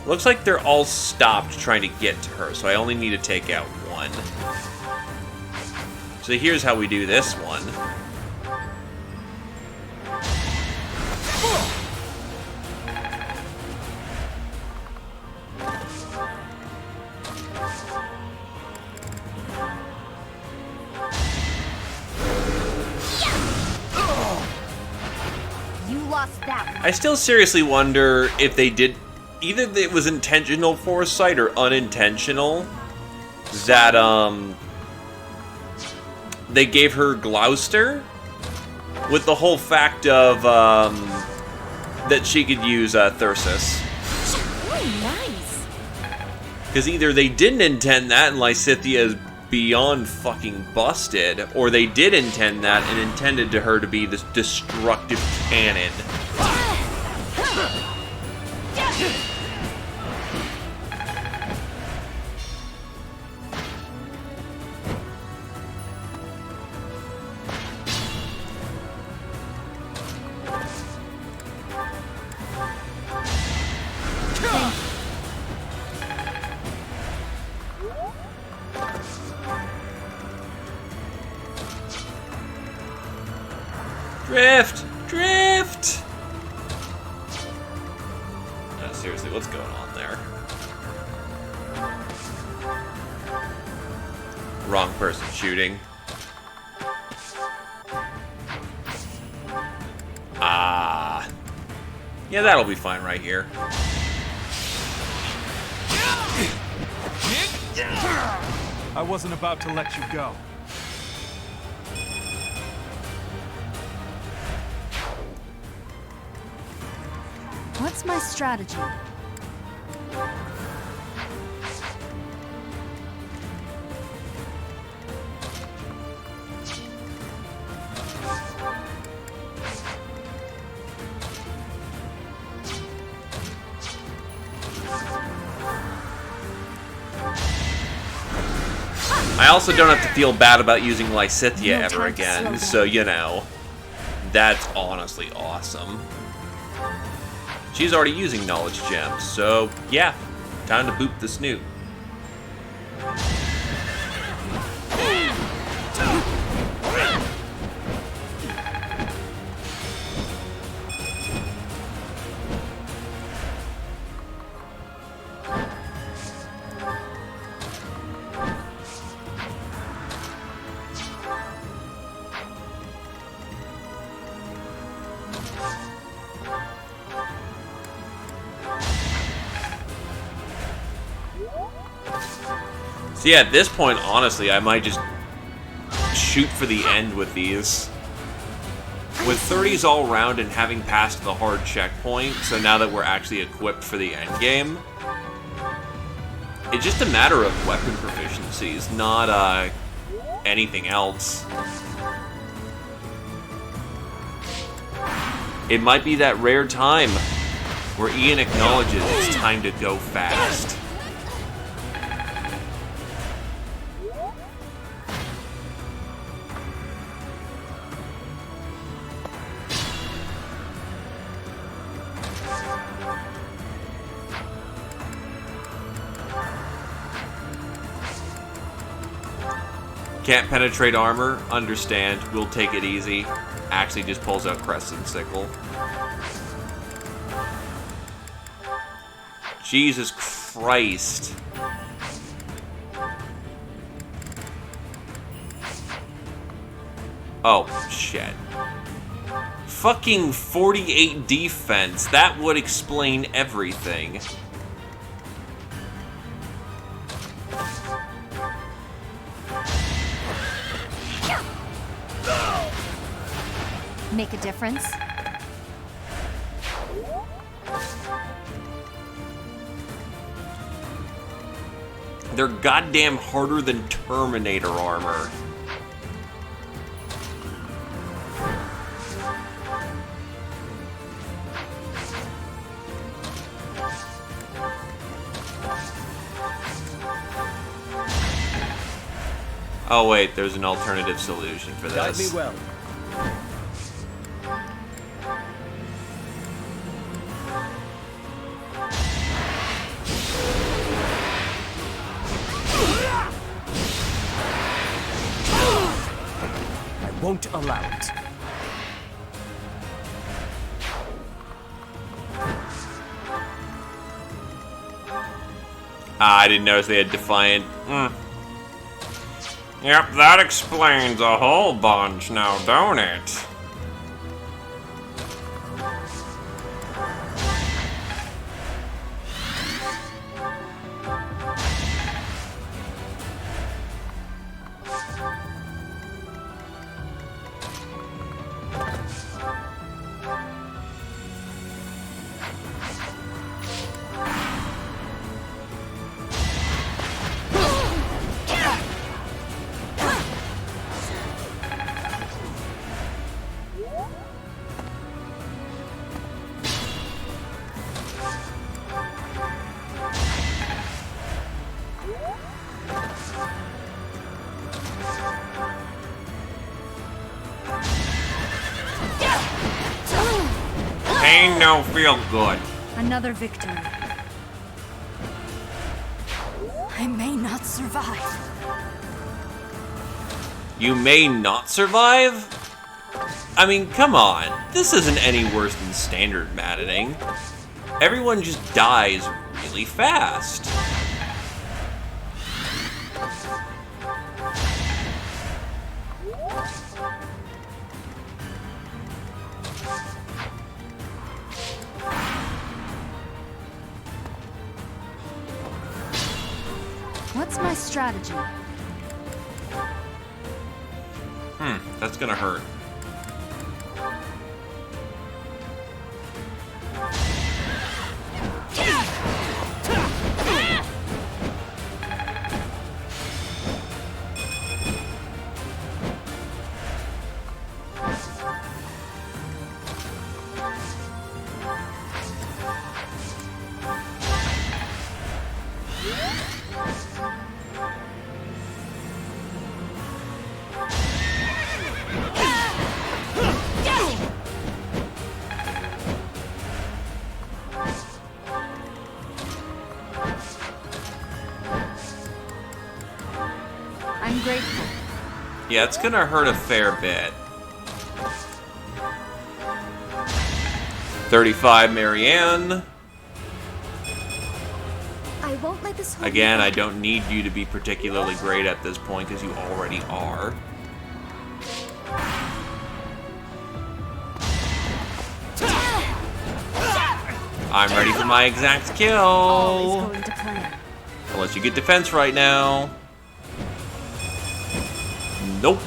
Looks like they're all stopped trying to get to her, so I only need to take out 1. So here's how we do this one. You lost that one. I still seriously wonder if they did... Either it was intentional foresight or unintentional that, they gave her Gloucester with the whole fact of, that she could use, Thyrsus. Oh, nice. Because either they didn't intend that and Lysithea is beyond fucking busted, or they did intend that and intended to her to be this destructive cannon. Drift! Drift! No, seriously, what's going on there? Wrong person shooting. Ah. Yeah, that'll be fine right here. I wasn't about to let you go. What's my strategy? I also don't have to feel bad about using Lysithea ever again, so, you know, that's honestly awesome. She's already using knowledge gems, so yeah, time to boop the snoot. So yeah, at this point, honestly, I might just shoot for the end with these. With 30s all round and having passed the hard checkpoint, so now that we're actually equipped for the end game, it's just a matter of weapon proficiencies, not anything else. It might be that rare time where Ian acknowledges it's time to go fast. Can't penetrate armor? Understand. We'll take it easy. Actually just pulls out Crescent Sickle. Jesus Christ. Oh, shit. Fucking 48 defense. That would explain everything. Make a difference? They're goddamn harder than Terminator armor. Oh wait, there's an alternative solution for this. Guide me well. I won't allow it. I didn't notice they had Defiant. Yep, that explains a whole bunch now, don't it? Pain no feel good. Another victory. I may not survive. You may not survive? I mean, come on. This isn't any worse than standard Maddening. Everyone just dies really fast. What's my strategy? That's gonna hurt. I'm grateful. Yeah, it's gonna hurt a fair bit. 35, Marianne. I won't let this hold Again, me I back. don't need you to be particularly great at this point, because you already are. I'm ready for my exact kill. Always going to plan. Unless you get defense right now. Nope.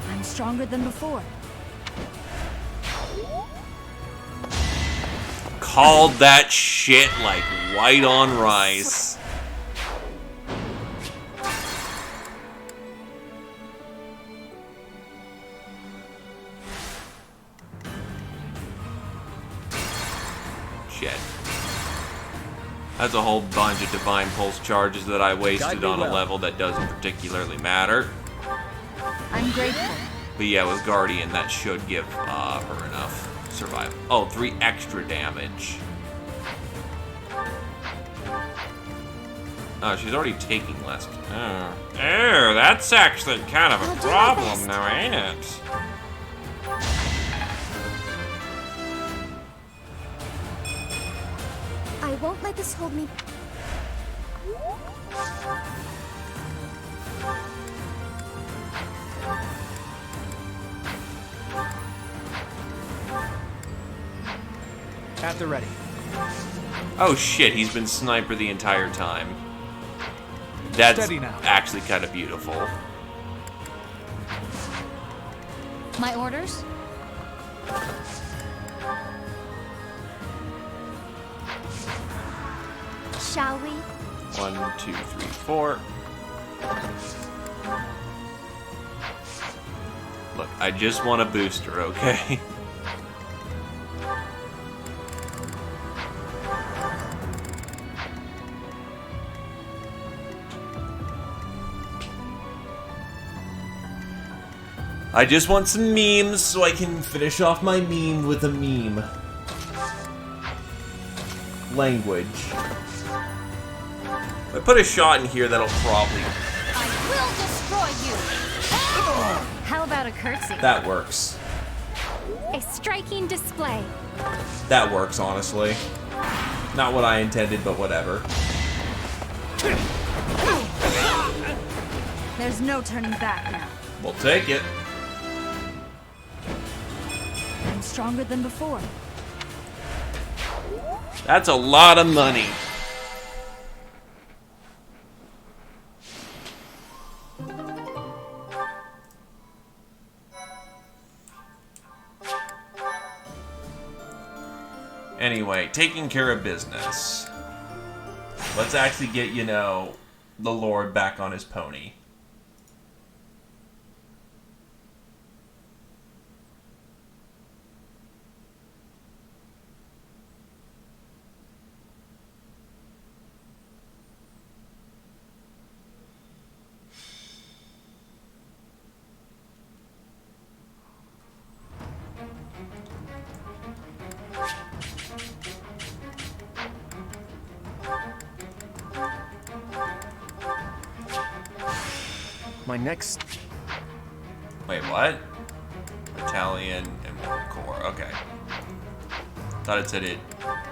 I'm stronger than before. Called that shit like white on rice. Shit. That's a whole bunch of Divine Pulse charges that I wasted on a level that doesn't particularly matter. I'm grateful. But yeah, with Guardian, that should give her enough survival. Oh, 3 extra damage. Oh, she's already taking less. Oh, that's actually kind of a problem now, ain't it? I won't let this hold me. At the ready. Oh shit, he's been sniper the entire time. That's actually kind of beautiful. My orders? Shall we? 1, 2, 3, 4. Look, I just want a booster, okay? I just want some memes so I can finish off my meme with a meme. Language. If I put a shot in here, that'll probably... I will destroy you! How about a curtsy? That works. A striking display. That works, honestly. Not what I intended, but whatever. There's no turning back now. We'll take it. I'm stronger than before. That's a lot of money. Anyway, taking care of business. Let's actually get, you know, the Lord back on his pony. My next... Wait, what? Italian and one core. Okay. Thought it said it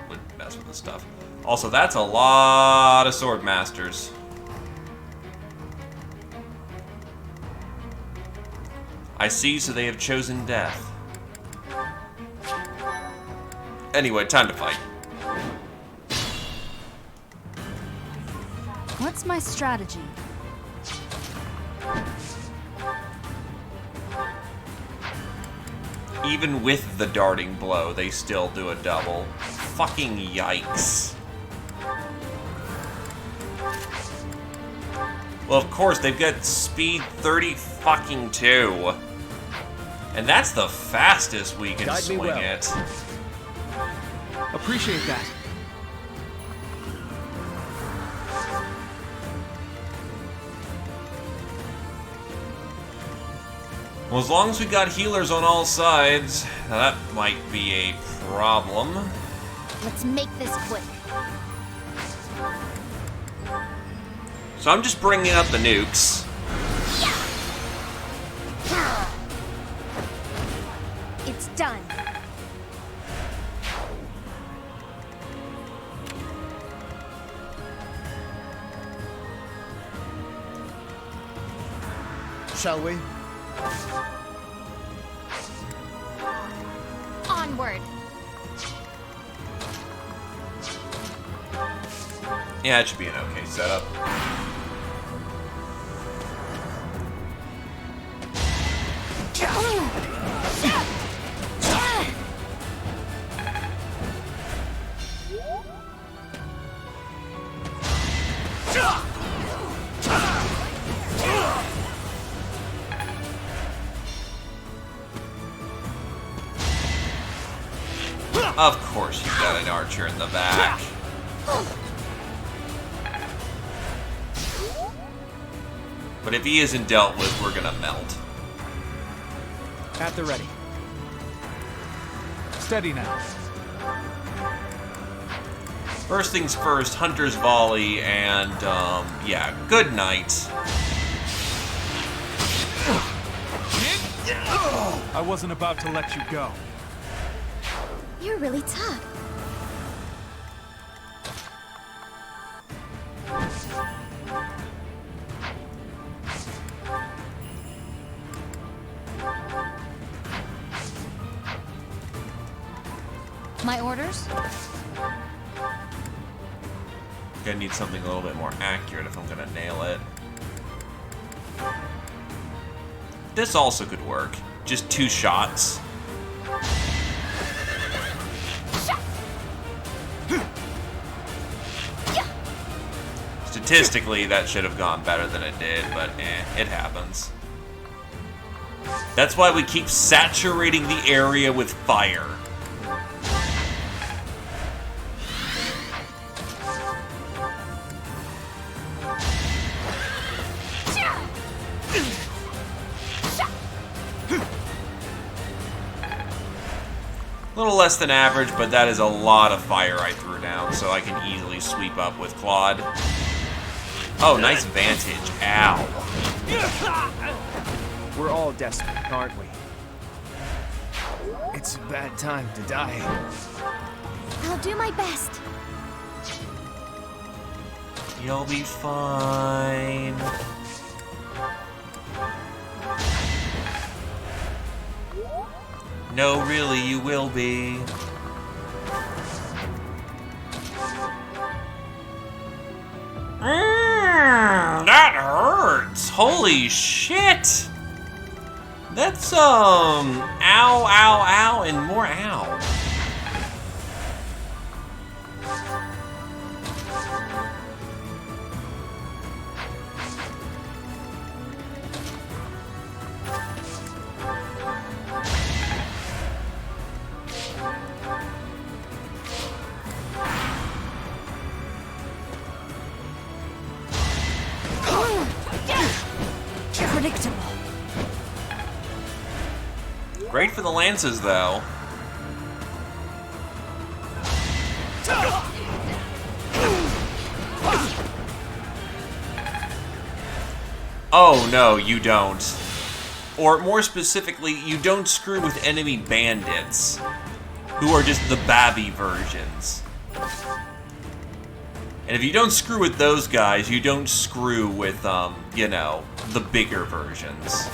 would mess with the stuff. Also, that's a lot of sword masters. I see, so they have chosen death. Anyway, time to fight. What's my strategy? Even with the darting blow, they still do a double. Fucking yikes. Well, of course, they've got speed 32. And that's the fastest we can swing it. Appreciate that. Well, as long as we got healers on all sides, that might be a problem. Let's make this quick. So I'm just bringing up the nukes. It's done. Shall we? Onward. Yeah, it should be an okay setup. Of course you've got an archer in the back. But if he isn't dealt with, we're gonna melt. At the ready. Steady now. First things first, Hunter's Volley, and, yeah, good night. I wasn't about to let you go. You're really tough. My orders? Gonna need something a little bit more accurate if I'm gonna nail it. This also could work. Just 2 shots. Statistically, that should have gone better than it did, but it happens. That's why we keep saturating the area with fire. A little less than average, but that is a lot of fire I threw down, so I can easily sweep up with Claude. Oh, nice vantage. Ow. We're all desperate, aren't we? It's a bad time to die. I'll do my best. You'll be fine. No, really, you will be. That hurts. Holy shit. That's, ow, ow, ow, and more ow. Predictable. Great for the lances, though. Oh, no, you don't. Or more specifically, you don't screw with enemy bandits, who are just the babby versions. And if you don't screw with those guys, you don't screw with, you know, the bigger versions.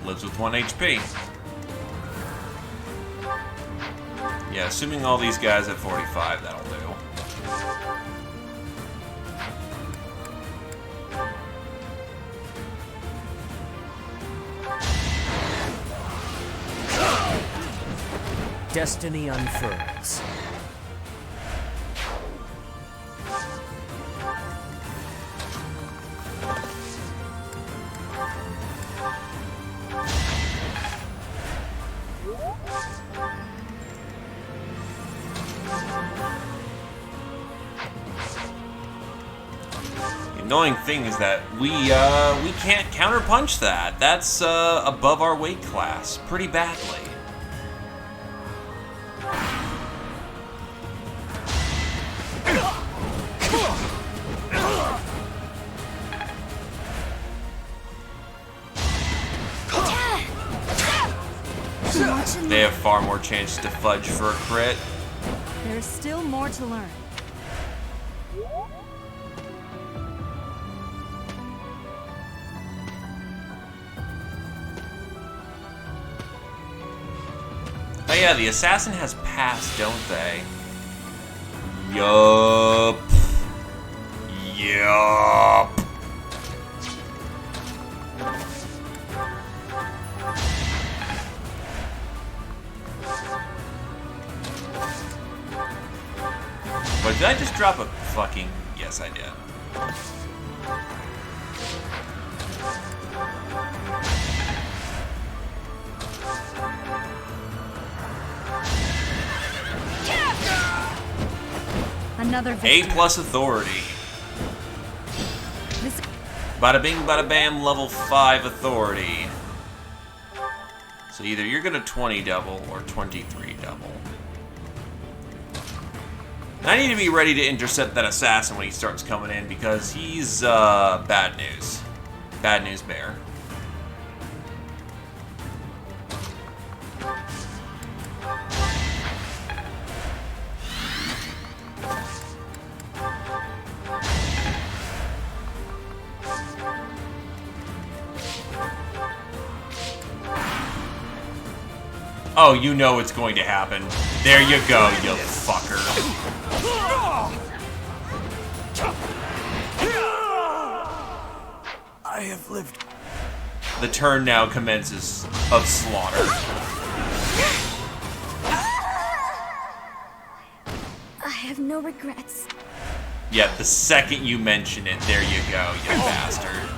Lives with 1 HP. Yeah, assuming all these guys at 45, that'll do. Destiny unfurls. The annoying thing is that we can't counterpunch that. That's above our weight class pretty badly. They have far more chance to fudge for a crit. There's still more to learn. Oh yeah, the assassin has passed, don't they? Yup. Yup. But did I just drop a fucking... Yes, I did. Another A plus authority. Bada bing, bada bam, level 5 authority. So either you're gonna 20 double or 23 double. And I need to be ready to intercept that assassin when he starts coming in because he's bad news. Bad news bear. Oh, you know it's going to happen. There you go, you fucker. I have lived. The turn now commences of slaughter. I have no regrets. Yeah, the second you mention it, there you go, you bastard.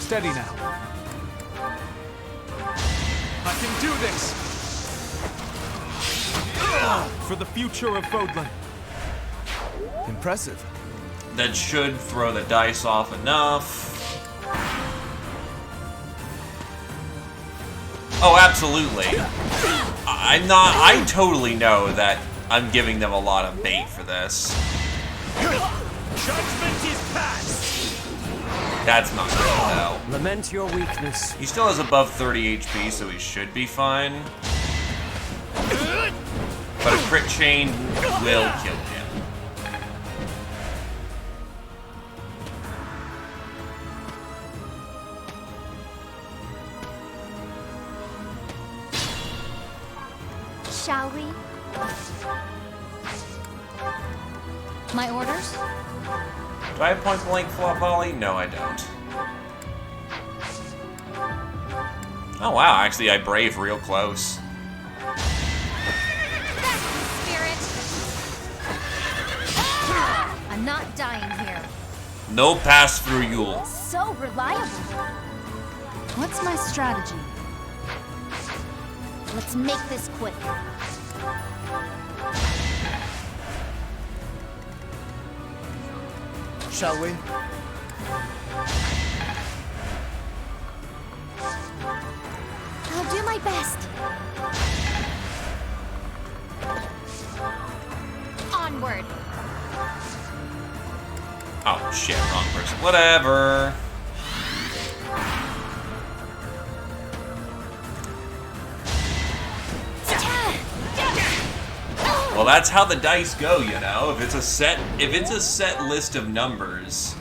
Steady now. I can do this! For the future of Vodland. Impressive. That should throw the dice off enough. Oh, absolutely. I totally know that I'm giving them a lot of bait for this. Judgment is passed! That's not good, though. Lament your weakness. He still has above 30 HP, so he should be fine. But a crit chain will kill him. Shall we? My orders? Do I have point blank flop volley? No, I don't. Oh wow, actually I brave real close. I'm not dying here. No pass through Yule. So reliable. What's my strategy? Let's make this quick. Shall we? I'll do my best. Onward. Oh shit, wrong person. Whatever. Well, that's how the dice go, you know. If it's a set list of numbers,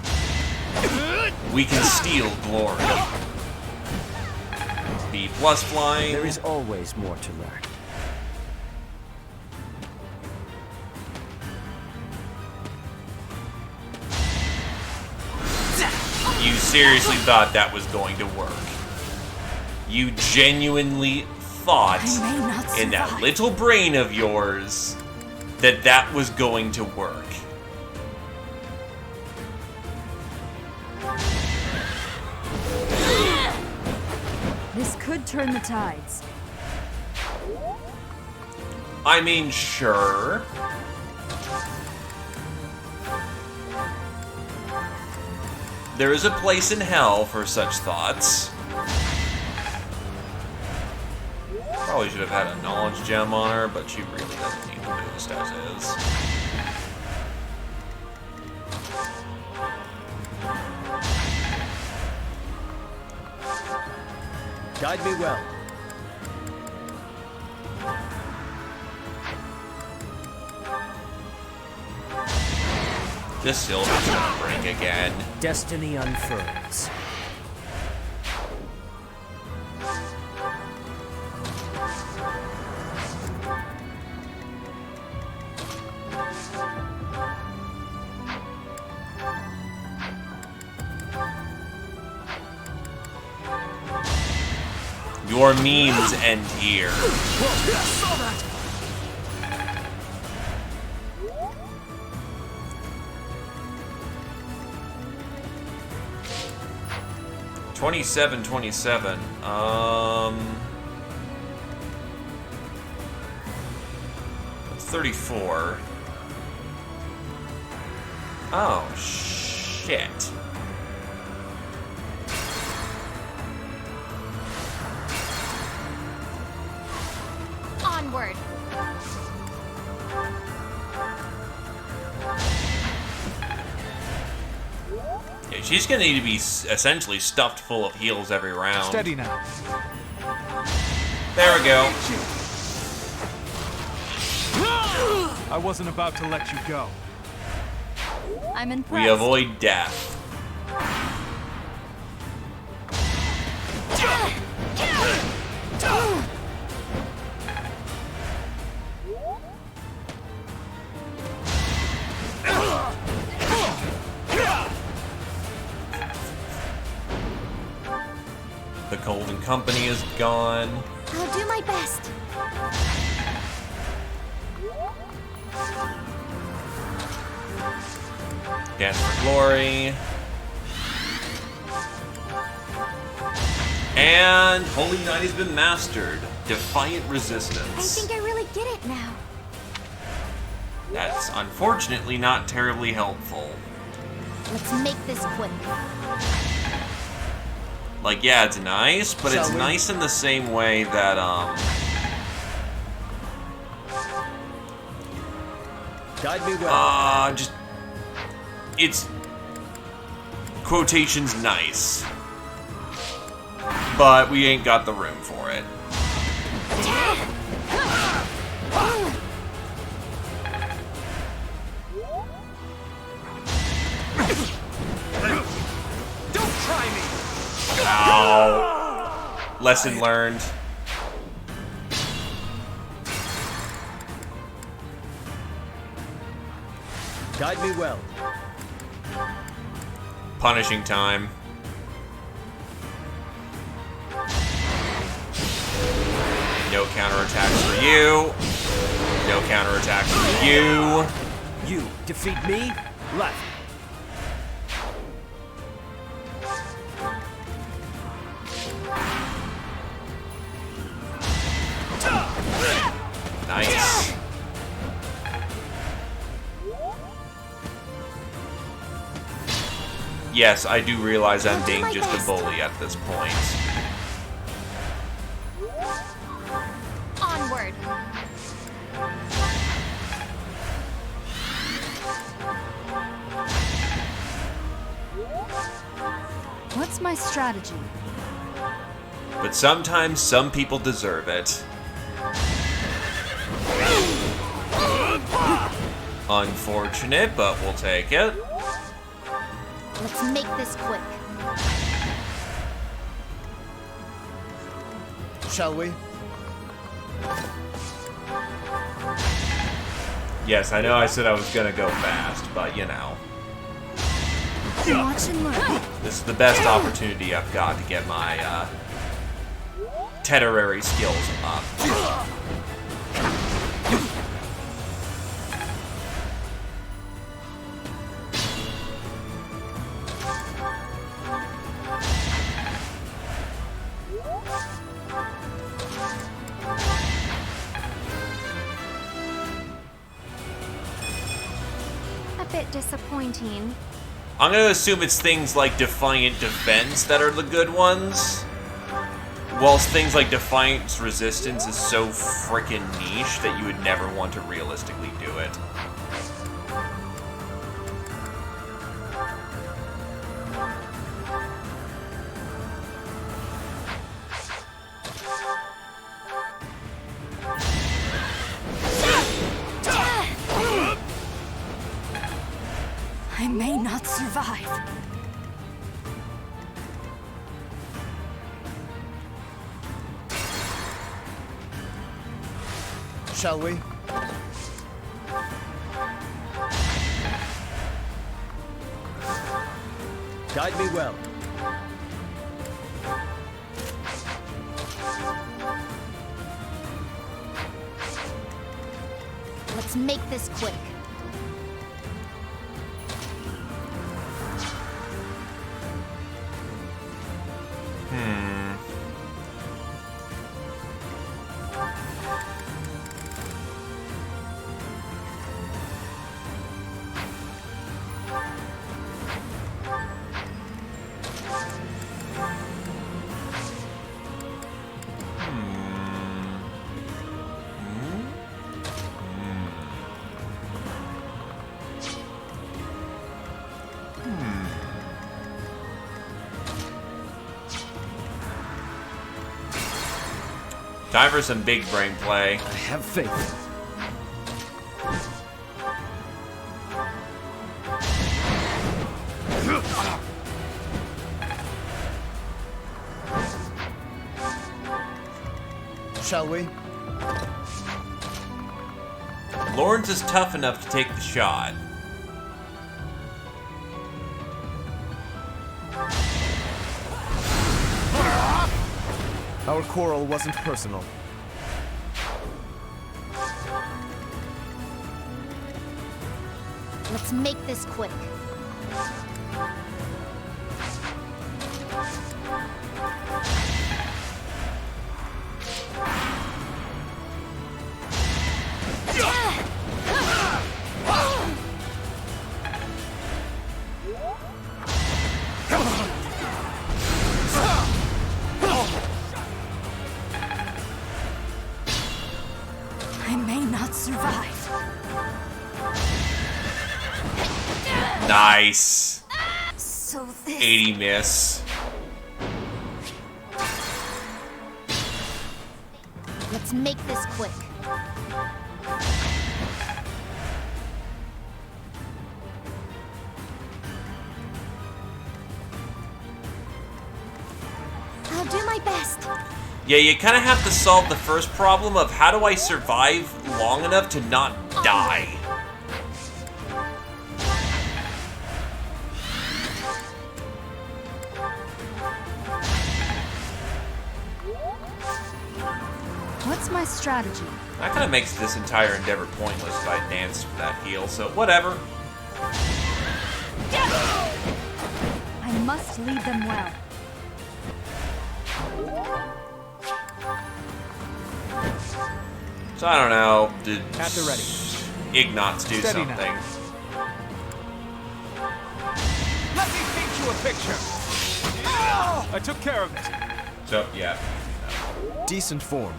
we can steal glory. B+ flying. There is always more to learn. You seriously thought that was going to work. You genuinely thought in that little brain of yours that that was going to work. This could turn the tides. I mean, sure. There is a place in hell for such thoughts. Probably should have had a knowledge gem on her, but she really doesn't need the boost as is. Guide me well. This silver's gonna break again. Destiny unfurls. Your memes end here. 27, 27. 34. Oh, shit. Onward. Yeah, she's gonna need to be essentially stuffed full of heals every round. Steady now. There we go. I wasn't about to let you go. I'm impressed. We avoid death. The Golden Company is gone. I'll do my best. Dance for Glory. And Holy Knight has been mastered. Defiant I Resistance. think I really get it now. That's unfortunately not terribly helpful. Let's make this quick. Like, yeah, it's nice, but it's Shall we? nice in the same way that, Guide me well. just... It's... quotations nice. But we ain't got the room for it. Don't try me. Ow. Lesson learned. Guide me well. Punishing time. No counterattacks for you. No counterattacks for you. You defeat me? Left. Nice. Yes, I do realize I'm being just a bully at this point. Onward. What's my strategy? But sometimes some people deserve it. Unfortunate, but we'll take it. Let's make this quick. Shall we? Yes, I know I said I was gonna go fast, but you know. Watch and learn. This is the best opportunity I've got to get my, Teterary skills up. A bit disappointing. I'm gonna assume it's things like Defiant Defense that are the good ones. Whilst things like Defiant Resistance is so frickin' niche that you would never want to realistically do it. I may not survive. Shall we? Guide me well. Let's make this quick. Time for some big brain play. I have faith. Shall we? Lawrence is tough enough to take the shot. Our quarrel wasn't personal. Let's make this quick. I may not survive. Nice. So this... 80 miss. Let's make this quick. I'll do my best. Yeah, you kind of have to solve the first problem of how do I survive long enough to not die? What's my strategy? That kind of makes this entire endeavor pointless if I danced for that heal, so whatever. I must lead them well. So I don't know, did At the ready. Ignots do Steady something? now. Let me paint you a picture. I took care of it. So, yeah. Decent form.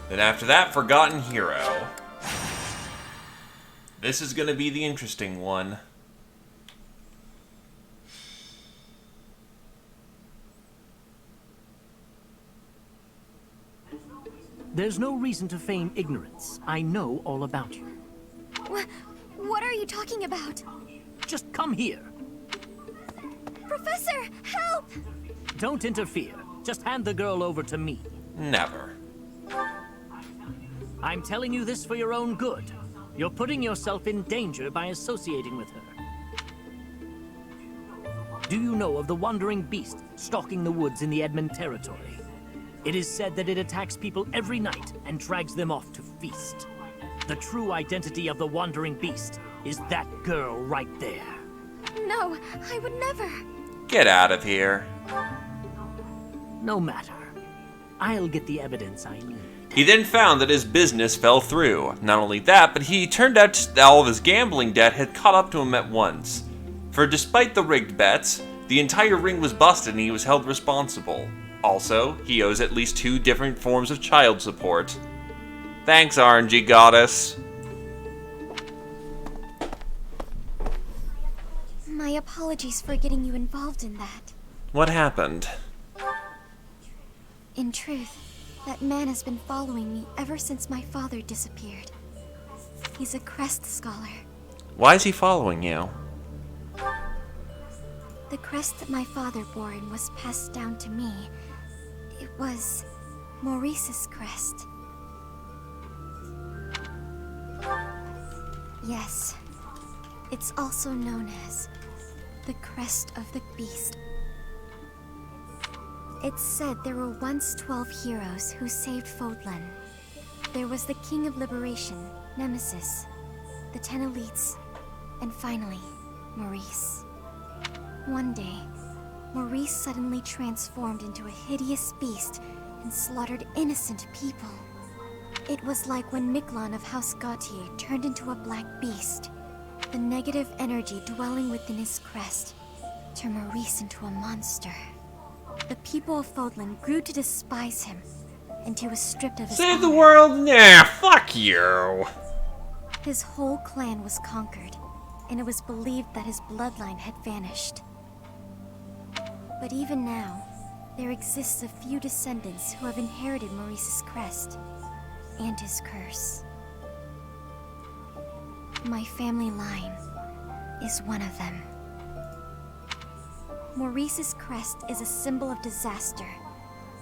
Then after that, Forgotten Hero. This is gonna be the interesting one. There's no reason to feign ignorance. I know all about you. What are you talking about? Just come here. Professor, help! Don't interfere. Just hand the girl over to me. Never. I'm telling you this for your own good. You're putting yourself in danger by associating with her. Do you know of the wandering beast stalking the woods in the Edmund territory? It is said that it attacks people every night and drags them off to feast. The true identity of the wandering beast is that girl right there. No, I would never. Get out of here. No matter. I'll get the evidence I need. He then found that his business fell through. Not only that, but he turned out that all of his gambling debt had caught up to him at once. For despite the rigged bets, the entire ring was busted and he was held responsible. Also, he owes at least 2 different forms of child support. Thanks, RNG Goddess. My apologies for getting you involved in that. What happened? In truth, that man has been following me ever since my father disappeared. He's a crest scholar. Why is he following you? The crest that my father bore and was passed down to me. It was Maurice's crest. Yes. It's also known as the crest of the beast. It's said there were once 12 heroes who saved Fodlan. There was the King of Liberation, Nemesis, the 10 elites, and finally, Maurice. One day, Maurice suddenly transformed into a hideous beast and slaughtered innocent people. It was like when Miklon of House Gautier turned into a black beast. The negative energy dwelling within his crest turned Maurice into a monster. The people of Fodlan grew to despise him, and he was stripped of his Save the honor. world? Nah, fuck you. His whole clan was conquered, and it was believed that his bloodline had vanished. But even now, there exists a few descendants who have inherited Maurice's crest and his curse. My family line is one of them. Maurice's crest is a symbol of disaster.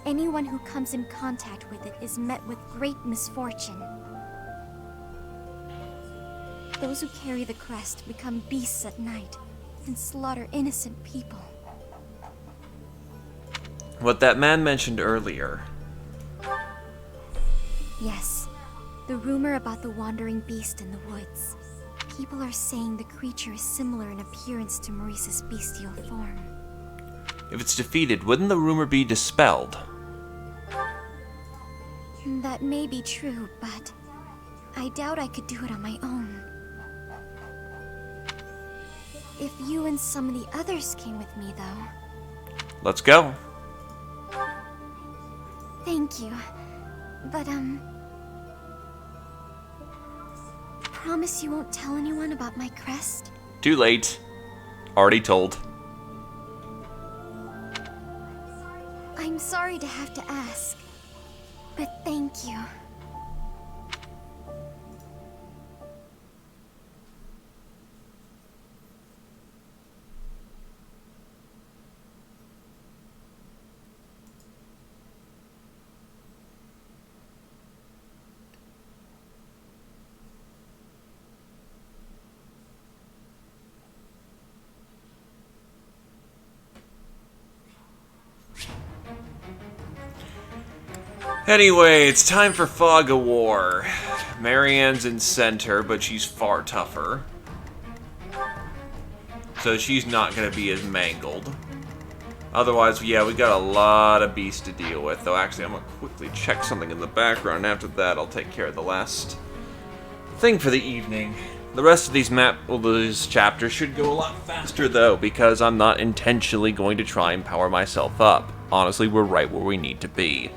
Anyone who comes in contact with it is met with great misfortune. Those who carry the crest become beasts at night and slaughter innocent people. What that man mentioned earlier. Yes, the rumor about the wandering beast in the woods. People are saying the creature is similar in appearance to Maurice's bestial form. If it's defeated, wouldn't the rumor be dispelled? That may be true, but I doubt I could do it on my own. If you and some of the others came with me, though. Let's go. Thank you. But, promise you won't tell anyone about my crest? Too late. Already told. I'm sorry to have to ask, but thank you. Anyway, it's time for Fog of War. Marianne's in center, but she's far tougher. So she's not going to be as mangled. Otherwise, yeah, we got a lot of beasts to deal with. Though, actually, I'm going to quickly check something in the background. After that, I'll take care of the last thing for the evening. The rest of these chapters should go a lot faster, though, because I'm not intentionally going to try and power myself up. Honestly, we're right where we need to be.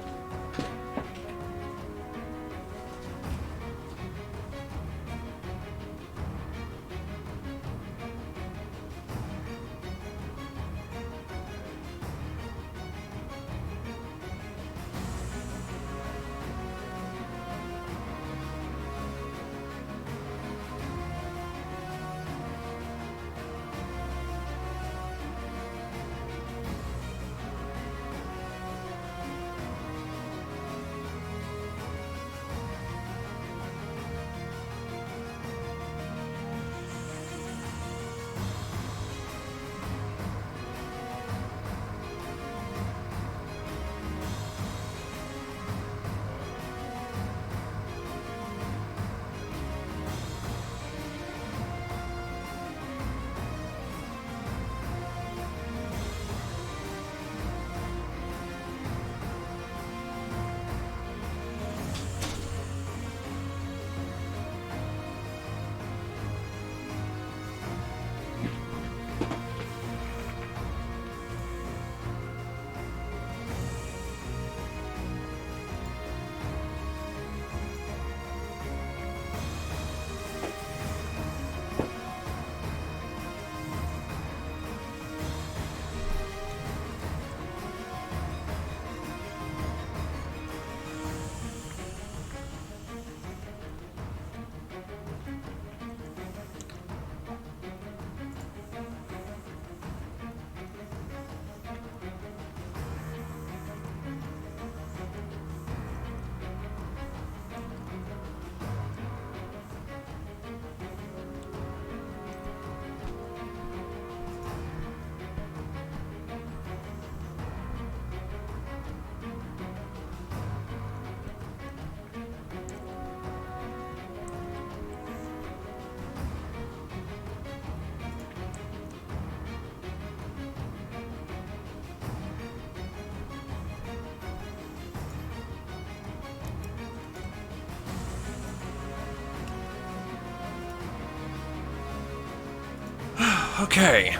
Okay.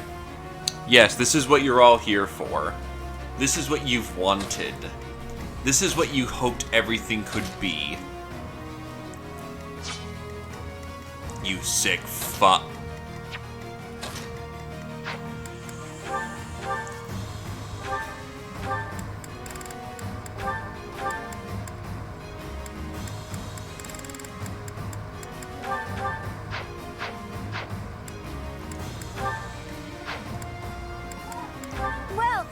Yes, this is what you're all here for. This is what you've wanted. This is what you hoped everything could be. You sick fuck. Well,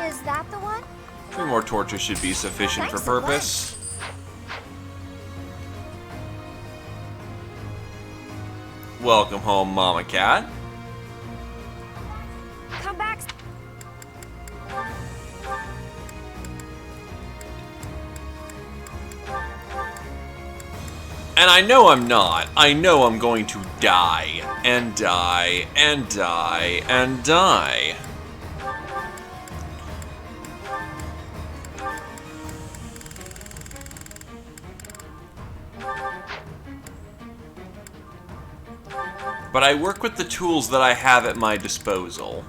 is that the one? 3 more torches should be sufficient for purpose. Welcome home, Mama Cat. Come back. And I know I'm not. I know I'm going to die, and die, and die, and die. But I work with the tools that I have at my disposal.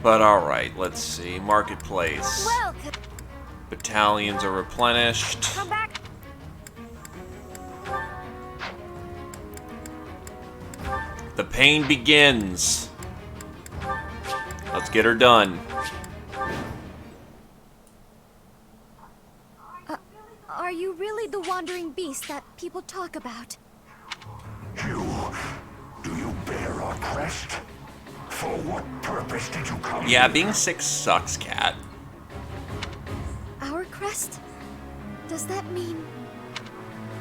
But alright, let's see. Marketplace. Welcome. Battalions are replenished. Come back. The pain begins. Let's get her done. Are you really the wandering beast that people talk about? Do you bear our crest? For what purpose did you come Yeah, here? being sick sucks, Cat. Our crest? Does that mean...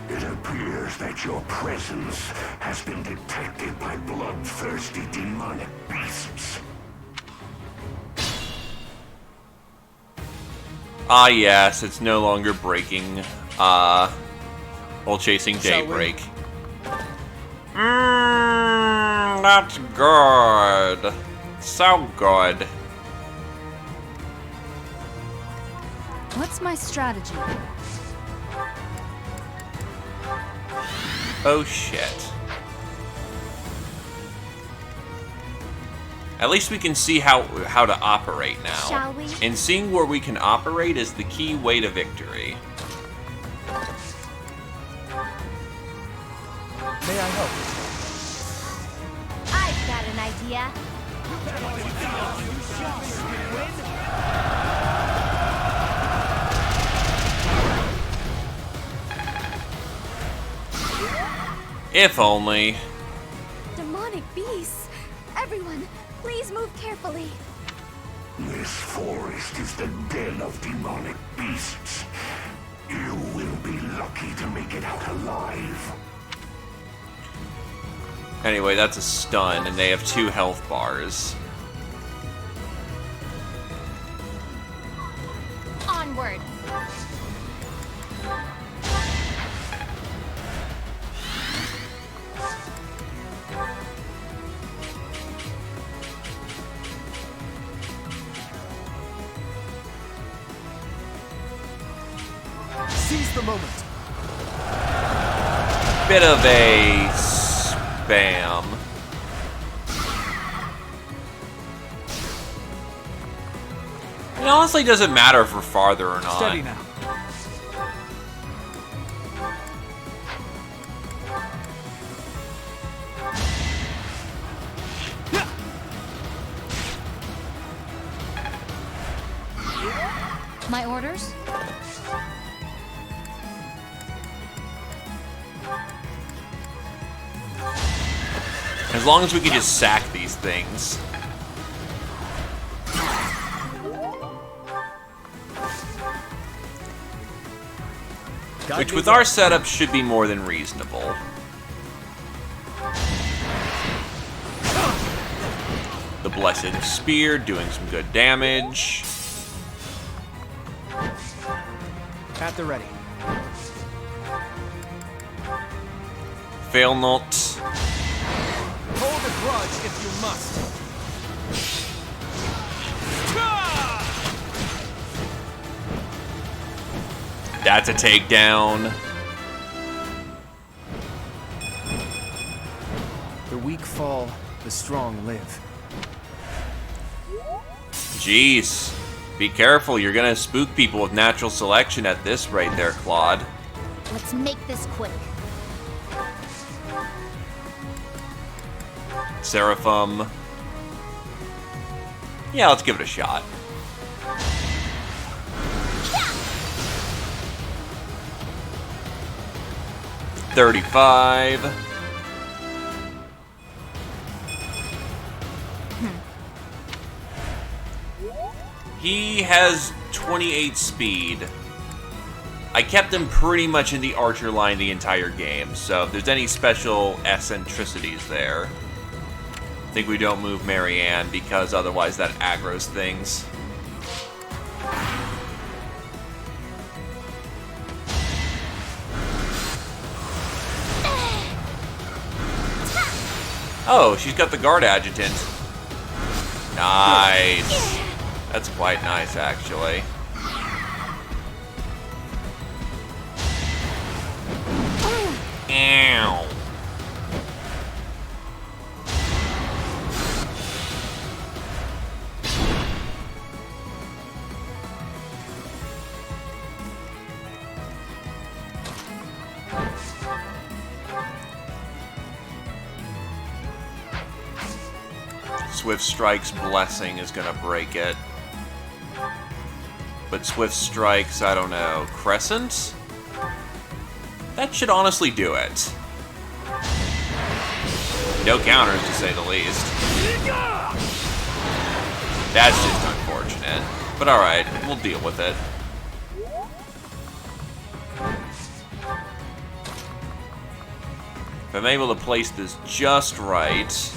It appears that your presence has been detected by bloodthirsty demonic beasts. Ah, yes, it's no longer breaking, while chasing daybreak. That's good. So good. What's my strategy? Oh, shit. At least we can see how to operate now. Shall we? And seeing where we can operate is the key way to victory. May I help? I've got an idea. If only. Demonic beasts. Everyone, please move carefully. This forest is the den of demonic beasts. You will be lucky to make it out alive. Anyway, that's a stun, and they have 2 health bars. Onward. Seize the moment. Bit of a spam. It honestly doesn't matter if we're farther or not. Steady now. My orders? As long as we can just sack these things. Which with our setup should be more than reasonable. The Blessed Spear doing some good damage. At the ready. Fail not. Hold a grudge if you must. That's a takedown. The weak fall, the strong live. Jeez. Be careful, you're gonna spook people with natural selection at this rate there, Claude. Let's make this quick. Seraphim. Yeah, let's give it a shot. Yeah. 35. He has 28 speed. I kept him pretty much in the archer line the entire game, so if there's any special eccentricities there, I think we don't move Marianne because otherwise that aggroes things. Oh, she's got the guard adjutant. Nice. That's quite nice, actually. Ow. Swift Strike's blessing is gonna break it. But Swift Strike's, I don't know, Crescent? That should honestly do it. No counters, to say the least. That's just unfortunate. But alright, we'll deal with it. If I'm able to place this just right...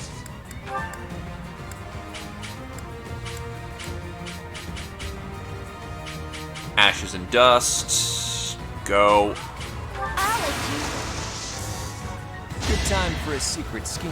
Ashes and dust. Go. Good time for a secret scheme.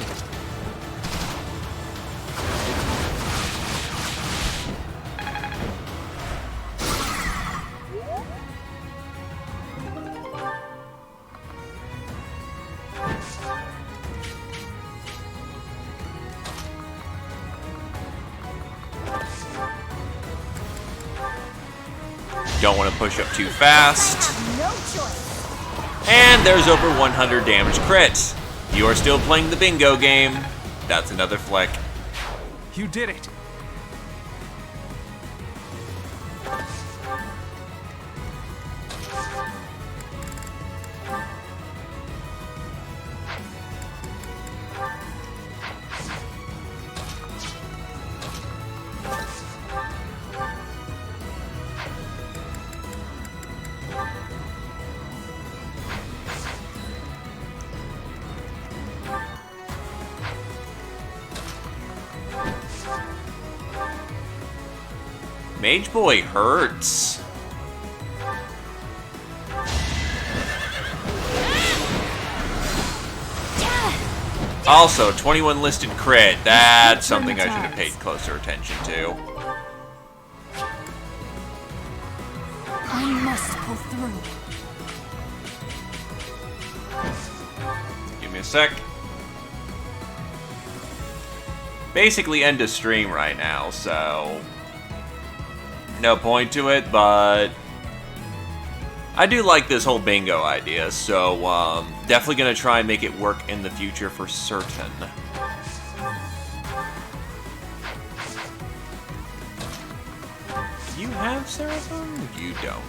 Don't want to push up too fast. No choice. And there's over 100 damage crit. You are still playing the bingo game. That's another flick. You did it. Mage Boy hurts. Also, 21 listed crit. That's something I should have paid closer attention to. I must pull through. Give me a sec. Basically end of stream right now, so... no point to it, but... I do like this whole bingo idea, so definitely gonna try and make it work in the future for certain. You have Seraphim? You don't.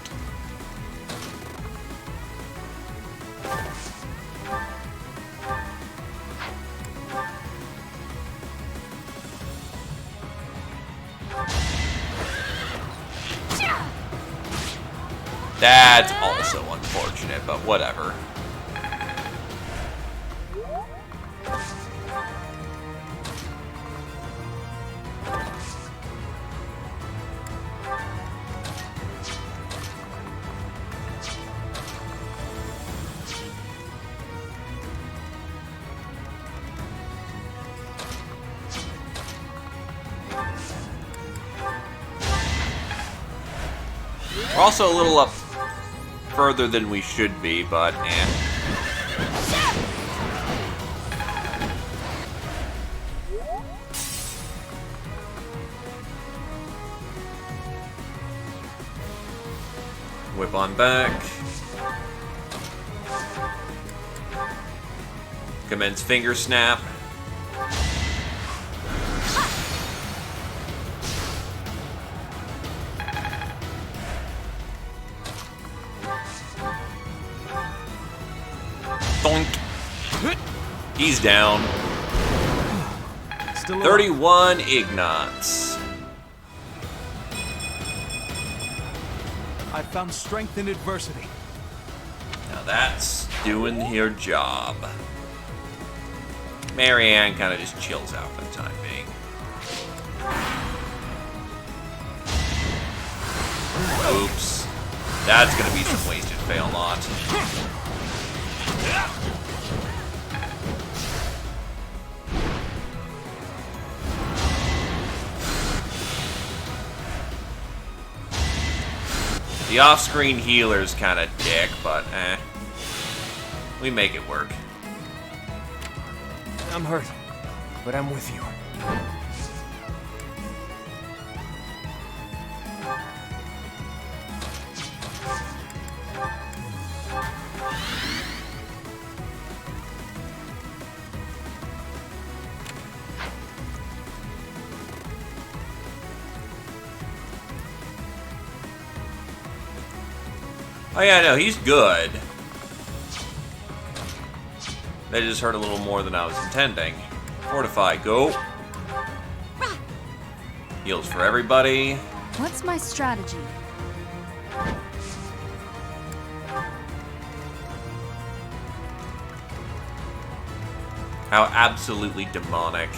That's also unfortunate, but whatever. We're also a little up further than we should be, but eh. Whip on back. Commence finger snap. Doink. He's down. Still 31 Ignots. I found strength in adversity. Now that's doing her job. Marianne kind of just chills out for the time being. Oops. That's gonna be some wasted fail lot. The off-screen healer's kind of dick, but eh. We make it work. I'm hurt, but I'm with you. Oh yeah, no, he's good. That just hurt a little more than I was intending. Fortify, go. Heals for everybody. What's my strategy? How absolutely demonic.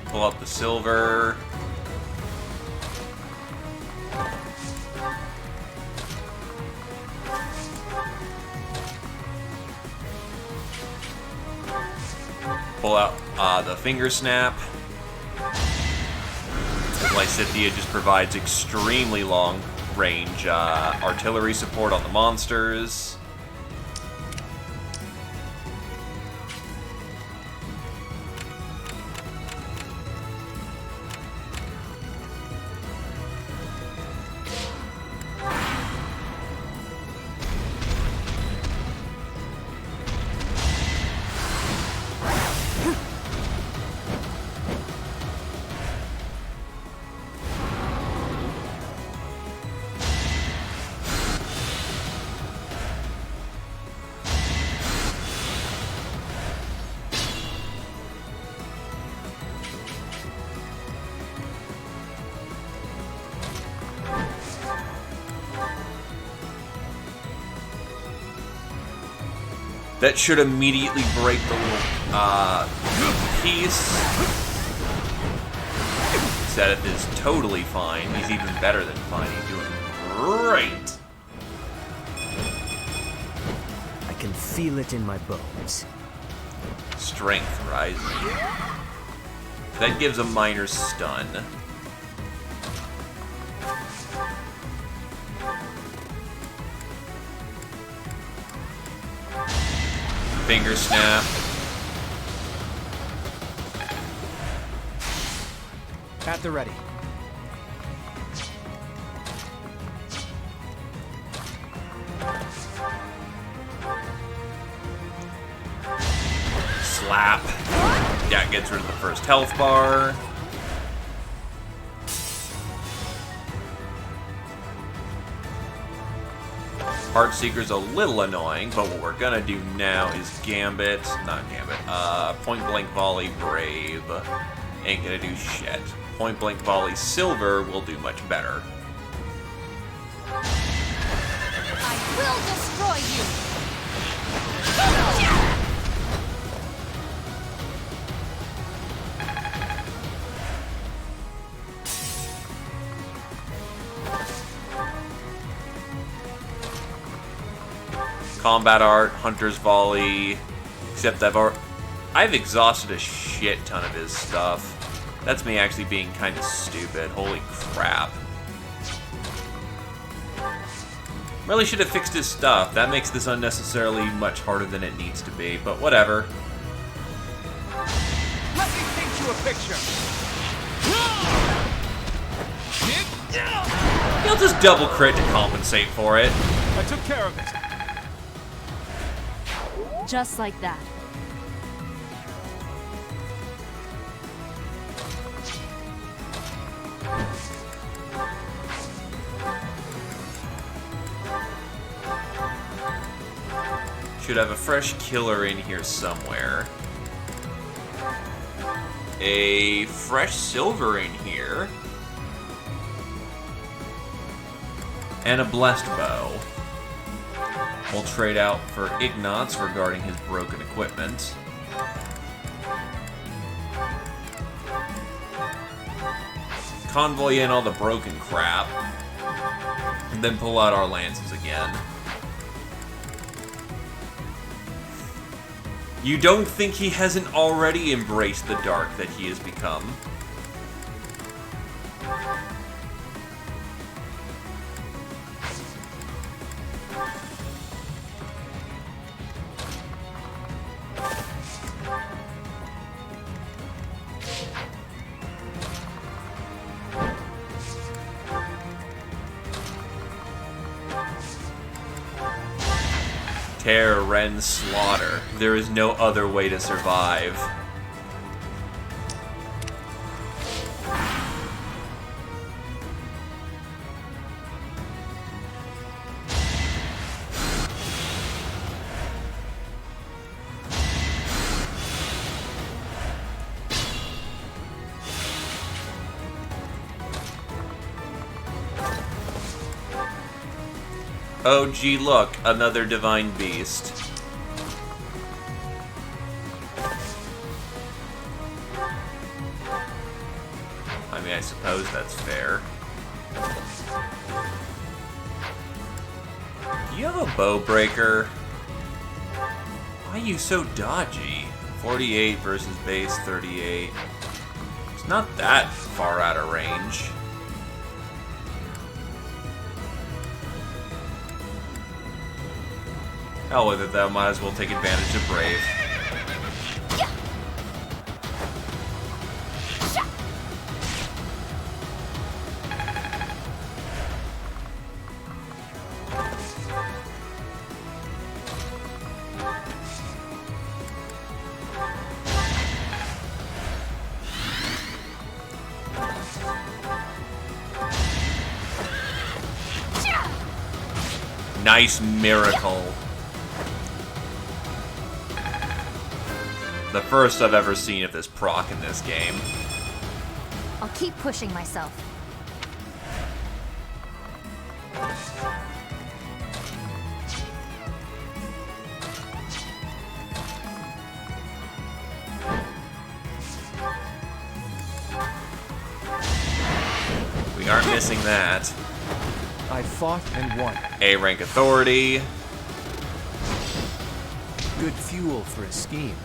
Pull up the silver. Pull out the finger snap. Lysithea just provides extremely long range artillery support on the monsters. That should immediately break the little piece. Seth is totally fine. He's even better than fine. He's doing great. I can feel it in my bones. Strength rising. That gives a minor stun. Finger snap. At the ready. Slap. Yeah, gets rid of the first health bar. Heartseeker's a little annoying, but what we're gonna do now is Gambit, Point Blank Volley Brave. Ain't gonna do shit. Point Blank Volley Silver will do much better. I will destroy you! Combat art, Hunter's Volley. Except I've exhausted a shit ton of his stuff. That's me actually being kind of stupid. Holy crap. Really should have fixed his stuff. That makes this unnecessarily much harder than it needs to be, but whatever. Let me paint you a picture. He'll just double crit to compensate for it. I took care of it. Just like that. Should have a fresh killer in here somewhere. A fresh silver in here. And a blessed bow. We'll trade out for Ignatz regarding his broken equipment. Convoy in all the broken crap. And then pull out our lances again. You don't think he hasn't already embraced the dark that he has become? Tear, rend, slaughter. There is no other way to survive. Oh gee, look, another divine beast. I mean, I suppose that's fair. Do you have a bow breaker? Why are you so dodgy? 48 versus base 38. It's not that far out of range. Hell with it, though. Might as well take advantage of Brave. Nice miracle. The first I've ever seen of this proc in this game. I'll keep pushing myself. We aren't missing that. I fought and won. A rank authority. Good fuel for a scheme.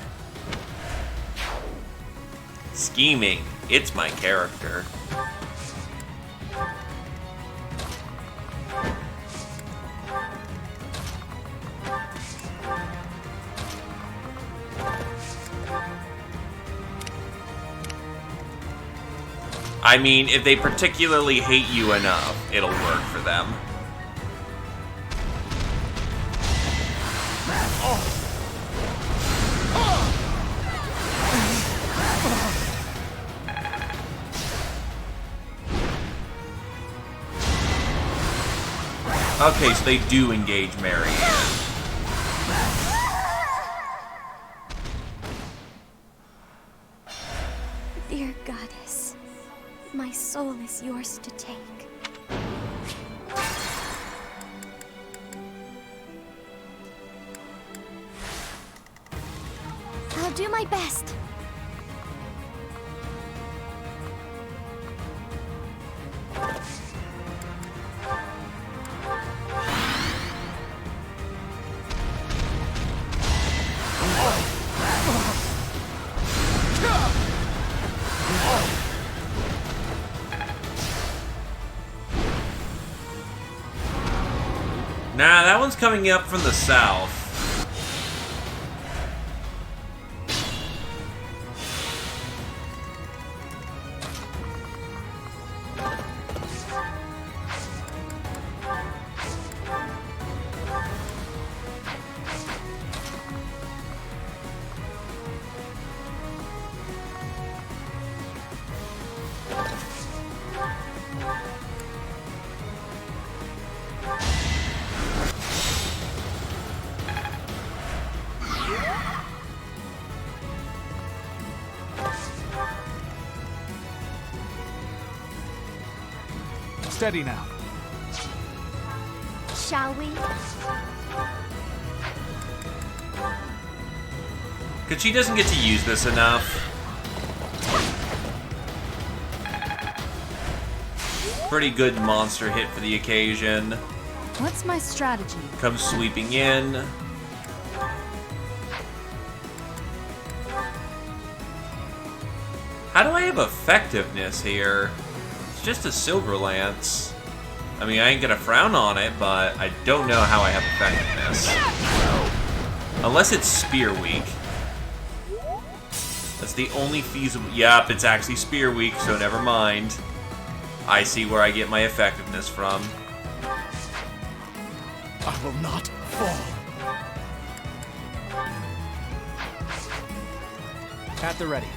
Scheming. It's my character. I mean, if they particularly hate you enough, it'll work for them. Okay, so they do engage Marianne. Dear goddess, my soul is yours to take. I'll do my best. Nah, that one's coming up from the south. Steady now. Shall we? Because she doesn't get to use this enough. Pretty good monster hit for the occasion. What's my strategy? Comes sweeping in. How do I have effectiveness here? It's just a silver lance. I mean, I ain't gonna frown on it, but I don't know how I have effectiveness. Unless it's spear weak. That's the only feasible... Yup, it's actually spear weak, so never mind. I see where I get my effectiveness from. I will not fall. At the ready.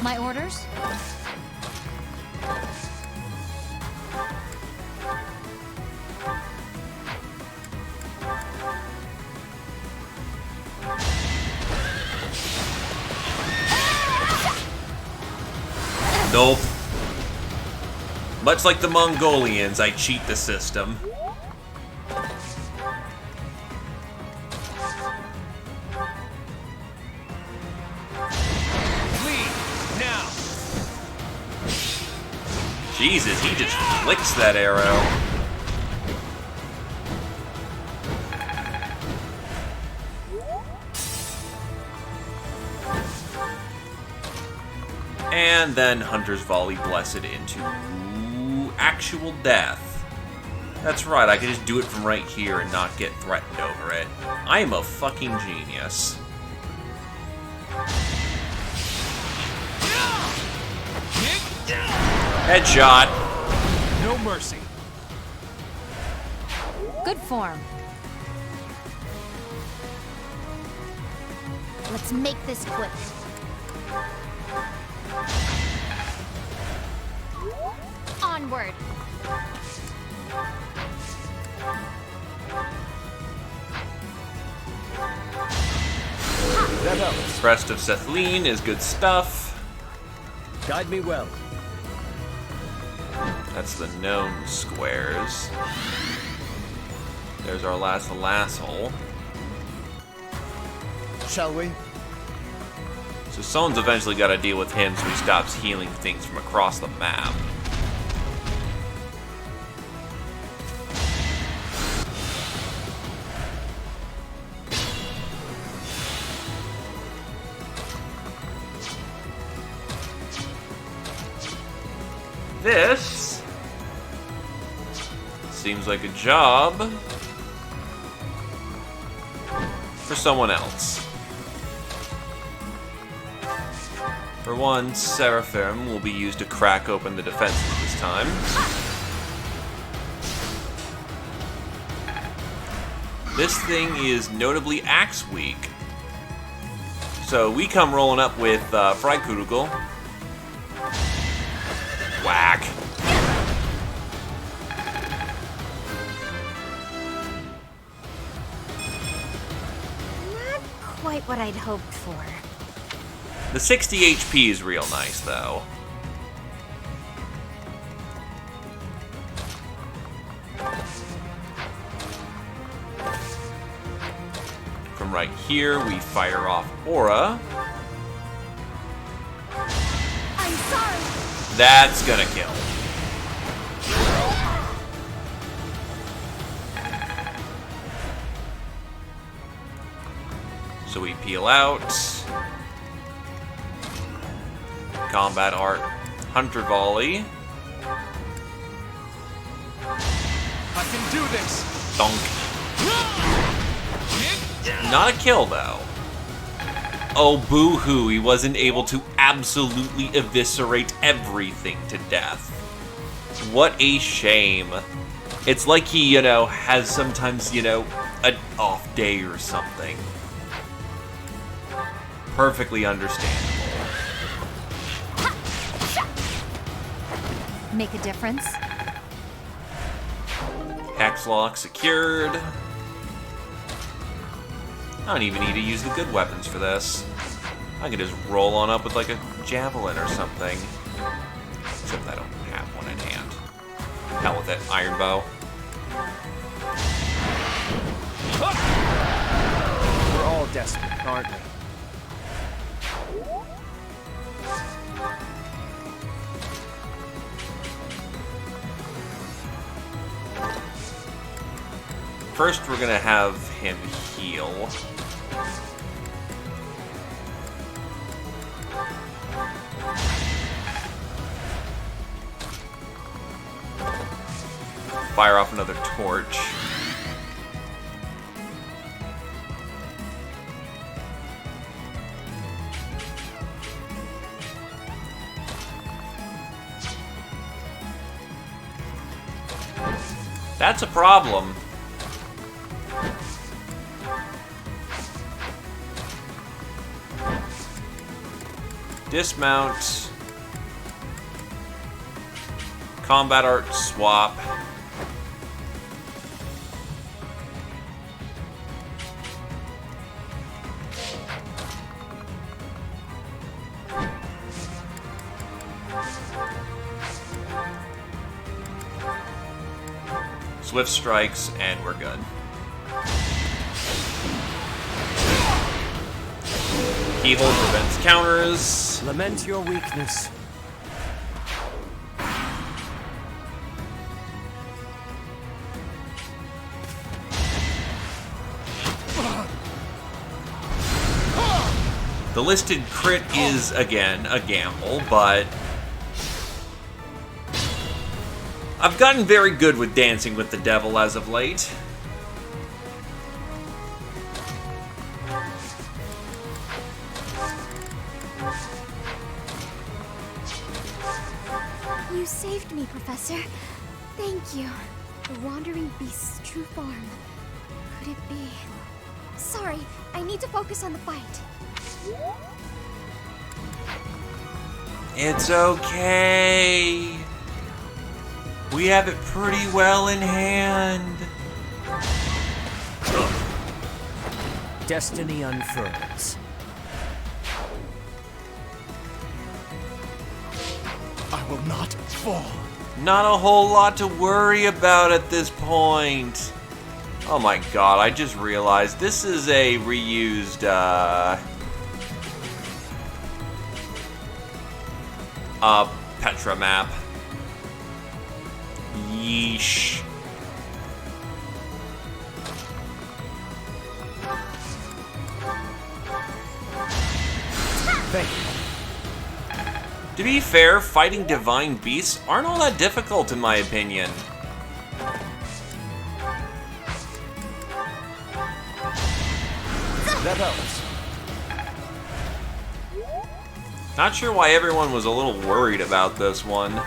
My orders? Nope. Much like the Mongolians, I cheat the system. Jesus, he just flicks that arrow. And then Hunter's Volley Blessed into actual death. That's right, I can just do it from right here and not get threatened over it. I am a fucking genius. Headshot. No mercy. Good form. Let's make this quick. Onward. That helps. Crest of Sethleen is good stuff. Guide me well. That's the known squares. There's our last hole. Shall we? So someone's eventually got to deal with him so he stops healing things from across the map. This seems like a job for someone else. For one, Seraphim will be used to crack open the defenses this time. This thing is notably axe weak. So we come rolling up with Freikugel. Whack. Not quite what I'd hoped for. The 60 HP is real nice, though. From right here, we fire off Aura. I'm sorry. That's gonna kill. So we peel out. Combat Art, Hunter Volley. I can do this. Thunk. Not a kill, though. Oh, boo-hoo, he wasn't able to absolutely eviscerate everything to death. What a shame. It's like he, you know, has sometimes, you know, an off day or something. Perfectly understandable. Make a difference? Hex lock secured. I don't even need to use the good weapons for this. I can just roll on up with like a javelin or something. Except I don't have one in hand. Hell with it, iron bow. We're all desperate, aren't we? First, we're gonna have him heal. Fire off another torch. That's a problem. Dismount. Combat art swap. Swift strikes, and we're good. Keyhole prevents counters. Lament your weakness. The listed crit is, again, a gamble, but I've gotten very good with dancing with the devil as of late. You saved me, Professor. Thank you. The Wandering Beast's true form. Could it be? Sorry, I need to focus on the fight. It's okay. We have it pretty well in hand. Destiny unfurls. I will not fall. Not a whole lot to worry about at this point. Oh my god, I just realized this is a reused, Petra map. Yeesh. Thank you. To be fair, fighting divine beasts aren't all that difficult in my opinion. That helps. Not sure why everyone was a little worried about this one.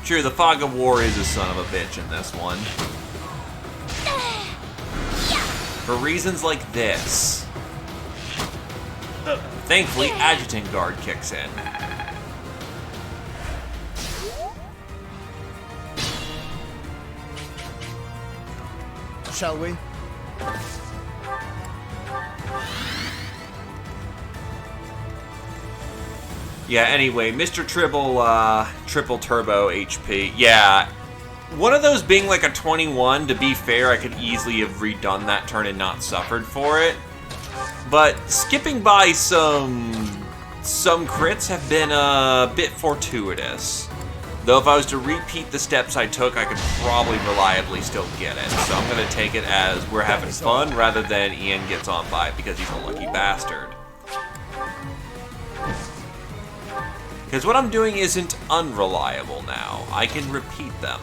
Sure, the Fog of War is a son of a bitch in this one. For reasons like this. Thankfully, Adjutant Guard kicks in. Shall we? Yeah, anyway, Mr. Triple Turbo HP. Yeah, one of those being like a 21, to be fair, I could easily have redone that turn and not suffered for it. But skipping by some crits have been a bit fortuitous. Though if I was to repeat the steps I took, I could probably reliably still get it. So I'm going to take it as we're having fun rather than Ian gets on by because he's a lucky bastard. Because what I'm doing isn't unreliable now. I can repeat them.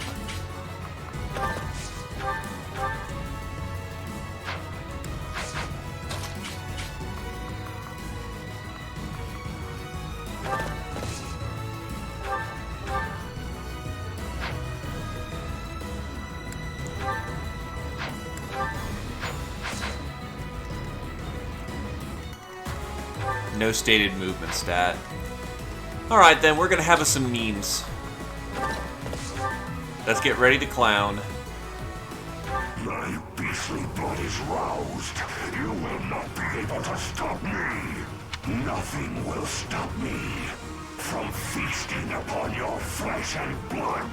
No stated movement stat. Alright then, we're gonna have us some memes. Let's get ready to clown. My beastly blood is roused. You will not be able to stop me. Nothing will stop me from feasting upon your flesh and blood.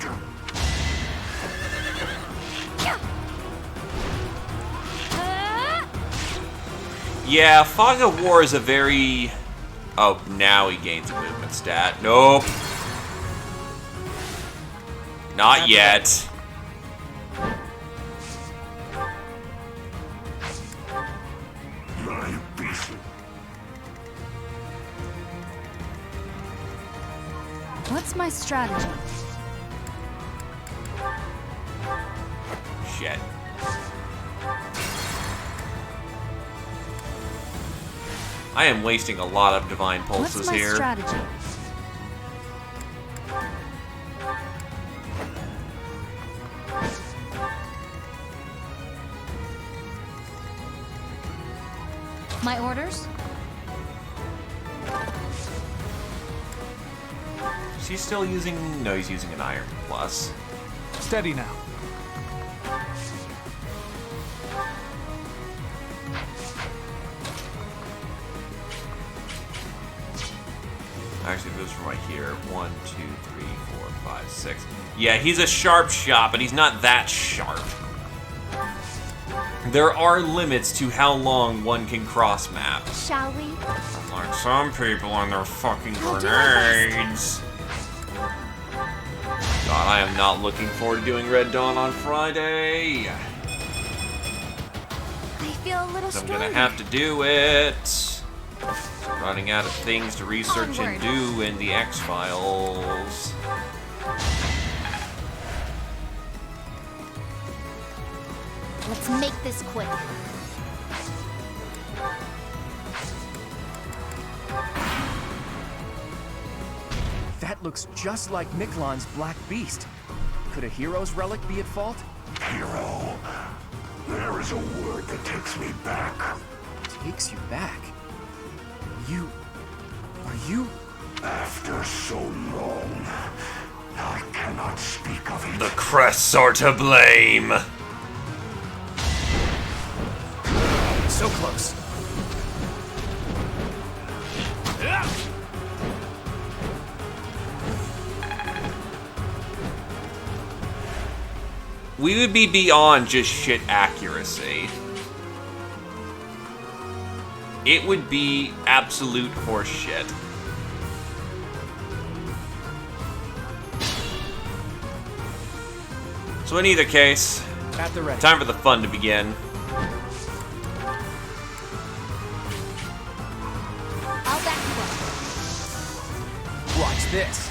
Yeah, Fog of War is a very... Oh, now he gains a movement stat. Nope. Not yet. What's my strategy? Shit. I am wasting a lot of divine pulses What's my here. strategy? My orders? Is he still using... No, he's using an Iron Plus. Steady now. Actually, it goes from right here. 1, 2, 3, 4, 5, 6. Yeah, he's a sharp shot, but he's not that sharp. There are limits to how long one can cross map. Shall we? Like some people and their fucking grenades. God, I am not looking forward to doing Red Dawn on Friday. I feel a little I'm stronger. gonna have to do it. Running out of things to research and do in the X-Files. Let's make this quick. That looks just like Miklon's Black Beast. Could a hero's relic be at fault? Hero, there is a word that takes me back. Takes you back? Are you? After so long, I cannot speak of it. The crests are to blame. So close. We would be beyond just shit accuracy. It would be absolute horse shit. So in either case, At the ready. time for the fun to begin. I'll back you up. Watch this.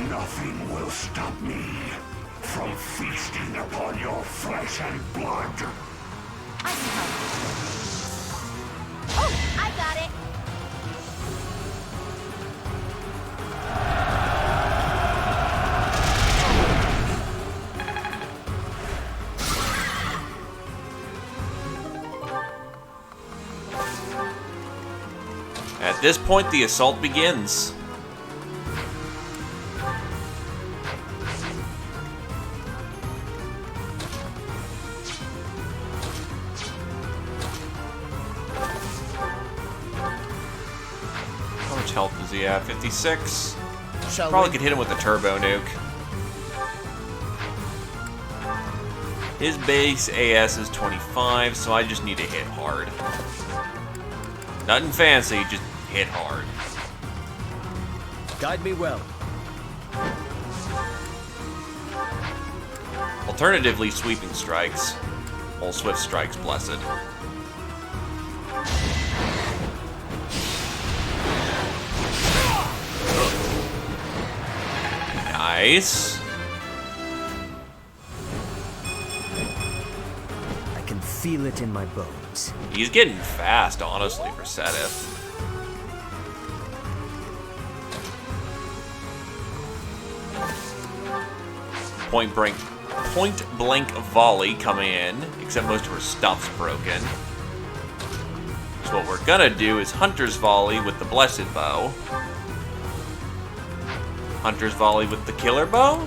Nothing will stop me from feasting upon your flesh and blood. I can help. Oh, I got it. At this point, the assault begins. How much health does he have? 56? Probably could hit him with a turbo nuke. His base AS is 25, so I just need to hit hard. Nothing fancy, just hit hard. Guide me well. Alternatively, sweeping strikes. All swift strikes, blessed. Nice. I can feel it in my bones. He's getting fast, honestly, for Sedith. Point blank volley coming in, except most of her stuff's broken. So what we're gonna do is Hunter's Volley with the Blessed Bow. Hunter's Volley with the Killer Bow?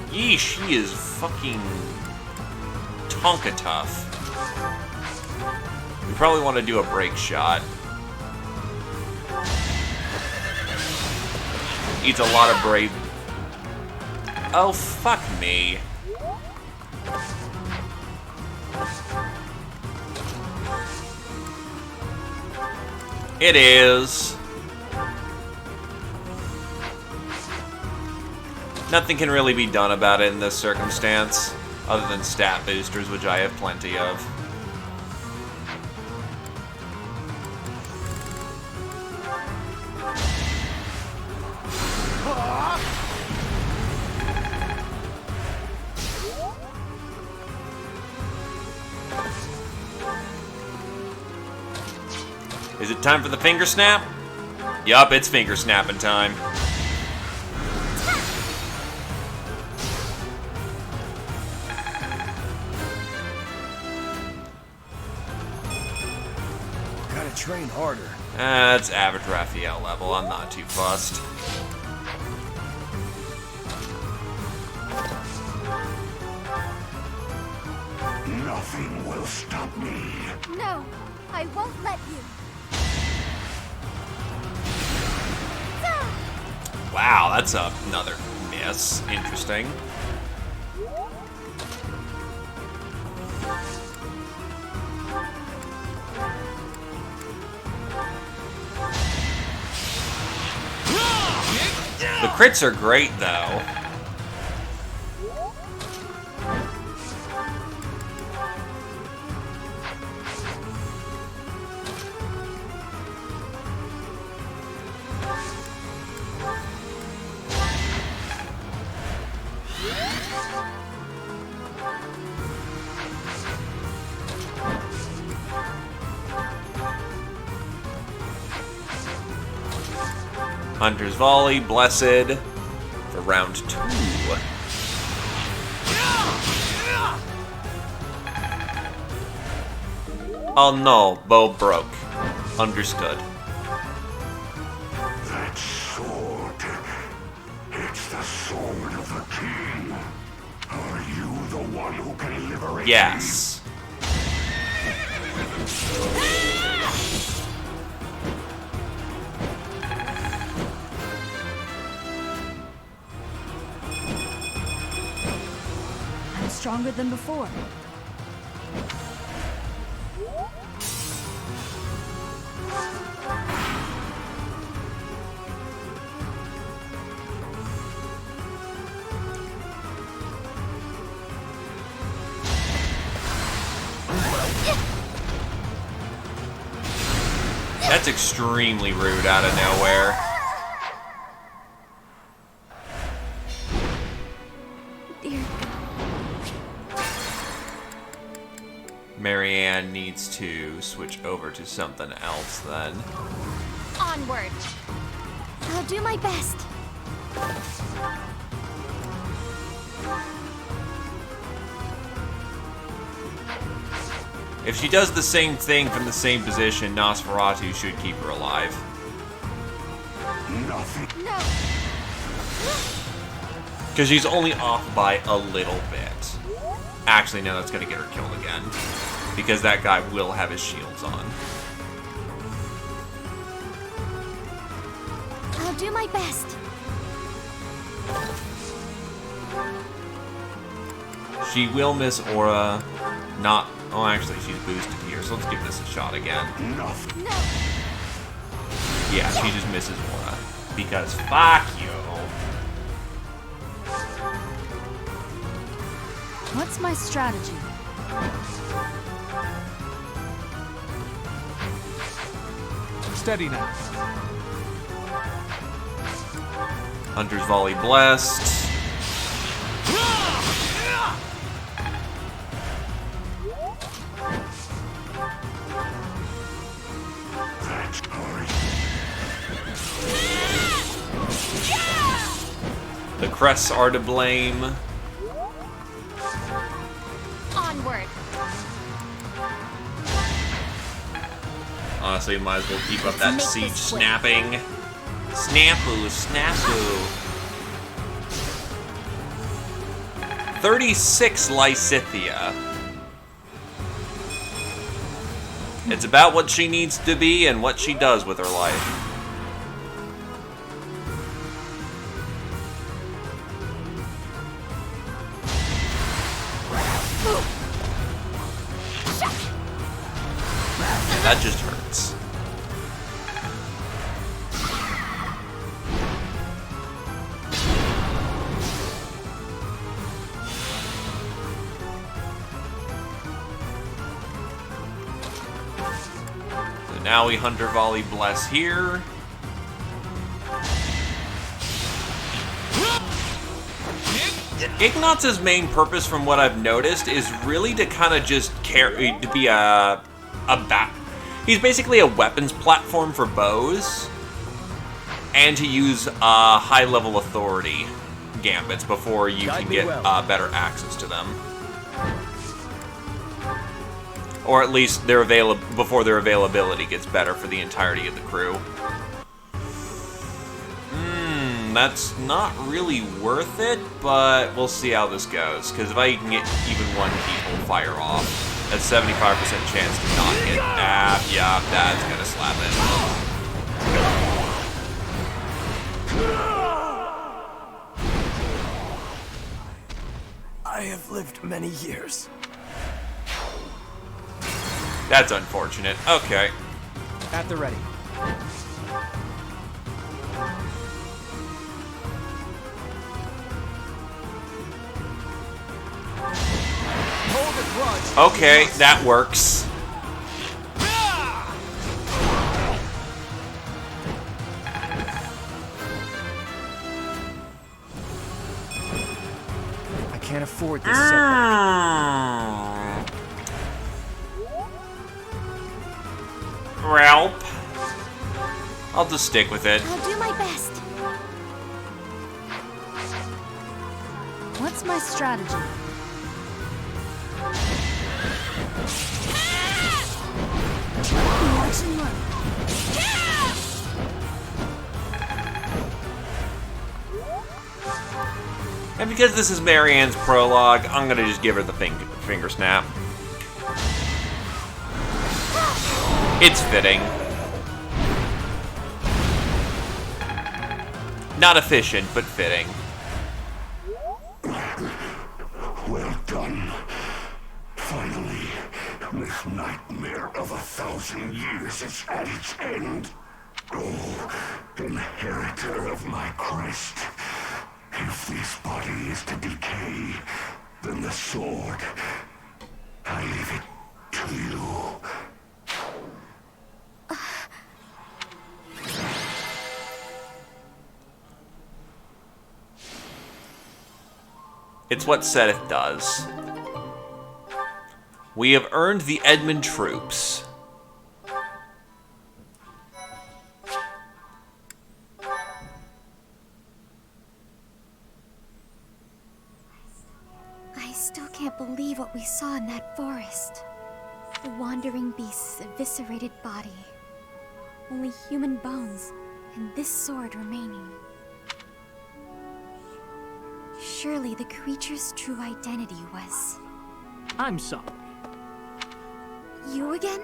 Yeesh, she is fucking Tonka tough. We probably want to do a break shot. Eats a lot of brave. Oh, fuck me. It is. Nothing can really be done about it in this circumstance, other than stat boosters, which I have plenty of. Is it time for the finger snap? Yup, it's finger snapping time. Gotta train harder. That's average Raphael level. I'm not too fussed. Nothing will stop me. No, I won't let you. Wow, that's another miss. Interesting. The crits are great, though. Hunter's Volley, Blessed, for round 2. Oh no, bow broke. Understood. That sword. It's the sword of the king. Are you the one who can liberate me? Yes. Stronger than before. That's extremely rude out of nowhere. Dear Marianne needs to switch over to something else then. Onward. I'll do my best. If she does the same thing from the same position, Nosferatu should keep her alive. Nothing. No. Because she's only off by a little bit. Actually, no, that's going to get her killed again. Because that guy will have his shields on. I'll do my best. She will miss Aura, not Oh, actually, she's boosted here, so let's give this a shot again. No. Yeah, she just misses Mora. Because fuck you. What's my strategy? Steady now. Hunter's Volley blessed. The crests are to blame. Onward. Honestly, might as well keep up that siege snapping. Snapu, snapu. 36 Lysithia. It's about what she needs to be and what she does with her life. That just hurts. So now we Hunter Volley Bless here. Ignat's main purpose, from what I've noticed, is really to kind of just to be a he's basically a weapons platform for bows, and to use high-level authority gambits before you can get better access to them. Or at least before their availability gets better for the entirety of the crew. That's not really worth it, but we'll see how this goes. Because if I can get even one people fire off, that's 75% chance to not hit. Yeah, that's gonna slap it. I have lived many years. That's unfortunate. Okay. At the ready. Okay, that works. I can't afford this Ralph. I'll just stick with it. I'll do my best. What's my strategy? Watch and learn. And because this is Marianne's prologue, I'm gonna just give her the finger snap. It's fitting. Not efficient, but fitting. Well done. Finally, this nightmare of 1,000 years is at its end. Oh, inheritor of my crest. If this body is to decay, then the sword, I leave it to you. It's what Seth does. We have earned the Edmund troops. I still can't believe what we saw in that forest. The wandering beast's eviscerated body. Only human bones, and this sword remaining. Surely the creature's true identity was... I'm sorry. You again?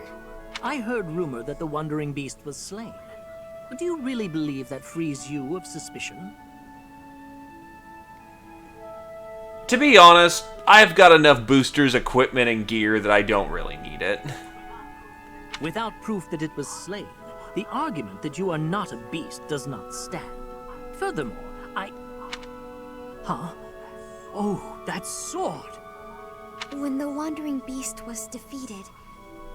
I heard rumor that the Wandering Beast was slain. But do you really believe that frees you of suspicion? To be honest, I've got enough boosters, equipment, and gear that I don't really need it. Without proof that it was slain, the argument that you are not a beast does not stand. Furthermore, Huh? Oh, that sword! When the Wandering Beast was defeated,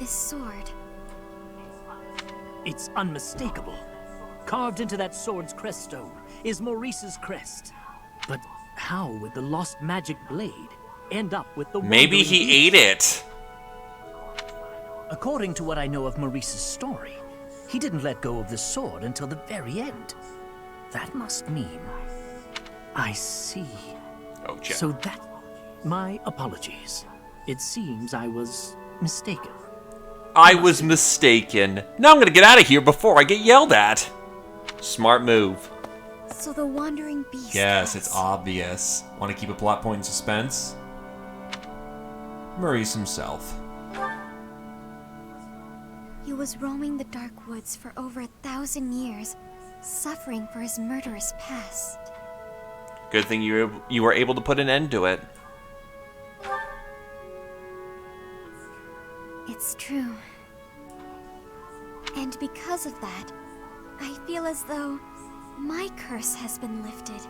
this sword... It's unmistakable. Carved into that sword's crest stone is Maurice's crest. But how would the lost magic blade end up with the Maybe Wandering he Beast? ate it. According to what I know of Maurice's story, he didn't let go of the sword until the very end. That must mean... I see. Oh, Jack. So that... My apologies. It seems I was mistaken. I was mistaken. Now I'm gonna get out of here before I get yelled at. Smart move. So the Wandering Beast... Yes, it's obvious. Want to keep a plot point in suspense? Maurice himself. He was roaming the dark woods for over 1,000 years, suffering for his murderous past. Good thing you were able to put an end to it. It's true. And because of that, I feel as though my curse has been lifted.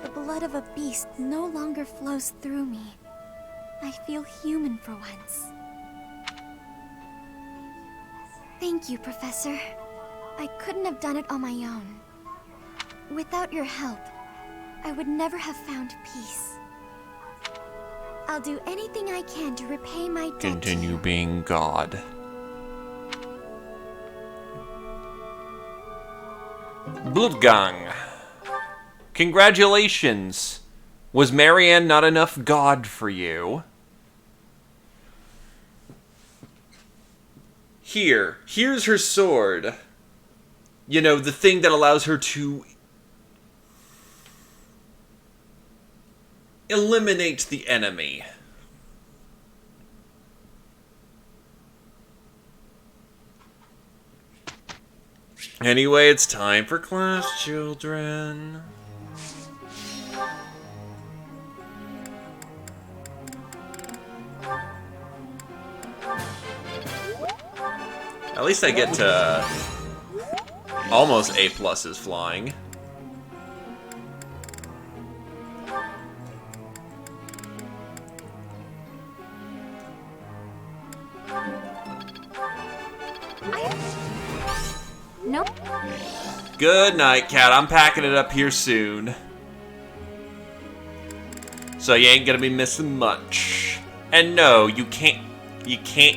The blood of a beast no longer flows through me. I feel human for once. Thank you, Professor. I couldn't have done it on my own. Without your help, I would never have found peace. I'll do anything I can to repay my debt. Continue being God. Blutgang. Congratulations. Was Marianne not enough God for you? Here's her sword. You know, the thing that allows her to eliminate the enemy. Anyway, it's time for class, children. At least I get to almost A+ flying. Nope. Good night, Cat. I'm packing it up here soon. So you ain't gonna be missing much. And no, you can't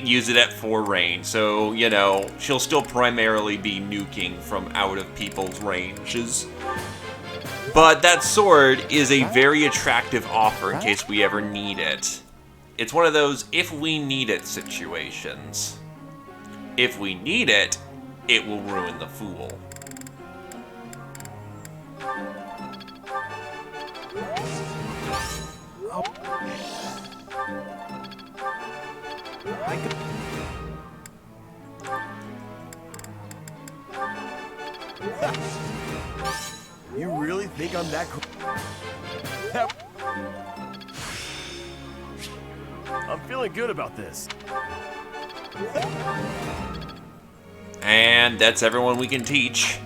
use it at 4 range. So, you know, she'll still primarily be nuking from out of people's ranges. But that sword is a very attractive offer in case we ever need it. It's one of those if we need it situations. If we need it, it will ruin the fool. You really think I'm that cool? I'm feeling good about this. And that's everyone we can teach.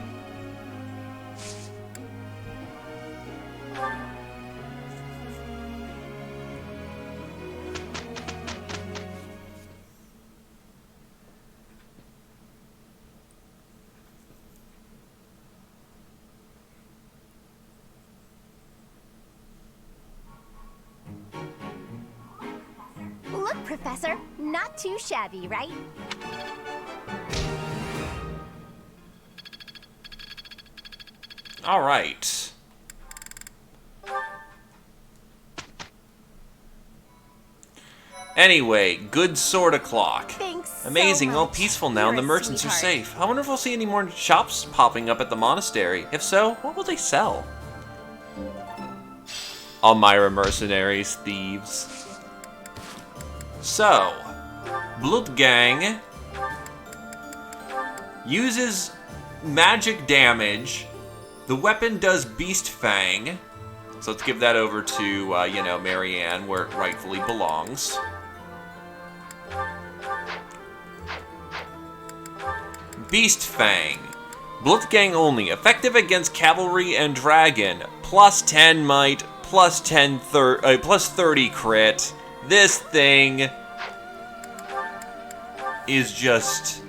Look, Professor, not too shabby, right? All right. Anyway, good sword o'clock. Thanks Amazing, so all much. peaceful now, and the You're a merchants are sweetheart. safe. I wonder if we'll see any more shops popping up at the monastery. If so, what will they sell? Elmira mercenaries, thieves. So, Blutgang uses magic damage. The weapon does Beast Fang. So let's give that over to, you know, Marianne, where it rightfully belongs. Beast Fang. Blitzgang only. Effective against cavalry and dragon. Plus 10 might, plus 30 crit. This thing is just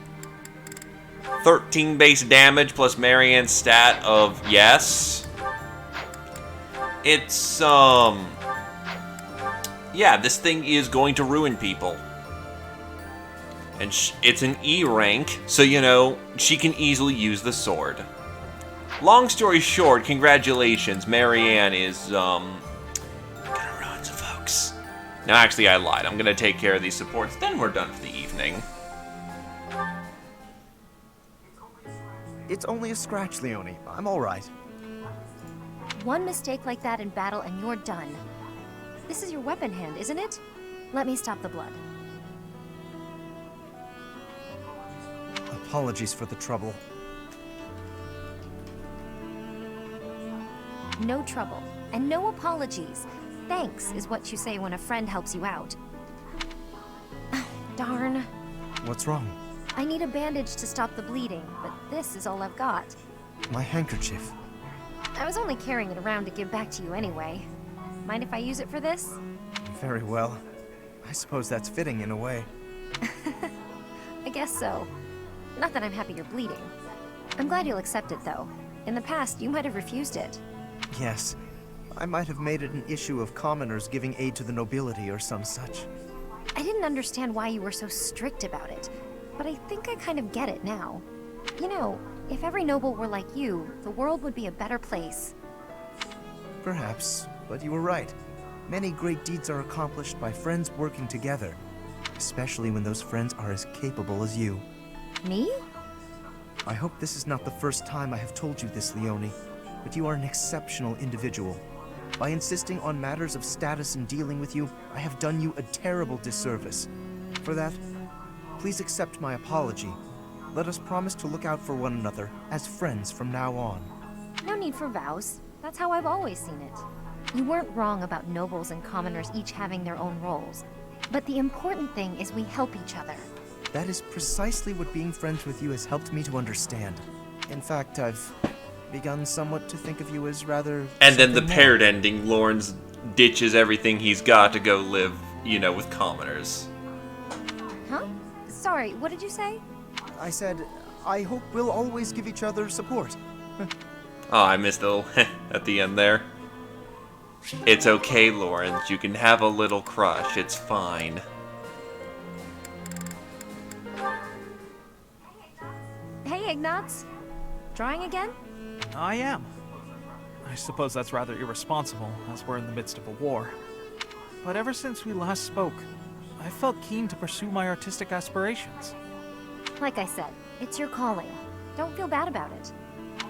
13 base damage plus Marianne's stat of yes. It's, yeah, this thing is going to ruin people. And it's an E rank, so, you know, she can easily use the sword. Long story short, congratulations, Marianne is, gonna ruin some folks. No, actually, I lied. I'm gonna take care of these supports, then we're done for the evening. It's only a scratch, Leone. I'm alright. One mistake like that in battle and you're done. This is your weapon hand, isn't it? Let me stop the blood. Apologies for the trouble. No trouble, and no apologies. Thanks is what you say when a friend helps you out. Darn. What's wrong? I need a bandage to stop the bleeding, but this is all I've got. My handkerchief. I was only carrying it around to give back to you anyway. Mind if I use it for this? Very well. I suppose that's fitting in a way. I guess so. Not that I'm happy you're bleeding. I'm glad you'll accept it, though. In the past, you might have refused it. Yes. I might have made it an issue of commoners giving aid to the nobility or some such. I didn't understand why you were so strict about it, but I think I kind of get it now. You know, if every noble were like you, the world would be a better place. Perhaps, but you were right. Many great deeds are accomplished by friends working together, especially when those friends are as capable as you. Me? I hope this is not the first time I have told you this, Leone, but you are an exceptional individual. By insisting on matters of status in dealing with you, I have done you a terrible disservice. For that, please accept my apology. Let us promise to look out for one another as friends from now on. No need for vows. That's how I've always seen it. You weren't wrong about nobles and commoners each having their own roles. But the important thing is we help each other. That is precisely what being friends with you has helped me to understand. In fact, I've begun somewhat to think of you as rather... And then the paired ending, Lawrence ditches everything he's got to go live, you know, with commoners. Huh? Sorry, what did you say? I said, I hope we'll always give each other support. Oh, I missed a little at the end there. It's okay, Lawrence. You can have a little crush. It's fine. Hey, Ignatz. Drawing again? I am. I suppose that's rather irresponsible, as we're in the midst of a war. But ever since we last spoke, I felt keen to pursue my artistic aspirations. Like I said, it's your calling. Don't feel bad about it.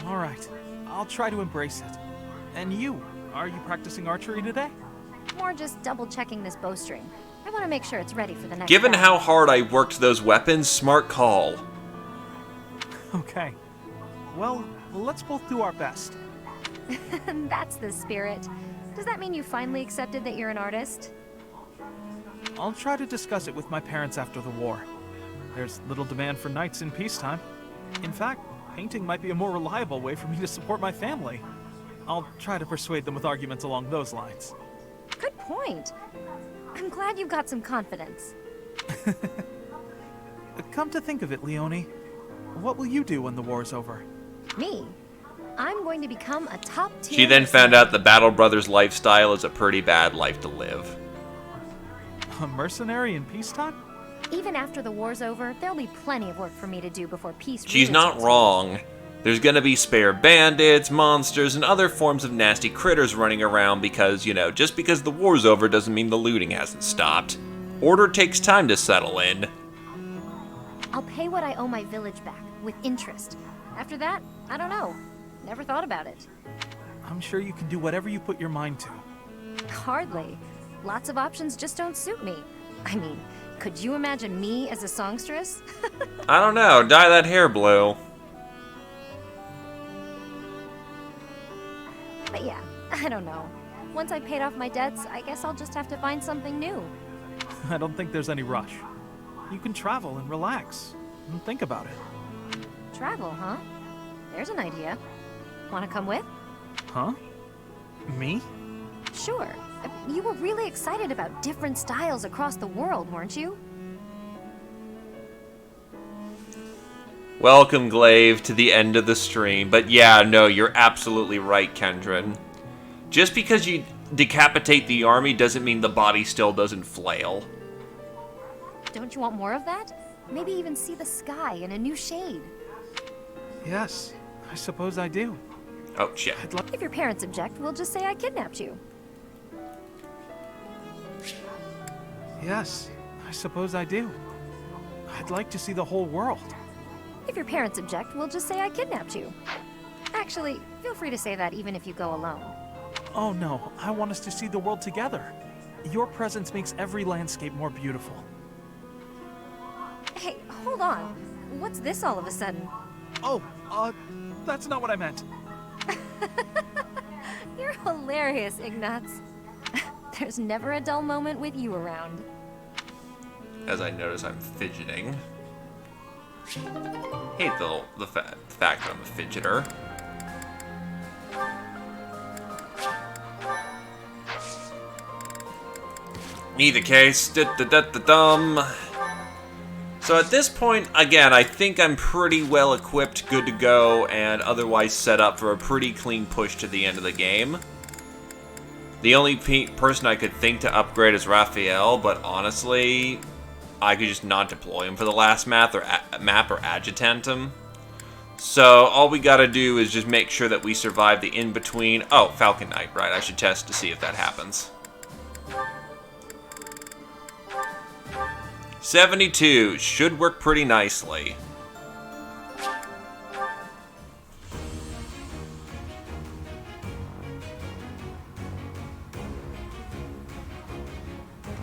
All right. I'll try to embrace it. And you, are you practicing archery today? More just double-checking this bowstring. I want to make sure it's ready for the next Given battle. how hard I worked those weapons, smart call. Okay. Well, let's both do our best. That's the spirit. Does that mean you finally accepted that you're an artist? I'll try to discuss it with my parents after the war. There's little demand for knights in peacetime. In fact, painting might be a more reliable way for me to support my family. I'll try to persuade them with arguments along those lines. Good point. I'm glad you've got some confidence. Come to think of it, Leone, what will you do when the war's over? Me? I'm going to become a top-tier... She then found out the Battle Brothers lifestyle is a pretty bad life to live. A mercenary in peacetime? Even after the war's over, there'll be plenty of work for me to do before peace... She's not wrong. There's gonna be spare bandits, monsters, and other forms of nasty critters running around because, you know, just because the war's over doesn't mean the looting hasn't stopped. Order takes time to settle in. I'll pay what I owe my village back, with interest. After that, I don't know. Never thought about it. I'm sure you can do whatever you put your mind to. Hardly. Lots of options just don't suit me. I mean, could you imagine me as a songstress? I don't know, dye that hair blue. But yeah, I don't know. Once I've paid off my debts, I guess I'll just have to find something new. I don't think there's any rush. You can travel and relax, and think about it. Travel, huh? There's an idea. Wanna come with? Huh? Me? Sure. You were really excited about different styles across the world, weren't you? Welcome, Glaive, to the end of the stream. But yeah, no, you're absolutely right, Kendron. Just because you decapitate the army doesn't mean the body still doesn't flail. Don't you want more of that? Maybe even see the sky in a new shade. Yes, I suppose I do. Oh, shit. If your parents object, we'll just say I kidnapped you. Yes, I suppose I do. I'd like to see the whole world. If your parents object, we'll just say I kidnapped you. Actually, feel free to say that even if you go alone. Oh no, I want us to see the world together. Your presence makes every landscape more beautiful. Hey, hold on. What's this all of a sudden? Oh, that's not what I meant. You're hilarious, Ignatz. There's never a dull moment with you around. As I notice, I'm fidgeting. Hate the fact that I'm a fidgeter. Either case, So at this point, again, I think I'm pretty well equipped, good to go, and otherwise set up for a pretty clean push to the end of the game. The only person I could think to upgrade is Raphael, but honestly, I could just not deploy him for the last map or adjutant him. So all we gotta do is just make sure that we survive the in-between. Oh, Falcon Knight, right, I should test to see if that happens. 72 should work pretty nicely.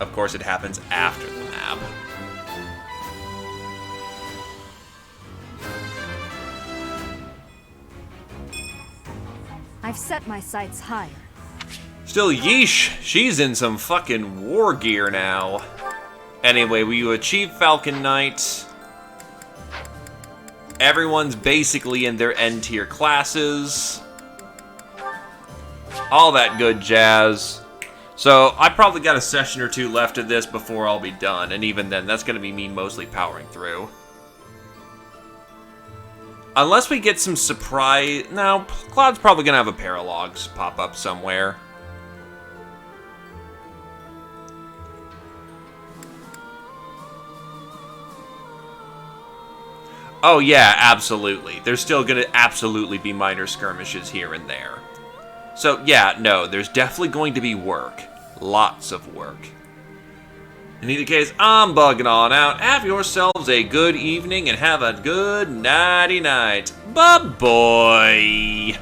Of course, it happens after the map. I've set my sights higher. Still, yeesh, she's in some fucking war gear now. Anyway, we achieve Falcon Knight. Everyone's basically in their N-tier classes. All that good jazz. So, I probably got a session or two left of this before I'll be done, and even then, that's going to be me mostly powering through. Unless we get some surprise... No, Cloud's probably going to have a Paralogs pop up somewhere. Oh yeah, absolutely. There's still going to absolutely be minor skirmishes here and there. So yeah, no, there's definitely going to be work. Lots of work. In either case, I'm bugging on out. Have yourselves a good evening and have a good nighty-night. Bye-bye.